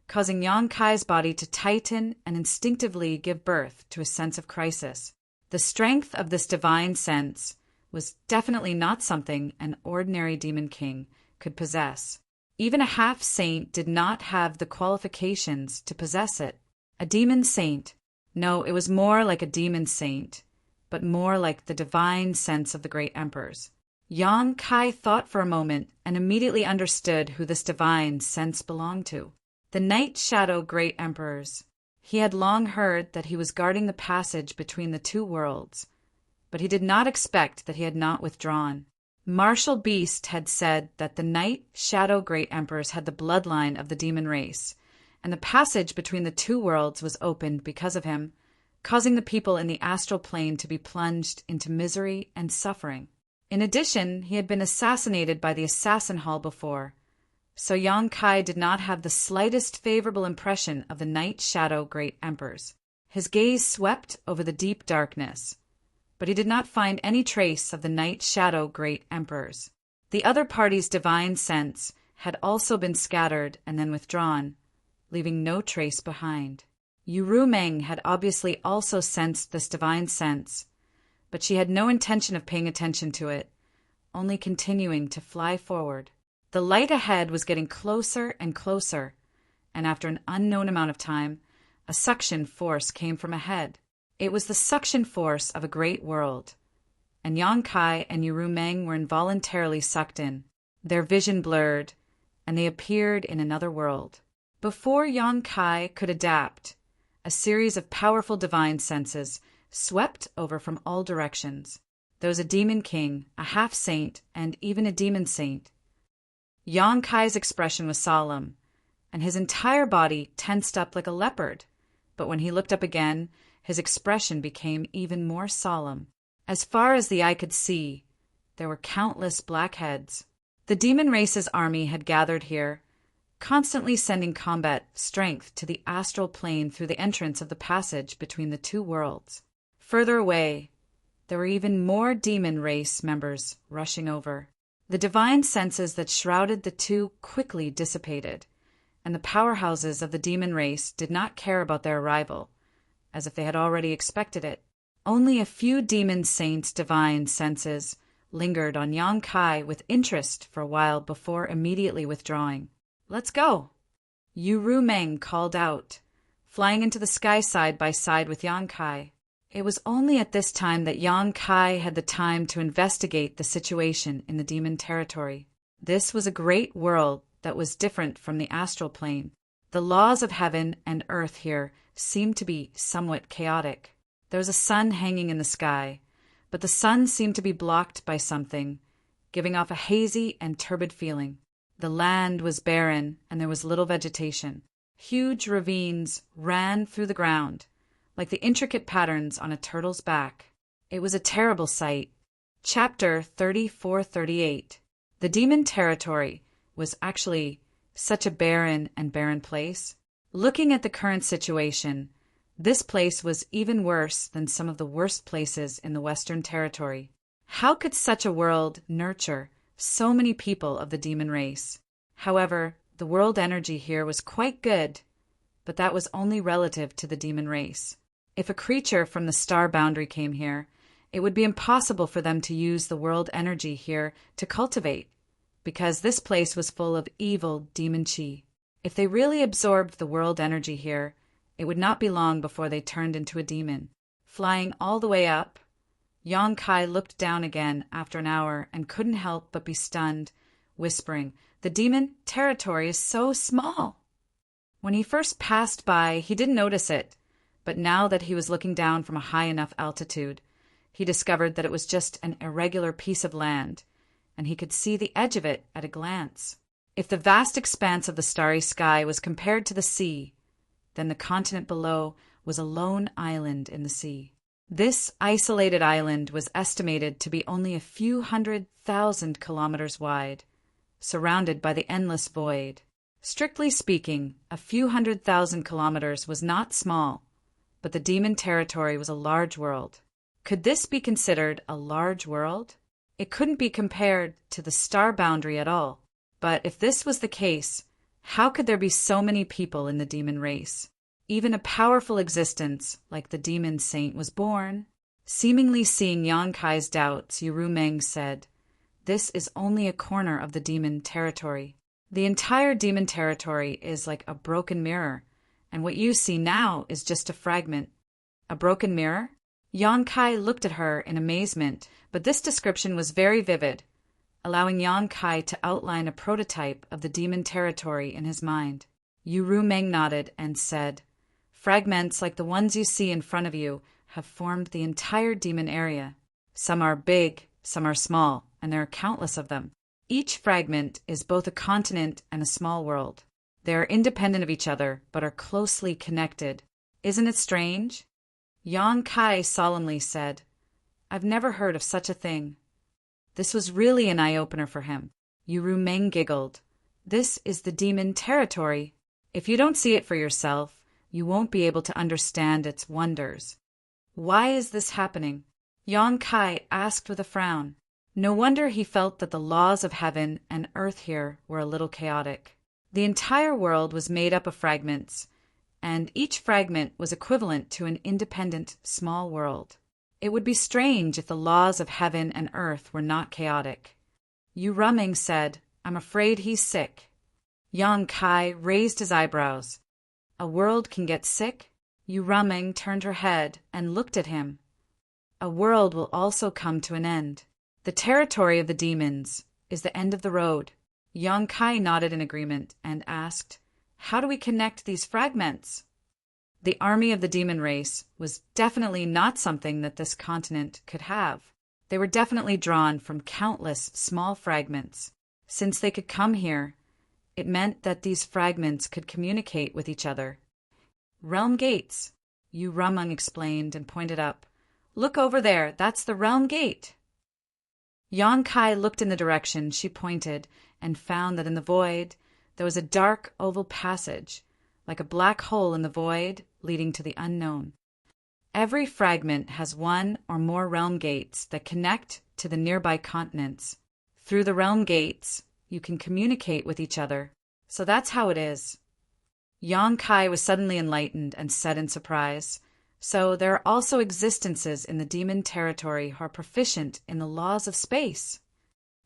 causing Yang Kai's body to tighten and instinctively give birth to a sense of crisis. The strength of this divine sense was definitely not something an ordinary demon king could possess. Even a half-saint did not have the qualifications to possess it. A demon saint. No, it was more like a demon saint, but more like the divine sense of the great emperors. Yang Kai thought for a moment and immediately understood who this divine sense belonged to. The Night Shadow Great Emperors. He had long heard that he was guarding the passage between the two worlds, but he did not expect that he had not withdrawn. Martial Beast had said that the Night Shadow Great Emperors had the bloodline of the demon race, and the passage between the two worlds was opened because of him, causing the people in the astral plane to be plunged into misery and suffering. In addition, he had been assassinated by the Assassin Hall before, so Yang Kai did not have the slightest favorable impression of the Night Shadow Great Emperors. His gaze swept over the deep darkness, but he did not find any trace of the Night Shadow Great Emperors. The other party's divine sense had also been scattered and then withdrawn, leaving no trace behind. Yu Meng had obviously also sensed this divine sense, but she had no intention of paying attention to it, only continuing to fly forward. The light ahead was getting closer and closer, and after an unknown amount of time, a suction force came from ahead. It was the suction force of a great world, and Yang Kai and Yu Meng were involuntarily sucked in. Their vision blurred, and they appeared in another world. Before Yang Kai could adapt, a series of powerful divine senses swept over from all directions. There was a demon king, a half-saint, and even a demon saint. Yang Kai's expression was solemn, and his entire body tensed up like a leopard, but when he looked up again, his expression became even more solemn. As far as the eye could see, there were countless black heads. The demon race's army had gathered here, constantly sending combat strength to the astral plane through the entrance of the passage between the two worlds. Further away, there were even more demon race members rushing over. The divine senses that shrouded the two quickly dissipated, and the powerhouses of the demon race did not care about their arrival, as if they had already expected it. Only a few demon saints' divine senses lingered on Yang Kai with interest for a while before immediately withdrawing. "Let's go," Yu Meng called out, flying into the sky side by side with Yang Kai. It was only at this time that Yang Kai had the time to investigate the situation in the demon territory. This was a great world that was different from the astral plane. The laws of heaven and earth here seemed to be somewhat chaotic. There was a sun hanging in the sky, but the sun seemed to be blocked by something, giving off a hazy and turbid feeling. The land was barren, and there was little vegetation. Huge ravines ran through the ground, like the intricate patterns on a turtle's back. It was a terrible sight. Chapter 34-38. The demon territory was actually such a barren place. Looking at the current situation, this place was even worse than some of the worst places in the Western Territory. How could such a world nurture so many people of the demon race? However, the world energy here was quite good, but that was only relative to the demon race. If a creature from the star boundary came here, it would be impossible for them to use the world energy here to cultivate, because this place was full of evil demon chi. If they really absorbed the world energy here, it would not be long before they turned into a demon. Flying all the way up, Yang Kai looked down again after an hour and couldn't help but be stunned, whispering, "The demon territory is so small." When he first passed by, he didn't notice it, but now that he was looking down from a high enough altitude, he discovered that it was just an irregular piece of land, and he could see the edge of it at a glance. If the vast expanse of the starry sky was compared to the sea, then the continent below was a lone island in the sea. This isolated island was estimated to be only a few 100,000 kilometers wide, surrounded by the endless void. Strictly speaking, a few 100,000 kilometers was not small, but the demon territory was a large world. Could this be considered a large world? It couldn't be compared to the star boundary at all. But if this was the case, how could there be so many people in the demon race? Even a powerful existence like the demon saint was born. Seemingly seeing Yang Kai's doubts, Yuru Meng said, "This is only a corner of the demon territory. The entire demon territory is like a broken mirror, and what you see now is just a fragment." A broken mirror? Yang Kai looked at her in amazement, but this description was very vivid, allowing Yang Kai to outline a prototype of the demon territory in his mind. Yuru Meng nodded and said, "Fragments like the ones you see in front of you have formed the entire demon area. Some are big, some are small, and there are countless of them. Each fragment is both a continent and a small world. They are independent of each other, but are closely connected. Isn't it strange?" Yang Kai solemnly said, "I've never heard of such a thing." This was really an eye-opener for him. Yuru Meng giggled. "This is the demon territory. If you don't see it for yourself, you won't be able to understand its wonders." "Why is this happening?" Yang Kai asked with a frown. No wonder he felt that the laws of heaven and earth here were a little chaotic. The entire world was made up of fragments, and each fragment was equivalent to an independent small world. It would be strange if the laws of heaven and earth were not chaotic. Yuru Meng said, "I'm afraid he's sick." Yang Kai raised his eyebrows. "A world can get sick?" Yuru Meng turned her head and looked at him. "A world will also come to an end. The territory of the demons is the end of the road." Yang Kai nodded in agreement and asked, "How do we connect these fragments?" The army of the demon race was definitely not something that this continent could have. They were definitely drawn from countless small fragments. Since they could come here, it meant that these fragments could communicate with each other. "Realm gates," Yuru Meng explained and pointed up. "Look over there, that's the realm gate." Yang Kai looked in the direction she pointed and found that in the void there was a dark oval passage, like a black hole in the void leading to the unknown. Every fragment has one or more realm gates that connect to the nearby continents. Through the realm gates, you can communicate with each other. So that's how it is. Yang Kai was suddenly enlightened and said in surprise, "So there are also existences in the demon territory who are proficient in the laws of space."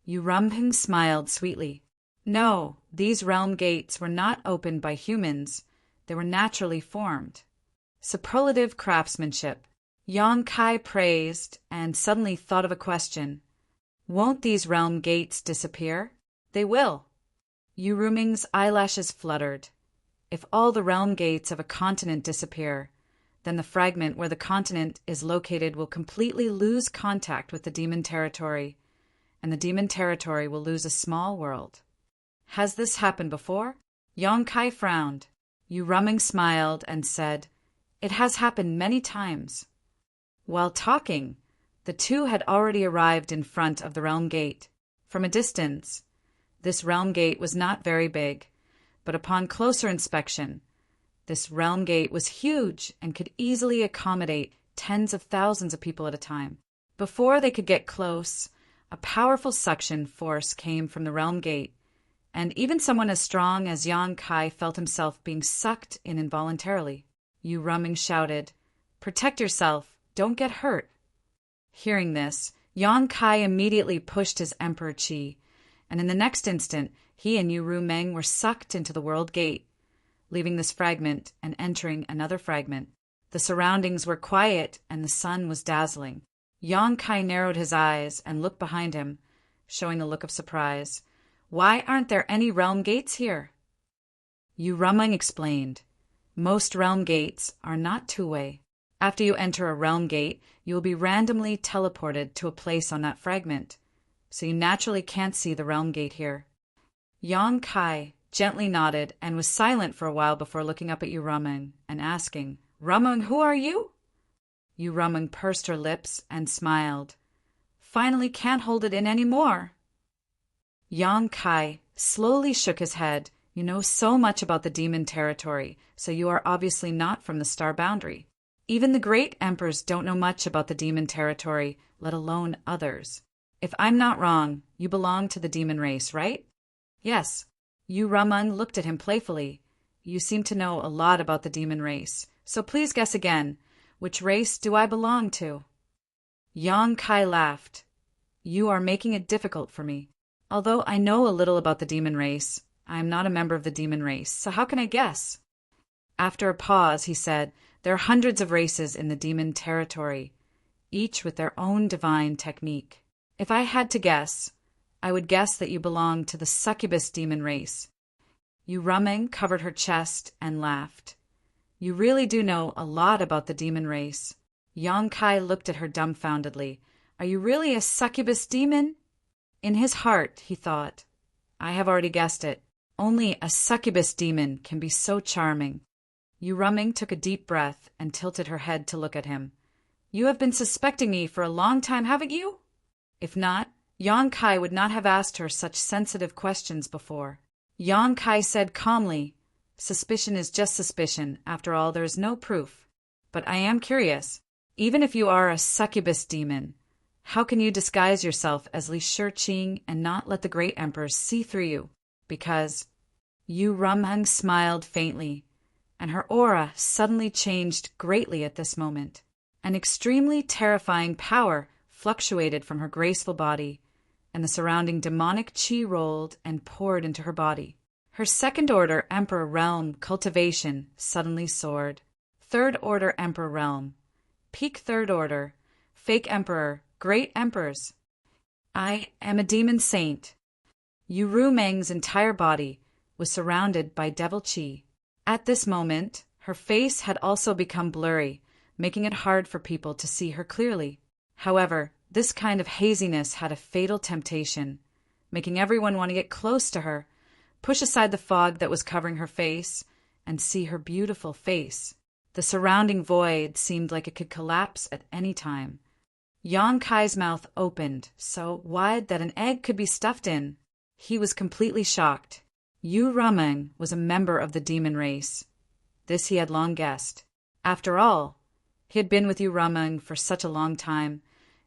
Yuru Meng smiled sweetly. "No, these realm gates were not opened by humans. They were naturally formed." Superlative craftsmanship. Yang Kai praised and suddenly thought of a question. "Won't these realm gates disappear?" "They will." Yuru Meng's eyelashes fluttered. If all the realm gates of a continent disappear, then the fragment where the continent is located will completely lose contact with the demon territory, and the demon territory will lose a small world. Has this happened before? Yang Kai frowned. Yuru Meng smiled and said, "It has happened many times." While talking, the two had already arrived in front of the realm gate. From a distance, this realm gate was not very big, but upon closer inspection, this realm gate was huge and could easily accommodate tens of thousands of people at a time. Before they could get close, a powerful suction force came from the realm gate, and even someone as strong as Yang Kai felt himself being sucked in involuntarily. Yuru Meng shouted, "Protect yourself, don't get hurt." Hearing this, Yang Kai immediately pushed his emperor chi, and in the next instant, he and Yu Rumeng were sucked into the world gate, leaving this fragment and entering another fragment. The surroundings were quiet, and the sun was dazzling. Yang Kai narrowed his eyes and looked behind him, showing a look of surprise. Why aren't there any realm gates here? Yu Rumeng explained. Most realm gates are not two-way. After you enter a realm gate, you will be randomly teleported to a place on that fragment, so you naturally can't see the realm gate here. Yang Kai gently nodded and was silent for a while before looking up at Yu Rumeng and asking, Rumeng, who are you? Yu Rumeng pursed her lips and smiled. Finally can't hold it in any more. Yang Kai slowly shook his head. You know so much about the demon territory, so you are obviously not from the star boundary. Even the great emperors don't know much about the demon territory, let alone others. If I'm not wrong, you belong to the demon race, right? Yes. Yu Rumeng looked at him playfully. You seem to know a lot about the demon race, so please guess again. Which race do I belong to? Yang Kai laughed. You are making it difficult for me. Although I know a little about the demon race, I am not a member of the demon race, so how can I guess? After a pause, he said, there are hundreds of races in the demon territory, each with their own divine technique. If I had to guess, I would guess that you belong to the succubus demon race. Yu Rumeng covered her chest and laughed. You really do know a lot about the demon race. Yang Kai looked at her dumbfoundedly. Are you really a succubus demon? In his heart, he thought, I have already guessed it. Only a succubus demon can be so charming. Yu Rumeng took a deep breath and tilted her head to look at him. You have been suspecting me for a long time, haven't you? If not, Yang Kai would not have asked her such sensitive questions before. Yang Kai said calmly, Suspicion is just suspicion. After all, there is no proof. But I am curious. Even if you are a succubus demon, how can you disguise yourself as Li Shiqing and not let the great emperors see through you? Because Yu Rumeng smiled faintly, and her aura suddenly changed greatly at this moment. An extremely terrifying power fluctuated from her graceful body, and the surrounding demonic qi rolled and poured into her body. Her second-order Emperor Realm cultivation suddenly soared. Third-order Emperor Realm, peak third-order, fake Emperor, great Emperors. I am a demon saint. Yu Rumeng's entire body was surrounded by devil qi. At this moment, her face had also become blurry, making it hard for people to see her clearly. However, this kind of haziness had a fatal temptation, making everyone want to get close to her, push aside the fog that was covering her face, and see her beautiful face. The surrounding void seemed like it could collapse at any time. Yang Kai's mouth opened, so wide that an egg could be stuffed in. He was completely shocked. Yu Rumeng was a member of the demon race. This he had long guessed. After all, he had been with Yu Rumeng for such a long time.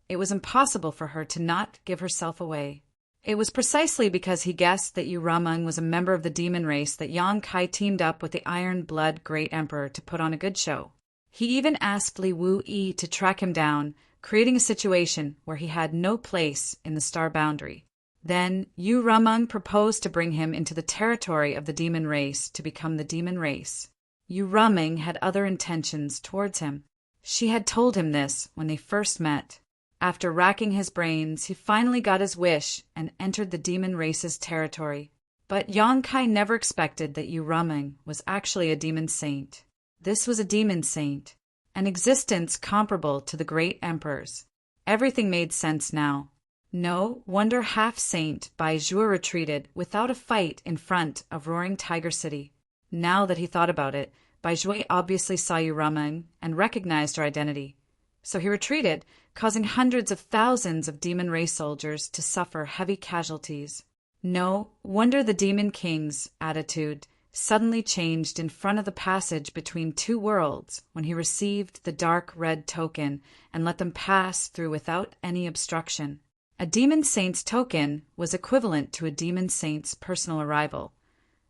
It was impossible for her to not give herself away. It was precisely because he guessed that Yu Rumeng was a member of the demon race that Yang Kai teamed up with the Iron Blood Great Emperor to put on a good show. He even asked Li Wuyi to track him down, creating a situation where he had no place in the star boundary. Then Yu Rumeng proposed to bring him into the territory of the demon race to become the demon race. Yu Rumeng had other intentions towards him. She had told him this when they first met. After racking his brains, he finally got his wish and entered the demon race's territory. But Yang Kai never expected that Yu Rumeng was actually a demon saint. This was a demon saint, an existence comparable to the great emperors. Everything made sense now. No wonder half-saint Bai Zhuo retreated without a fight in front of Roaring Tiger City. Now that he thought about it, Bai Zhuo obviously saw Yu Rumeng and recognized her identity. So he retreated, causing hundreds of thousands of demon race soldiers to suffer heavy casualties. No wonder the Demon King's attitude suddenly changed in front of the passage between two worlds when he received the dark red token and let them pass through without any obstruction. A demon saint's token was equivalent to a demon saint's personal arrival.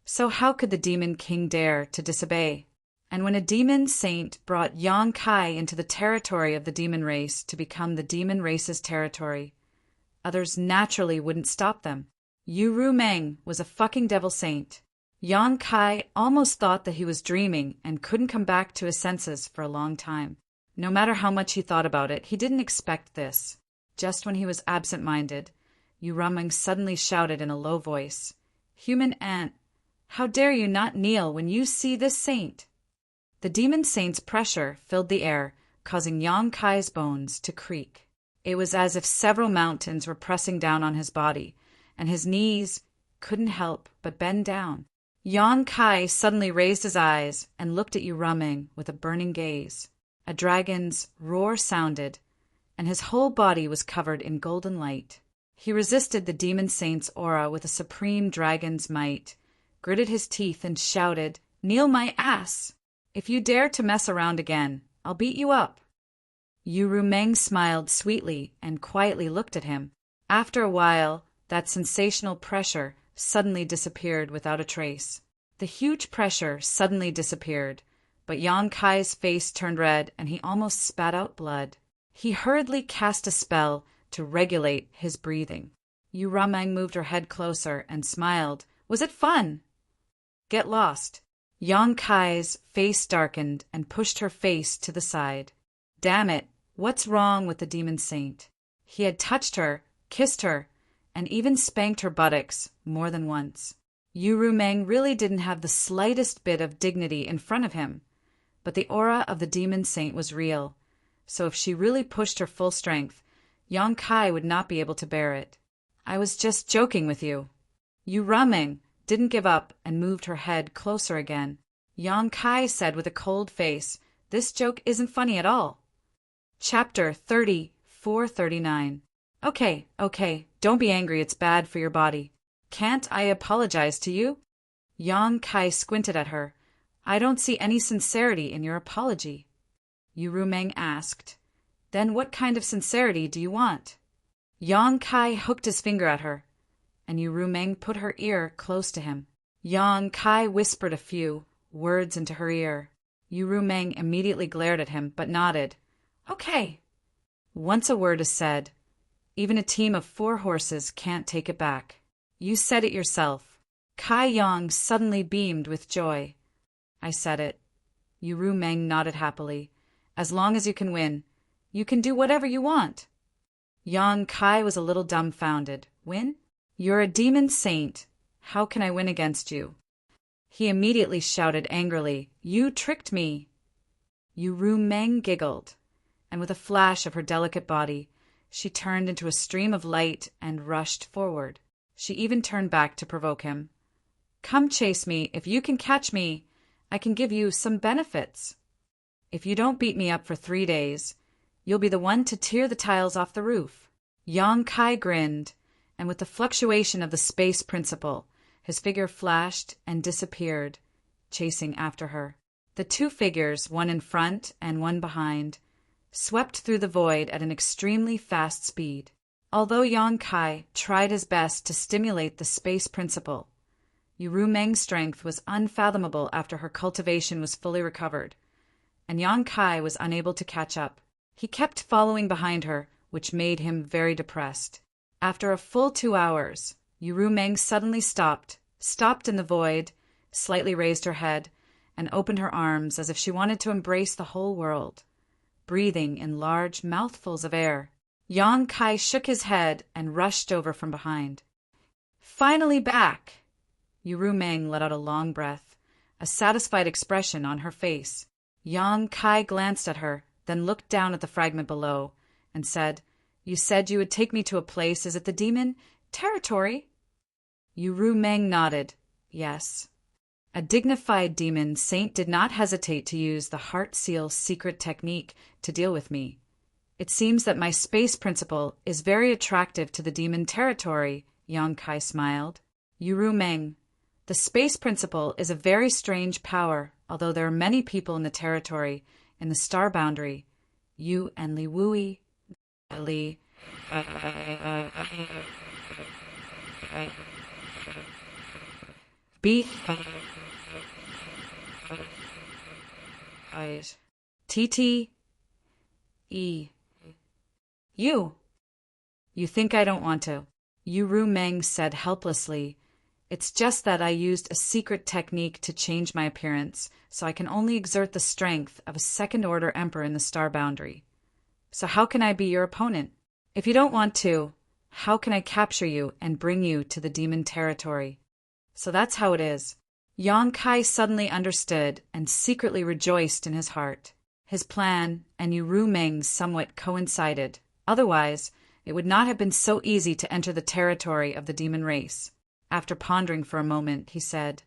So how could the Demon King dare to disobey? And when a demon saint brought Yang Kai into the territory of the demon race to become the demon race's territory, others naturally wouldn't stop them. Yu Rumeng was a fucking devil saint. Yang Kai almost thought that he was dreaming and couldn't come back to his senses for a long time. No matter how much he thought about it, he didn't expect this. Just when he was absent-minded, Yu Rumeng suddenly shouted in a low voice, "Human ant, how dare you not kneel when you see this saint?" The demon saint's pressure filled the air, causing Yang Kai's bones to creak. It was as if several mountains were pressing down on his body, and his knees couldn't help but bend down. Yang Kai suddenly raised his eyes and looked at Yu Rumeng with a burning gaze. A dragon's roar sounded, and his whole body was covered in golden light. He resisted the demon saint's aura with a supreme dragon's might, gritted his teeth and shouted, "Kneel my ass! If you dare to mess around again, I'll beat you up." Yu Rumeng smiled sweetly and quietly looked at him. After a while, that sensational pressure suddenly disappeared without a trace. The huge pressure suddenly disappeared, but Yang Kai's face turned red and he almost spat out blood. He hurriedly cast a spell to regulate his breathing. Yu Rumeng moved her head closer and smiled. "Was it fun?" "Get lost." Yang Kai's face darkened and pushed her face to the side. Damn it, what's wrong with the demon saint? He had touched her, kissed her, and even spanked her buttocks more than once. Yu Rumeng really didn't have the slightest bit of dignity in front of him, but the aura of the demon saint was real, so if she really pushed her full strength, Yang Kai would not be able to bear it. "I was just joking with you." Yu Rumeng didn't give up and moved her head closer again. Yang Kai said with a cold face, "This joke isn't funny at all." Chapter 3439. Okay, don't be angry, it's bad for your body. "Can't I apologize to you?" Yang Kai squinted at her. "I don't see any sincerity in your apology." Yu Rumeng asked, "Then what kind of sincerity do you want?" Yang Kai hooked his finger at her, and Yu Rumeng put her ear close to him. Yang Kai whispered a few words into her ear. Yu Rumeng immediately glared at him, but nodded. "Okay." Once a word is said, even a team of 4 horses can't take it back. "You said it yourself." Kai Yang suddenly beamed with joy. "I said it." Yu Rumeng nodded happily. "As long as you can win, you can do whatever you want." Yang Kai was a little dumbfounded. "Win? You're a demon saint. How can I win against you?" He immediately shouted angrily, "You tricked me!" Yu Rumeng giggled, and with a flash of her delicate body, she turned into a stream of light and rushed forward. She even turned back to provoke him. "Come chase me. If you can catch me, I can give you some benefits. If you don't beat me up for 3 days, you'll be the one to tear the tiles off the roof." Yang Kai grinned, and with the fluctuation of the space principle, his figure flashed and disappeared, chasing after her. The 2 figures, one in front and one behind, swept through the void at an extremely fast speed. Although Yang Kai tried his best to stimulate the space principle, Yu Rumeng's strength was unfathomable after her cultivation was fully recovered, and Yang Kai was unable to catch up. He kept following behind her, which made him very depressed. After a full 2 hours, Yu Rumeng suddenly stopped in the void, slightly raised her head, and opened her arms as if she wanted to embrace the whole world, breathing in large mouthfuls of air. Yang Kai shook his head and rushed over from behind. "Finally back!" Yu Rumeng let out a long breath, a satisfied expression on her face. Yang Kai glanced at her, then looked down at the fragment below, and said, "You said you would take me to a place. Is it the demon territory?" Yu Rumeng nodded. "Yes." A dignified demon saint did not hesitate to use the Heart Seal secret technique to deal with me. "It seems that my space principle is very attractive to the demon territory," Yang Kai smiled. "Yu Rumeng, the space principle is a very strange power, although there are many people in the territory, in the star boundary. You and Li Wui, Li... B... T... E... You think I don't want to. Yu Meng said helplessly, "It's just that I used a secret technique to change my appearance, so I can only exert the strength of a second-order emperor in the star boundary. So how can I be your opponent? If you don't want to, how can I capture you and bring you to the demon territory?" So that's how it is. Yang Kai suddenly understood and secretly rejoiced in his heart. His plan and Yu Meng's somewhat coincided. Otherwise, it would not have been so easy to enter the territory of the demon race. After pondering for a moment, he said,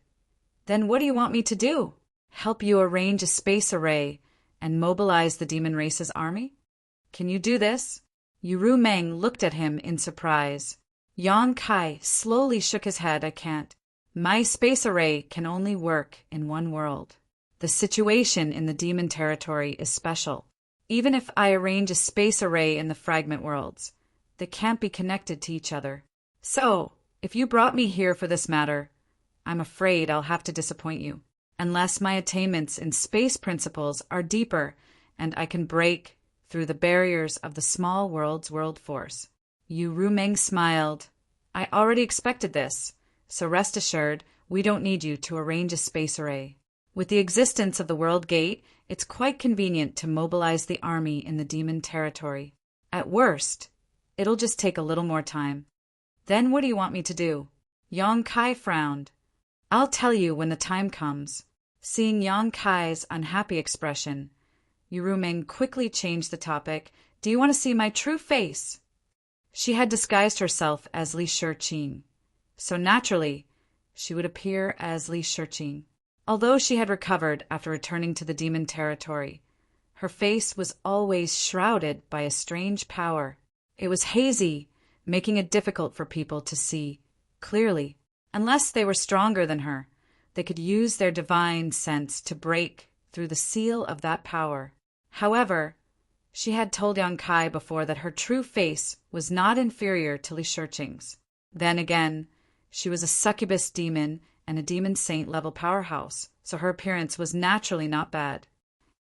"Then what do you want me to do? Help you arrange a space array and mobilize the demon race's army? Can you do this?" Yu Meng looked at him in surprise. Yang Kai slowly shook his head. "I can't. My space array can only work in one world. The situation in the demon territory is special. Even if I arrange a space array in the fragment worlds, they can't be connected to each other. So, if you brought me here for this matter, I'm afraid I'll have to disappoint you, unless my attainments in space principles are deeper and I can break through the barriers of the small world's world force." Yu Meng smiled. "I already expected this, so rest assured we don't need you to arrange a space array. With the existence of the World Gate, it's quite convenient to mobilize the army in the demon territory. At worst, it'll just take a little more time. Then what do you want me to do?" Yang Kai frowned. "I'll tell you when the time comes." Seeing Yang Kai's unhappy expression, Yu Meng quickly changed the topic. "Do you want to see my true face?" She had disguised herself as Li Shiqing, so naturally she would appear as Li Shiqing. Although she had recovered after returning to the demon territory, her face was always shrouded by a strange power. It was hazy, making it difficult for people to see clearly. Unless they were stronger than her, they could use their divine sense to break through the seal of that power. However, she had told Yang Kai before that her true face was not inferior to Li Shiqing's. Then again, she was a succubus demon and a demon saint level powerhouse, so her appearance was naturally not bad.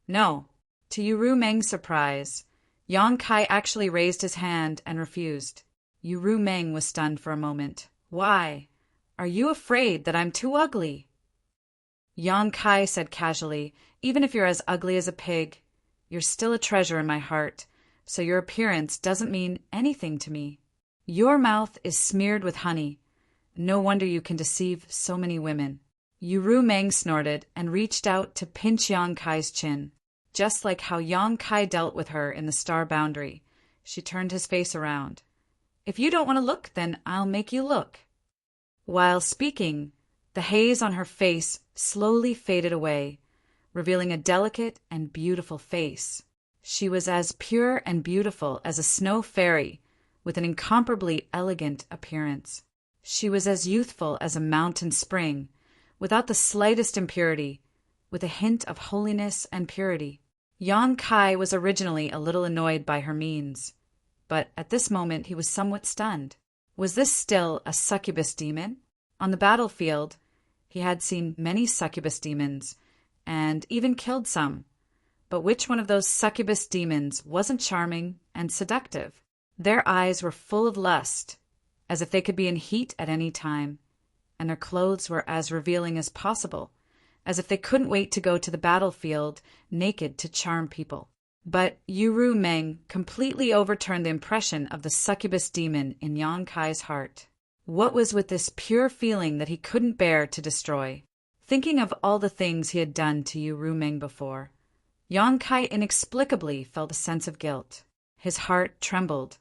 No, to Yu Meng's surprise, Yang Kai actually raised his hand and refused. Yu Meng was stunned for a moment. "Why? Are you afraid that I'm too ugly?" Yang Kai said casually, "Even if you're as ugly as a pig, you're still a treasure in my heart, so your appearance doesn't mean anything to me. Your mouth is smeared with honey. No wonder you can deceive so many women." Yu Meng snorted and reached out to pinch Yang Kai's chin. Just like how Yang Kai dealt with her in the star boundary, she turned his face around. "If you don't want to look, then I'll make you look." While speaking, the haze on her face slowly faded away, revealing a delicate and beautiful face. She was as pure and beautiful as a snow fairy, with an incomparably elegant appearance. She was as youthful as a mountain spring, without the slightest impurity, with a hint of holiness and purity. Yang Kai was originally a little annoyed by her means, but at this moment he was somewhat stunned. Was this still a succubus demon? On the battlefield, he had seen many succubus demons, and even killed some. But which one of those succubus demons wasn't charming and seductive? Their eyes were full of lust, as if they could be in heat at any time, and their clothes were as revealing as possible, as if they couldn't wait to go to the battlefield naked to charm people. But Yu Meng completely overturned the impression of the succubus demon in Yang Kai's heart. What was with this pure feeling that he couldn't bear to destroy? Thinking of all the things he had done to Yu Meng before, Yang Kai inexplicably felt a sense of guilt. His heart trembled,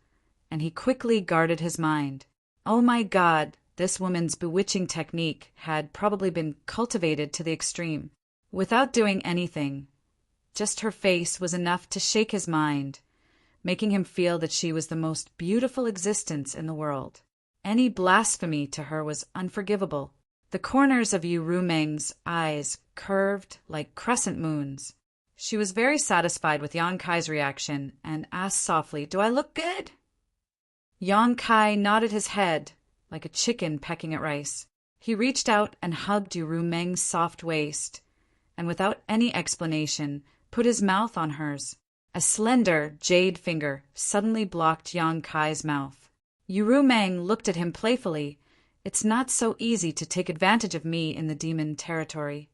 and he quickly guarded his mind. Oh my God, this woman's bewitching technique had probably been cultivated to the extreme. Without doing anything, just her face was enough to shake his mind, making him feel that she was the most beautiful existence in the world. Any blasphemy to her was unforgivable. The corners of Yu Meng's eyes curved like crescent moons. She was very satisfied with Yang Kai's reaction and asked softly, "Do I look good?" Yang Kai nodded his head like a chicken pecking at rice. He reached out and hugged Yu Meng's soft waist, and without any explanation, put his mouth on hers. A slender jade finger suddenly blocked Yang Kai's mouth. Yuru Meng looked at him playfully. It's not so easy to take advantage of me in the demon territory.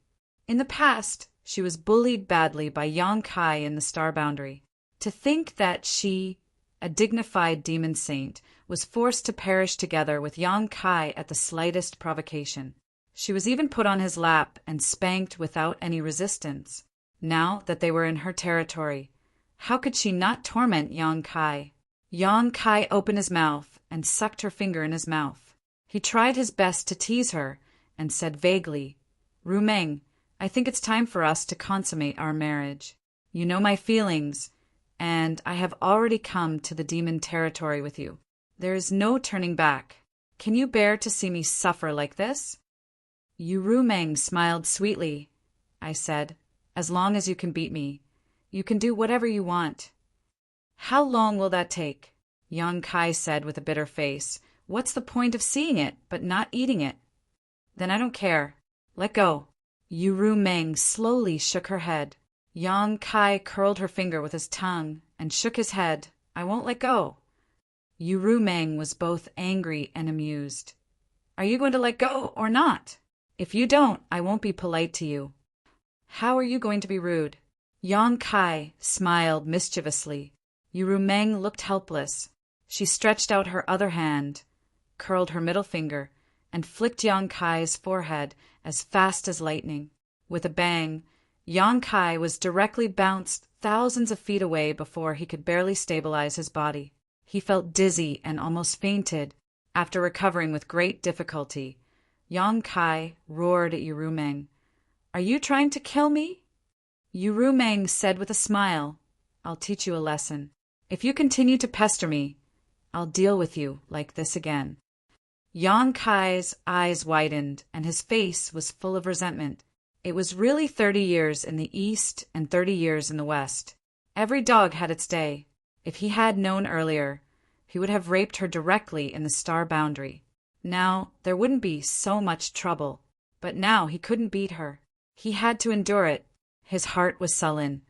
In the past, she was bullied badly by Yang Kai in the Star Boundary. To think that she, a dignified demon saint, was forced to perish together with Yang Kai at the slightest provocation. She was even put on his lap and spanked without any resistance. Now that they were in her territory, how could she not torment Yang Kai? Yang Kai opened his mouth and sucked her finger in his mouth. He tried his best to tease her and said vaguely, "Rumeng, I think it's time for us to consummate our marriage. You know my feelings, and I have already come to the demon territory with you. There is no turning back. Can you bear to see me suffer like this?" Yuru Meng smiled sweetly. I said, "As long as you can beat me, you can do whatever you want." "How long will that take?" Yang Kai said with a bitter face. "What's the point of seeing it, but not eating it?" "Then I don't care. Let go." Yuru Meng slowly shook her head. Yang Kai curled her finger with his tongue and shook his head. "I won't let go." Yuru Meng was both angry and amused. "Are you going to let go or not? If you don't, I won't be polite to you." "How are you going to be rude?" Yang Kai smiled mischievously. Yuru Meng looked helpless. She stretched out her other hand, curled her middle finger, and flicked Yang Kai's forehead as fast as lightning. With a bang, Yang Kai was directly bounced thousands of feet away before he could barely stabilize his body. He felt dizzy and almost fainted. After recovering with great difficulty, Yang Kai roared at Yuru Meng, "Are you trying to kill me?" Yuru Meng said with a smile, "I'll teach you a lesson. If you continue to pester me, I'll deal with you like this again." Yang Kai's eyes widened, and his face was full of resentment. It was really 30 years in the east and 30 years in the west. Every dog had its day. If he had known earlier, he would have raped her directly in the Star Boundary. Now, there wouldn't be so much trouble. But now he couldn't beat her. He had to endure it. His heart was sullen,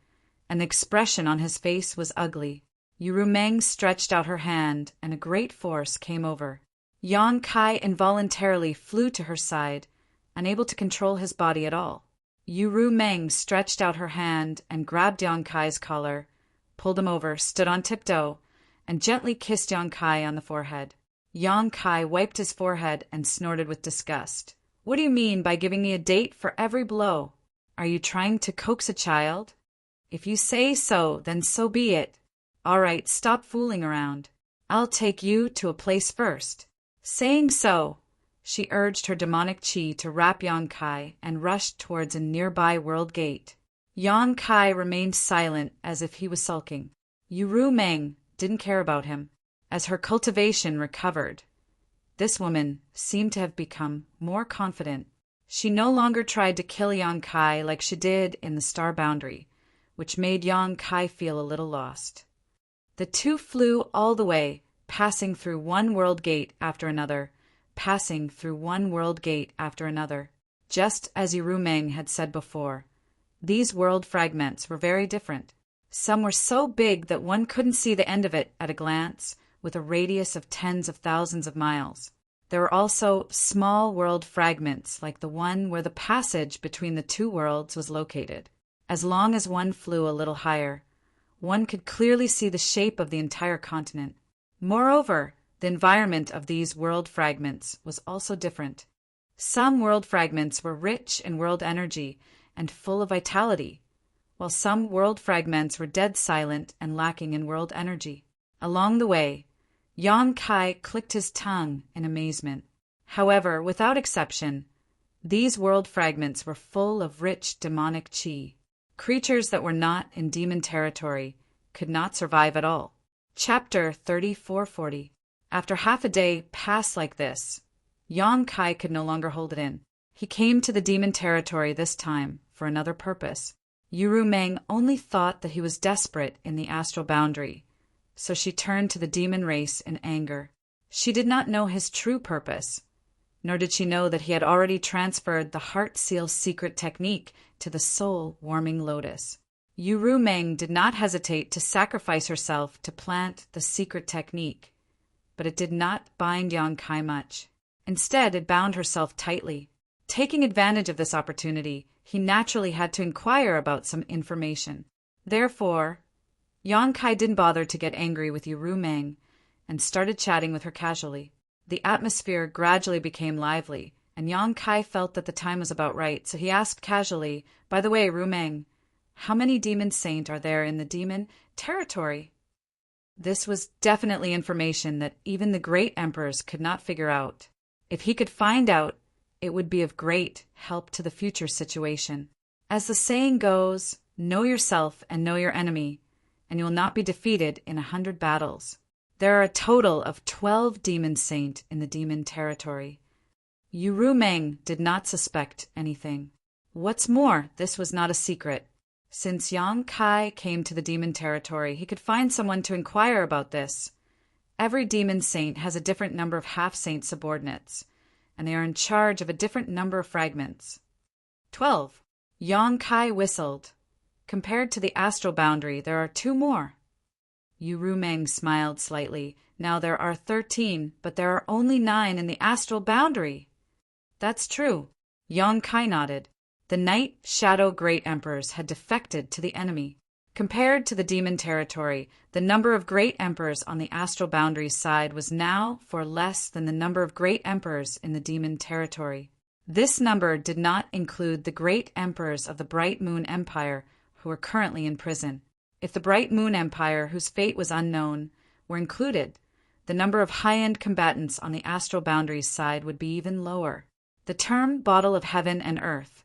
and the expression on his face was ugly. Yuru Meng stretched out her hand, and a great force came over. Yang Kai involuntarily flew to her side, unable to control his body at all. Yuru Meng stretched out her hand and grabbed Yang Kai's collar, pulled him over, stood on tiptoe, and gently kissed Yang Kai on the forehead. Yang Kai wiped his forehead and snorted with disgust. "What do you mean by giving me a date for every blow? Are you trying to coax a child? If you say so, then so be it. All right, stop fooling around. I'll take you to a place first." Saying so, she urged her demonic chi to wrap Yang Kai and rushed towards a nearby world gate. Yang Kai remained silent as if he was sulking. Yuru Meng didn't care about him. As her cultivation recovered, this woman seemed to have become more confident. She no longer tried to kill Yang Kai like she did in the Star Boundary, which made Yang Kai feel a little lost. The two flew all the way, passing through one world gate after another, passing through one world gate after another. Just as Yuru Meng had said before, these world fragments were very different. Some were so big that one couldn't see the end of it at a glance, with a radius of tens of thousands of miles. There were also small world fragments like the one where the passage between the two worlds was located. As long as one flew a little higher, one could clearly see the shape of the entire continent. Moreover, the environment of these world fragments was also different. Some world fragments were rich in world energy and full of vitality, while some world fragments were dead silent and lacking in world energy. Along the way, Yang Kai clicked his tongue in amazement. However, without exception, these world fragments were full of rich demonic chi. Creatures that were not in demon territory could not survive at all. Chapter 3440. After half a day passed like this, Yang Kai could no longer hold it in. He came to the demon territory this time for another purpose. Yuru Meng only thought that he was desperate in the astral boundary, so she turned to the demon race in anger. She did not know his true purpose, nor did she know that he had already transferred the heart seal secret technique to the soul-warming lotus. Yuru Meng did not hesitate to sacrifice herself to plant the secret technique. but it did not bind Yang Kai much. Instead, it bound herself tightly. Taking advantage of this opportunity, he naturally had to inquire about some information. Therefore, Yang Kai didn't bother to get angry with Yu Meng and started chatting with her casually. The atmosphere gradually became lively, and Yang Kai felt that the time was about right, so he asked casually, "By the way, Ru Meng, how many demon saint are there in the demon territory?" This was definitely information that even the great emperors could not figure out. If he could find out, it would be of great help to the future situation. As the saying goes, know yourself and know your enemy, and you will not be defeated in 100 battles. There are a total of 12 demon saint in the demon territory. Yu Meng did not suspect anything. What's more, this was not a secret. Since Yang Kai came to the demon territory, he could find someone to inquire about this. Every demon saint has a different number of half-saint subordinates, and they are in charge of a different number of fragments. 12. Yang Kai whistled. Compared to the astral boundary, there are 2 more. Yu Meng smiled slightly. Now there are 13, but there are only 9 in the astral boundary. That's true. Yang Kai nodded. The Night Shadow Great Emperors had defected to the enemy. Compared to the demon territory, the number of great emperors on the astral boundary side was now for less than the number of great emperors in the demon territory. This number did not include the great emperors of the Bright Moon Empire who are currently in prison. If the Bright Moon Empire, whose fate was unknown, were included, the number of high-end combatants on the astral boundaries side would be even lower. The term Bottle of Heaven and Earth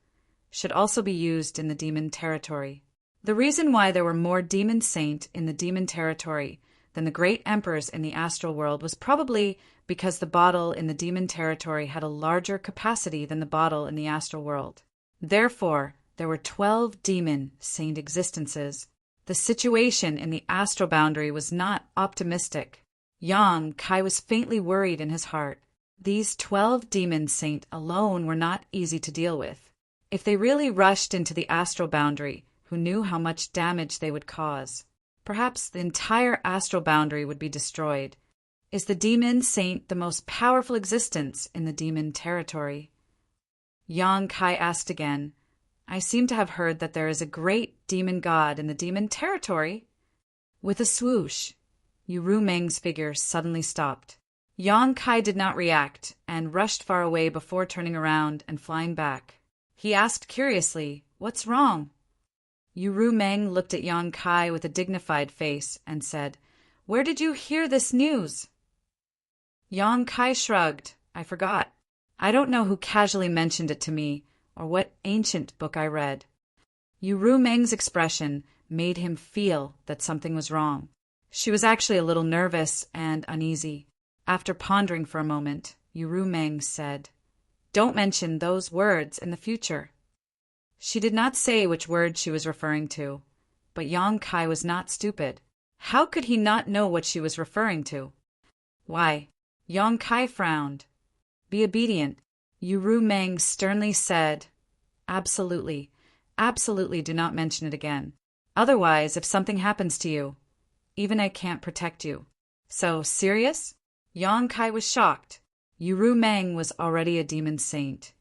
should also be used in the demon territory. The reason why there were more demon saint in the demon territory than the great emperors in the astral world was probably because the bottle in the demon territory had a larger capacity than the bottle in the astral world. Therefore, there were 12 demon saint existences. The situation in the astral boundary was not optimistic. Yang Kai was faintly worried in his heart. These 12 demon saint alone were not easy to deal with. If they really rushed into the astral boundary, who knew how much damage they would cause? Perhaps the entire astral boundary would be destroyed. Is the demon saint the most powerful existence in the demon territory? Yang Kai asked again. I seem to have heard that there is a great demon god in the demon territory. With a swoosh, Yu Meng's figure suddenly stopped. Yang Kai did not react and rushed far away before turning around and flying back. He asked curiously, "What's wrong?" Yu Meng looked at Yang Kai with a dignified face and said, "Where did you hear this news?" Yang Kai shrugged. "I forgot. I don't know who casually mentioned it to me or what ancient book I read." Yu Meng's expression made him feel that something was wrong. She was actually a little nervous and uneasy. After pondering for a moment, Yu Meng said, "Don't mention those words in the future." She did not say which word she was referring to, but Yang Kai was not stupid. How could he not know what she was referring to? "Why?" Yang Kai frowned. "Be obedient," Yu Meng sternly said. "Absolutely, absolutely do not mention it again. Otherwise, if something happens to you, even I can't protect you." "So, serious?" Yang Kai was shocked. Yu Meng was already a demon saint,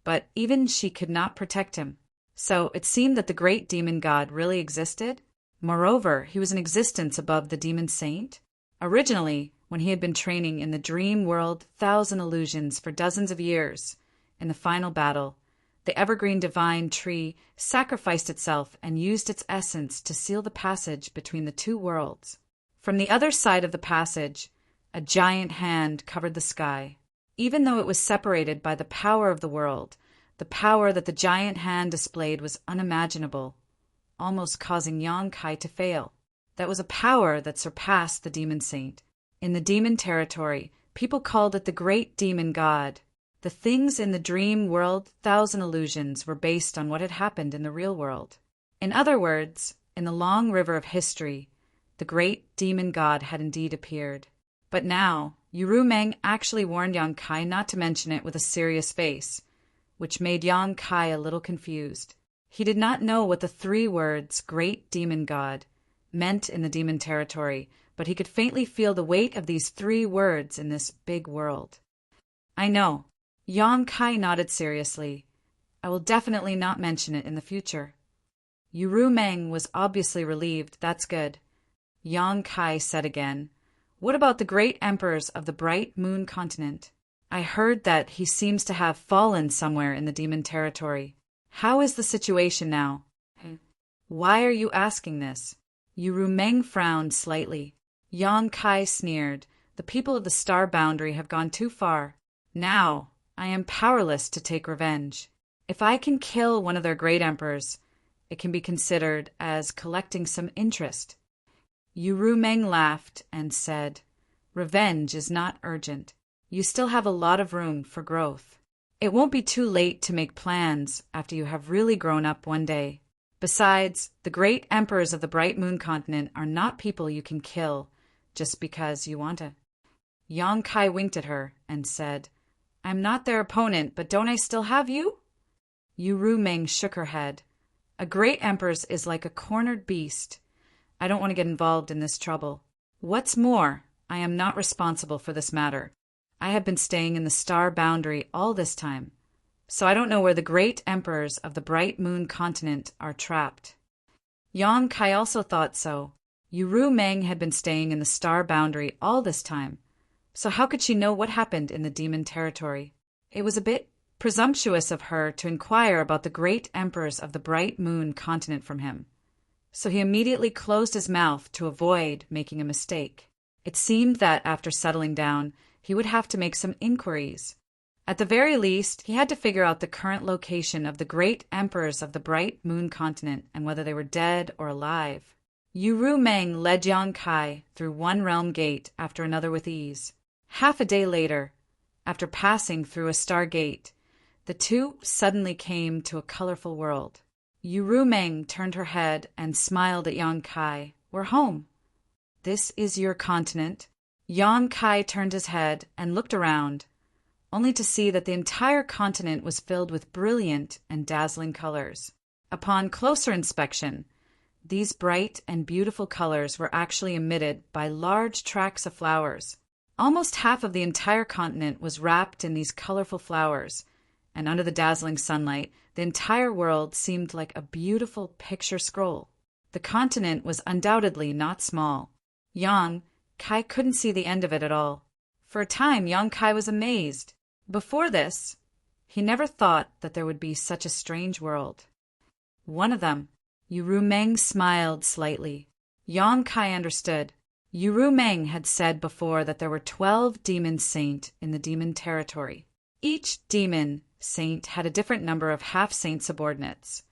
but even she could not protect him. So it seemed that the great demon god really existed. Moreover, he was in existence above the demon saint. Originally, when he had been training in the dream world Thousand Illusions for dozens of years, in the final battle, the evergreen divine tree sacrificed itself and used its essence to seal the passage between the 2 worlds. From the other side of the passage, a giant hand covered the sky. Even though it was separated by the power of the world, the power that the giant hand displayed was unimaginable, almost causing Yang Kai to fail. That was a power that surpassed the demon saint. In the demon territory, people called it the great demon god. The things in the dream world Thousand Illusions were based on what had happened in the real world. In other words, in the long river of history, the great demon god had indeed appeared. But now, Yu Meng actually warned Yang Kai not to mention it with a serious face, which made Yang Kai a little confused. He did not know what the 3 words, Great Demon God, meant in the demon territory, but he could faintly feel the weight of these 3 words in this big world. I know. Yang Kai nodded seriously. I will definitely not mention it in the future. Yu Meng was obviously relieved. That's good. Yang Kai said again, what about the great emperors of the bright moon continent? I heard that he seems to have fallen somewhere in the demon territory. How is the situation now? Why are you asking this? Yu Meng frowned slightly. Yang Kai sneered. The people of the star boundary have gone too far. Now, I am powerless to take revenge. If I can kill one of their great emperors, it can be considered as collecting some interest. Yu Meng laughed and said, revenge is not urgent. You still have a lot of room for growth. It won't be too late to make plans after you have really grown up one day. Besides, the great emperors of the bright moon continent are not people you can kill just because you want to. Yang Kai winked at her and said, I'm not their opponent, but don't I still have you? Yu Meng shook her head. A great empress is like a cornered beast. I don't want to get involved in this trouble. What's more, I am not responsible for this matter. I have been staying in the star boundary all this time, so I don't know where the great emperors of the bright moon continent are trapped. Yang Kai also thought so. Yu Meng had been staying in the star boundary all this time, so how could she know what happened in the demon territory? It was a bit presumptuous of her to inquire about the great emperors of the bright moon continent from him, so he immediately closed his mouth to avoid making a mistake. It seemed that after settling down, he would have to make some inquiries. At the very least, he had to figure out the current location of the great emperors of the bright moon continent and whether they were dead or alive. Yu Meng led Yang Kai through one realm gate after another with ease. Half a day later, after passing through a star gate, the two suddenly came to a colorful world. Yu Meng turned her head and smiled at Yang Kai. We're home. This is your continent. Yang Kai turned his head and looked around, only to see that the entire continent was filled with brilliant and dazzling colors. Upon closer inspection, these bright and beautiful colors were actually emitted by large tracts of flowers. Almost half of the entire continent was wrapped in these colorful flowers, and under the dazzling sunlight, the entire world seemed like a beautiful picture scroll. The continent was undoubtedly not small. Yang Kai couldn't see the end of it at all. For a time, Yang Kai was amazed. Before this, he never thought that there would be such a strange world. One of them, Yu Meng smiled slightly. Yang Kai understood. Yu Meng had said before that there were 12 demon saint in the demon territory. Each demon saint had a different number of half-saint subordinates,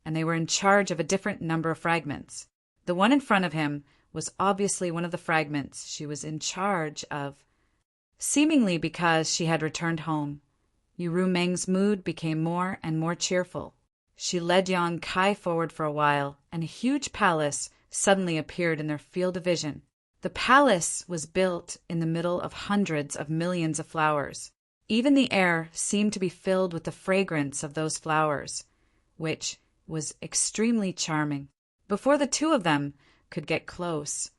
and they were in charge of a different number of fragments. The one in front of him was obviously one of the fragments she was in charge of. Seemingly because she had returned home, Yu Meng's mood became more and more cheerful. She led Yang Kai forward for a while, and a huge palace suddenly appeared in their field of vision. The palace was built in the middle of hundreds of millions of flowers. Even the air seemed to be filled with the fragrance of those flowers, which was extremely charming. Before the two of them could get close,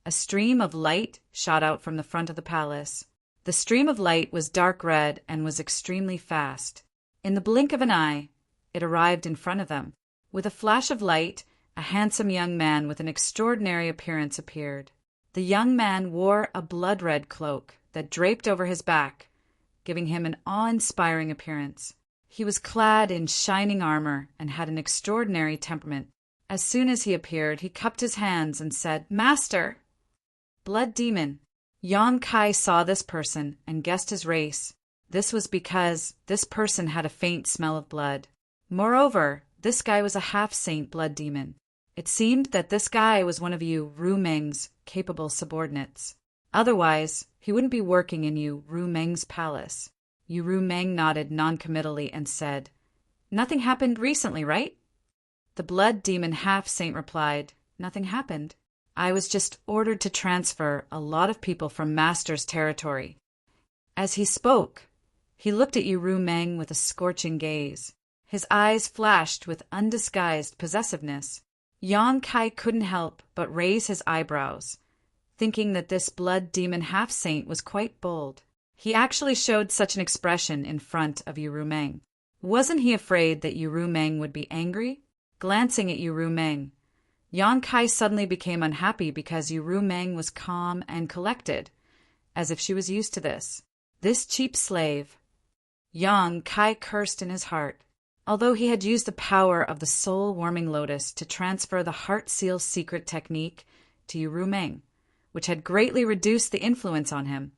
a stream of light shot out from the front of the palace. The stream of light was dark red and was extremely fast. In the blink of an eye, it arrived in front of them. With a flash of light, a handsome young man with an extraordinary appearance appeared. The young man wore a blood-red cloak that draped over his back, giving him an awe-inspiring appearance. He was clad in shining armor and had an extraordinary temperament. As soon as he appeared, he cupped his hands and said, "Master!" Blood demon. Yang Kai saw this person and guessed his race. This was because this person had a faint smell of blood. Moreover, this guy was a half-saint blood demon. It seemed that this guy was one of Yu Meng's capable subordinates. Otherwise, he wouldn't be working in Yu Meng's palace. Yu Meng nodded noncommittally and said, "Nothing happened recently, right?" The blood demon half-saint replied, "Nothing happened. I was just ordered to transfer a lot of people from Master's territory." As he spoke, he looked at Yu Meng with a scorching gaze. His eyes flashed with undisguised possessiveness. Yang Kai couldn't help but raise his eyebrows, thinking that this blood demon half-saint was quite bold. He actually showed such an expression in front of Yu Meng. Wasn't he afraid that Yu Meng would be angry? Glancing at Yu Meng, Yang Kai suddenly became unhappy because Yu Meng was calm and collected, as if she was used to this. This cheap slave. Yang Kai cursed in his heart. Although he had used the power of the soul-warming lotus to transfer the heart seal secret technique to Yu Meng, which had greatly reduced the influence on him,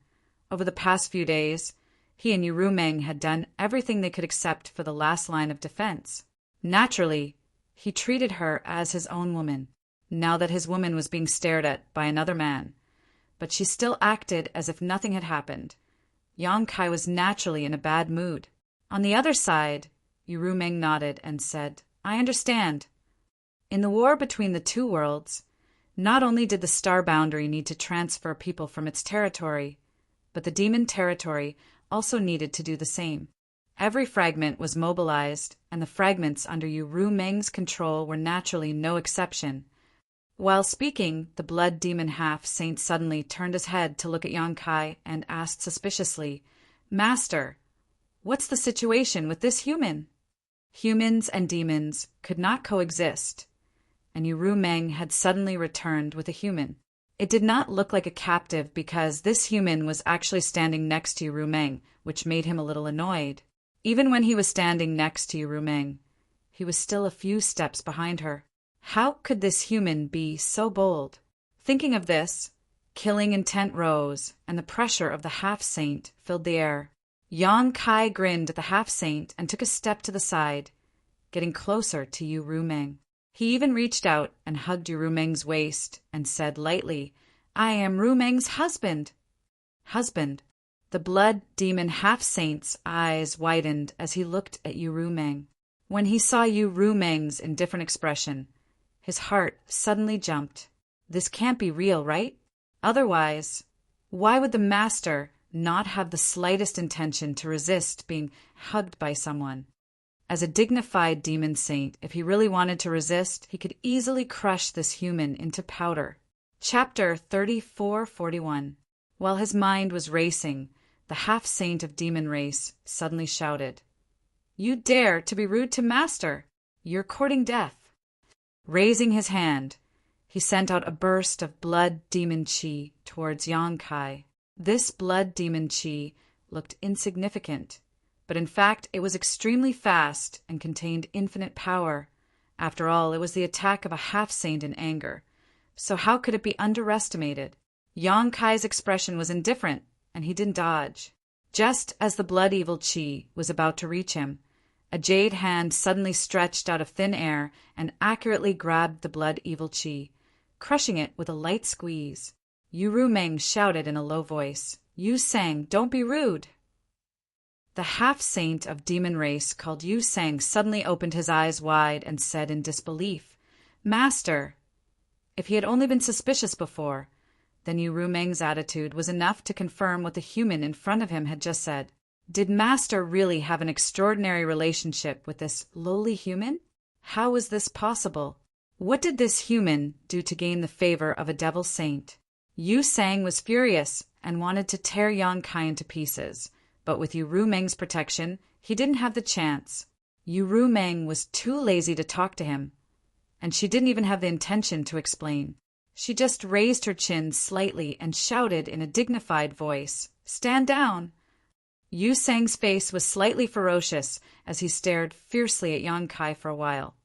over the past few days, he and Yu Meng had done everything they could except for the last line of defense. Naturally, he treated her as his own woman, now that his woman was being stared at by another man. But she still acted as if nothing had happened. Yang Kai was naturally in a bad mood. On the other side, Yu Meng nodded and said, "I understand. In the war between the two worlds, not only did the star boundary need to transfer people from its territory, but the demon territory also needed to do the same. Every fragment was mobilized, and the fragments under Yu Meng's control were naturally no exception." While speaking, the blood demon half-saint suddenly turned his head to look at Yang Kai and asked suspiciously, "Master, what's the situation with this human?" Humans and demons could not coexist, and Yu Meng had suddenly returned with a human. It did not look like a captive because this human was actually standing next to Yu Meng, which made him a little annoyed. Even when he was standing next to Yu Meng, he was still a few steps behind her. How could this human be so bold? Thinking of this, killing intent rose, and the pressure of the half-saint filled the air. Yang Kai grinned at the half-saint and took a step to the side, getting closer to Yu Meng. He even reached out and hugged Yu Meng's waist and said lightly, "I am Ru Meng's husband." Husband. The blood demon half-saint's eyes widened as he looked at Yu Meng. When he saw Yu Meng's indifferent expression, his heart suddenly jumped. This can't be real, right? Otherwise, why would the master not have the slightest intention to resist being hugged by someone? As a dignified demon saint, if he really wanted to resist, he could easily crush this human into powder. Chapter 3441. While his mind was racing, the half-saint of demon race suddenly shouted, "You dare to be rude to master! You're courting death!" Raising his hand, he sent out a burst of blood demon chi towards Yang Kai. This blood demon chi looked insignificant, but in fact it was extremely fast and contained infinite power. After all, it was the attack of a half-saint in anger, so how could it be underestimated? Yang Kai's expression was indifferent, and he didn't dodge. Just as the blood evil chi was about to reach him, a jade hand suddenly stretched out of thin air and accurately grabbed the blood evil chi, crushing it with a light squeeze. Yu Meng shouted in a low voice, "Yu Sang, don't be rude!" The half-saint of demon race called Yu Sang suddenly opened his eyes wide and said in disbelief, "Master!" If he had only been suspicious before, then Yu Meng's attitude was enough to confirm what the human in front of him had just said. Did Master really have an extraordinary relationship with this lowly human? How was this possible? What did this human do to gain the favor of a devil saint? Yu Sang was furious and wanted to tear Yang Kai into pieces, but with Yu Meng's protection, he didn't have the chance. Yu Meng was too lazy to talk to him, and she didn't even have the intention to explain. She just raised her chin slightly and shouted in a dignified voice, "Stand down!" Yu Sang's face was slightly ferocious as he stared fiercely at Yang Kai for a while,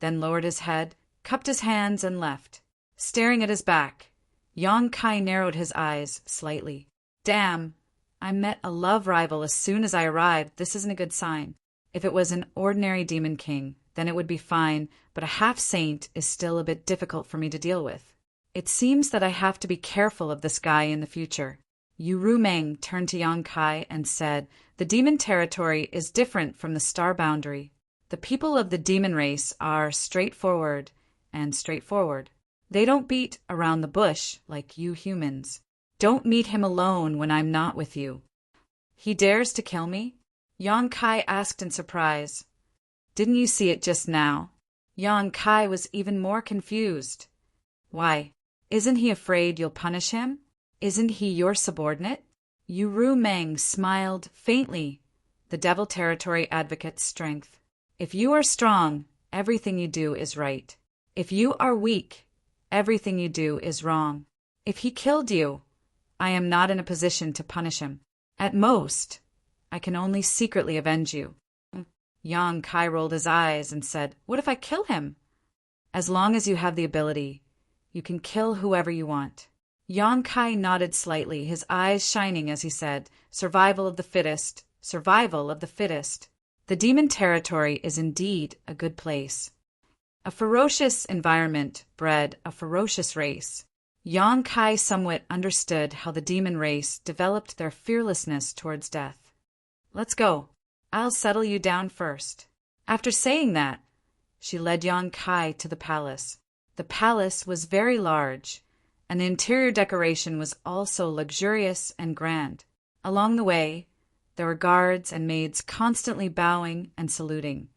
then lowered his head, cupped his hands, and left. Staring at his back, Yang Kai narrowed his eyes slightly. "Damn! I met a love rival as soon as I arrived. This isn't a good sign. If it was an ordinary demon king, then it would be fine, but a half-saint is still a bit difficult for me to deal with. It seems that I have to be careful of this guy in the future." Yu Meng turned to Yang Kai and said, "The demon territory is different from the star boundary. The people of the demon race are straightforward and straightforward. They don't beat around the bush like you humans. Don't meet him alone when I'm not with you." "He dares to kill me?" Yang Kai asked in surprise. "Didn't you see it just now?" Yang Kai was even more confused. "Why, Isn't he afraid you'll punish him? Isn't he your subordinate? Yu Meng smiled faintly, the Devil Territory advocate's strength. If you are strong, everything you do is right. If you are weak, everything you do is wrong. If he killed you, I am not in a position to punish him. At most, I can only secretly avenge you. Yang Kai rolled his eyes and said, What if I kill him? As long as you have the ability, you can kill whoever you want. Yang Kai nodded slightly, his eyes shining as he said, Survival of the fittest, survival of the fittest. The demon territory is indeed a good place. A ferocious environment bred a ferocious race. Yang Kai somewhat understood how the demon race developed their fearlessness towards death. Let's go. I'll settle you down first. After saying that, she led Yang Kai to the palace. The palace was very large, and the interior decoration was also luxurious and grand. Along the way, there were guards and maids constantly bowing and saluting,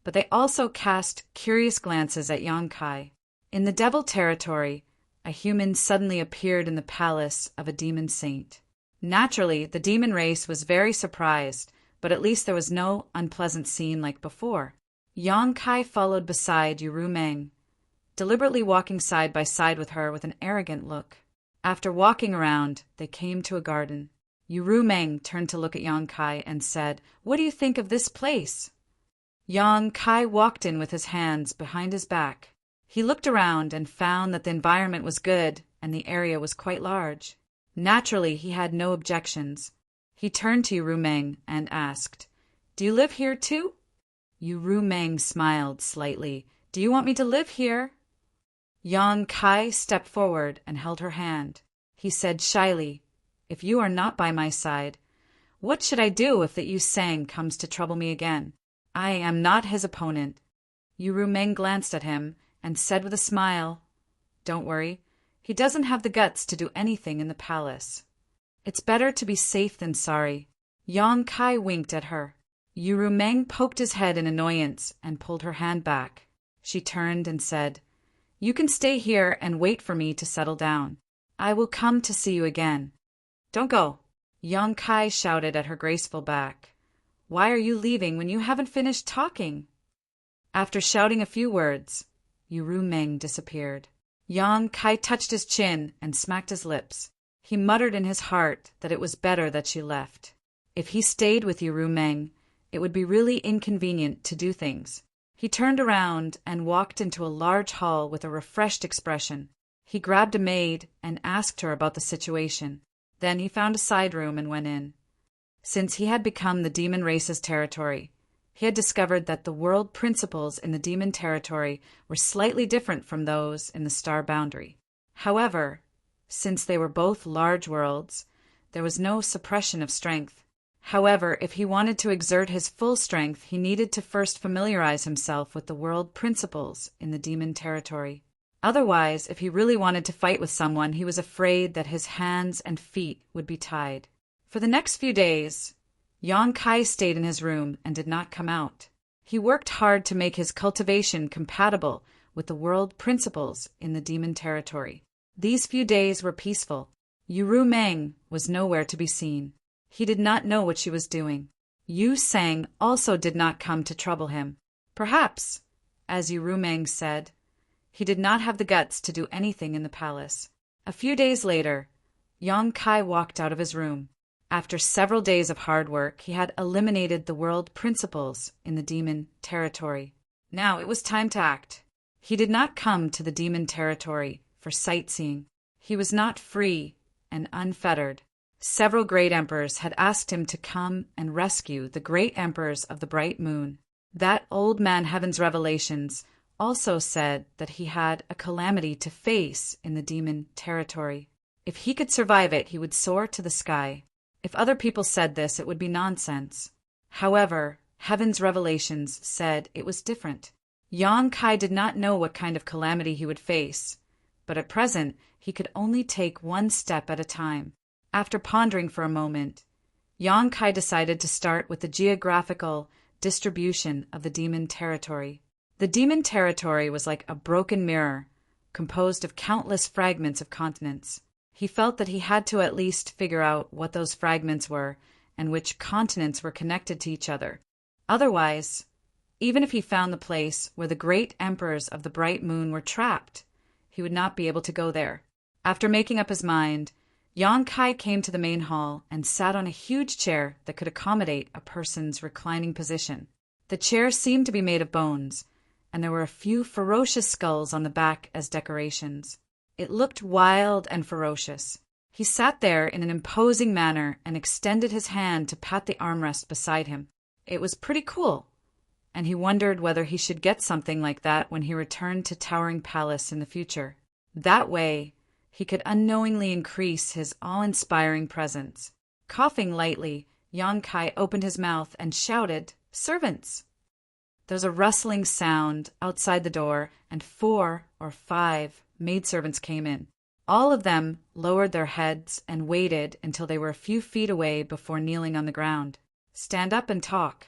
but they also cast curious glances at Yang Kai. In the Devil Territory, a human suddenly appeared in the palace of a demon saint. Naturally, the demon race was very surprised, but at least there was no unpleasant scene like before. Yang Kai followed beside Yu Meng, deliberately walking side by side with her with an arrogant look. After walking around, they came to a garden. Yu Meng turned to look at Yang Kai and said, What do you think of this place? Yang Kai walked in with his hands behind his back. He looked around and found that the environment was good and the area was quite large. Naturally, he had no objections. He turned to Yu Meng and asked, Do you live here too? Yu Meng smiled slightly. Do you want me to live here? Yang Kai stepped forward and held her hand. He said shyly, If you are not by my side, what should I do if that Yu Sang comes to trouble me again? I am not his opponent. Yu Meng glanced at him and said with a smile, Don't worry, he doesn't have the guts to do anything in the palace. It's better to be safe than sorry. Yang Kai winked at her. Yu Meng poked his head in annoyance and pulled her hand back. She turned and said, You can stay here and wait for me to settle down. I will come to see you again. Don't go. Yang Kai shouted at her graceful back. Why are you leaving when you haven't finished talking? After shouting a few words, Yu Meng disappeared. Yang Kai touched his chin and smacked his lips. He muttered in his heart that it was better that she left. If he stayed with Yu Meng, it would be really inconvenient to do things. He turned around and walked into a large hall with a refreshed expression. He grabbed a maid and asked her about the situation. Then he found a side room and went in. Since he had become the demon race's territory, he had discovered that the world principles in the demon territory were slightly different from those in the star boundary. However, since they were both large worlds, there was no suppression of strength. However, if he wanted to exert his full strength, he needed to first familiarize himself with the world principles in the demon territory. Otherwise, if he really wanted to fight with someone, he was afraid that his hands and feet would be tied. For the next few days, Yang Kai stayed in his room and did not come out. He worked hard to make his cultivation compatible with the world principles in the demon territory. These few days were peaceful. Yu Meng was nowhere to be seen. He did not know what she was doing. Yu Sang also did not come to trouble him. Perhaps, as Yu Meng said, he did not have the guts to do anything in the palace. A few days later, Yang Kai walked out of his room. After several days of hard work, he had eliminated the world principles in the demon territory. Now it was time to act. He did not come to the demon territory for sightseeing. He was not free and unfettered. Several great emperors had asked him to come and rescue the great emperors of the bright moon. That old man Heaven's revelations also said that he had a calamity to face in the demon territory. If he could survive it, he would soar to the sky. If other people said this, it would be nonsense. However, Heaven's revelations said it was different. Yang Kai did not know what kind of calamity he would face, but at present he could only take one step at a time. After pondering for a moment, Yang Kai decided to start with the geographical distribution of the demon territory. The demon territory was like a broken mirror, composed of countless fragments of continents. He felt that he had to at least figure out what those fragments were and which continents were connected to each other. Otherwise, even if he found the place where the great emperors of the bright moon were trapped, he would not be able to go there. After making up his mind, Yang Kai came to the main hall and sat on a huge chair that could accommodate a person's reclining position. The chair seemed to be made of bones, and there were a few ferocious skulls on the back as decorations. It looked wild and ferocious. He sat there in an imposing manner and extended his hand to pat the armrest beside him. It was pretty cool, and he wondered whether he should get something like that when he returned to Towering Palace in the future. That way, he could unknowingly increase his awe-inspiring presence. Coughing lightly, Yang Kai opened his mouth and shouted, "Servants!" There was a rustling sound outside the door, and 4 or 5 maidservants came in. All of them lowered their heads and waited until they were a few feet away before kneeling on the ground. "Stand up and talk."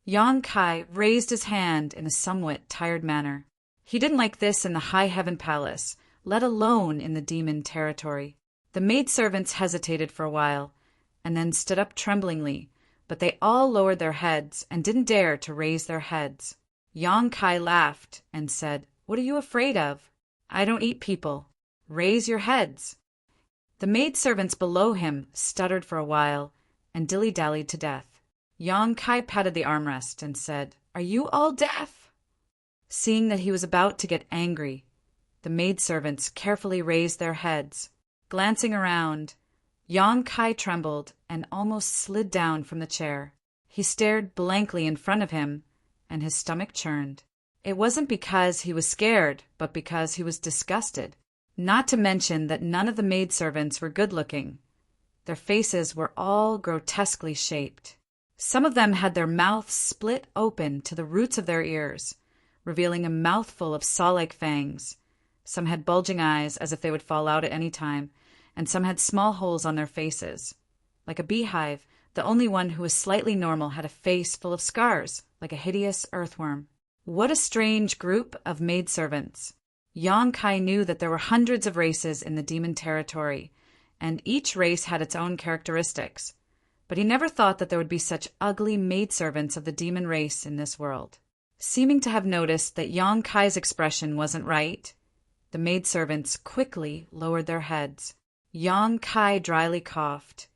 Yang Kai raised his hand in a somewhat tired manner. He didn't like this in the High Heaven Palace, let alone in the demon territory. The maidservants hesitated for a while, and then stood up tremblingly, but they all lowered their heads and didn't dare to raise their heads. Yang Kai laughed and said, "What are you afraid of? I don't eat people. Raise your heads." The maidservants below him stuttered for a while and dilly-dallied to death. Yang Kai patted the armrest and said, "Are you all deaf?" Seeing that he was about to get angry, the maidservants carefully raised their heads. Glancing around, Yang Kai trembled and almost slid down from the chair. He stared blankly in front of him, and his stomach churned. It wasn't because he was scared, but because he was disgusted. Not to mention that none of the maidservants were good-looking. Their faces were all grotesquely shaped. Some of them had their mouths split open to the roots of their ears, revealing a mouthful of saw-like fangs. Some had bulging eyes as if they would fall out at any time, and some had small holes on their faces. Like a beehive, the only one who was slightly normal had a face full of scars, like a hideous earthworm. What a strange group of maidservants! Yang Kai knew that there were hundreds of races in the demon territory, and each race had its own characteristics, but he never thought that there would be such ugly maidservants of the demon race in this world. Seeming to have noticed that Yang Kai's expression wasn't right, the maidservants quickly lowered their heads. Yang Kai dryly coughed,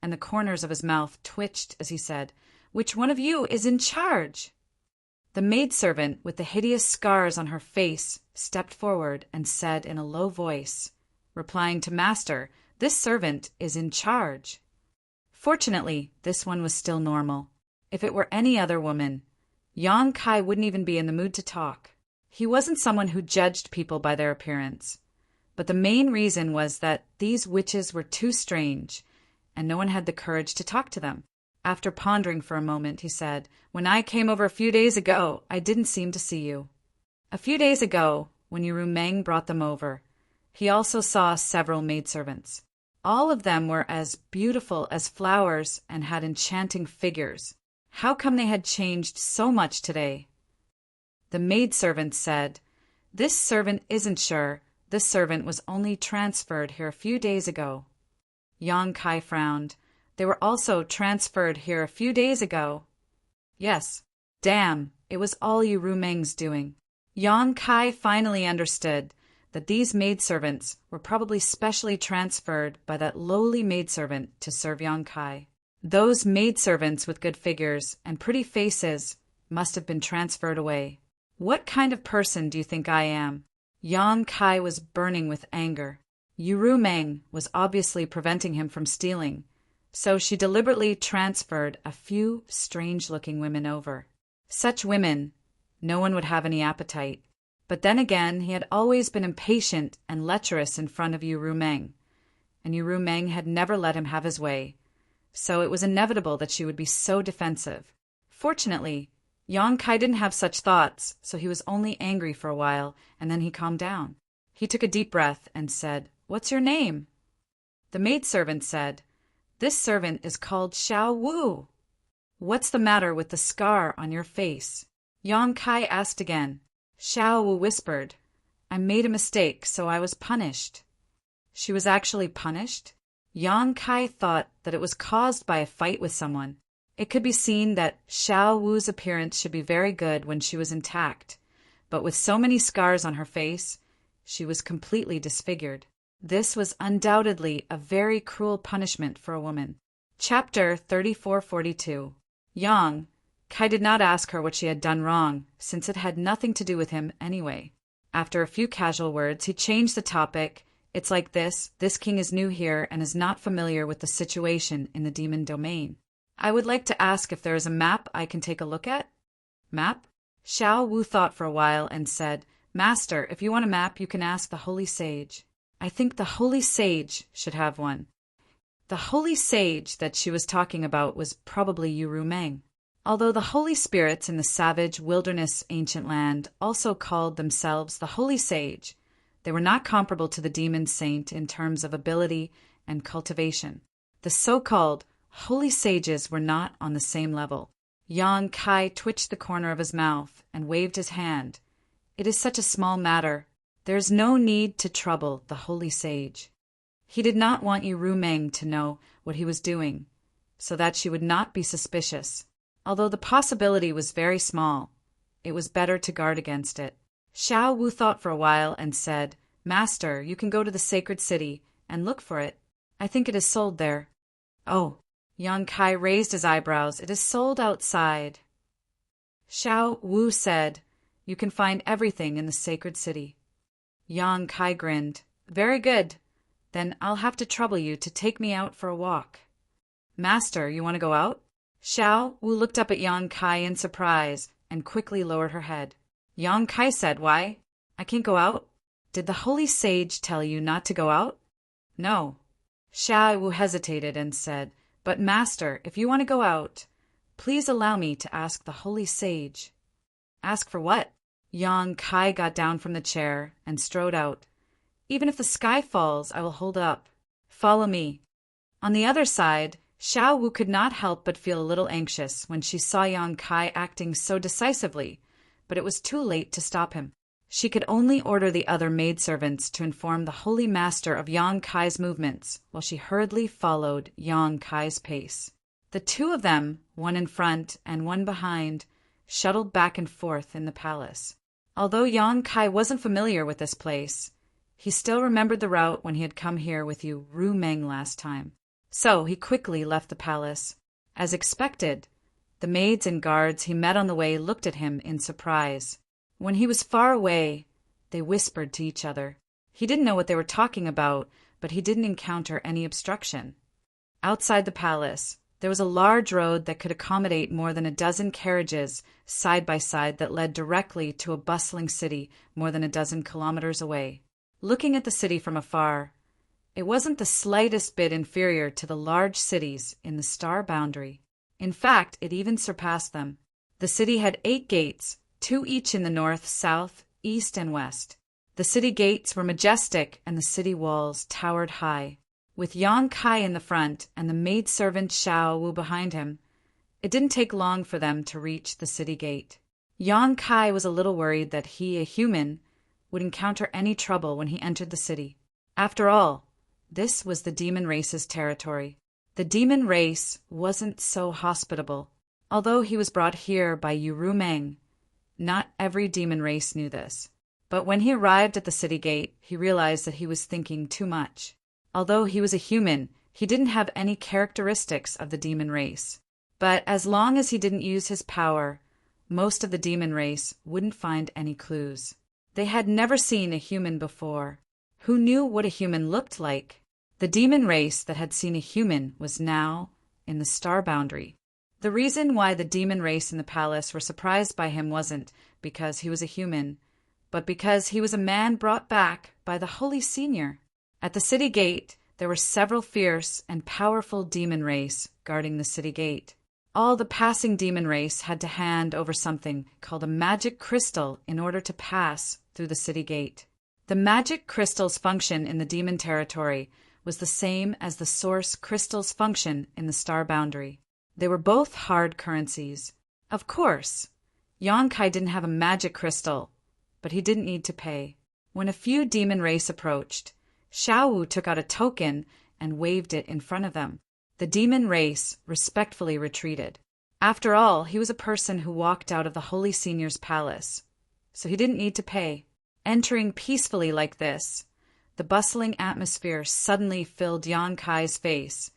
and the corners of his mouth twitched as he said, "Which one of you is in charge?" The maidservant with the hideous scars on her face stepped forward and said in a low voice, replying to Master, "This servant is in charge." Fortunately, this one was still normal. If it were any other woman, Yang Kai wouldn't even be in the mood to talk. He wasn't someone who judged people by their appearance, but the main reason was that these witches were too strange, and no one had the courage to talk to them. After pondering for a moment, he said, "When I came over a few days ago, I didn't seem to see you." A few days ago, when Yu Meng brought them over, he also saw several maidservants. All of them were as beautiful as flowers and had enchanting figures. How come they had changed so much today? The maidservant said, "This servant isn't sure. This servant was only transferred here a few days ago." Yang Kai frowned. "They were also transferred here a few days ago." "Yes. Damn, it was all Yu Meng's doing." Yang Kai finally understood that these maidservants were probably specially transferred by that lowly maidservant to serve Yang Kai. Those maidservants with good figures and pretty faces must have been transferred away. What kind of person do you think I am? Yang Kai was burning with anger. Yu Meng was obviously preventing him from stealing, so she deliberately transferred a few strange-looking women over. Such women, no one would have any appetite. But then again, he had always been impatient and lecherous in front of Yu Meng, and Yu Meng had never let him have his way, so it was inevitable that she would be so defensive. Fortunately, Yang Kai didn't have such thoughts, so he was only angry for a while, and then he calmed down. He took a deep breath and said, "What's your name?" The maidservant said, "This servant is called Xiao Wu." "What's the matter with the scar on your face?" Yang Kai asked again. Xiao Wu whispered, I made a mistake, so I was punished. She was actually punished? Yang Kai thought that it was caused by a fight with someone. It could be seen that Xiao Wu's appearance should be very good when she was intact, but with so many scars on her face, she was completely disfigured. This was undoubtedly a very cruel punishment for a woman. Chapter 3442. Yang Kai did not ask her what she had done wrong, since it had nothing to do with him anyway. After a few casual words, he changed the topic. It's like this king is new here and is not familiar with the situation in the demon domain. I would like to ask if there is a map I can take a look at? Map? Xiao Wu thought for a while and said, Master, if you want a map, you can ask the Holy Sage. I think the Holy Sage should have one. The Holy Sage that she was talking about was probably Yu Meng. Although the Holy Spirits in the savage wilderness ancient land also called themselves the Holy Sage, they were not comparable to the demon saint in terms of ability and cultivation. The so-called Holy Sages were not on the same level. Yang Kai twitched the corner of his mouth and waved his hand. It is such a small matter. There is no need to trouble the Holy Sage. He did not want Yu Meng to know what he was doing, so that she would not be suspicious. Although the possibility was very small, it was better to guard against it. Xiao Wu thought for a while and said, Master, you can go to the sacred city and look for it. I think it is sold there. Oh, Yang Kai raised his eyebrows. It is sold outside. Xiao Wu said, You can find everything in the sacred city. Yang Kai grinned. Very good. Then I'll have to trouble you to take me out for a walk. Master, you want to go out? Xiao Wu looked up at Yang Kai in surprise and quickly lowered her head. Yang Kai said, Why? I can't go out? Did the Holy Sage tell you not to go out? No. Xiao Wu hesitated and said, But Master, if you want to go out, please allow me to ask the Holy Sage. Ask for what? Yang Kai got down from the chair and strode out. Even if the sky falls, I will hold up. Follow me. On the other side, Xiao Wu could not help but feel a little anxious when she saw Yang Kai acting so decisively, but it was too late to stop him. She could only order the other maidservants to inform the Holy Master of Yang Kai's movements, while she hurriedly followed Yang Kai's pace. The two of them, one in front and one behind, shuttled back and forth in the palace. Although Yang Kai wasn't familiar with this place, he still remembered the route when he had come here with Yu Meng last time. So he quickly left the palace. As expected, the maids and guards he met on the way looked at him in surprise. When he was far away, they whispered to each other. He didn't know what they were talking about, but he didn't encounter any obstruction. Outside the palace, there was a large road that could accommodate more than a dozen carriages side by side that led directly to a bustling city more than a dozen kilometers away. Looking at the city from afar, it wasn't the slightest bit inferior to the large cities in the star boundary. In fact, it even surpassed them. The city had 8 gates, 2 each in the north, south, east, and west. The city gates were majestic and the city walls towered high. With Yang Kai in the front and the maidservant Xiao Wu behind him, it didn't take long for them to reach the city gate. Yang Kai was a little worried that he, a human, would encounter any trouble when he entered the city. After all, this was the demon race's territory. The demon race wasn't so hospitable. Although he was brought here by Yu Meng, not every demon race knew this. But when he arrived at the city gate, he realized that he was thinking too much. Although he was a human, he didn't have any characteristics of the demon race. But as long as he didn't use his power, most of the demon race wouldn't find any clues. They had never seen a human before. Who knew what a human looked like? The demon race that had seen a human was now in the star boundary. The reason why the demon race in the palace were surprised by him wasn't because he was a human, but because he was a man brought back by the Holy Senior. At the city gate, there were several fierce and powerful demon race guarding the city gate. All the passing demon race had to hand over something called a magic crystal in order to pass through the city gate. The magic crystal's function in the demon territory was the same as the source crystal's function in the star boundary. They were both hard currencies. Of course, Yang Kai didn't have a magic crystal, but he didn't need to pay. When a few demon race approached, Xiao Wu took out a token and waved it in front of them. The demon race respectfully retreated. After all, he was a person who walked out of the Holy Senior's palace, so he didn't need to pay. Entering peacefully like this, the bustling atmosphere suddenly filled Yang Kai's face,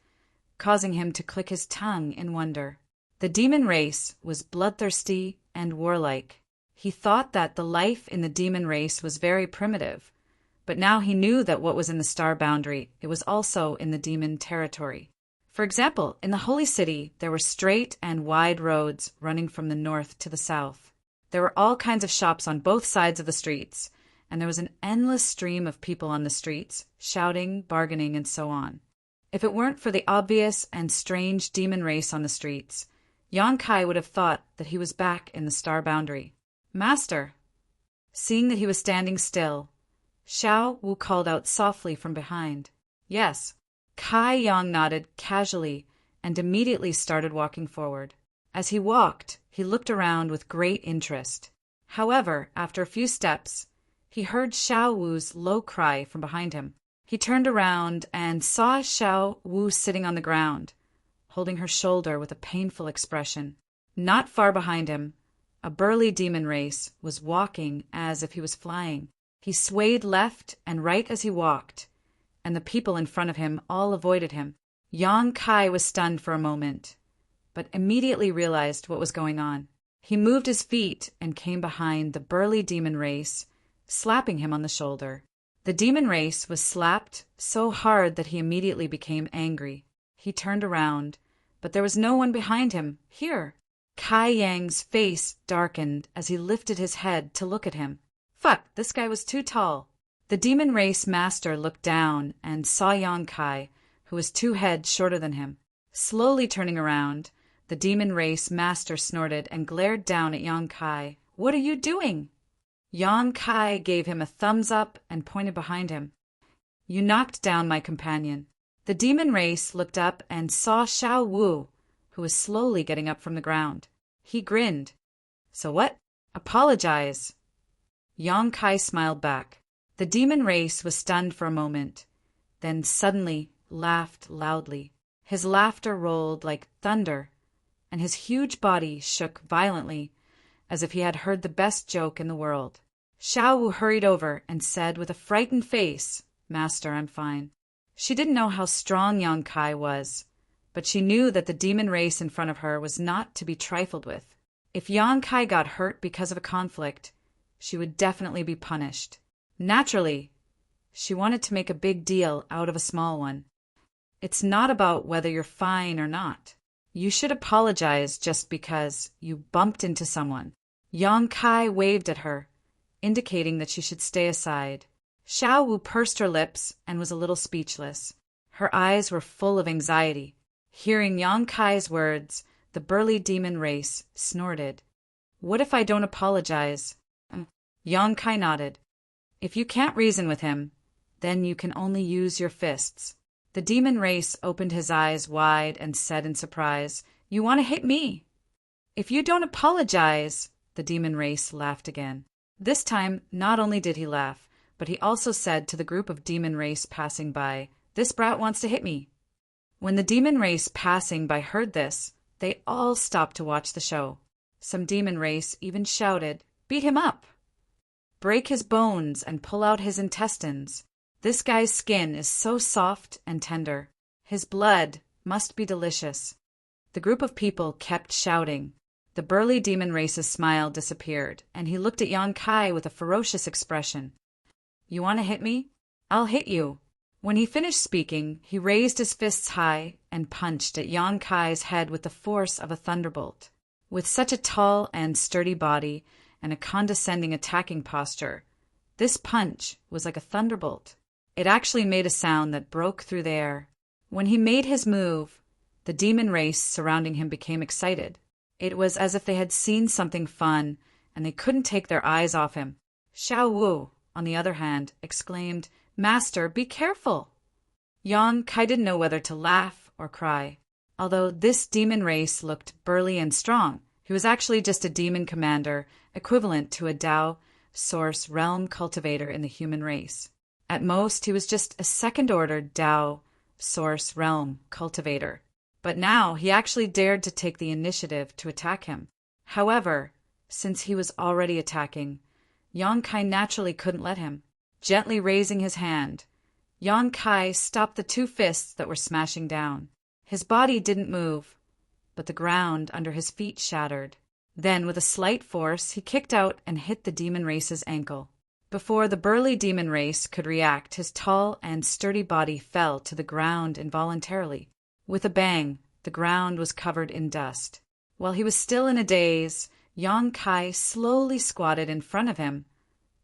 causing him to click his tongue in wonder. The demon race was bloodthirsty and warlike. He thought that the life in the demon race was very primitive, but now he knew that what was in the star boundary, it was also in the demon territory. For example, in the Holy City, there were straight and wide roads running from the north to the south. There were all kinds of shops on both sides of the streets, and there was an endless stream of people on the streets, shouting, bargaining, and so on. If it weren't for the obvious and strange demon race on the streets, Yang Kai would have thought that he was back in the star boundary. "Master!" Seeing that he was standing still, Xiao Wu called out softly from behind. "Yes." Kai Yang nodded casually and immediately started walking forward. As he walked, he looked around with great interest. However, after a few steps, he heard Xiao Wu's low cry from behind him. He turned around and saw Xiao Wu sitting on the ground, holding her shoulder with a painful expression. Not far behind him, a burly demon race was walking as if he was flying. He swayed left and right as he walked, and the people in front of him all avoided him. Yang Kai was stunned for a moment, but immediately realized what was going on. He moved his feet and came behind the burly demon race, slapping him on the shoulder. The demon race was slapped so hard that he immediately became angry. He turned around, but there was no one behind him. Here! Kai Yang's face darkened as he lifted his head to look at him. Fuck, this guy was too tall. The demon race master looked down and saw Yang Kai, who was 2 heads shorter than him. Slowly turning around, the demon race master snorted and glared down at Yang Kai. "What are you doing?" Yang Kai gave him a thumbs up and pointed behind him. "You knocked down my companion." The demon race looked up and saw Xiao Wu, who was slowly getting up from the ground. He grinned. "So what? Apologize." Yang Kai smiled back. The demon race was stunned for a moment, then suddenly laughed loudly. His laughter rolled like thunder, and his huge body shook violently, as if he had heard the best joke in the world. Xiao Wu hurried over and said with a frightened face, "Master, I'm fine." She didn't know how strong Yang Kai was, but she knew that the demon race in front of her was not to be trifled with. If Yang Kai got hurt because of a conflict, she would definitely be punished. Naturally, she wanted to make a big deal out of a small one. It's not about whether you're fine or not. You should apologize just because you bumped into someone. Yang Kai waved at her, indicating that she should stay aside. Xiao Wu pursed her lips and was a little speechless. Her eyes were full of anxiety. Hearing Yang Kai's words, the burly demon race snorted. "What if I don't apologize?" Yang Kai nodded. "If you can't reason with him, then you can only use your fists." The demon race opened his eyes wide and said in surprise, "You want to hit me?" "If you don't apologize," the demon race laughed again. This time, not only did he laugh, but he also said to the group of demon race passing by, "This brat wants to hit me." When the demon race passing by heard this, they all stopped to watch the show. Some demon race even shouted, "Beat him up! Break his bones and pull out his intestines. This guy's skin is so soft and tender. His blood must be delicious." The group of people kept shouting. The burly demon race's smile disappeared, and he looked at Yang Kai with a ferocious expression. "You want to hit me? I'll hit you." When he finished speaking, he raised his fists high and punched at Yang Kai's head with the force of a thunderbolt. With such a tall and sturdy body and a condescending attacking posture, this punch was like a thunderbolt. It actually made a sound that broke through the air. When he made his move, the demon race surrounding him became excited. It was as if they had seen something fun, and they couldn't take their eyes off him. Xiao Wu, on the other hand, exclaimed, "Master, be careful!" Yang Kai didn't know whether to laugh or cry. Although this demon race looked burly and strong, he was actually just a demon commander, equivalent to a Dao, source realm cultivator in the human race. At most, he was just a second-order Tao source realm cultivator. But now he actually dared to take the initiative to attack him. However, since he was already attacking, Yang Kai naturally couldn't let him. Gently raising his hand, Yang Kai stopped the two fists that were smashing down. His body didn't move, but the ground under his feet shattered. Then, with a slight force, he kicked out and hit the demon race's ankle. Before the burly demon race could react, his tall and sturdy body fell to the ground involuntarily. With a bang, the ground was covered in dust. While he was still in a daze, Yang Kai slowly squatted in front of him,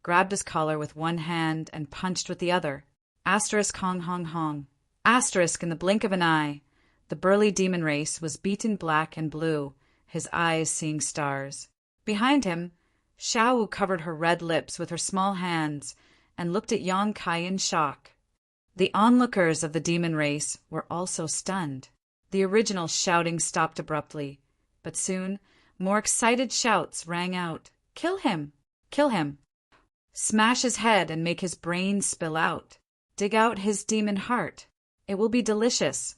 grabbed his collar with one hand and punched with the other. Asterisk hong hong hong. Asterisk in the blink of an eye. The burly demon race was beaten black and blue, his eyes seeing stars. Behind him, Xiao covered her red lips with her small hands and looked at Yang Kai in shock. The onlookers of the demon race were also stunned. The original shouting stopped abruptly, but soon more excited shouts rang out. Kill him! Kill him! Smash his head and make his brains spill out. Dig out his demon heart. It will be delicious.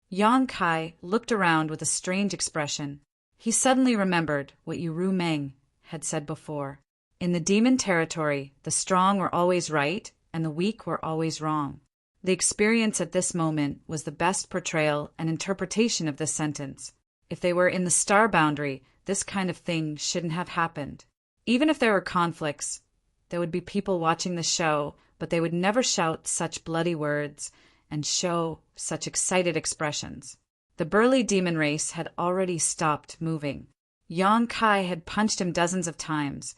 Yang Kai looked around with a strange expression. He suddenly remembered what Yu Meng had said before. In the demon territory, the strong were always right and the weak were always wrong. The experience at this moment was the best portrayal and interpretation of this sentence. If they were in the star boundary, this kind of thing shouldn't have happened. Even if there were conflicts, there would be people watching the show, but they would never shout such bloody words and show such excited expressions. The burly demon race had already stopped moving. Yang Kai had punched him dozens of times,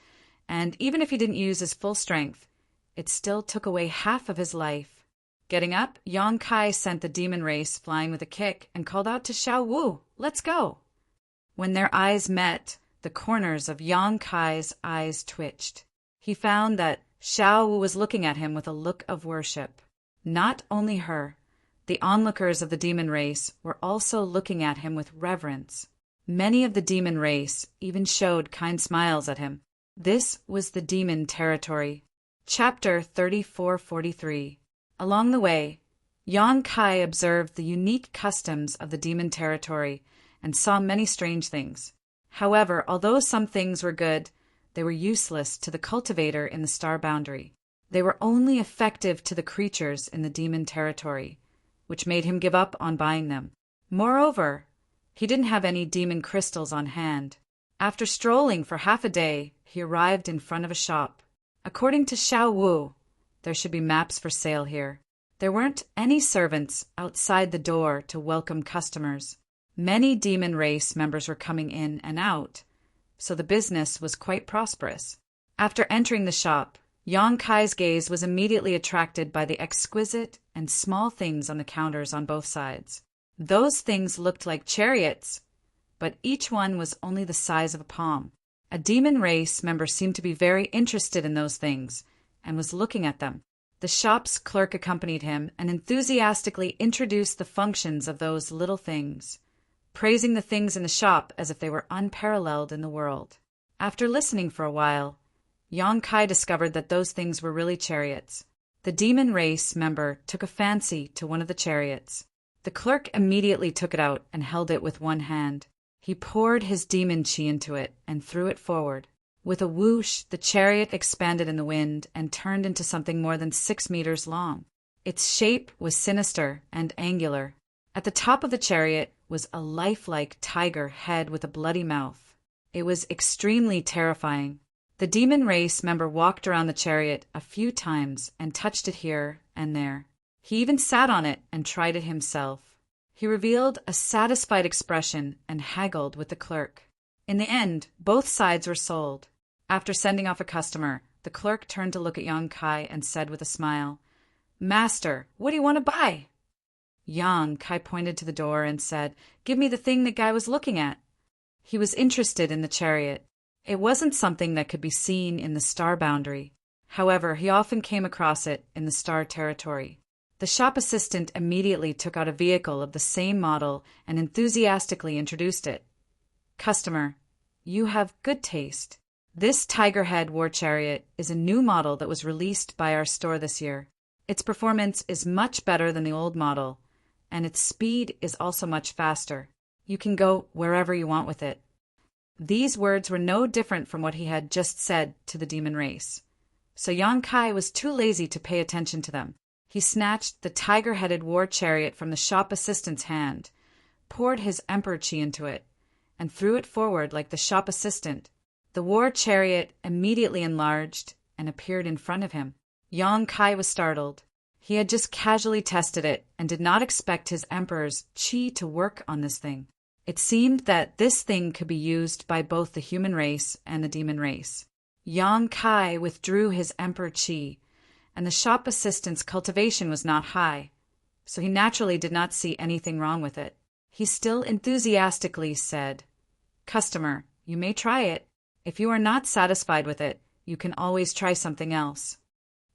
and even if he didn't use his full strength, it still took away half of his life. Getting up, Yang Kai sent the demon race flying with a kick and called out to Xiao Wu, "Let's go!" When their eyes met, the corners of Yang Kai's eyes twitched. He found that Xiao Wu was looking at him with a look of worship. Not only her, the onlookers of the demon race were also looking at him with reverence. Many of the demon race even showed kind smiles at him. This was the demon territory. Chapter 3443. Along the way, Yang Kai observed the unique customs of the demon territory and saw many strange things. However, although some things were good, they were useless to the cultivator in the star boundary. They were only effective to the creatures in the demon territory, which made him give up on buying them. Moreover, he didn't have any demon crystals on hand. After strolling for half a day, he arrived in front of a shop. According to Xiao Wu, there should be maps for sale here. There weren't any servants outside the door to welcome customers. Many demon race members were coming in and out, so the business was quite prosperous. After entering the shop, Yang Kai's gaze was immediately attracted by the exquisite and small things on the counters on both sides. Those things looked like chariots, but each one was only the size of a palm. A demon race member seemed to be very interested in those things and was looking at them. The shop's clerk accompanied him and enthusiastically introduced the functions of those little things, praising the things in the shop as if they were unparalleled in the world. After listening for a while, Yang Kai discovered that those things were really chariots. The demon race member took a fancy to one of the chariots. The clerk immediately took it out and held it with one hand. He poured his demon chi into it and threw it forward. With a whoosh, the chariot expanded in the wind and turned into something more than 6 meters long. Its shape was sinister and angular. At the top of the chariot was a lifelike tiger head with a bloody mouth. It was extremely terrifying. The demon race member walked around the chariot a few times and touched it here and there. He even sat on it and tried it himself. He revealed a satisfied expression and haggled with the clerk. In the end, both sides were sold. After sending off a customer, the clerk turned to look at Yang Kai and said with a smile, "Master, what do you want to buy?" Yang Kai pointed to the door and said, "Give me the thing the guy was looking at." He was interested in the chariot. It wasn't something that could be seen in the star boundary. However, he often came across it in the star territory. The shop assistant immediately took out a vehicle of the same model and enthusiastically introduced it. "Customer, you have good taste. This Tigerhead war chariot is a new model that was released by our store this year. Its performance is much better than the old model, and its speed is also much faster. You can go wherever you want with it." These words were no different from what he had just said to the demon race. So Yang Kai was too lazy to pay attention to them. He snatched the tiger-headed war chariot from the shop assistant's hand, poured his emperor chi into it, and threw it forward like the shop assistant. The war chariot immediately enlarged and appeared in front of him. Yang Kai was startled. He had just casually tested it and did not expect his emperor's chi to work on this thing. It seemed that this thing could be used by both the human race and the demon race. Yang Kai withdrew his emperor chi, and the shop assistant's cultivation was not high, so he naturally did not see anything wrong with it. He still enthusiastically said, "Customer, you may try it. If you are not satisfied with it, you can always try something else."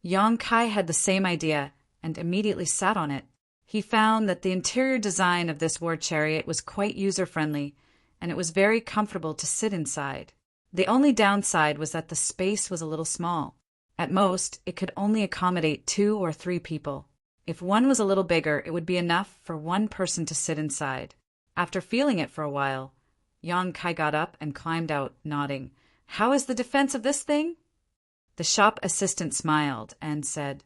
Yang Kai had the same idea and immediately sat on it. He found that the interior design of this war chariot was quite user-friendly, and it was very comfortable to sit inside. The only downside was that the space was a little small. At most, it could only accommodate 2 or 3 people. If one was a little bigger, it would be enough for one person to sit inside. After feeling it for a while, Yang Kai got up and climbed out, nodding. "How is the defense of this thing?" The shop assistant smiled and said,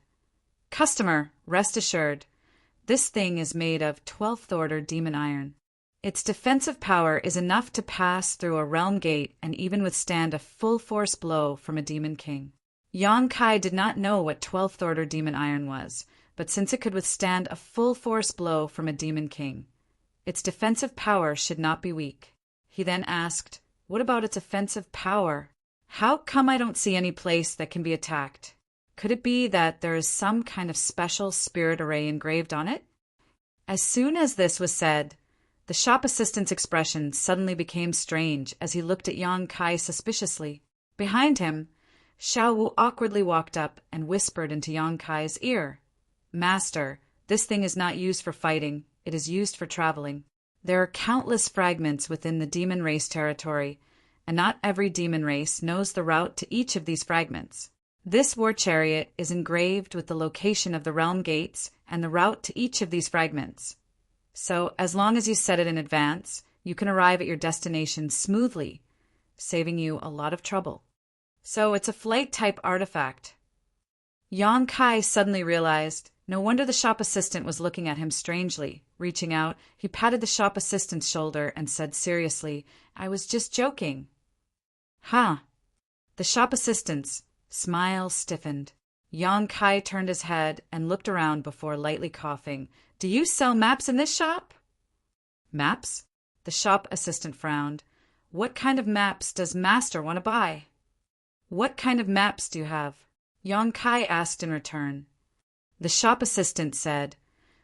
"Customer, rest assured. This thing is made of 12th order demon iron. Its defensive power is enough to pass through a realm gate and even withstand a full force blow from a demon king." Yang Kai did not know what 12th order demon iron was, but since it could withstand a full force blow from a demon king, its defensive power should not be weak. He then asked, "What about its offensive power? How come I don't see any place that can be attacked? Could it be that there is some kind of special spirit array engraved on it?" As soon as this was said, the shop assistant's expression suddenly became strange as he looked at Yang Kai suspiciously. Behind him, Xiao Wu awkwardly walked up and whispered into Yang Kai's ear, "Master, this thing is not used for fighting, it is used for traveling. There are countless fragments within the demon race territory, and not every demon race knows the route to each of these fragments. This war chariot is engraved with the location of the realm gates and the route to each of these fragments. So, as long as you set it in advance, you can arrive at your destination smoothly, saving you a lot of trouble. So it's a flight-type artifact." Yang Kai suddenly realized, no wonder the shop assistant was looking at him strangely. Reaching out, he patted the shop assistant's shoulder and said seriously, "I was just joking." "Huh." The shop assistant's smile stiffened. Yang Kai turned his head and looked around before lightly coughing. "Do you sell maps in this shop?" "Maps?" The shop assistant frowned. "What kind of maps does Master want to buy?" "What kind of maps do you have?" Yang Kai asked in return. The shop assistant said,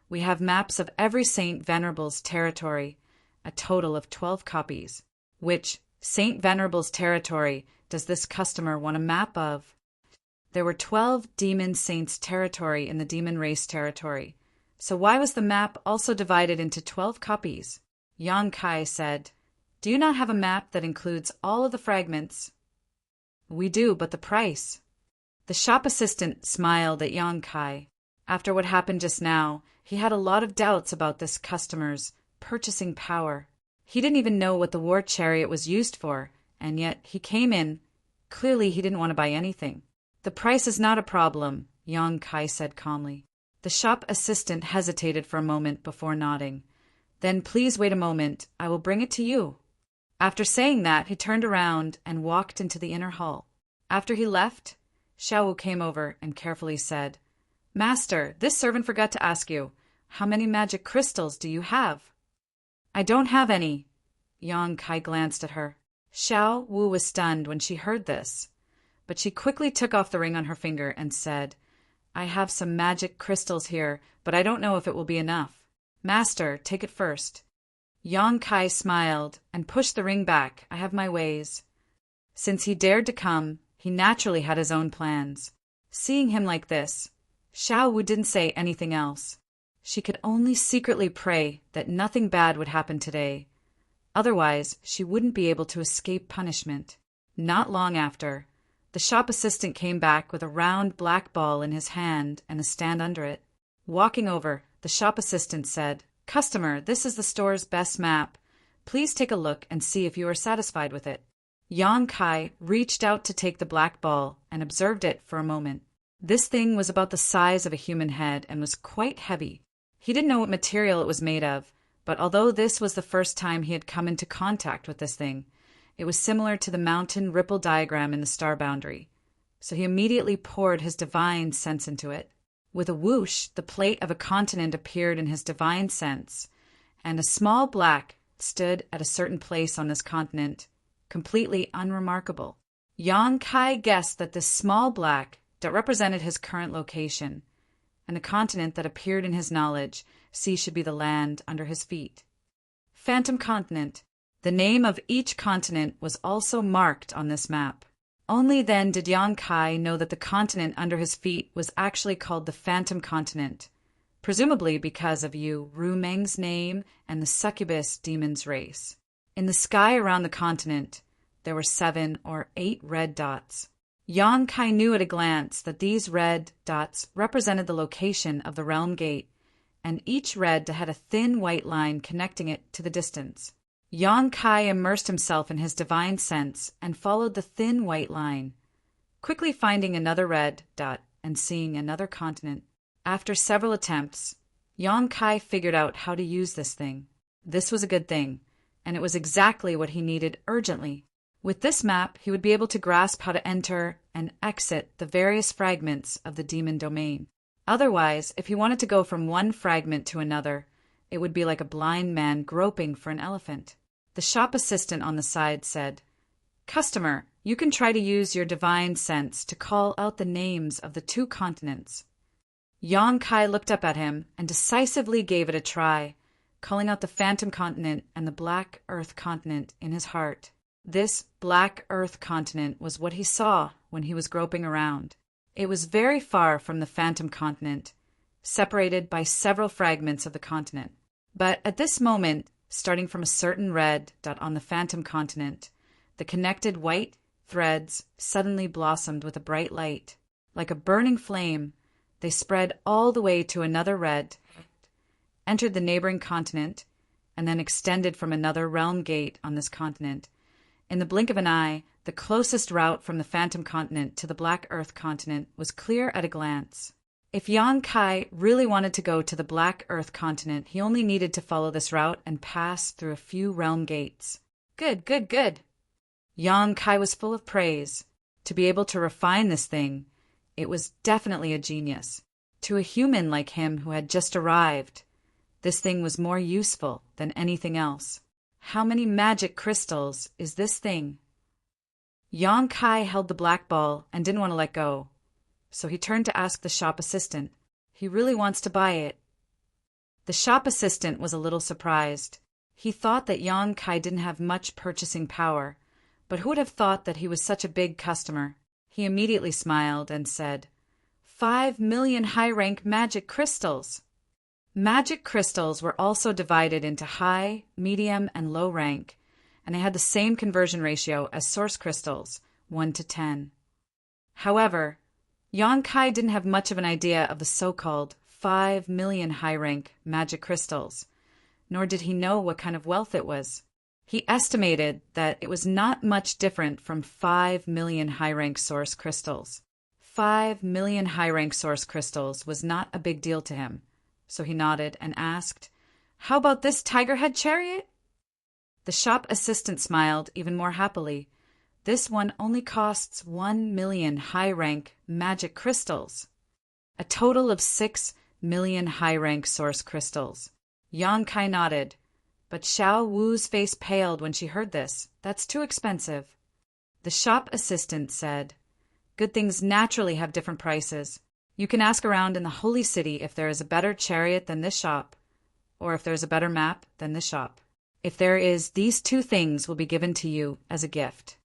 "We have maps of every Saint Venerable's territory, a total of 12 copies. Which Saint Venerable's territory does this customer want a map of?" There were 12 demon saints' territory in the demon race territory, so why was the map also divided into 12 copies? Yang Kai said, "Do you not have a map that includes all of the fragments?" "We do, but the price?" The shop assistant smiled at Yang Kai. After what happened just now, he had a lot of doubts about this customer's purchasing power. He didn't even know what the war chariot was used for, and yet he came in. Clearly he didn't want to buy anything. "The price is not a problem," Yang Kai said calmly. The shop assistant hesitated for a moment before nodding. "Then please wait a moment, I will bring it to you." After saying that, he turned around and walked into the inner hall. After he left, Xiao Wu came over and carefully said, "Master, this servant forgot to ask you, how many magic crystals do you have?" "I don't have any." Yang Kai glanced at her. Xiao Wu was stunned when she heard this, but she quickly took off the ring on her finger and said, "I have some magic crystals here, but I don't know if it will be enough. Master, take it first." Yang Kai smiled and pushed the ring back. "I have my ways." Since he dared to come, he naturally had his own plans. Seeing him like this, Xiao Wu didn't say anything else. She could only secretly pray that nothing bad would happen today. Otherwise, she wouldn't be able to escape punishment. Not long after, the shop assistant came back with a round black ball in his hand and a stand under it. Walking over, the shop assistant said, "Customer, this is the store's best map. Please take a look and see if you are satisfied with it." Yang Kai reached out to take the black ball and observed it for a moment. This thing was about the size of a human head and was quite heavy. He didn't know what material it was made of, but although this was the first time he had come into contact with this thing, it was similar to the mountain ripple diagram in the star boundary. So he immediately poured his divine sense into it. With a whoosh, the plate of a continent appeared in his divine sense, and a small black stood at a certain place on this continent, completely unremarkable. Yang Kai guessed that this small black that represented his current location, and the continent that appeared in his knowledge, should be the land under his feet. Phantom Continent. The name of each continent was also marked on this map. Only then did Yang Kai know that the continent under his feet was actually called the Phantom Continent, presumably because of Yu Rumeng's name and the succubus demon's race. In the sky around the continent, there were 7 or 8 red dots. Yang Kai knew at a glance that these red dots represented the location of the realm gate, and each red had a thin white line connecting it to the distance. Yang Kai immersed himself in his divine sense and followed the thin white line, quickly finding another red dot and seeing another continent. After several attempts, Yang Kai figured out how to use this thing. This was a good thing, and it was exactly what he needed urgently. With this map, he would be able to grasp how to enter and exit the various fragments of the demon domain. Otherwise, if he wanted to go from one fragment to another, it would be like a blind man groping for an elephant. The shop assistant on the side said, "Customer, you can try to use your divine sense to call out the names of the 2 continents." Yang Kai looked up at him and decisively gave it a try, calling out the Phantom Continent and the Black Earth Continent in his heart. This Black Earth Continent was what he saw when he was groping around. It was very far from the Phantom Continent, separated by several fragments of the continent. But at this moment, starting from a certain red dot on the Phantom Continent, the connected white threads suddenly blossomed with a bright light. Like a burning flame, they spread all the way to another red, entered the neighboring continent, and then extended from another realm gate on this continent. In the blink of an eye, the closest route from the Phantom Continent to the Black Earth Continent was clear at a glance. If Yang Kai really wanted to go to the Black Earth Continent, he only needed to follow this route and pass through a few realm gates. Good, good, good. Yang Kai was full of praise. To be able to refine this thing, it was definitely a genius. To a human like him who had just arrived, this thing was more useful than anything else. How many magic crystals is this thing? Yang Kai held the black ball and didn't want to let go, so he turned to ask the shop assistant. He really wants to buy it. The shop assistant was a little surprised. He thought that Yang Kai didn't have much purchasing power, but who would have thought that he was such a big customer? He immediately smiled and said, 5 million high-rank magic crystals. Magic crystals were also divided into high, medium, and low rank, and they had the same conversion ratio as source crystals, 1 to 10. However, Yang Kai didn't have much of an idea of the so-called 5 million high-rank magic crystals, nor did he know what kind of wealth it was. He estimated that it was not much different from 5 million high-rank source crystals. 5 million high-rank source crystals was not a big deal to him, so he nodded and asked, "How about this tiger-head chariot?" The shop assistant smiled even more happily. This one only costs 1 million high-rank magic crystals. A total of 6 million high-rank source crystals. Yang Kai nodded, but Xiao Wu's face paled when she heard this. That's too expensive. The shop assistant said, "Good things naturally have different prices. You can ask around in the Holy City if there is a better chariot than this shop, or if there is a better map than this shop. If there is, these 2 things will be given to you as a gift."